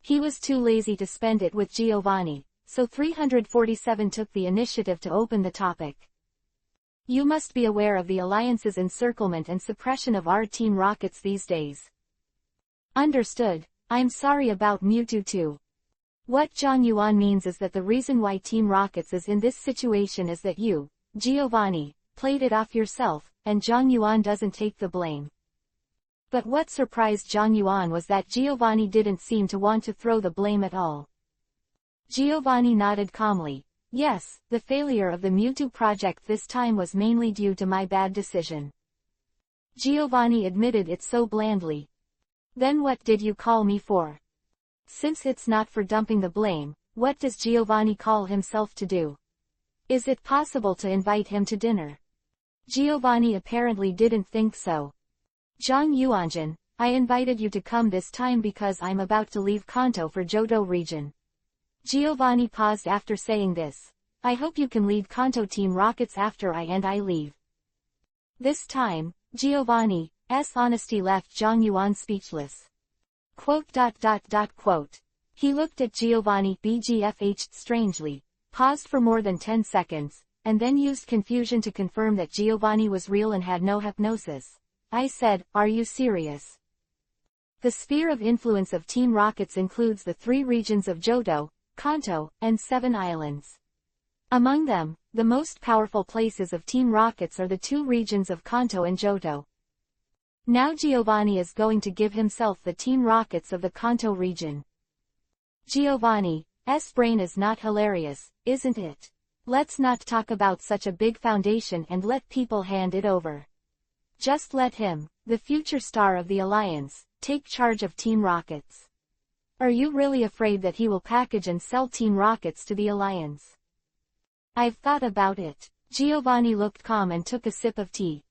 He was too lazy to spend it with Giovanni, so 347 took the initiative to open the topic. You must be aware of the Alliance's encirclement and suppression of our Team Rockets these days. Understood. I'm sorry about Mewtwo too. What Zhang Yuan means is that the reason why Team Rockets is in this situation is that you, Giovanni, played it off yourself, and Zhang Yuan doesn't take the blame. But what surprised Zhang Yuan was that Giovanni didn't seem to want to throw the blame at all. Giovanni nodded calmly. Yes, the failure of the Mewtwo project this time was mainly due to my bad decision. Giovanni admitted it so blandly. Then what did you call me for? Since it's not for dumping the blame, what does Giovanni call himself to do? Is it possible to invite him to dinner? Giovanni apparently didn't think so. Zhang Yuanjin, I invited you to come this time because I'm about to leave Kanto for Johto region. Giovanni paused after saying this. I hope you can lead Kanto Team Rockets after I leave. This time, Giovanni's honesty left Zhang Yuan speechless. Quote. He looked at Giovanni BGFH strangely, paused for more than 10 seconds, and then used confusion to confirm that Giovanni was real and had no hypnosis. I said, are you serious? The sphere of influence of Team Rockets includes the 3 regions of Johto, Kanto, and 7 islands. Among them, the most powerful places of Team Rockets are the 2 regions of Kanto and Johto. Now Giovanni is going to give himself the Team Rockets of the Kanto region. Giovanni's brain is not hilarious, isn't it? Let's not talk about such a big foundation and let people hand it over. Just let him, the future star of the Alliance, take charge of Team Rockets. Are you really afraid that he will package and sell Team Rockets to the Alliance? I've thought about it. Giovanni looked calm and took a sip of tea.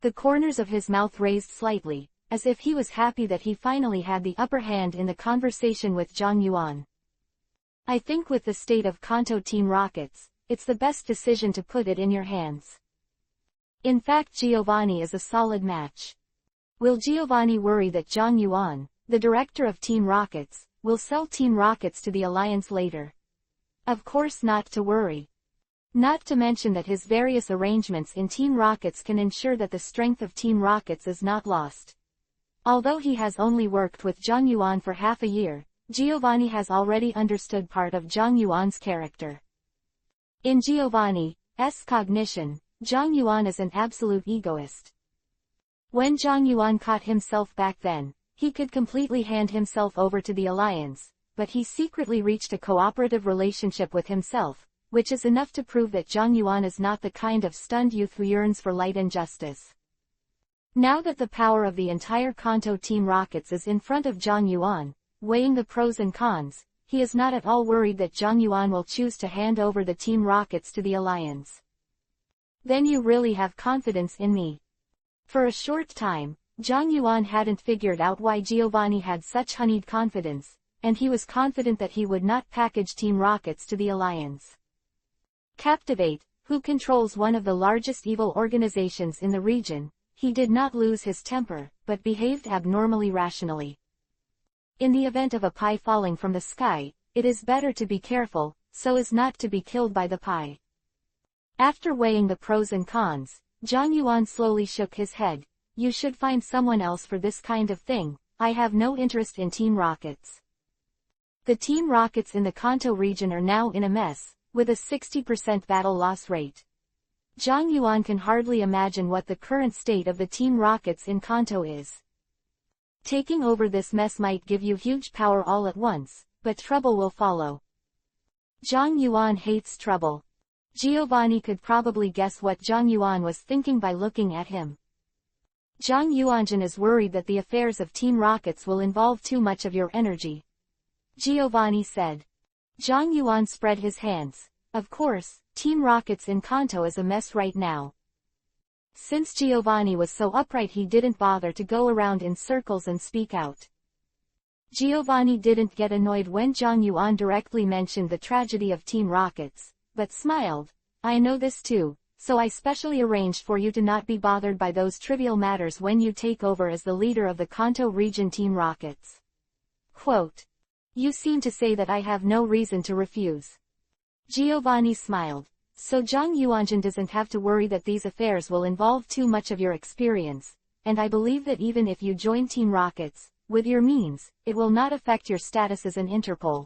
The corners of his mouth raised slightly, as if he was happy that he finally had the upper hand in the conversation with Zhang Yuan. I think with the state of Kanto Team Rockets, it's the best decision to put it in your hands. In fact, Giovanni is a solid match. Will Giovanni worry that Zhang Yuan, the director of Team Rockets, will sell Team Rockets to the Alliance later? Of course not to worry. Not to mention that his various arrangements in Team Rockets can ensure that the strength of Team Rockets is not lost. Although he has only worked with Zhang Yuan for half a year, Giovanni has already understood part of Zhang Yuan's character. In Giovanni's cognition, Zhang Yuan is an absolute egoist. When Zhang Yuan caught himself back then, he could completely hand himself over to the Alliance, but he secretly reached a cooperative relationship with himself, which is enough to prove that Zhang Yuan is not the kind of stunned youth who yearns for light and justice. Now that the power of the entire Kanto Team Rockets is in front of Zhang Yuan, weighing the pros and cons, he is not at all worried that Zhang Yuan will choose to hand over the Team Rockets to the Alliance. Then you really have confidence in me. For a short time, Zhang Yuan hadn't figured out why Giovanni had such honeyed confidence, and he was confident that he would not package Team Rockets to the Alliance. Captivate, who controls one of the largest evil organizations in the region, he did not lose his temper, but behaved abnormally rationally. In the event of a pie falling from the sky, it is better to be careful, so as not to be killed by the pie. After weighing the pros and cons, Zhang Yuan slowly shook his head. You should find someone else for this kind of thing. I have no interest in Team Rockets. The Team Rockets in the Kanto region are now in a mess, with a 60% battle loss rate. Zhang Yuan can hardly imagine what the current state of the Team Rockets in Kanto is. Taking over this mess might give you huge power all at once, but trouble will follow. Zhang Yuan hates trouble. Giovanni could probably guess what Zhang Yuan was thinking by looking at him. Zhang Yuanjin is worried that the affairs of Team Rockets will involve too much of your energy. Giovanni said. Zhang Yuan spread his hands. Of course, Team Rockets in Kanto is a mess right now. Since Giovanni was so upright, he didn't bother to go around in circles and speak out. Giovanni didn't get annoyed when Zhang Yuan directly mentioned the tragedy of Team Rockets, but smiled. I know this too, so I specially arranged for you to not be bothered by those trivial matters when you take over as the leader of the Kanto region Team Rockets. Quote. You seem to say that I have no reason to refuse. Giovanni smiled. So Zhang Yuanjin doesn't have to worry that these affairs will involve too much of your experience, and I believe that even if you join Team Rockets, with your means, it will not affect your status as an Interpol.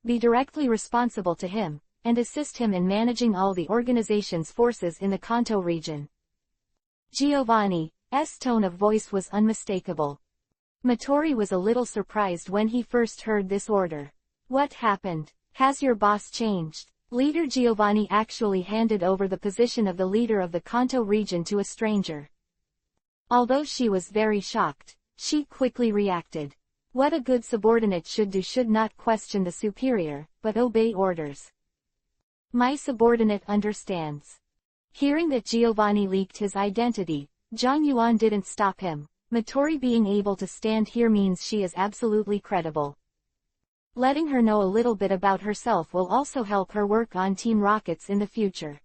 be directly responsible to him, and assist him in managing all the organization's forces in the Kanto region. Giovanni's tone of voice was unmistakable. Mottori was a little surprised when he first heard this order. What happened? Has your boss changed? Leader Giovanni actually handed over the position of the leader of the Kanto region to a stranger. Although she was very shocked, she quickly reacted. What a good subordinate should do should not question the superior, but obey orders. My subordinate understands. Hearing that Giovanni leaked his identity, Zhang Yuan didn't stop him. Mottori being able to stand here means she is absolutely credible. Letting her know a little bit about herself will also help her work on Team Rockets in the future.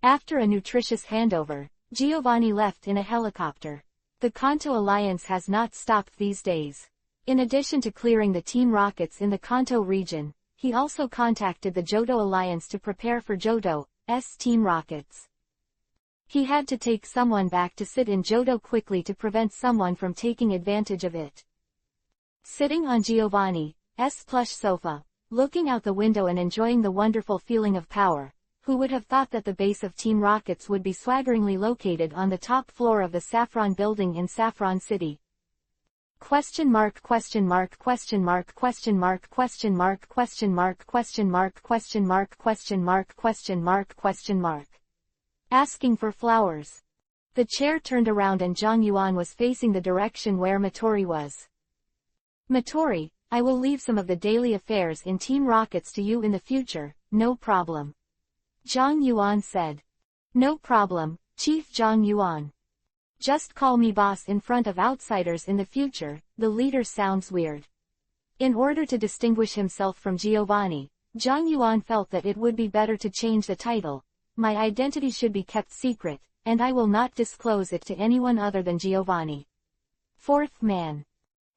After a nutritious handover, Giovanni left in a helicopter. The Kanto Alliance has not stopped these days. In addition to clearing the Team Rockets in the Kanto region, he also contacted the Johto Alliance to prepare for Johto's Team Rockets. He had to take someone back to sit in Johto quickly to prevent someone from taking advantage of it. Sitting on Giovanni's plush sofa, looking out the window and enjoying the wonderful feeling of power, who would have thought that the base of Team Rockets would be swaggeringly located on the top floor of the Saffron building in Saffron City? Question mark question mark question mark question mark question mark question mark question mark question mark question mark question mark question mark. Asking for flowers. The chair turned around and Zhang Yuan was facing the direction where Mottori was. Mottori, I will leave some of the daily affairs in Team Rockets to you in the future, no problem. Zhang Yuan said. No problem, Chief Zhang Yuan. Just call me boss in front of outsiders in the future, the leader sounds weird. In order to distinguish himself from Giovanni, Zhang Yuan felt that it would be better to change the title. My identity should be kept secret, and I will not disclose it to anyone other than Giovanni. Fourth man.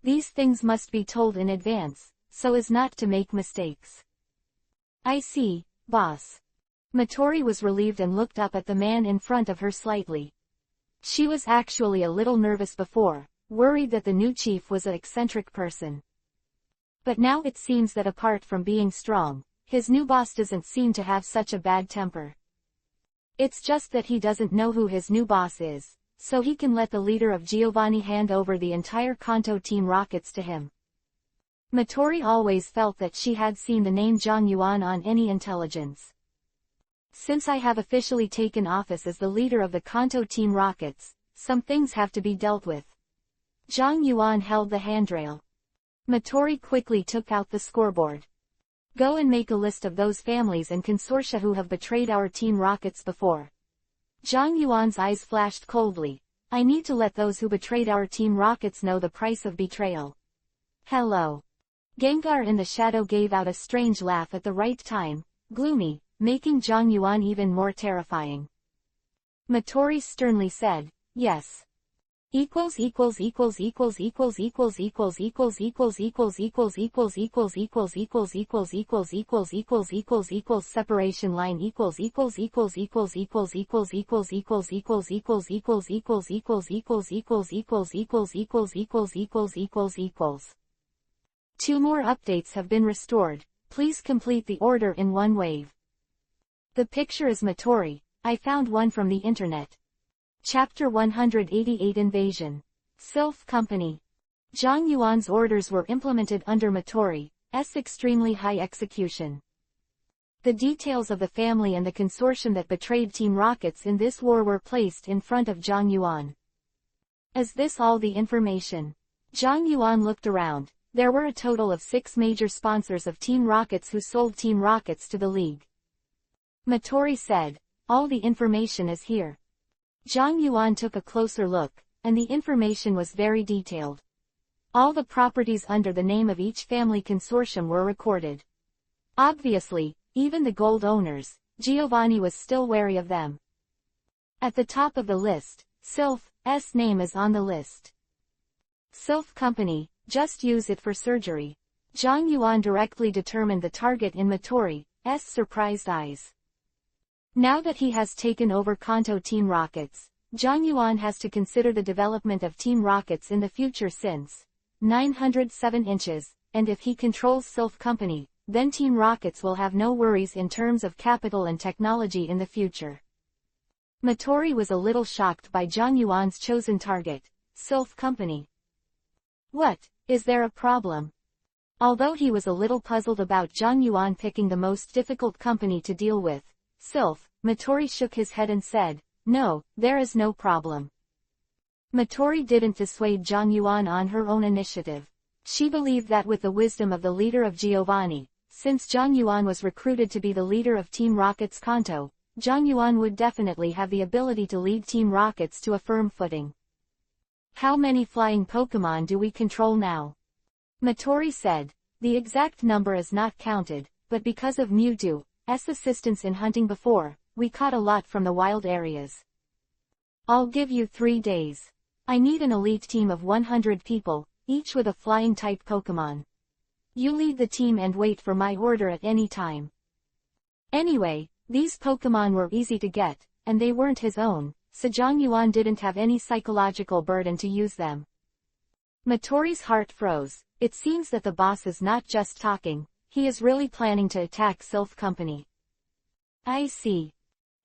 These things must be told in advance, so as not to make mistakes. I see, boss. Mottori was relieved and looked up at the man in front of her slightly. She was actually a little nervous before, worried that the new chief was an eccentric person. But now it seems that apart from being strong, his new boss doesn't seem to have such a bad temper. It's just that he doesn't know who his new boss is, so he can let the leader of Giovanni hand over the entire Kanto Team Rockets to him. Mottori always felt that she had seen the name Zhang Yuan on any intelligence. Since I have officially taken office as the leader of the Kanto Team Rockets, some things have to be dealt with. Zhang Yuan held the handrail. Mottori quickly took out the scoreboard. Go and make a list of those families and consortia who have betrayed our Team Rockets before. Zhang Yuan's eyes flashed coldly. I need to let those who betrayed our Team Rockets know the price of betrayal. Hello. Gengar in the shadow gave out a strange laugh at the right time, gloomy, making Zhang Yuan even more terrifying. Mottori sternly said, yes. Equals separation line equals Two more updates have been restored. Please complete the order in one wave. The picture is Mottori. I found one from the internet. Chapter 188 Invasion. Sylph Company. Zhang Yuan's orders were implemented under Mottori's extremely high execution. The details of the family and the consortium that betrayed Team Rockets in this war were placed in front of Zhang Yuan. Is this all the information? Zhang Yuan looked around. There were a total of 6 major sponsors of Team Rockets who sold Team Rockets to the League. Mottori said, all the information is here. Zhang Yuan took a closer look, and the information was very detailed. All the properties under the name of each family consortium were recorded. Obviously, even the gold owners, Giovanni was still wary of them. At the top of the list, Sylph's name is on the list. Sylph Company, just use it for surgery. Zhang Yuan directly determined the target in Mottori's surprised eyes. Now that he has taken over Kanto Team Rockets, Zhang Yuan has to consider the development of Team Rockets in the future since 907 inches, and if he controls Sylph Company, then Team Rockets will have no worries in terms of capital and technology in the future. Matori was a little shocked by Zhang Yuan's chosen target, Sylph Company. What, is there a problem? Although he was a little puzzled about Zhang Yuan picking the most difficult company to deal with, Sylph, Matori shook his head and said, "No, there is no problem." Matori didn't dissuade Zhang Yuan on her own initiative. She believed that with the wisdom of the leader of Giovanni, since Zhang Yuan was recruited to be the leader of Team Rocket's Kanto, Zhang Yuan would definitely have the ability to lead Team Rockets to a firm footing. "How many flying Pokemon do we control now?" Matori said. "The exact number is not counted, but because of Mewtwo's assistance in hunting before, we caught a lot from the wild areas. I'll give you 3 days. I need an elite team of 100 people, each with a flying-type Pokemon. You lead the team and wait for my order at any time." Anyway, these Pokemon were easy to get, and they weren't his own, so Zhang Yuan didn't have any psychological burden to use them. Matori's heart froze. It seems that the boss is not just talking, he is really planning to attack Sylph Company. I see.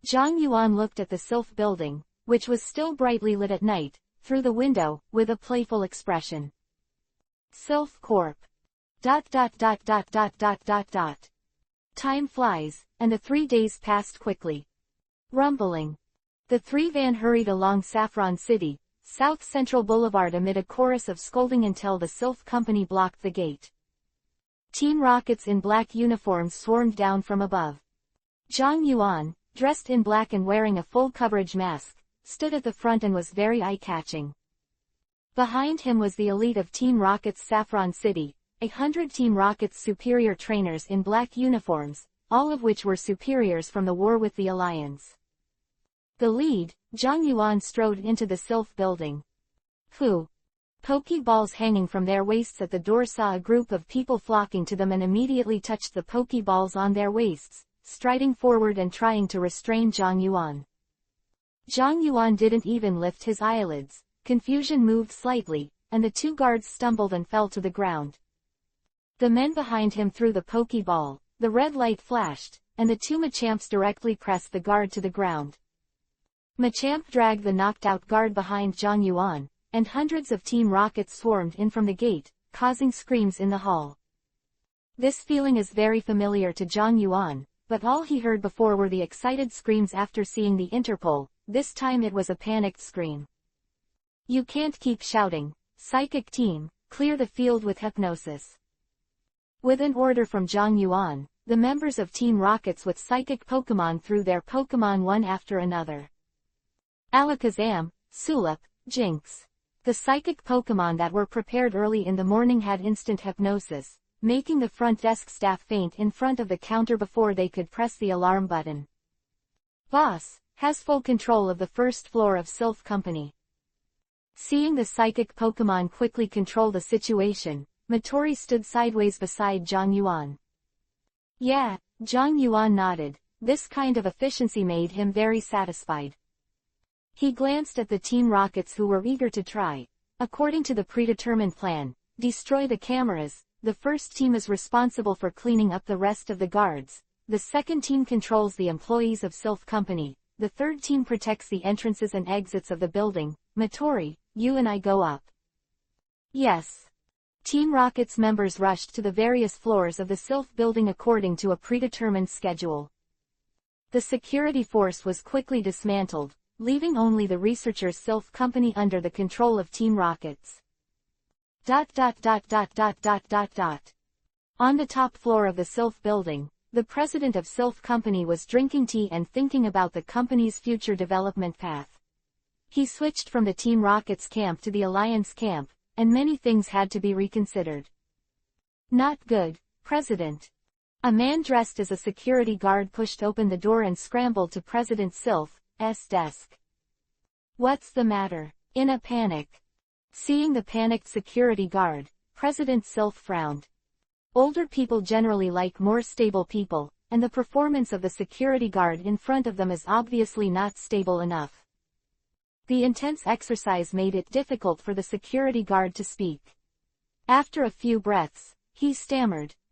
Zhang Yuan looked at the Sylph building, which was still brightly lit at night, through the window, with a playful expression. Sylph Corp. ... Time flies, and the 3 days passed quickly. Rumbling. The 3 van hurried along Saffron City, South Central Boulevard amid a chorus of scolding until the Sylph Company blocked the gate. Team Rockets in black uniforms swarmed down from above. Zhang Yuan, dressed in black and wearing a full coverage mask, stood at the front and was very eye-catching. Behind him was the elite of Team Rocket's Saffron City, 100 Team Rocket's superior trainers in black uniforms, all of which were superiors from the war with the Alliance. The lead, Zhang Yuan, strode into the Sylph building. Who? Pokeballs hanging from their waists at the door saw a group of people flocking to them and immediately touched the Pokeballs on their waists, striding forward and trying to restrain Zhang Yuan. Zhang Yuan didn't even lift his eyelids. Confusion moved slightly, and the 2 guards stumbled and fell to the ground. The men behind him threw the Pokeball, the red light flashed, and the 2 Machamps directly pressed the guard to the ground. Machamp dragged the knocked-out guard behind Zhang Yuan, and hundreds of Team Rockets swarmed in from the gate, causing screams in the hall. This feeling is very familiar to Zhang Yuan, but all he heard before were the excited screams after seeing the Interpol. This time it was a panicked scream. "You can't keep shouting. Psychic team, clear the field with hypnosis." With an order from Zhang Yuan, the members of Team Rockets with psychic Pokemon threw their Pokemon one after another. Alakazam, Sulip, Jinx. The psychic Pokemon that were prepared early in the morning had instant hypnosis, making the front desk staff faint in front of the counter before they could press the alarm button. Boss has full control of the first floor of Sylph Company. Seeing the psychic Pokemon quickly control the situation, Matori stood sideways beside Zhang Yuan. Yeah, Zhang Yuan nodded. This kind of efficiency made him very satisfied. He glanced at the Team Rockets who were eager to try. According to the predetermined plan, destroy the cameras. The first team is responsible for cleaning up the rest of the guards. The second team controls the employees of Sylph Company. The third team protects the entrances and exits of the building. Matori, you and I go up. Yes. Team Rocket's members rushed to the various floors of the Sylph building according to a predetermined schedule. The security force was quickly dismantled, leaving only the researchers Sylph Company under the control of Team Rockets. On the top floor of the Sylph building, the president of Sylph Company was drinking tea and thinking about the company's future development path. He switched from the Team Rockets camp to the Alliance camp, and many things had to be reconsidered. Not good, President. A man dressed as a security guard pushed open the door and scrambled to President Sylph's desk. What's the matter? In a panic. Seeing the panicked security guard, President Sylph frowned. Older people generally like more stable people, and the performance of the security guard in front of them is obviously not stable enough. The intense exercise made it difficult for the security guard to speak. After a few breaths, he stammered,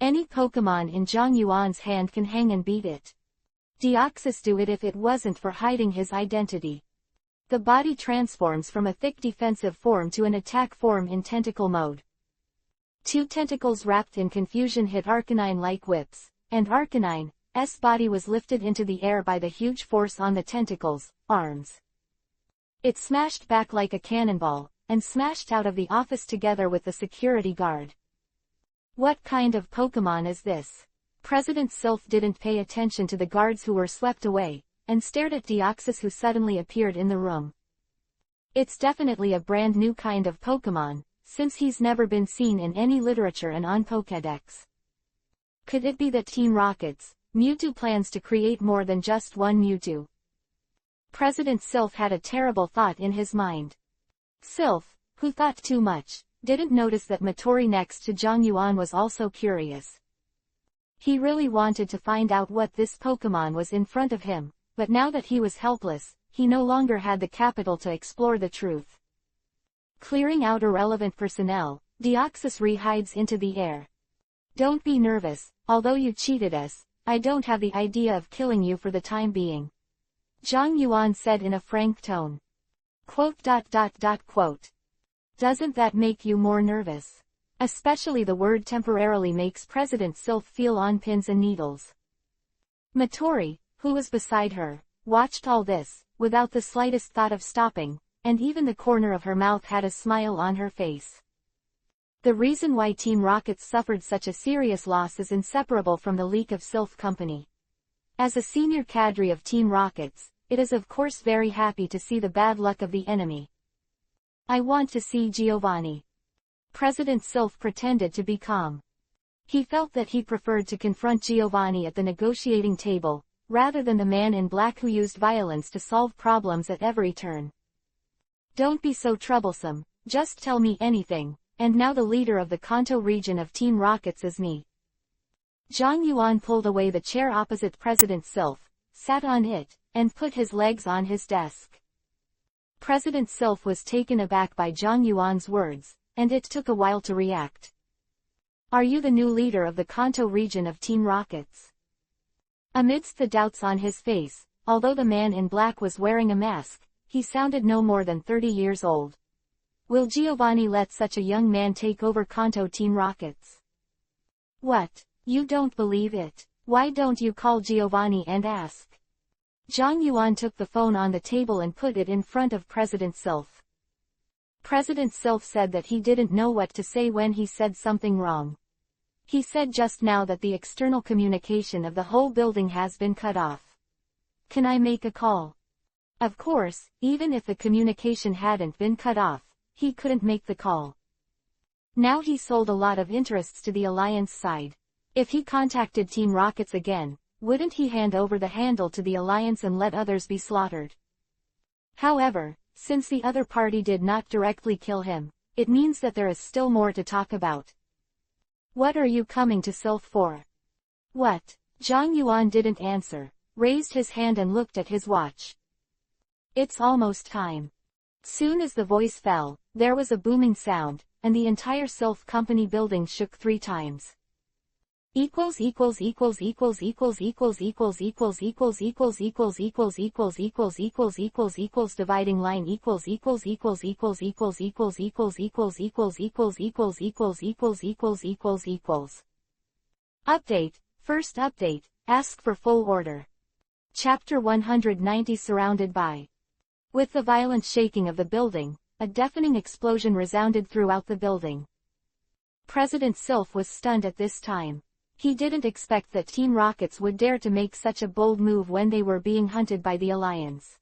Any Pokemon in Zhang Yuan's hand can hang and beat it. Deoxys do it if it wasn't for hiding his identity. The body transforms from a thick defensive form to an attack form in tentacle mode. Two tentacles wrapped in confusion hit Arcanine like whips, and Arcanine's body was lifted into the air by the huge force on the tentacles' arms. It smashed back like a cannonball, and smashed out of the office together with the security guard. What kind of Pokemon is this? President Sylph didn't pay attention to the guards who were swept away, and stared at Deoxys who suddenly appeared in the room. It's definitely a brand new kind of Pokemon, since he's never been seen in any literature and on Pokédex. Could it be that Team Rocket's Mewtwo plans to create more than just one Mewtwo? President Sylph had a terrible thought in his mind. Sylph, who thought too much, didn't notice that Matori next to Zhang Yuan was also curious. He really wanted to find out what this Pokemon was in front of him, but now that he was helpless, he no longer had the capital to explore the truth. Clearing out irrelevant personnel, Deoxys re-hides into the air. Don't be nervous, although you cheated us, I don't have the idea of killing you for the time being. Zhang Yuan said in a frank tone. Quote. Doesn't that make you more nervous? Especially the word temporarily makes President Sylph feel on pins and needles. Matori, who was beside her, watched all this, without the slightest thought of stopping, and even the corner of her mouth had a smile on her face. The reason why Team Rocket suffered such a serious loss is inseparable from the leak of Sylph Company. As a senior cadre of Team Rockets, it is of course very happy to see the bad luck of the enemy. I want to see Giovanni. President Sylph pretended to be calm. He felt that he preferred to confront Giovanni at the negotiating table, rather than the man in black who used violence to solve problems at every turn. Don't be so troublesome, just tell me anything, and now the leader of the Kanto region of Team Rockets is me. Zhang Yuan pulled away the chair opposite President Sylph, sat on it, and put his legs on his desk. President Sylph was taken aback by Zhang Yuan's words, and it took a while to react. Are you the new leader of the Kanto region of Team Rockets? Amidst the doubts on his face, although the man in black was wearing a mask, he sounded no more than 30 years old. Will Giovanni let such a young man take over Kanto Team Rockets? What? You don't believe it? Why don't you call Giovanni and ask? Zhang Yuan took the phone on the table and put it in front of President Sylph. President Sylph said that he didn't know what to say when he said something wrong. He said just now that the external communication of the whole building has been cut off. Can I make a call? Of course, even if the communication hadn't been cut off, he couldn't make the call. Now he sold a lot of interests to the Alliance side. If he contacted Team Rockets again, wouldn't he hand over the handle to the Alliance and let others be slaughtered? However, since the other party did not directly kill him, it means that there is still more to talk about. What are you coming to Sylph for? What? Zhang Yuan didn't answer, raised his hand and looked at his watch. It's almost time. Soon as the voice fell, there was a booming sound, and the entire Sylph Company building shook 3 times. Dividing line Update, first update, ask for full order. Chapter 190 Surrounded by. With the violent shaking of the building, a deafening explosion resounded throughout the building. President Sylph was stunned at this time. He didn't expect that Team Rockets would dare to make such a bold move when they were being hunted by the Alliance.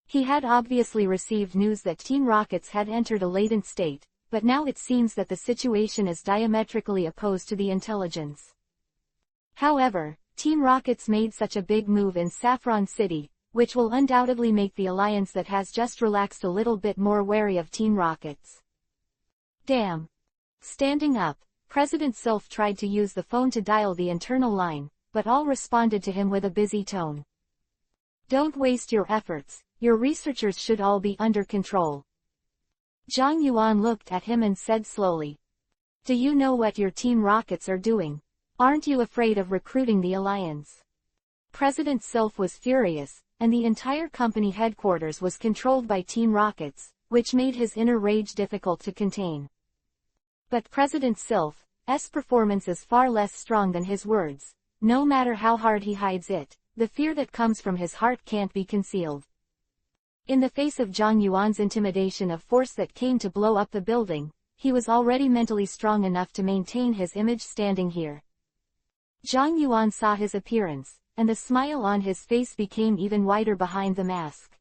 He had obviously received news that Team Rockets had entered a latent state, but now it seems that the situation is diametrically opposed to the intelligence. However, Team Rockets made such a big move in Saffron City, which will undoubtedly make the Alliance that has just relaxed a little bit more wary of Team Rockets. Damn. Standing up, President Sylph tried to use the phone to dial the internal line, but all responded to him with a busy tone. Don't waste your efforts, your researchers should all be under control. Zhang Yuan looked at him and said slowly. Do you know what your Team Rockets are doing? Aren't you afraid of recruiting the alliance? President Sylph was furious, and the entire company headquarters was controlled by Team Rockets, which made his inner rage difficult to contain. But President Sylph's performance is far less strong than his words. No matter how hard he hides it, the fear that comes from his heart can't be concealed. In the face of Zhang Yuan's intimidation of force that came to blow up the building, he was already mentally strong enough to maintain his image standing here. Zhang Yuan saw his appearance, and the smile on his face became even wider behind the mask.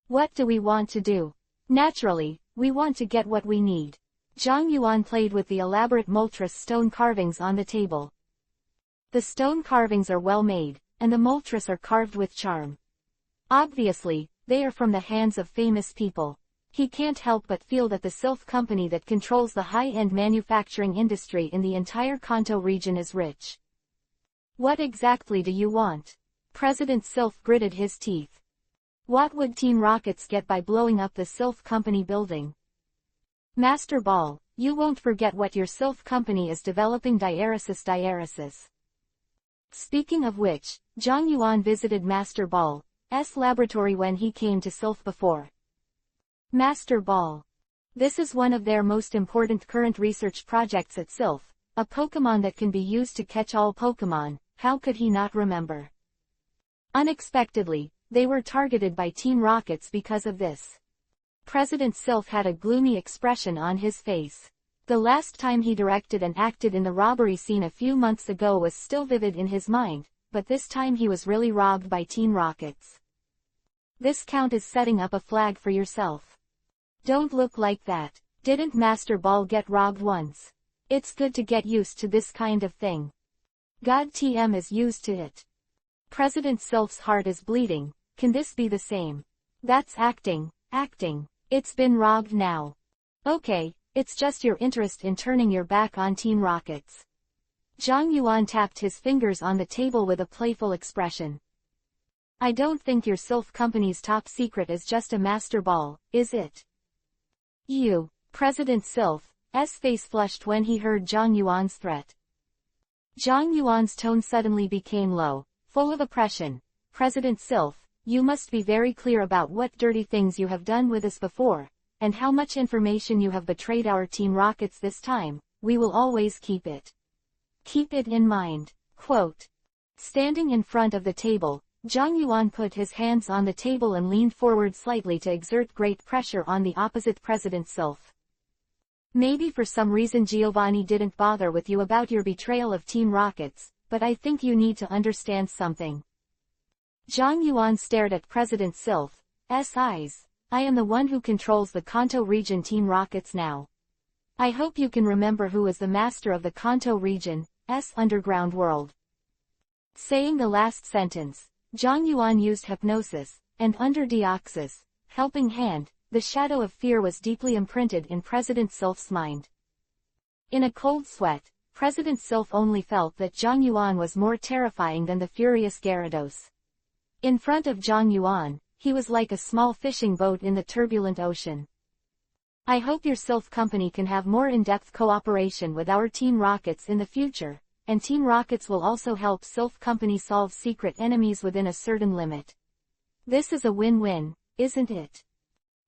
What do we want to do? Naturally, we want to get what we need. Zhang Yuan played with the elaborate Moltres stone carvings on the table. The stone carvings are well made, and the Moltres are carved with charm. Obviously, they are from the hands of famous people. He can't help but feel that the Sylph company that controls the high-end manufacturing industry in the entire Kanto region is rich. What exactly do you want? President Sylph gritted his teeth. What would Team Rockets get by blowing up the Sylph company building? Master Ball, you won't forget what your Sylph company is developing. Diaresis. Speaking of which, Zhang Yuan visited Master Ball's laboratory when he came to Sylph before. Master Ball. This is one of their most important current research projects at Sylph, a Pokemon that can be used to catch all Pokemon. How could he not remember? Unexpectedly, they were targeted by Team Rockets because of this. President Sylph had a gloomy expression on his face. The last time he directed and acted in the robbery scene a few months ago was still vivid in his mind, but this time he was really robbed by Team Rockets. This count is setting up a flag for yourself. Don't look like that. Didn't Master Ball get robbed once? It's good to get used to this kind of thing. God TM is used to it. President Sylph's heart is bleeding. Can this be the same? That's acting. It's been robbed now. Okay, it's just your interest in turning your back on Team Rockets. Zhang Yuan tapped his fingers on the table with a playful expression. I don't think your Sylph company's top secret is just a Master Ball, is it? You. President Sylph's face flushed when he heard Zhang Yuan's threat. Zhang Yuan's tone suddenly became low, full of oppression. President Sylph, you must be very clear about what dirty things you have done with us before, and how much information you have betrayed our Team Rockets this time. We will always keep it. Keep it in mind. Quote. Standing in front of the table, Zhang Yuan put his hands on the table and leaned forward slightly to exert great pressure on the opposite President Sylph. Maybe for some reason Giovanni didn't bother with you about your betrayal of Team Rockets, but I think you need to understand something. Zhang Yuan stared at President Sylph's eyes. I am the one who controls the Kanto region Team Rockets now. I hope you can remember who is the master of the Kanto region's underground world. Saying the last sentence, Zhang Yuan used hypnosis, and under Deoxys' helping hand, the shadow of fear was deeply imprinted in President Sylph's mind. In a cold sweat, President Sylph only felt that Zhang Yuan was more terrifying than the furious Gyarados. In front of Zhang Yuan, he was like a small fishing boat in the turbulent ocean. I hope your Sylph company can have more in-depth cooperation with our Team Rockets in the future, and Team Rockets will also help Sylph company solve secret enemies within a certain limit. This is a win-win, isn't it?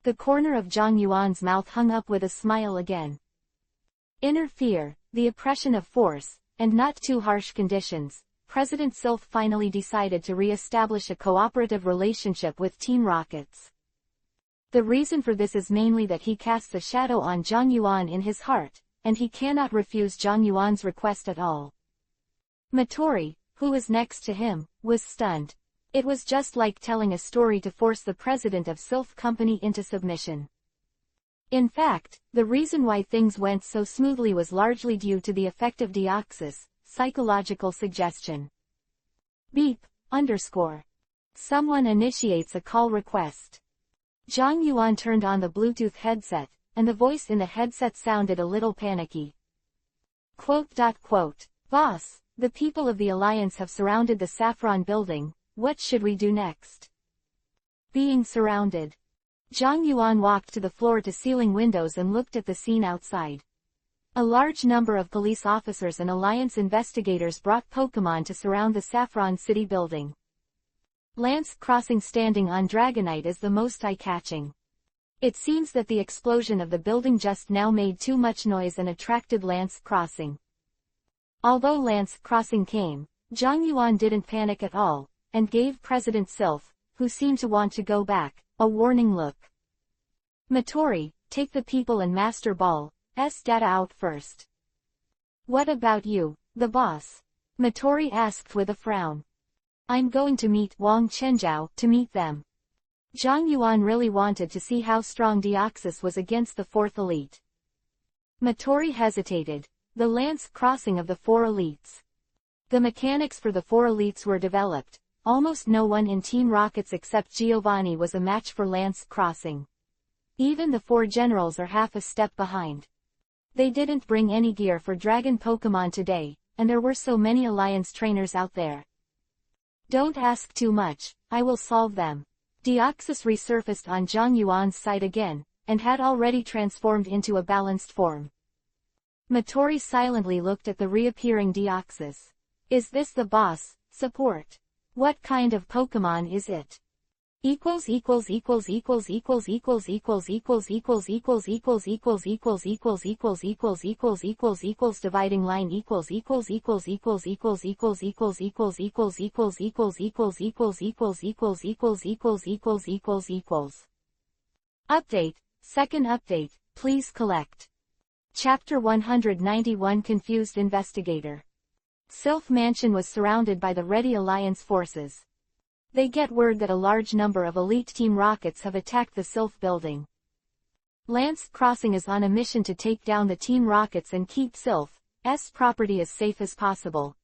The corner of Zhang Yuan's mouth hung up with a smile again. Inner fear, the oppression of force, and not too harsh conditions, President Sylph finally decided to re-establish a cooperative relationship with Team Rockets. The reason for this is mainly that he casts a shadow on Zhang Yuan in his heart, and he cannot refuse Zhang Yuan's request at all. Matori, who was next to him, was stunned. It was just like telling a story to force the president of Sylph company into submission. In fact, the reason why things went so smoothly was largely due to the effect of Deoxys, psychological suggestion. Beep, _. Someone initiates a call request. Zhang Yuan turned on the Bluetooth headset, and the voice in the headset sounded a little panicky. Boss, the people of the Alliance have surrounded the Saffron building. What should we do next? Being surrounded. Zhang Yuan walked to the floor-to-ceiling windows and looked at the scene outside. A large number of police officers and Alliance investigators brought Pokemon to surround the Saffron City building. Lance Crossing standing on Dragonite is the most eye-catching. It seems that the explosion of the building just now made too much noise and attracted Lance Crossing. Although Lance Crossing came, Zhang Yuan didn't panic at all, and gave President Sylph, who seemed to want to go back, a warning look. Matori, take the people and Master Ball's data out first. What about you, the boss? Matori asked with a frown. I'm going to meet Wang Chenjiao to meet them. Zhang Yuan really wanted to see how strong Deoxys was against the fourth elite. Matori hesitated. The Lance Crossing of the four elites. The mechanics for the four elites were developed. Almost no one in Team Rockets except Giovanni was a match for Lance Crossing. Even the four generals are half a step behind. They didn't bring any gear for Dragon Pokemon today, and there were so many Alliance trainers out there. Don't ask too much, I will solve them. Deoxys resurfaced on Zhang Yuan's side again, and had already transformed into a balanced form. Matori silently looked at the reappearing Deoxys. Is this the boss, support? What kind of Pokemon is it? Dividing line Update, second update, please collect. Chapter 191 Confused Investigator. Sylph Mansion was surrounded by the Ready Alliance forces. They get word that a large number of elite Team Rockets have attacked the Sylph building. Lance Crossing is on a mission to take down the Team Rockets and keep Sylph's property as safe as possible.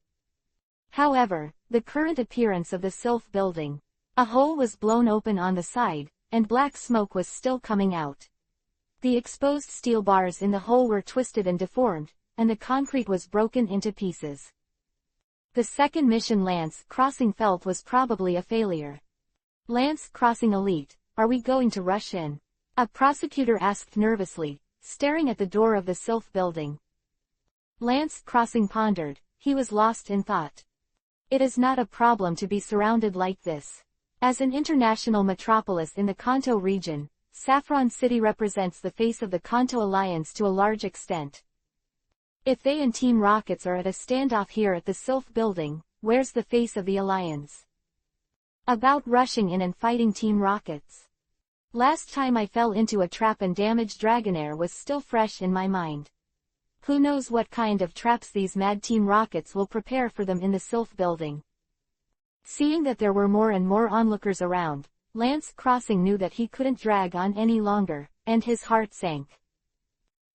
However, the current appearance of the Sylph building. A hole was blown open on the side, and black smoke was still coming out. The exposed steel bars in the hole were twisted and deformed, and the concrete was broken into pieces. The second mission Lance Crossing felt was probably a failure. Lance Crossing Elite, are we going to rush in? A prosecutor asked nervously, staring at the door of the Sylph building. Lance Crossing pondered, he was lost in thought. It is not a problem to be surrounded like this. As an international metropolis in the Kanto region, Saffron City represents the face of the Kanto Alliance to a large extent. If they and Team Rockets are at a standoff here at the Sylph building, where's the face of the Alliance? About rushing in and fighting Team Rockets. Last time I fell into a trap and damaged Dragonair was still fresh in my mind. Who knows what kind of traps these mad Team Rockets will prepare for them in the Sylph building. Seeing that there were more and more onlookers around, Lance Crossing knew that he couldn't drag on any longer, and his heart sank.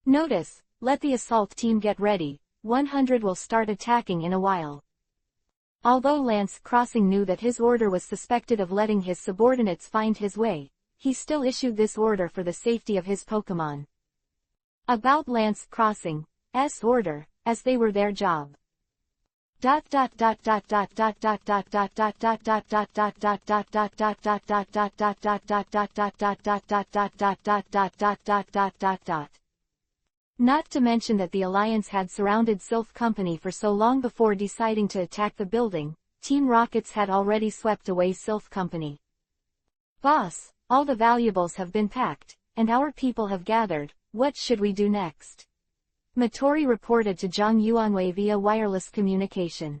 Notice, let the assault team get ready, 100 will start attacking in a while. Although Lance Crossing knew that his order was suspected of letting his subordinates find his way, he still issued this order for the safety of his Pokemon. About Lance Crossing's order, as they were their job. Not to mention that the Alliance had surrounded Sylph Company for so long before deciding to attack the building, Team Rockets had already swept away Sylph Company. Boss, all the valuables have been packed, and our people have gathered, what should we do next? Matori reported to Zhang Yuanwei via wireless communication.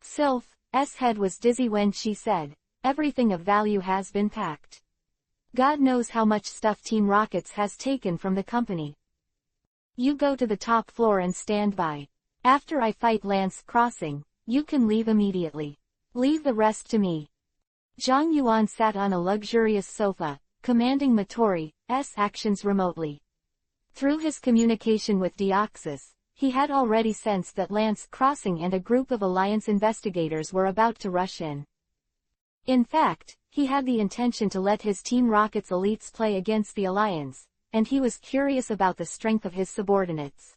Sylph's head was dizzy when she said, everything of value has been packed. God knows how much stuff Team Rockets has taken from the company. You go to the top floor and stand by. After I fight Lance Crossing, you can leave immediately. Leave the rest to me. Zhang Yuan sat on a luxurious sofa, commanding Matori's actions remotely. Through his communication with Deoxys, he had already sensed that Lance Crossing and a group of Alliance investigators were about to rush in. In fact, he had the intention to let his Team Rockets elites play against the Alliance, and he was curious about the strength of his subordinates.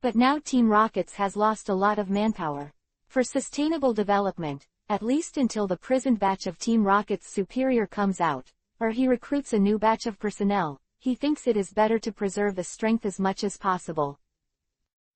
But now Team Rockets has lost a lot of manpower. For sustainable development, at least until the prisoned batch of Team Rocket's superior comes out, or he recruits a new batch of personnel, he thinks it is better to preserve the strength as much as possible.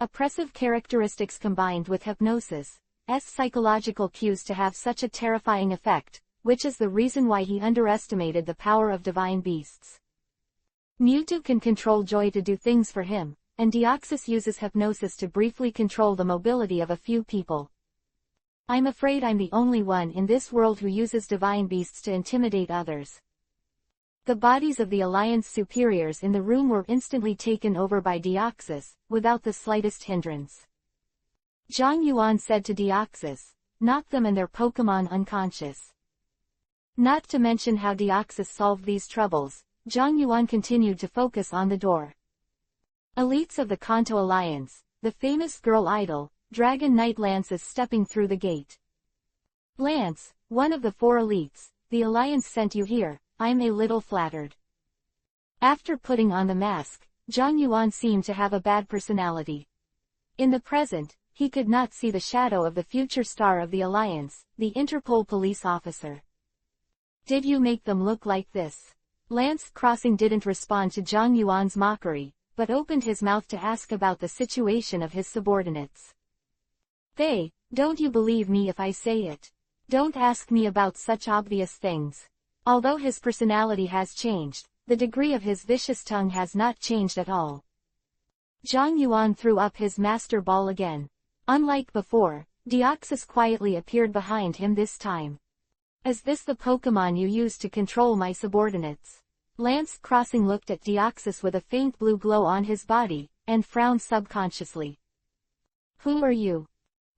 Oppressive characteristics combined with hypnosis' psychological cues to have such a terrifying effect, which is the reason why he underestimated the power of divine beasts. Mewtwo can control Joy to do things for him, and Deoxys uses hypnosis to briefly control the mobility of a few people. I'm afraid I'm the only one in this world who uses divine beasts to intimidate others. The bodies of the Alliance superiors in the room were instantly taken over by Deoxys, without the slightest hindrance. Zhang Yuan said to Deoxys, "Knock them and their Pokémon unconscious." Not to mention how Deoxys solved these troubles, Zhang Yuan continued to focus on the door. Elites of the Kanto Alliance, the famous girl idol, Dragon Knight Lance is stepping through the gate. "Lance, one of the 4 elites, the Alliance sent you here. I'm a little flattered." After putting on the mask, Zhang Yuan seemed to have a bad personality. In the present, he could not see the shadow of the future star of the Alliance, the Interpol police officer. "Did you make them look like this?" Lance Crossing didn't respond to Zhang Yuan's mockery, but opened his mouth to ask about the situation of his subordinates. Don't you believe me if I say it? Don't ask me about such obvious things." Although his personality has changed, the degree of his vicious tongue has not changed at all. Zhang Yuan threw up his master ball again. Unlike before, Deoxys quietly appeared behind him this time. "Is this the Pokémon you use to control my subordinates?" Lance Crossing looked at Deoxys with a faint blue glow on his body, and frowned subconsciously. "Who are you?"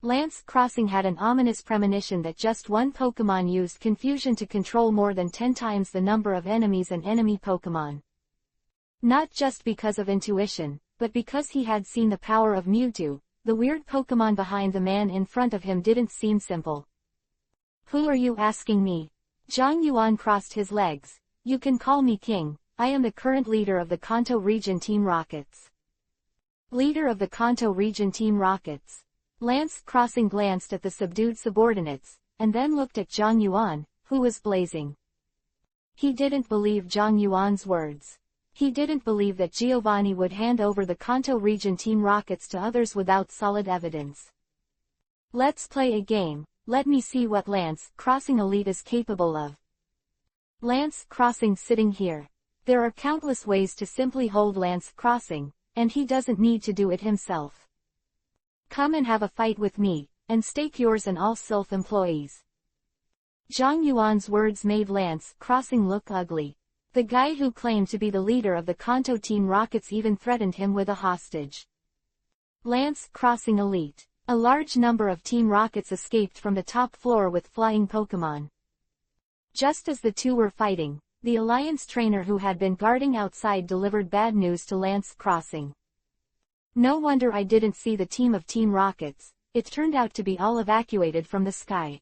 Lance Crossing had an ominous premonition that just one Pokémon used confusion to control more than 10 times the number of enemies and enemy Pokémon. Not just because of intuition, but because he had seen the power of Mewtwo, the weird Pokémon behind the man in front of him didn't seem simple. "Who are you asking me?" Zhang Yuan crossed his legs. "You can call me King. I am the current leader of the Kanto Region Team Rockets." Leader of the Kanto Region Team Rockets. Lance Crossing glanced at the subdued subordinates, and then looked at Zhang Yuan, who was blazing. He didn't believe Zhang Yuan's words. He didn't believe that Giovanni would hand over the Kanto Region Team Rockets to others without solid evidence. "Let's play a game. Let me see what Lance Crossing Elite is capable of." Lance Crossing sitting here. There are countless ways to simply hold Lance Crossing, and he doesn't need to do it himself. "Come and have a fight with me, and stake yours and all Sylph employees." Zhang Yuan's words made Lance Crossing look ugly. The guy who claimed to be the leader of the Kanto Team Rockets even threatened him with a hostage. Lance Crossing Elite. A large number of Team Rockets escaped from the top floor with flying Pokémon. Just as the two were fighting, the Alliance trainer who had been guarding outside delivered bad news to Lance Crossing. "No wonder I didn't see the team of Team Rockets. It turned out to be all evacuated from the sky."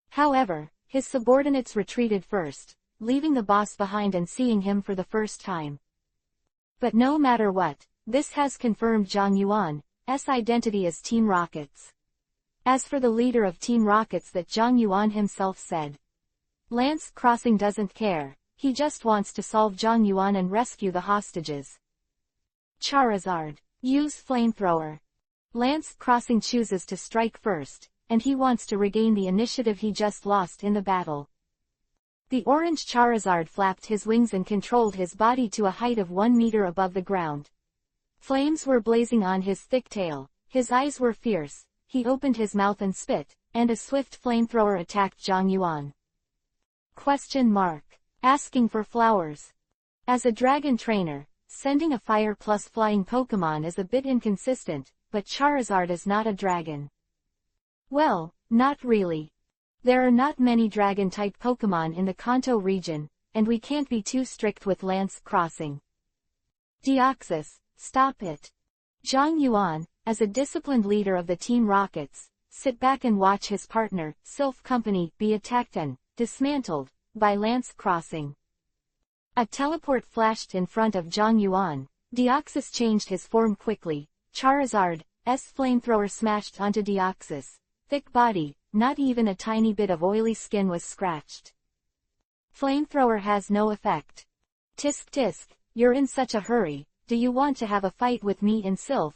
However, his subordinates retreated first, leaving the boss behind and seeing him for the first time. But no matter what, this has confirmed Zhang Yuan's identity as Team Rockets. As for the leader of Team Rockets that Zhang Yuan himself said, Lance Crossing doesn't care, he just wants to solve Zhang Yuan and rescue the hostages. Charizard. Use Flamethrower. Lance Crossing chooses to strike first, and he wants to regain the initiative he just lost in the battle. The orange Charizard flapped his wings and controlled his body to a height of 1 meter above the ground. Flames were blazing on his thick tail, his eyes were fierce, he opened his mouth and spit, and a swift flamethrower attacked Zhang Yuan. Asking for flowers. As a dragon trainer, sending a fire plus flying Pokémon is a bit inconsistent, but Charizard is not a dragon. Well, not really. There are not many dragon-type Pokémon in the Kanto region, and we can't be too strict with Lance Crossing. Deoxys, stop it. Zhang Yuan, as a disciplined leader of the Team Rockets, sit back and watch his partner, Sylph Company, be attacked and dismantled by Lance Crossing. A teleport flashed in front of Zhang Yuan. Deoxys changed his form quickly. Charizard's flamethrower smashed onto Deoxys' thick body, not even a tiny bit of oily skin was scratched. Flamethrower has no effect. Tisk tisk, you're in such a hurry, do you want to have a fight with me in Sylph?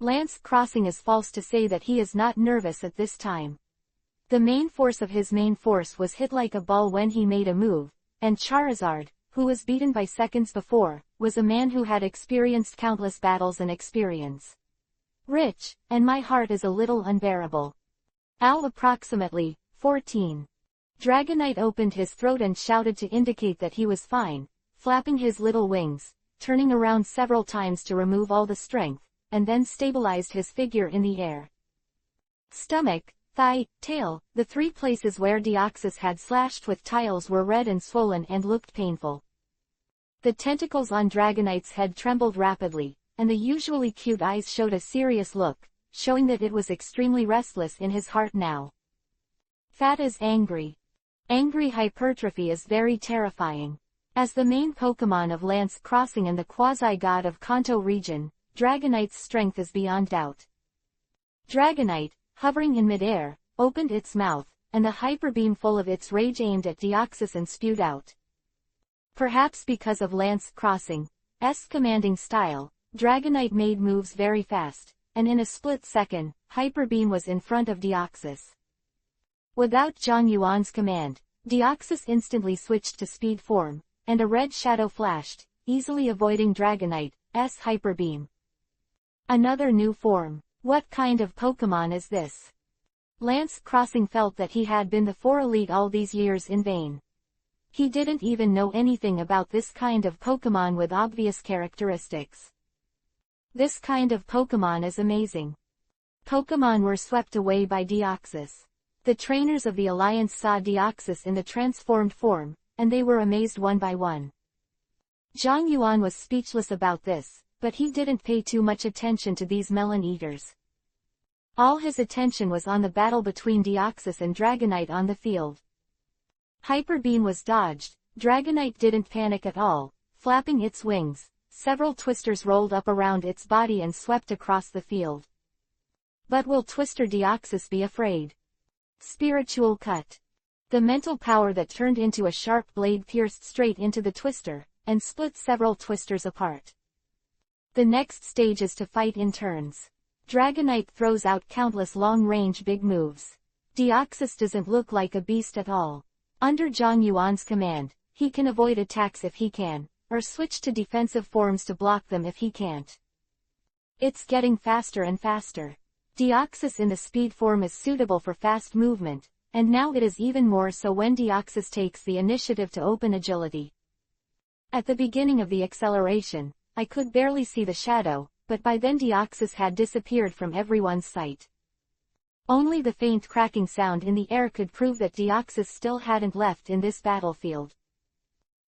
Lance Crossing is false to say that he is not nervous at this time. The main force of his main force was hit like a ball when he made a move, and Charizard, who was beaten by seconds before, was a man who had experienced countless battles and experience. Rich, and my heart is a little unbearable. Al approximately 14. Dragonite opened his throat and shouted to indicate that he was fine, flapping his little wings, turning around several times to remove all the strength, and then stabilized his figure in the air. Stomach, thigh, tail, the three places where Deoxys had slashed with tiles were red and swollen and looked painful. The tentacles on Dragonite's head trembled rapidly, and the usually cute eyes showed a serious look, showing that it was extremely restless in his heart now. Fat is angry. Angry hypertrophy is very terrifying. As the main Pokemon of Lance Crossing and the quasi-god of Kanto region, Dragonite's strength is beyond doubt. Dragonite, hovering in midair, opened its mouth, and the hyper beam full of its rage aimed at Deoxys and spewed out. Perhaps because of Lance Crossing's commanding style, Dragonite made moves very fast, and in a split second, hyper beam was in front of Deoxys. Without Zhang Yuan's command, Deoxys instantly switched to speed form, and a red shadow flashed, easily avoiding Dragonite's hyper beam. Another new form. What kind of Pokemon is this? Lance Crossing felt that he had been the 4 elite all these years in vain. He didn't even know anything about this kind of Pokemon with obvious characteristics. This kind of Pokemon is amazing. Pokemon were swept away by Deoxys. The trainers of the Alliance saw Deoxys in the transformed form, and they were amazed one by one. Zhang Yuan was speechless about this, but he didn't pay too much attention to these melon eaters. All his attention was on the battle between Deoxys and Dragonite on the field. Hyper Beam was dodged, Dragonite didn't panic at all, flapping its wings, several twisters rolled up around its body and swept across the field. But will Twister Deoxys be afraid? Spiritual Cut. The mental power that turned into a sharp blade pierced straight into the twister, and split several twisters apart. The next stage is to fight in turns. Dragonite throws out countless long-range big moves. Deoxys doesn't look like a beast at all. Under Zhang Yuan's command, he can avoid attacks if he can, or switch to defensive forms to block them if he can't. It's getting faster and faster. Deoxys in the speed form is suitable for fast movement, and now it is even more so when Deoxys takes the initiative to open agility. At the beginning of the acceleration, I could barely see the shadow, but by then Deoxys had disappeared from everyone's sight. Only the faint cracking sound in the air could prove that Deoxys still hadn't left in this battlefield.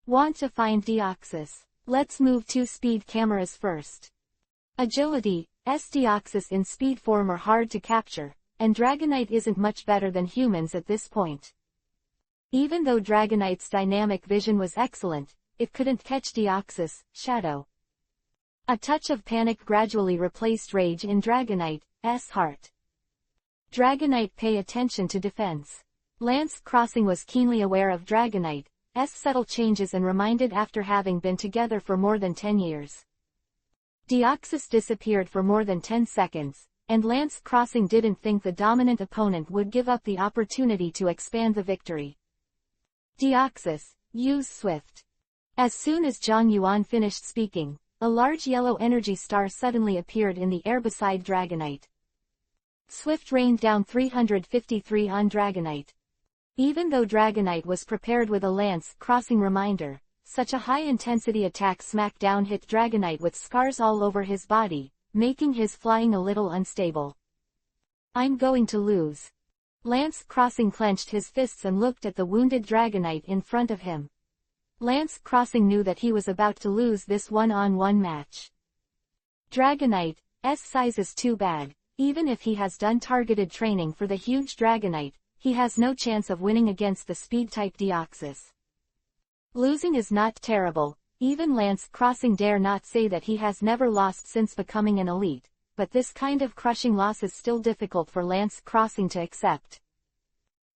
Want to find Deoxys? Let's move 2 speed cameras first. Agility, Deoxys in speed form are hard to capture, and Dragonite isn't much better than humans at this point. Even though Dragonite's dynamic vision was excellent, it couldn't catch Deoxys' shadow. A touch of panic gradually replaced rage in Dragonite's heart. Dragonite, pay attention to defense. Lance Crossing was keenly aware of Dragonite's subtle changes and reminded after having been together for more than 10 years. Deoxys disappeared for more than 10 seconds, and Lance Crossing didn't think the dominant opponent would give up the opportunity to expand the victory. Deoxys, use Swift. As soon as Zhang Yuan finished speaking, a large yellow energy star suddenly appeared in the air beside Dragonite. Swift rained down 353 on Dragonite. Even though Dragonite was prepared with a Lance Crossing reminder, such a high-intensity attack smackdown hit Dragonite with scars all over his body, making his flying a little unstable. I'm going to lose. Lance Crossing clenched his fists and looked at the wounded Dragonite in front of him. Lance Crossing knew that he was about to lose this one-on-one match. Dragonite's size is too bad. Even if he has done targeted training for the huge Dragonite, he has no chance of winning against the speed-type Deoxys. Losing is not terrible, even Lance Crossing dare not say that he has never lost since becoming an elite, but this kind of crushing loss is still difficult for Lance Crossing to accept.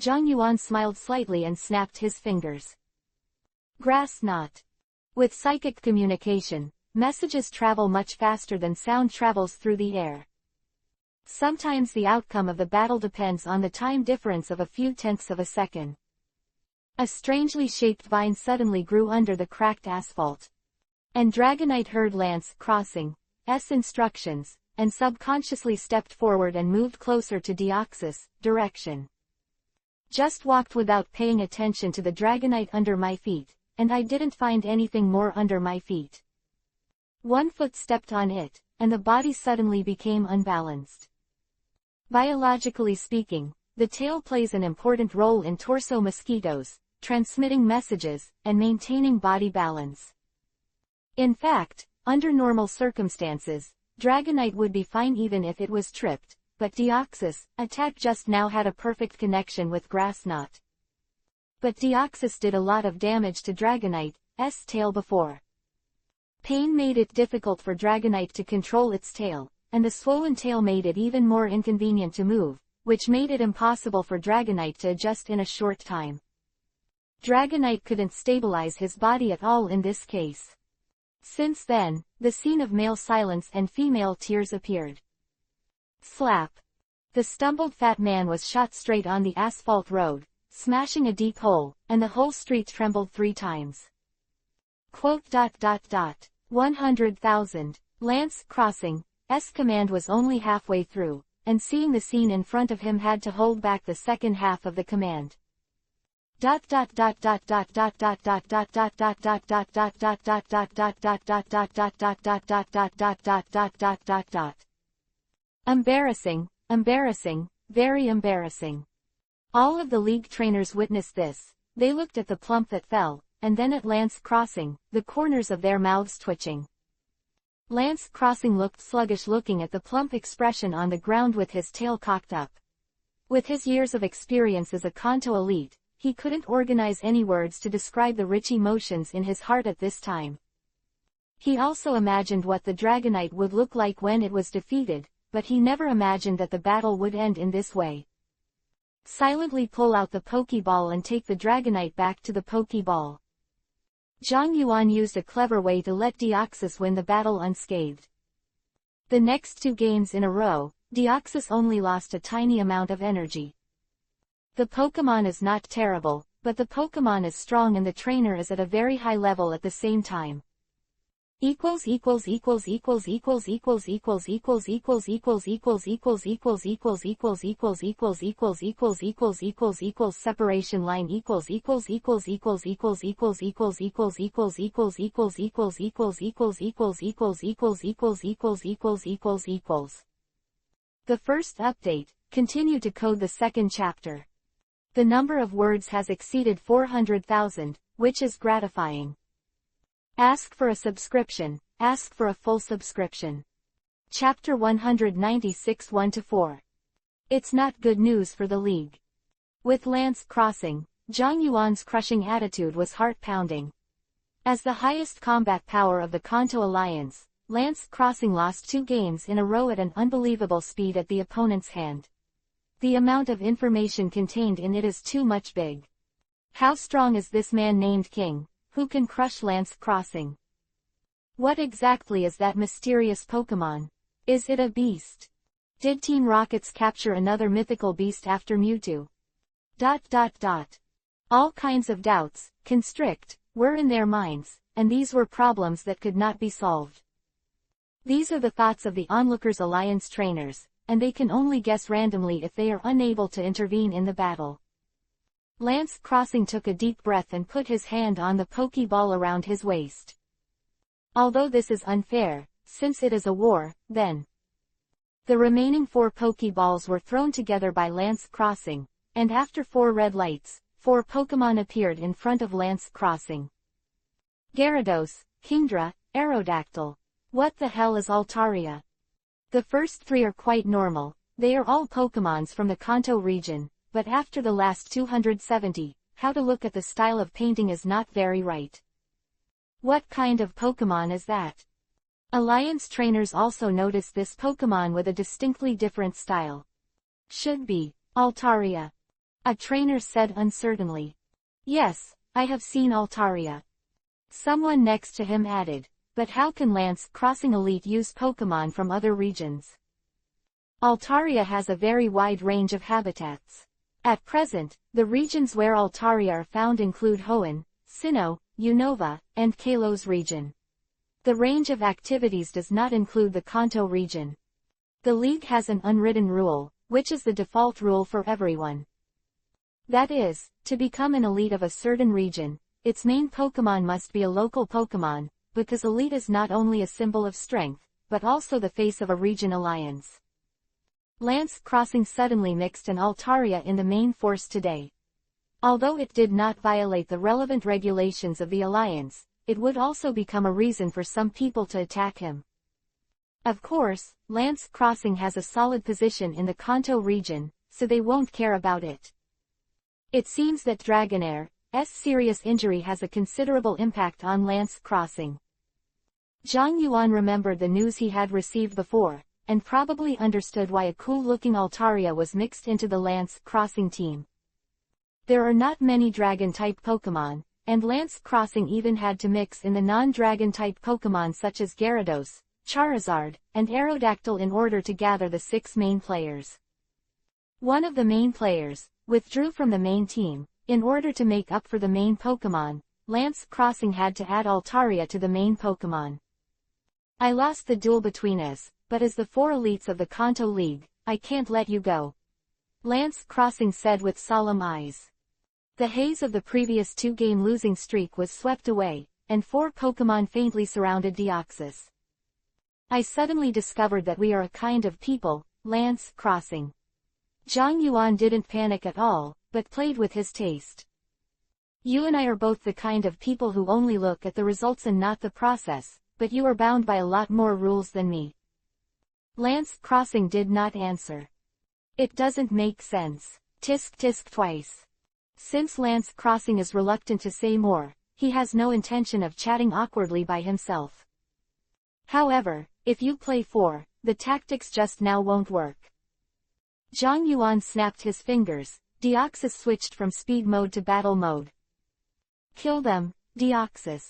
Zhang Yuan smiled slightly and snapped his fingers. Grass knot. With psychic communication, messages travel much faster than sound travels through the air. Sometimes the outcome of the battle depends on the time difference of a few tenths of a second. A strangely shaped vine suddenly grew under the cracked asphalt. And Dragonite heard Lance Crossing's instructions, and subconsciously stepped forward and moved closer to Deoxys' direction. Just walked without paying attention to the Dragonite under my feet, and I didn't find anything more under my feet. One foot stepped on it, and the body suddenly became unbalanced. Biologically speaking, the tail plays an important role in torso mosquitoes, transmitting messages, and maintaining body balance. In fact, under normal circumstances, Dragonite would be fine even if it was tripped, but Deoxys' attack just now had a perfect connection with Grass Knot. But Deoxys did a lot of damage to Dragonite's tail before. Pain made it difficult for Dragonite to control its tail, and the swollen tail made it even more inconvenient to move, which made it impossible for Dragonite to adjust in a short time. Dragonite couldn't stabilize his body at all in this case. Since then, the scene of male silence and female tears appeared. Slap. The stumbled fat man was shot straight on the asphalt road, smashing a deep hole, and the whole street trembled 3 times. 100,000. Lance Crossing's command was only halfway through, and seeing the scene in front of him had to hold back the second half of the command. Embarrassing, embarrassing, very embarrassing. All of the league trainers witnessed this. They looked at the plump that fell, and then at Lance Crossing, the corners of their mouths twitching. Lance Crossing looked sluggish, looking at the plump expression on the ground with his tail cocked up. With his years of experience as a Kanto elite, he couldn't organize any words to describe the rich emotions in his heart at this time. He also imagined what the Dragonite would look like when it was defeated, but he never imagined that the battle would end in this way. Silently pull out the Pokeball and take the Dragonite back to the Pokeball. Zhang Yuan used a clever way to let Deoxys win the battle unscathed. The next 2 games in a row, Deoxys only lost a tiny amount of energy. The Pokemon is not terrible, but the Pokemon is strong and the trainer is at a very high level at the same time. Separation line The first update, continue to code the second chapter. The number of words has exceeded 400,000, which is gratifying. Ask for a subscription, ask for a full subscription. Chapter 196 1-4. It's not good news for the league. With Lance Crossing, Zhang Yuan's crushing attitude was heart-pounding. As the highest combat power of the Kanto Alliance, Lance Crossing lost 2 games in a row at an unbelievable speed at the opponent's hand. The amount of information contained in it is too much big. How strong is this man named King, who can crush Lance Crossing? What exactly is that mysterious Pokemon? Is it a beast? Did Team Rockets capture another mythical beast after Mewtwo? All kinds of doubts, constrict, were in their minds, and these were problems that could not be solved. These are the thoughts of the Onlookers Alliance trainers, and they can only guess randomly if they are unable to intervene in the battle. Lance Crossing took a deep breath and put his hand on the Pokeball around his waist. Although this is unfair, since it is a war, then. The remaining 4 Pokeballs were thrown together by Lance Crossing, and after 4 red lights, 4 Pokemon appeared in front of Lance Crossing. Gyarados, Kingdra, Aerodactyl. What the hell is Altaria? The first 3 are quite normal, they are all Pokemons from the Kanto region, but after the last 270, how to look at the style of painting is not very right. What kind of Pokemon is that? Alliance trainers also noticed this Pokemon with a distinctly different style. Should be Altaria. A trainer said uncertainly. Yes, I have seen Altaria. Someone next to him added, but how can Lance Crossing Elite use Pokemon from other regions? Altaria has a very wide range of habitats. At present, the regions where Altaria are found include Hoenn, Sinnoh, Unova, and Kalos region. The range of activities does not include the Kanto region. The League has an unwritten rule, which is the default rule for everyone. That is, to become an elite of a certain region, its main Pokemon must be a local Pokemon, because elite is not only a symbol of strength, but also the face of a region alliance. Lance Crossing suddenly mixed an Altaria in the main force today. Although it did not violate the relevant regulations of the alliance, it would also become a reason for some people to attack him. Of course, Lance Crossing has a solid position in the Kanto region, so they won't care about it. It seems that Dragonair's serious injury has a considerable impact on Lance Crossing. Zhang Yuan remembered the news he had received before, and probably understood why a cool-looking Altaria was mixed into the Lance Crossing team. There are not many Dragon-type Pokemon, and Lance Crossing even had to mix in the non-Dragon-type Pokemon such as Gyarados, Charizard, and Aerodactyl in order to gather the 6 main players. One of the main players withdrew from the main team. In order to make up for the main Pokemon, Lance Crossing had to add Altaria to the main Pokemon. I lost the duel between us, but as the 4 elites of the Kanto League, I can't let you go. Lance Crossing said with solemn eyes. The haze of the previous 2-game losing streak was swept away, and 4 Pokemon faintly surrounded Deoxys. I suddenly discovered that we are a kind of people, Lance Crossing. Zhang Yuan didn't panic at all, but played with his taste. You and I are both the kind of people who only look at the results and not the process, but you are bound by a lot more rules than me. Lance Crossing did not answer. It doesn't make sense. Tisk tisk twice. Since Lance Crossing is reluctant to say more, he has no intention of chatting awkwardly by himself. However, if you play 4, the tactics just now won't work. Zhang Yuan snapped his fingers. Deoxys switched from speed mode to battle mode. Kill them, Deoxys.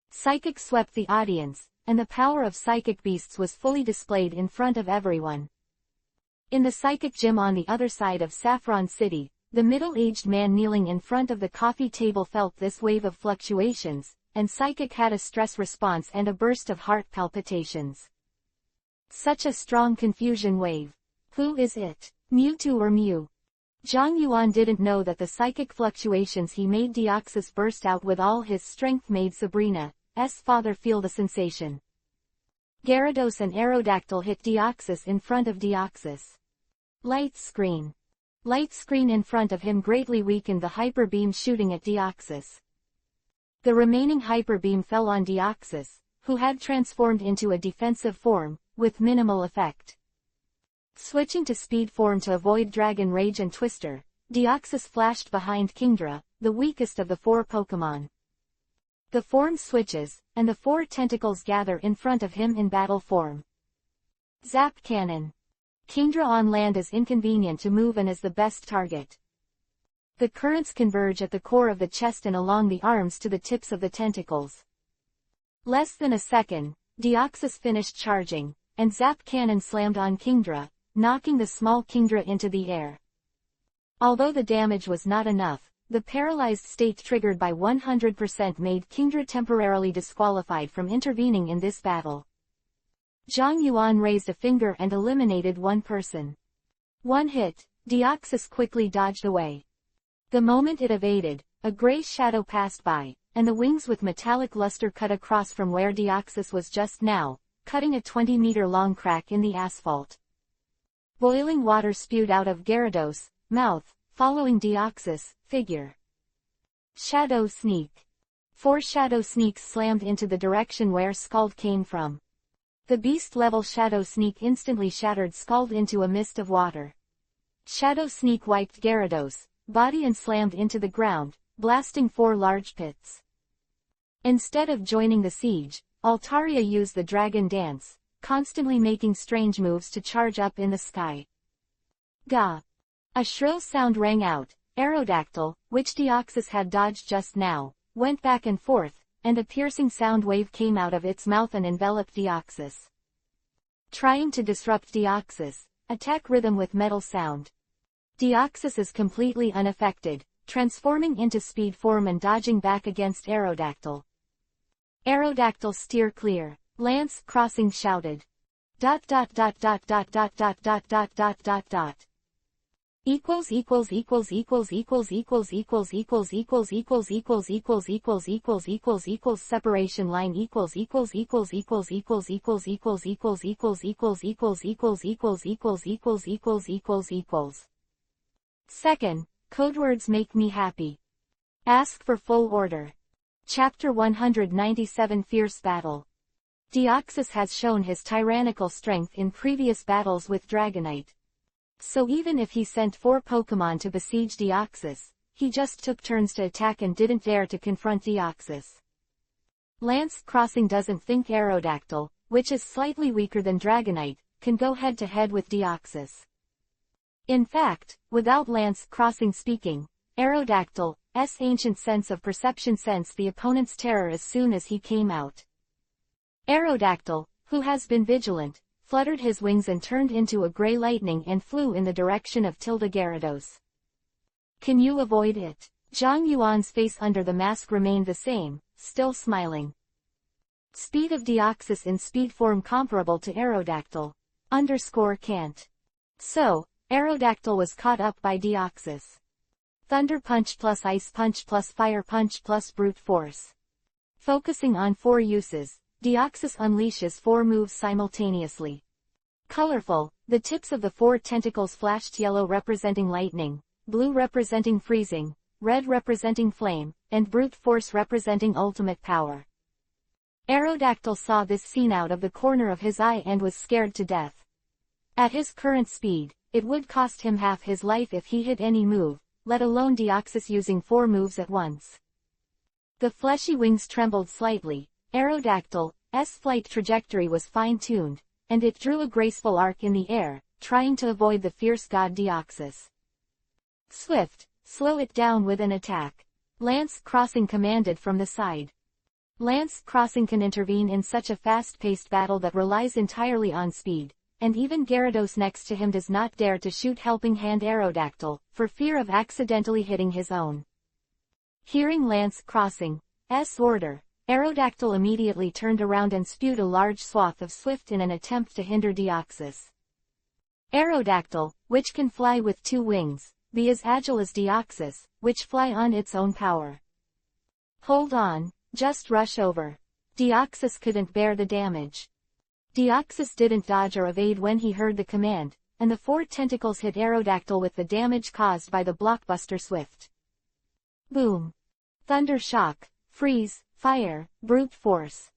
Psychic swept the audience, and the power of psychic beasts was fully displayed in front of everyone. In the psychic gym on the other side of Saffron City, the middle-aged man kneeling in front of the coffee table felt this wave of fluctuations, and Psychic had a stress response and a burst of heart palpitations. Such a strong confusion wave. Who is it? Mewtwo or Mew? Zhang Yuan didn't know that the psychic fluctuations he made Deoxys burst out with all his strength made Sabrina's father feel the sensation. Gyarados and Aerodactyl hit Deoxys in front of Deoxys. Light screen. Light screen in front of him greatly weakened the hyper beam shooting at Deoxys. The remaining hyper beam fell on Deoxys, who had transformed into a defensive form, with minimal effect. Switching to speed form to avoid Dragon Rage and Twister, Deoxys flashed behind Kingdra, the weakest of the 4 Pokemon. The form switches, and the 4 tentacles gather in front of him in battle form. Zap Cannon. Kingdra on land is inconvenient to move and is the best target. The currents converge at the core of the chest and along the arms to the tips of the tentacles. Less than a second, Deoxys finished charging, and Zap Cannon slammed on Kingdra, knocking the small Kingdra into the air. Although the damage was not enough, the paralyzed state triggered by 100% made Kingdra temporarily disqualified from intervening in this battle. Zhang Yuan raised a finger and eliminated one person. One hit, Deoxys quickly dodged away. The moment it evaded, a gray shadow passed by, and the wings with metallic luster cut across from where Deoxys was just now, cutting a 20-meter-long crack in the asphalt. Boiling water spewed out of Gyarados' mouth, following Deoxys' figure. Shadow Sneak. 4 Shadow Sneaks slammed into the direction where Scald came from. The beast-level Shadow Sneak instantly shattered Scald into a mist of water. Shadow Sneak wiped Gyarados' body and slammed into the ground, blasting 4 large pits. Instead of joining the siege, Altaria used the Dragon Dance, constantly making strange moves to charge up in the sky. Gah! A shrill sound rang out, Aerodactyl, which Deoxys had dodged just now, went back and forth, and a piercing sound wave came out of its mouth and enveloped Deoxys. Trying to disrupt Deoxys, attack rhythm with metal sound. Deoxys is completely unaffected, transforming into speed form and dodging back against Aerodactyl. Aerodactyl steer clear, Lance Crossing shouted. ... equals equals equals equals equals equals equals equals equals equals equals equals equals equals equals equals separation line equals equals equals equals equals equals equals equals equals equals equals equals equals equals equals equals equals. Second, codewords make me happy. Ask for full order. Chapter 197 Fierce Battle. Deoxys has shown his tyrannical strength in previous battles with Dragonite. So even if he sent 4 Pokémon to besiege Deoxys, he just took turns to attack and didn't dare to confront Deoxys. Lance Crossing doesn't think Aerodactyl, which is slightly weaker than Dragonite, can go head-to-head with Deoxys. In fact, without Lance Crossing speaking, Aerodactyl's ancient sense of perception sensed the opponent's terror as soon as he came out. Aerodactyl, who has been vigilant, fluttered his wings and turned into a gray lightning and flew in the direction of Gyarados. Can you avoid it? Zhang Yuan's face under the mask remained the same, still smiling. Speed of Deoxys in speed form comparable to Aerodactyl. Can't. So, Aerodactyl was caught up by Deoxys. Thunder Punch plus Ice Punch plus Fire Punch plus Brute Force. Focusing on 4 uses, Deoxys unleashes 4 moves simultaneously. Colorful, the tips of the 4 tentacles flashed yellow representing lightning, blue representing freezing, red representing flame, and brute force representing ultimate power. Aerodactyl saw this scene out of the corner of his eye and was scared to death. At his current speed, it would cost him half his life if he hit any move, let alone Deoxys using 4 moves at once. The fleshy wings trembled slightly. Aerodactyl's flight trajectory was fine-tuned, and it drew a graceful arc in the air, trying to avoid the fierce god Deoxys. Swift, slow it down with an attack. Lance Crossing commanded from the side. Lance Crossing can intervene in such a fast-paced battle that relies entirely on speed, and even Gyarados next to him does not dare to shoot Helping Hand Aerodactyl, for fear of accidentally hitting his own. Hearing Lance Crossing's order, Aerodactyl immediately turned around and spewed a large swath of Swift in an attempt to hinder Deoxys. Aerodactyl, which can fly with 2 wings, be as agile as Deoxys, which fly on its own power. Hold on, just rush over. Deoxys couldn't bear the damage. Deoxys didn't dodge or evade when he heard the command, and the 4 tentacles hit Aerodactyl with the damage caused by the blockbuster Swift. Boom. Thunder Shock, Freeze, Fire, Brute Force.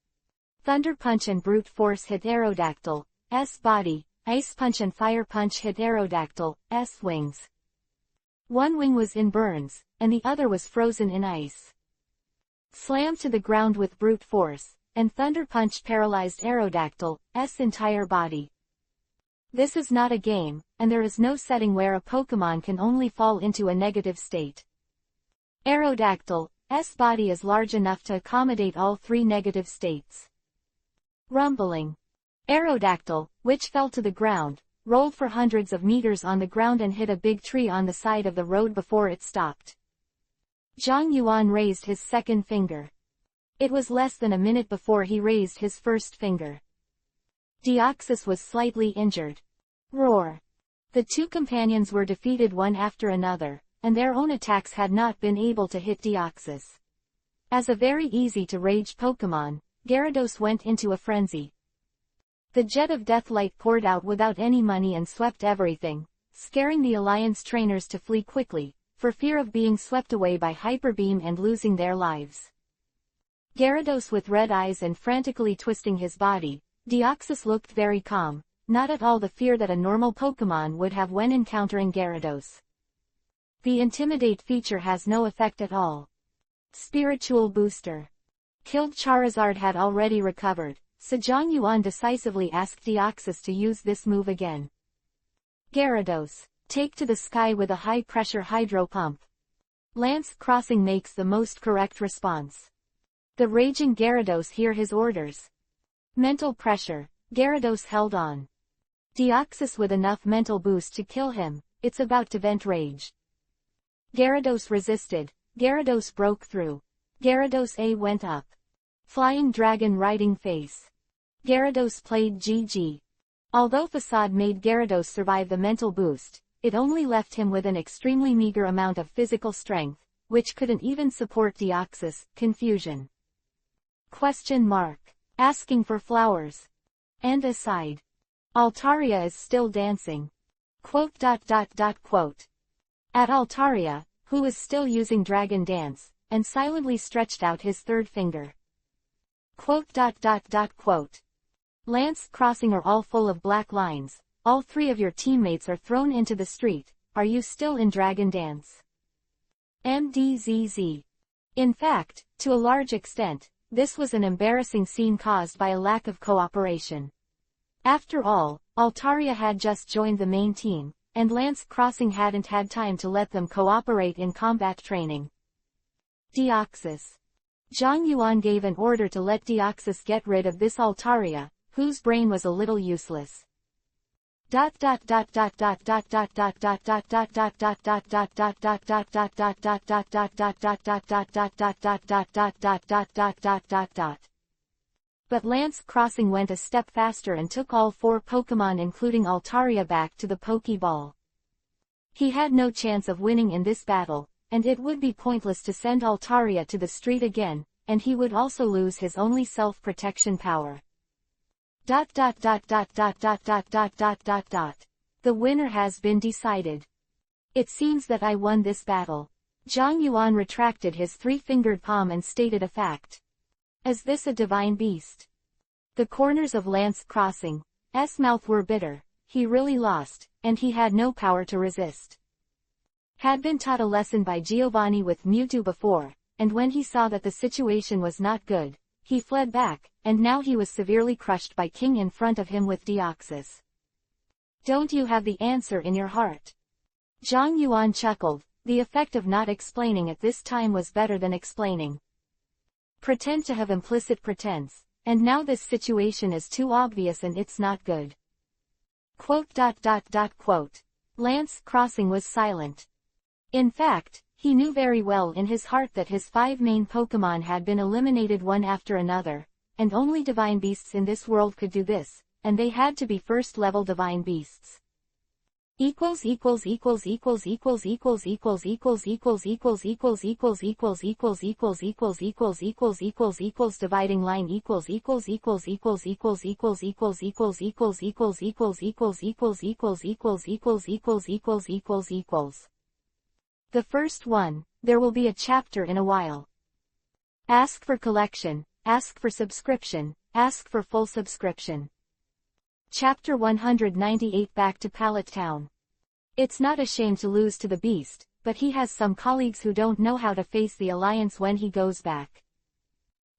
Thunder Punch and Brute Force hit Aerodactyl's body, Ice Punch and Fire Punch hit Aerodactyl's wings. One wing was in burns, and the other was frozen in ice. Slammed to the ground with Brute Force, and Thunder Punch paralyzed Aerodactyl's entire body. This is not a game, and there is no setting where a Pokémon can only fall into a negative state. Aerodactyl's body is large enough to accommodate all 3 negative states. Rumbling. Aerodactyl, which fell to the ground, rolled for hundreds of meters on the ground and hit a big tree on the side of the road before it stopped. Zhang Yuan raised his second finger. It was less than a minute before he raised his first finger. Deoxys was slightly injured. Roar. The 2 companions were defeated one after another, and their own attacks had not been able to hit Deoxys. As a very easy-to-rage Pokémon, Gyarados went into a frenzy. The jet of deathlight poured out without any money and swept everything, scaring the Alliance trainers to flee quickly, for fear of being swept away by Hyper Beam and losing their lives. Gyarados with red eyes and frantically twisting his body, Deoxys looked very calm, not at all the fear that a normal Pokémon would have when encountering Gyarados. The Intimidate feature has no effect at all. Spiritual Booster. Killed Charizard had already recovered, so Zhang Yuan decisively asked Deoxys to use this move again. Gyarados, take to the sky with a high-pressure hydro pump. Lance Crossing makes the most correct response. The raging Gyarados hear his orders. Mental pressure. Gyarados held on. Deoxys with enough mental boost to kill him. It's about to vent rage. Gyarados resisted. Gyarados broke through. Gyarados A went up. Flying dragon riding face. Gyarados played GG. Although Facade made Gyarados survive the mental boost, it only left him with an extremely meager amount of physical strength, which couldn't even support Deoxys. Confusion. Question mark. Asking for flowers. And aside. Altaria is still dancing. Quote. At Altaria, who is still using Dragon Dance, and silently stretched out his third finger. Quote. Lance Crossing are all full of black lines. All three of your teammates are thrown into the street. Are you still in Dragon Dance? MDZZ. In fact, to a large extent, this was an embarrassing scene caused by a lack of cooperation. After all, Altaria had just joined the main team, and Lance Crossing hadn't had time to let them cooperate in combat training. Deoxys. Zhang Yuan gave an order to let Deoxys get rid of this Altaria, whose brain was a little useless. But Lance Crossing went a step faster and took all 4 Pokémon including Altaria back to the Pokéball. He had no chance of winning in this battle, and it would be pointless to send Altaria to the street again, and he would also lose his only self-protection power. The winner has been decided. It seems that I won this battle. Zhang Yuan retracted his 3-fingered palm and stated a fact. Is this a divine beast? The corners of Lance Crossing's mouth were bitter. He really lost, and he had no power to resist. Had been taught a lesson by Giovanni with Mewtwo before, and when he saw that the situation was not good, he fled back, and now he was severely crushed by King in front of him with Deoxys. Don't you have the answer in your heart? Zhang Yuan chuckled. The effect of not explaining at this time was better than explaining. Pretend to have implicit pretense, and now this situation is too obvious and it's not good. Quote. Lance Crossing was silent. In fact, he knew very well in his heart that his 5 main Pokémon had been eliminated one after another, and only divine beasts in this world could do this, and they had to be first-level divine beasts. Dividing line The first one, there will be a chapter in a while. Ask for collection, ask for subscription, ask for full subscription. Chapter 198 Back to Pallet Town. It's not a shame to lose to the beast, but he has some colleagues who don't know how to face the Alliance when he goes back.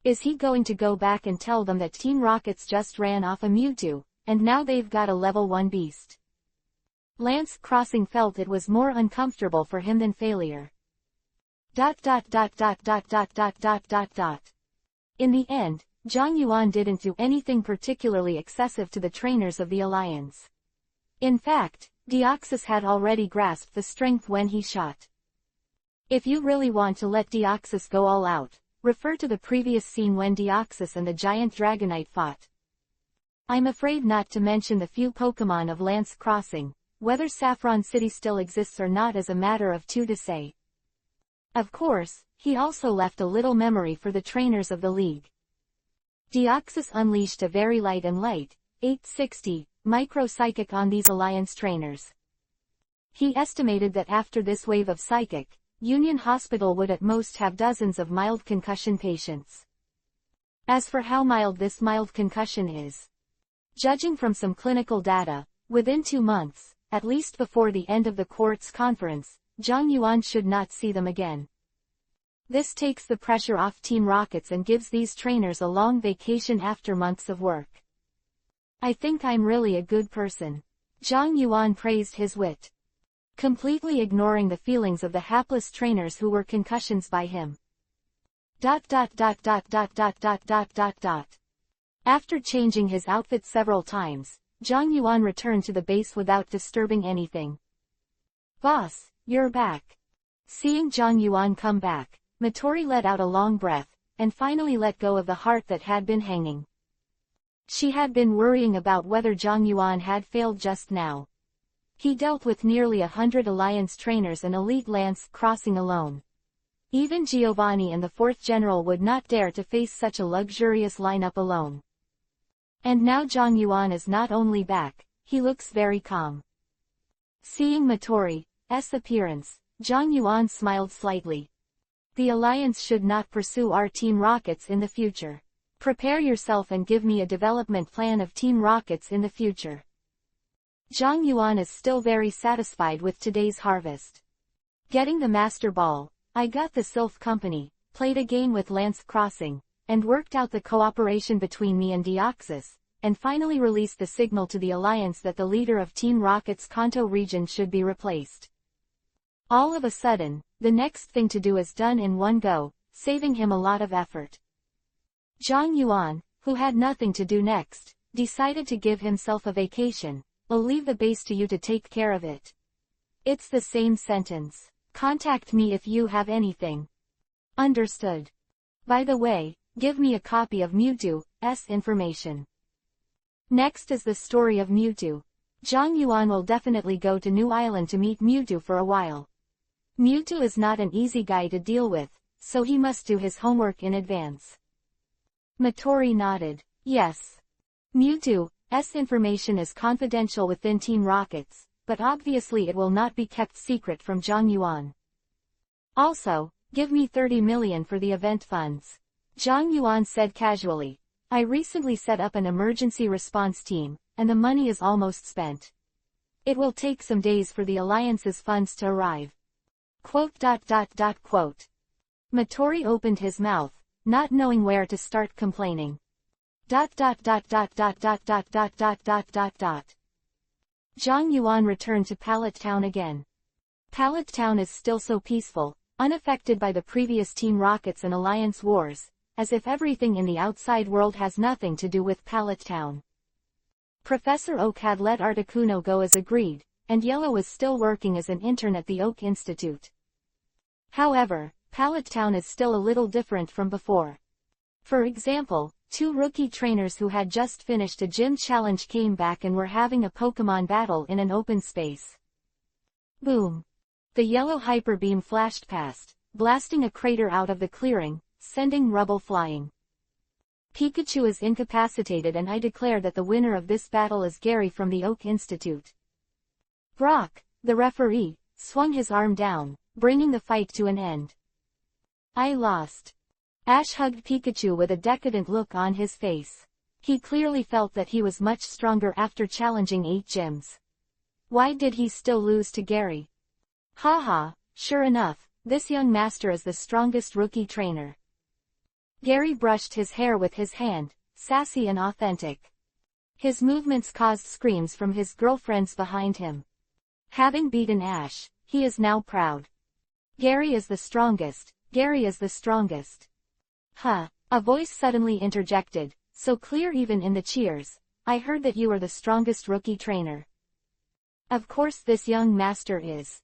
Is he going to go back and tell them that Team Rockets just ran off a Mewtwo, and now they've got a level 1 beast? Lance Crossing felt it was more uncomfortable for him than failure. In the end, Zhang Yuan didn't do anything particularly excessive to the trainers of the Alliance. In fact, Deoxys had already grasped the strength when he shot. If you really want to let Deoxys go all out, refer to the previous scene when Deoxys and the giant Dragonite fought. I'm afraid not to mention the few Pokémon of Lance Crossing. Whether Saffron City still exists or not is a matter of two to say. Of course, he also left a little memory for the trainers of the League. Deoxys unleashed a very light and light, 860, micro-psychic on these Alliance trainers. He estimated that after this wave of psychic, Union Hospital would at most have dozens of mild concussion patients. As for how mild this mild concussion is, judging from some clinical data, within 2 months, at least before the end of the Quartz Conference, Zhang Yuan should not see them again. This takes the pressure off Team Rockets and gives these trainers a long vacation after months of work. I think I'm really a good person. Zhang Yuan praised his wit. completely ignoring the feelings of the hapless trainers who were concussions by him. After changing his outfit several times, Zhang Yuan returned to the base without disturbing anything. "Boss, you're back." Seeing Zhang Yuan come back, Matori let out a long breath, and finally let go of the heart that had been hanging. She had been worrying about whether Zhang Yuan had failed just now. He dealt with nearly 100 Alliance trainers and elite lance crossing alone. Even Giovanni and the 4th General would not dare to face such a luxurious lineup alone. And now Zhang Yuan is not only back, he looks very calm. Seeing Matori's appearance, Zhang Yuan smiled slightly. The Alliance should not pursue our Team Rockets in the future. Prepare yourself and give me a development plan of Team Rockets in the future. Zhang Yuan is still very satisfied with today's harvest. Getting the Master Ball, I got the Sylph Company, played a game with Lance Crossing, and worked out the cooperation between me and Deoxys, and finally released the signal to the Alliance that the leader of Team Rocket's Kanto region should be replaced. All of a sudden, the next thing to do is done in one go, saving him a lot of effort. Zhang Yuan, who had nothing to do next, decided to give himself a vacation. "I'll leave the base to you to take care of it." It's the same sentence. Contact me if you have anything. Understood. By the way, give me a copy of Mewtwo's information. Next is the story of Mewtwo. Zhang Yuan will definitely go to New Island to meet Mewtwo for a while. Mewtwo is not an easy guy to deal with, so he must do his homework in advance. Matori nodded. Yes. Mewtwo's information is confidential within Team Rockets, but obviously it will not be kept secret from Zhang Yuan. Also, give me 30 million for the event funds. Zhang Yuan said casually. I recently set up an emergency response team, and the money is almost spent. It will take some days for the Alliance's funds to arrive. Matori opened his mouth, not knowing where to start complaining. Zhang Yuan returned to Pallet Town again. Pallet Town is still so peaceful, unaffected by the previous Team Rockets and Alliance wars, as if everything in the outside world has nothing to do with Pallet Town. Professor Oak had let Articuno go as agreed, and Yellow was still working as an intern at the Oak Institute. However, Pallet Town is still a little different from before. For example, 2 rookie trainers who had just finished a gym challenge came back and were having a Pokemon battle in an open space. Boom! The yellow hyper beam flashed past, blasting a crater out of the clearing, sending rubble flying. Pikachu is incapacitated and I declare that the winner of this battle is Gary from the Oak Institute. Brock, the referee, swung his arm down, bringing the fight to an end. I lost. Ash hugged Pikachu with a decadent look on his face. He clearly felt that he was much stronger after challenging 8 gyms. Why did he still lose to Gary? Haha, sure enough, this young master is the strongest rookie trainer. Gary brushed his hair with his hand, sassy and authentic. His movements caused screams from his girlfriends behind him. Having beaten Ash, he is now proud. Gary is the strongest, Gary is the strongest. Huh, a voice suddenly interjected, so clear even in the cheers. I heard that you are the strongest rookie trainer. Of course this young master is.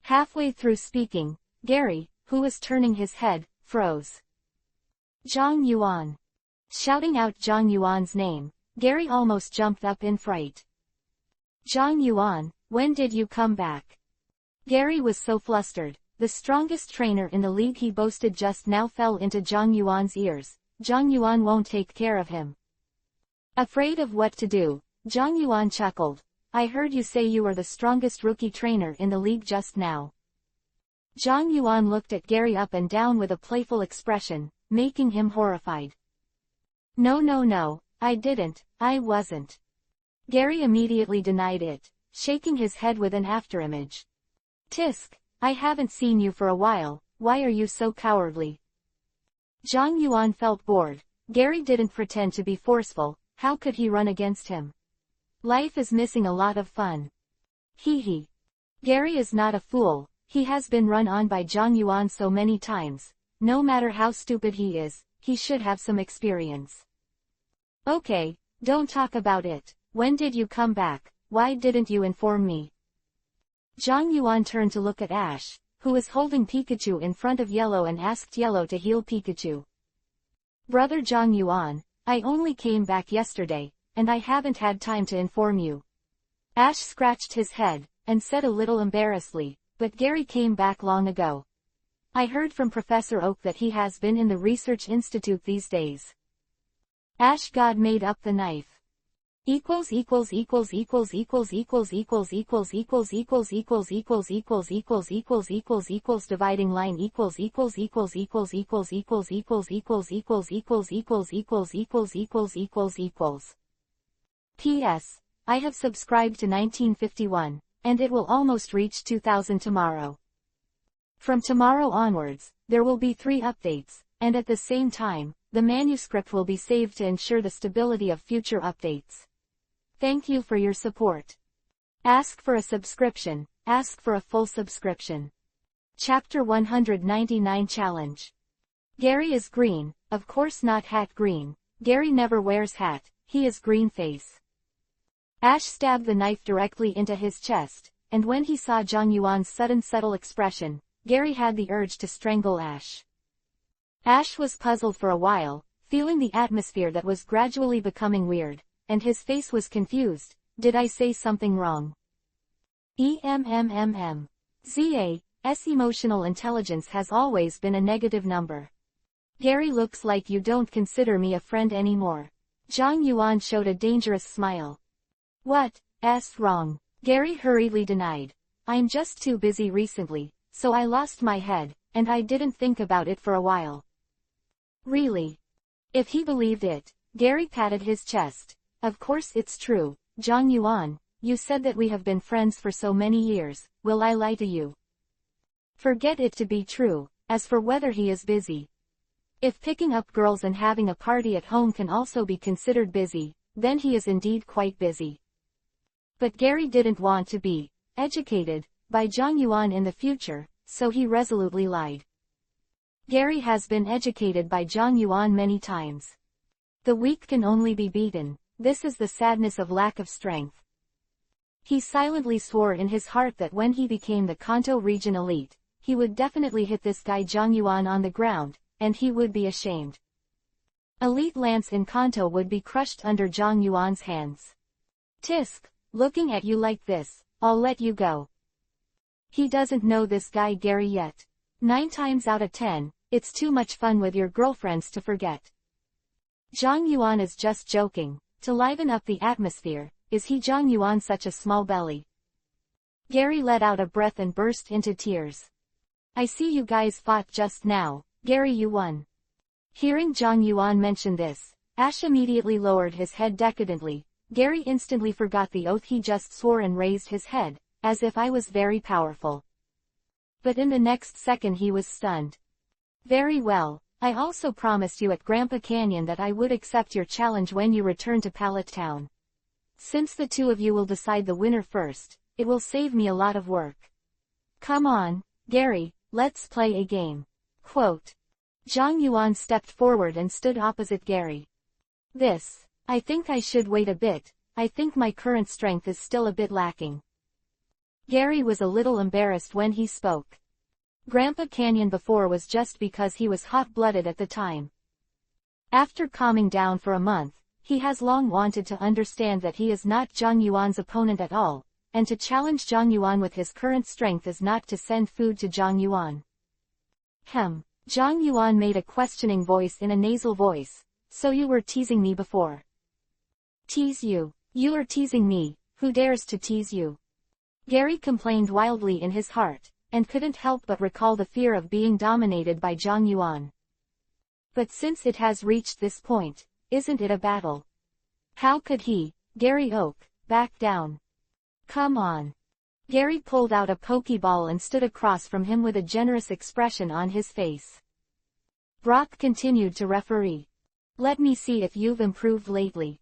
Halfway through speaking, Gary, who was turning his head, froze. Zhang Yuan. Shouting out Zhang Yuan's name, Gary almost jumped up in fright. Zhang Yuan, when did you come back? Gary was so flustered. The strongest trainer in the league he boasted just now fell into Zhang Yuan's ears. Zhang Yuan won't take care of him. Afraid of what to do, Zhang Yuan chuckled. I heard you say you were the strongest rookie trainer in the league just now. Zhang Yuan looked at Gary up and down with a playful expression, making him horrified. No, I didn't, I wasn't. Gary immediately denied it, shaking his head with an afterimage. Tisk, I haven't seen you for a while, why are you so cowardly? Zhang Yuan felt bored. Gary didn't pretend to be forceful, how could he run against him? Life is missing a lot of fun. Hee hee. Gary is not a fool, he has been run on by Zhang Yuan so many times. No matter how stupid he is, he should have some experience. Okay, don't talk about it. When did you come back? Why didn't you inform me? Zhang Yuan turned to look at Ash, who was holding Pikachu in front of Yellow, and asked Yellow to heal Pikachu. Brother Zhang Yuan, I only came back yesterday, and I haven't had time to inform you. Ash scratched his head, and said a little embarrassedly, but Gary came back long ago. I heard from Professor Oak that he has been in the research institute these days. Ash God made up the knife. Equals equals equals equals equals equals equals equals equals equals equals equals equals equals equals equals equals dividing line equals equals equals equals equals equals equals equals equals equals equals equals equals equals equals equals. P.S. I have subscribed to 1951, and it will almost reach 2000 tomorrow. From tomorrow onwards, there will be 3 updates, and at the same time, the manuscript will be saved to ensure the stability of future updates. Thank you for your support. Ask for a subscription, ask for a full subscription. Chapter 199 Challenge. Gary is green, of course not hat green. Gary never wears hat, he is green face. Ash stabbed the knife directly into his chest, and when he saw Zhang Yuan's sudden subtle expression, Gary had the urge to strangle Ash. Ash was puzzled for a while, feeling the atmosphere that was gradually becoming weird, and his face was confused. Did I say something wrong? ZA's emotional intelligence has always been a negative number. Gary, looks like you don't consider me a friend anymore. Zhang Yuan showed a dangerous smile. What's wrong? Gary hurriedly denied. I'm just too busy recently, so I lost my head, and I didn't think about it for a while. Really? If he believed it, Gary patted his chest. Of course it's true, Zhang Yuan, you said that we have been friends for so many years, will I lie to you? Forget it to be true. As for whether he is busy. If picking up girls and having a party at home can also be considered busy, then he is indeed quite busy. But Gary didn't want to be educated by Zhang Yuan in the future, so he resolutely lied. Gary has been educated by Zhang Yuan many times. The weak can only be beaten. This is the sadness of lack of strength. He silently swore in his heart that when he became the Kanto region elite, he would definitely hit this guy Zhang Yuan on the ground, and he would be ashamed. Elite Lance in Kanto would be crushed under Zhang Yuan's hands. Tisk, looking at you like this, I'll let you go. He doesn't know this guy Gary yet. 9 times out of 10, it's too much fun with your girlfriends to forget. Zhang Yuan is just joking. To liven up the atmosphere, is he Zhang Yuan such a small belly? Gary let out a breath and burst into tears. I see you guys fought just now. Gary, you won. Hearing Zhang Yuan mention this, Ash immediately lowered his head decadently. Gary instantly forgot the oath he just swore and raised his head, as if I was very powerful. But in the next second he was stunned. Very well, I also promised you at Grandpa Canyon that I would accept your challenge when you return to Pallet Town. Since the 2 of you will decide the winner first, it will save me a lot of work. Come on, Gary, let's play a game. Quote. Zhang Yuan stepped forward and stood opposite Gary. I think I should wait a bit. I think my current strength is still a bit lacking. Gary was a little embarrassed when he spoke. Grandpa Canyon before was just because he was hot-blooded at the time. After calming down for a month, he has long wanted to understand that he is not Zhang Yuan's opponent at all, and to challenge Zhang Yuan with his current strength is not to send food to Zhang Yuan. Zhang Yuan made a questioning voice in a nasal voice. So you were teasing me before? Tease you? You are teasing me, who dares to tease you? Gary complained wildly in his heart, and couldn't help but recall the fear of being dominated by Zhang Yuan. But since it has reached this point, isn't it a battle? How could he, Gary Oak, back down? Come on. Gary pulled out a Pokeball and stood across from him with a generous expression on his face. Brock continued to referee. Let me see if you've improved lately.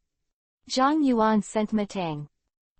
Zhang Yuan sent Matang.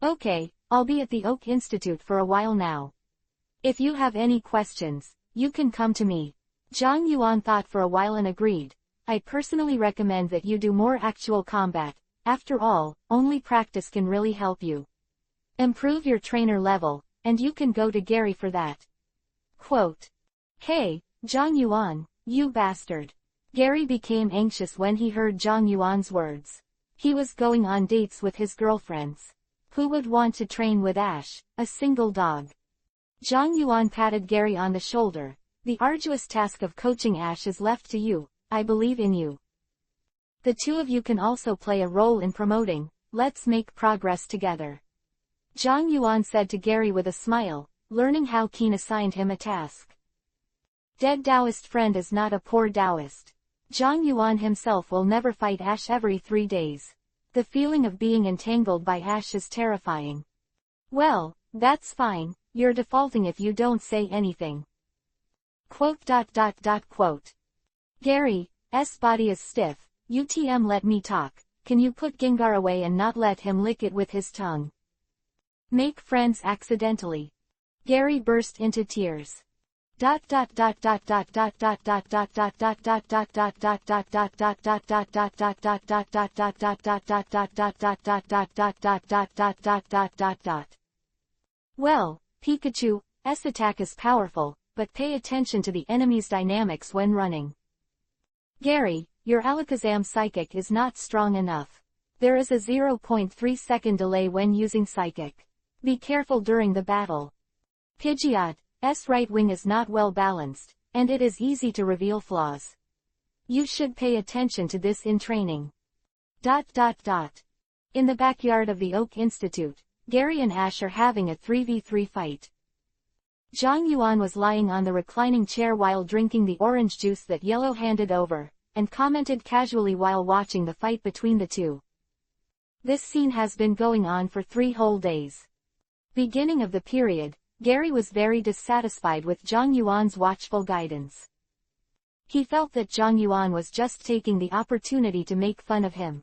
Okay, I'll be at the Oak Institute for a while now. If you have any questions, you can come to me. Zhang Yuan thought for a while and agreed. I personally recommend that you do more actual combat. After all, only practice can really help you. Improve your trainer level, and you can go to Gary for that. Quote. Hey, Zhang Yuan, you bastard. Gary became anxious when he heard Zhang Yuan's words. He was going on dates with his girlfriends. Who would want to train with Ash, a single dog? Zhang Yuan patted Gary on the shoulder. The arduous task of coaching Ash is left to you. I believe in you. The two of you can also play a role in promoting. Let's make progress together. Zhang Yuan said to Gary with a smile, learning how Keen assigned him a task. Dead Taoist friend is not a poor Taoist. Zhang Yuan himself will never fight Ash every 3 days. The feeling of being entangled by Ash is terrifying. Well, that's fine, you're defaulting if you don't say anything. Quote. Gary's body is stiff. UTM, let me talk. Can you put Gengar away and not let him lick it with his tongue? Make friends accidentally. Gary burst into tears. Well, Pikachu's attack is powerful, but pay attention to the enemy's dynamics when running. Gary, your Alakazam Psychic is not strong enough. There is a 0.3 second delay when using Psychic. Be careful during the battle. Pidgeot's right wing is not well balanced, and it is easy to reveal flaws. You should pay attention to this in training. In the backyard of the Oak Institute, Gary and Ash are having a 3v3 fight. Zhang Yuan was lying on the reclining chair while drinking the orange juice that Yellow handed over, and commented casually while watching the fight between the two. This scene has been going on for 3 whole days. Beginning of the period, Gary was very dissatisfied with Zhang Yuan's watchful guidance. He felt that Zhang Yuan was just taking the opportunity to make fun of him.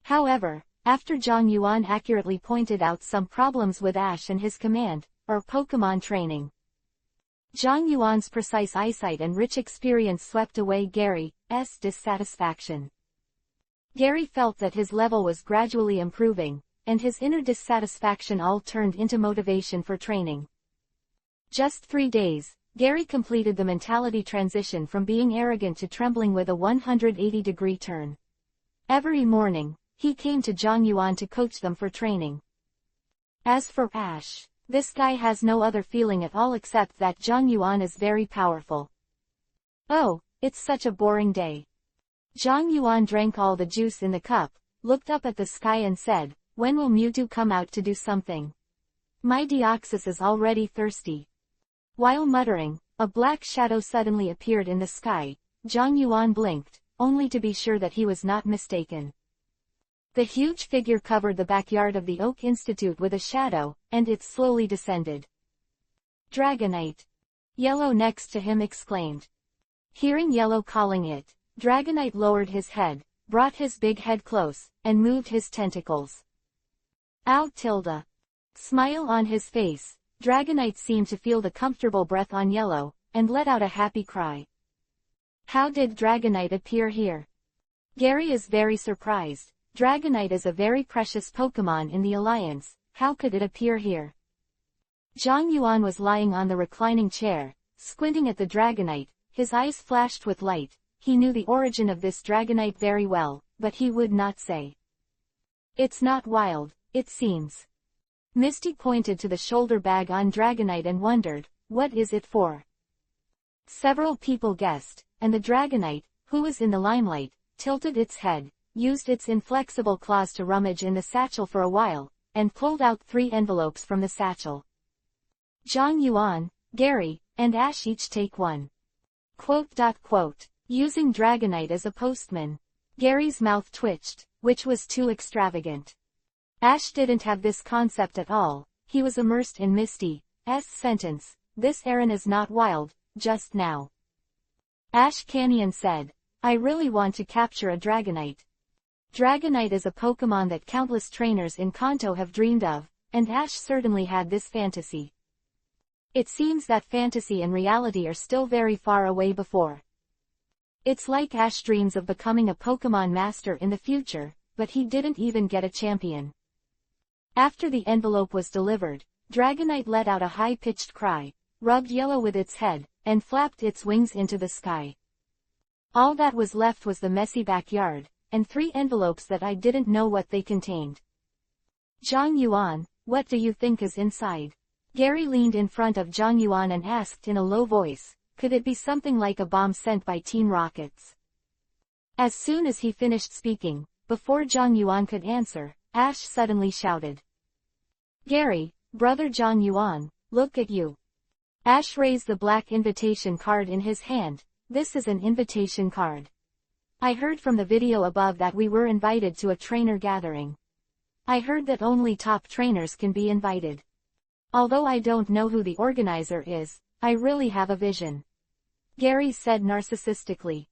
However, after Zhang Yuan accurately pointed out some problems with Ash and his command, or Pokemon training, Zhang Yuan's precise eyesight and rich experience swept away Gary's dissatisfaction. Gary felt that his level was gradually improving, and his inner dissatisfaction all turned into motivation for training. Just 3 days, Gary completed the mentality transition from being arrogant to trembling with a 180-degree turn. Every morning, he came to Zhang Yuan to coach them for training. As for Ash, this guy has no other feeling at all except that Zhang Yuan is very powerful. Oh, it's such a boring day. Zhang Yuan drank all the juice in the cup, looked up at the sky and said, when will Mewtwo come out to do something? My Deoxys is already thirsty. While muttering, a black shadow suddenly appeared in the sky. Zhang Yuan blinked, only to be sure that he was not mistaken. The huge figure covered the backyard of the Oak Institute with a shadow, and it slowly descended. Dragonite! Yellow next to him exclaimed. Hearing Yellow calling it, Dragonite lowered his head, brought his big head close, and moved his tentacles. Ow! Smile on his face, Dragonite seemed to feel the comfortable breath on Yellow, and let out a happy cry. How did Dragonite appear here? Gary is very surprised. Dragonite is a very precious Pokemon in the Alliance, how could it appear here? Zhang Yuan was lying on the reclining chair, squinting at the Dragonite, his eyes flashed with light. He knew the origin of this Dragonite very well, but he would not say. It's not wild, it seems. Misty pointed to the shoulder bag on Dragonite and wondered, what is it for? Several people guessed, and the Dragonite, who was in the limelight, tilted its head, used its inflexible claws to rummage in the satchel for a while, and pulled out 3 envelopes from the satchel. Zhang Yuan, Gary, and Ash each take one. Using Dragonite as a postman. Gary's mouth twitched, which was too extravagant. Ash didn't have this concept at all. He was immersed in Misty's sentence, this errand is not wild, just now. Ash Canyon said, I really want to capture a Dragonite. Dragonite is a Pokemon that countless trainers in Kanto have dreamed of, and Ash certainly had this fantasy. It seems that fantasy and reality are still very far away before. It's like Ash dreams of becoming a Pokemon master in the future, but he didn't even get a champion. After the envelope was delivered, Dragonite let out a high-pitched cry, rubbed yellow with its head, and flapped its wings into the sky. All that was left was the messy backyard, and 3 envelopes that I didn't know what they contained. Zhang Yuan, what do you think is inside? Gary leaned in front of Zhang Yuan and asked in a low voice, could it be something like a bomb sent by Team Rockets? As soon as he finished speaking, before Zhang Yuan could answer, Ash suddenly shouted. Gary, brother Zhang Yuan, look at you. Ash raised the black invitation card in his hand. This is an invitation card. I heard from the video above that we were invited to a trainer gathering. I heard that only top trainers can be invited. Although I don't know who the organizer is, I really have a vision. Gary said narcissistically.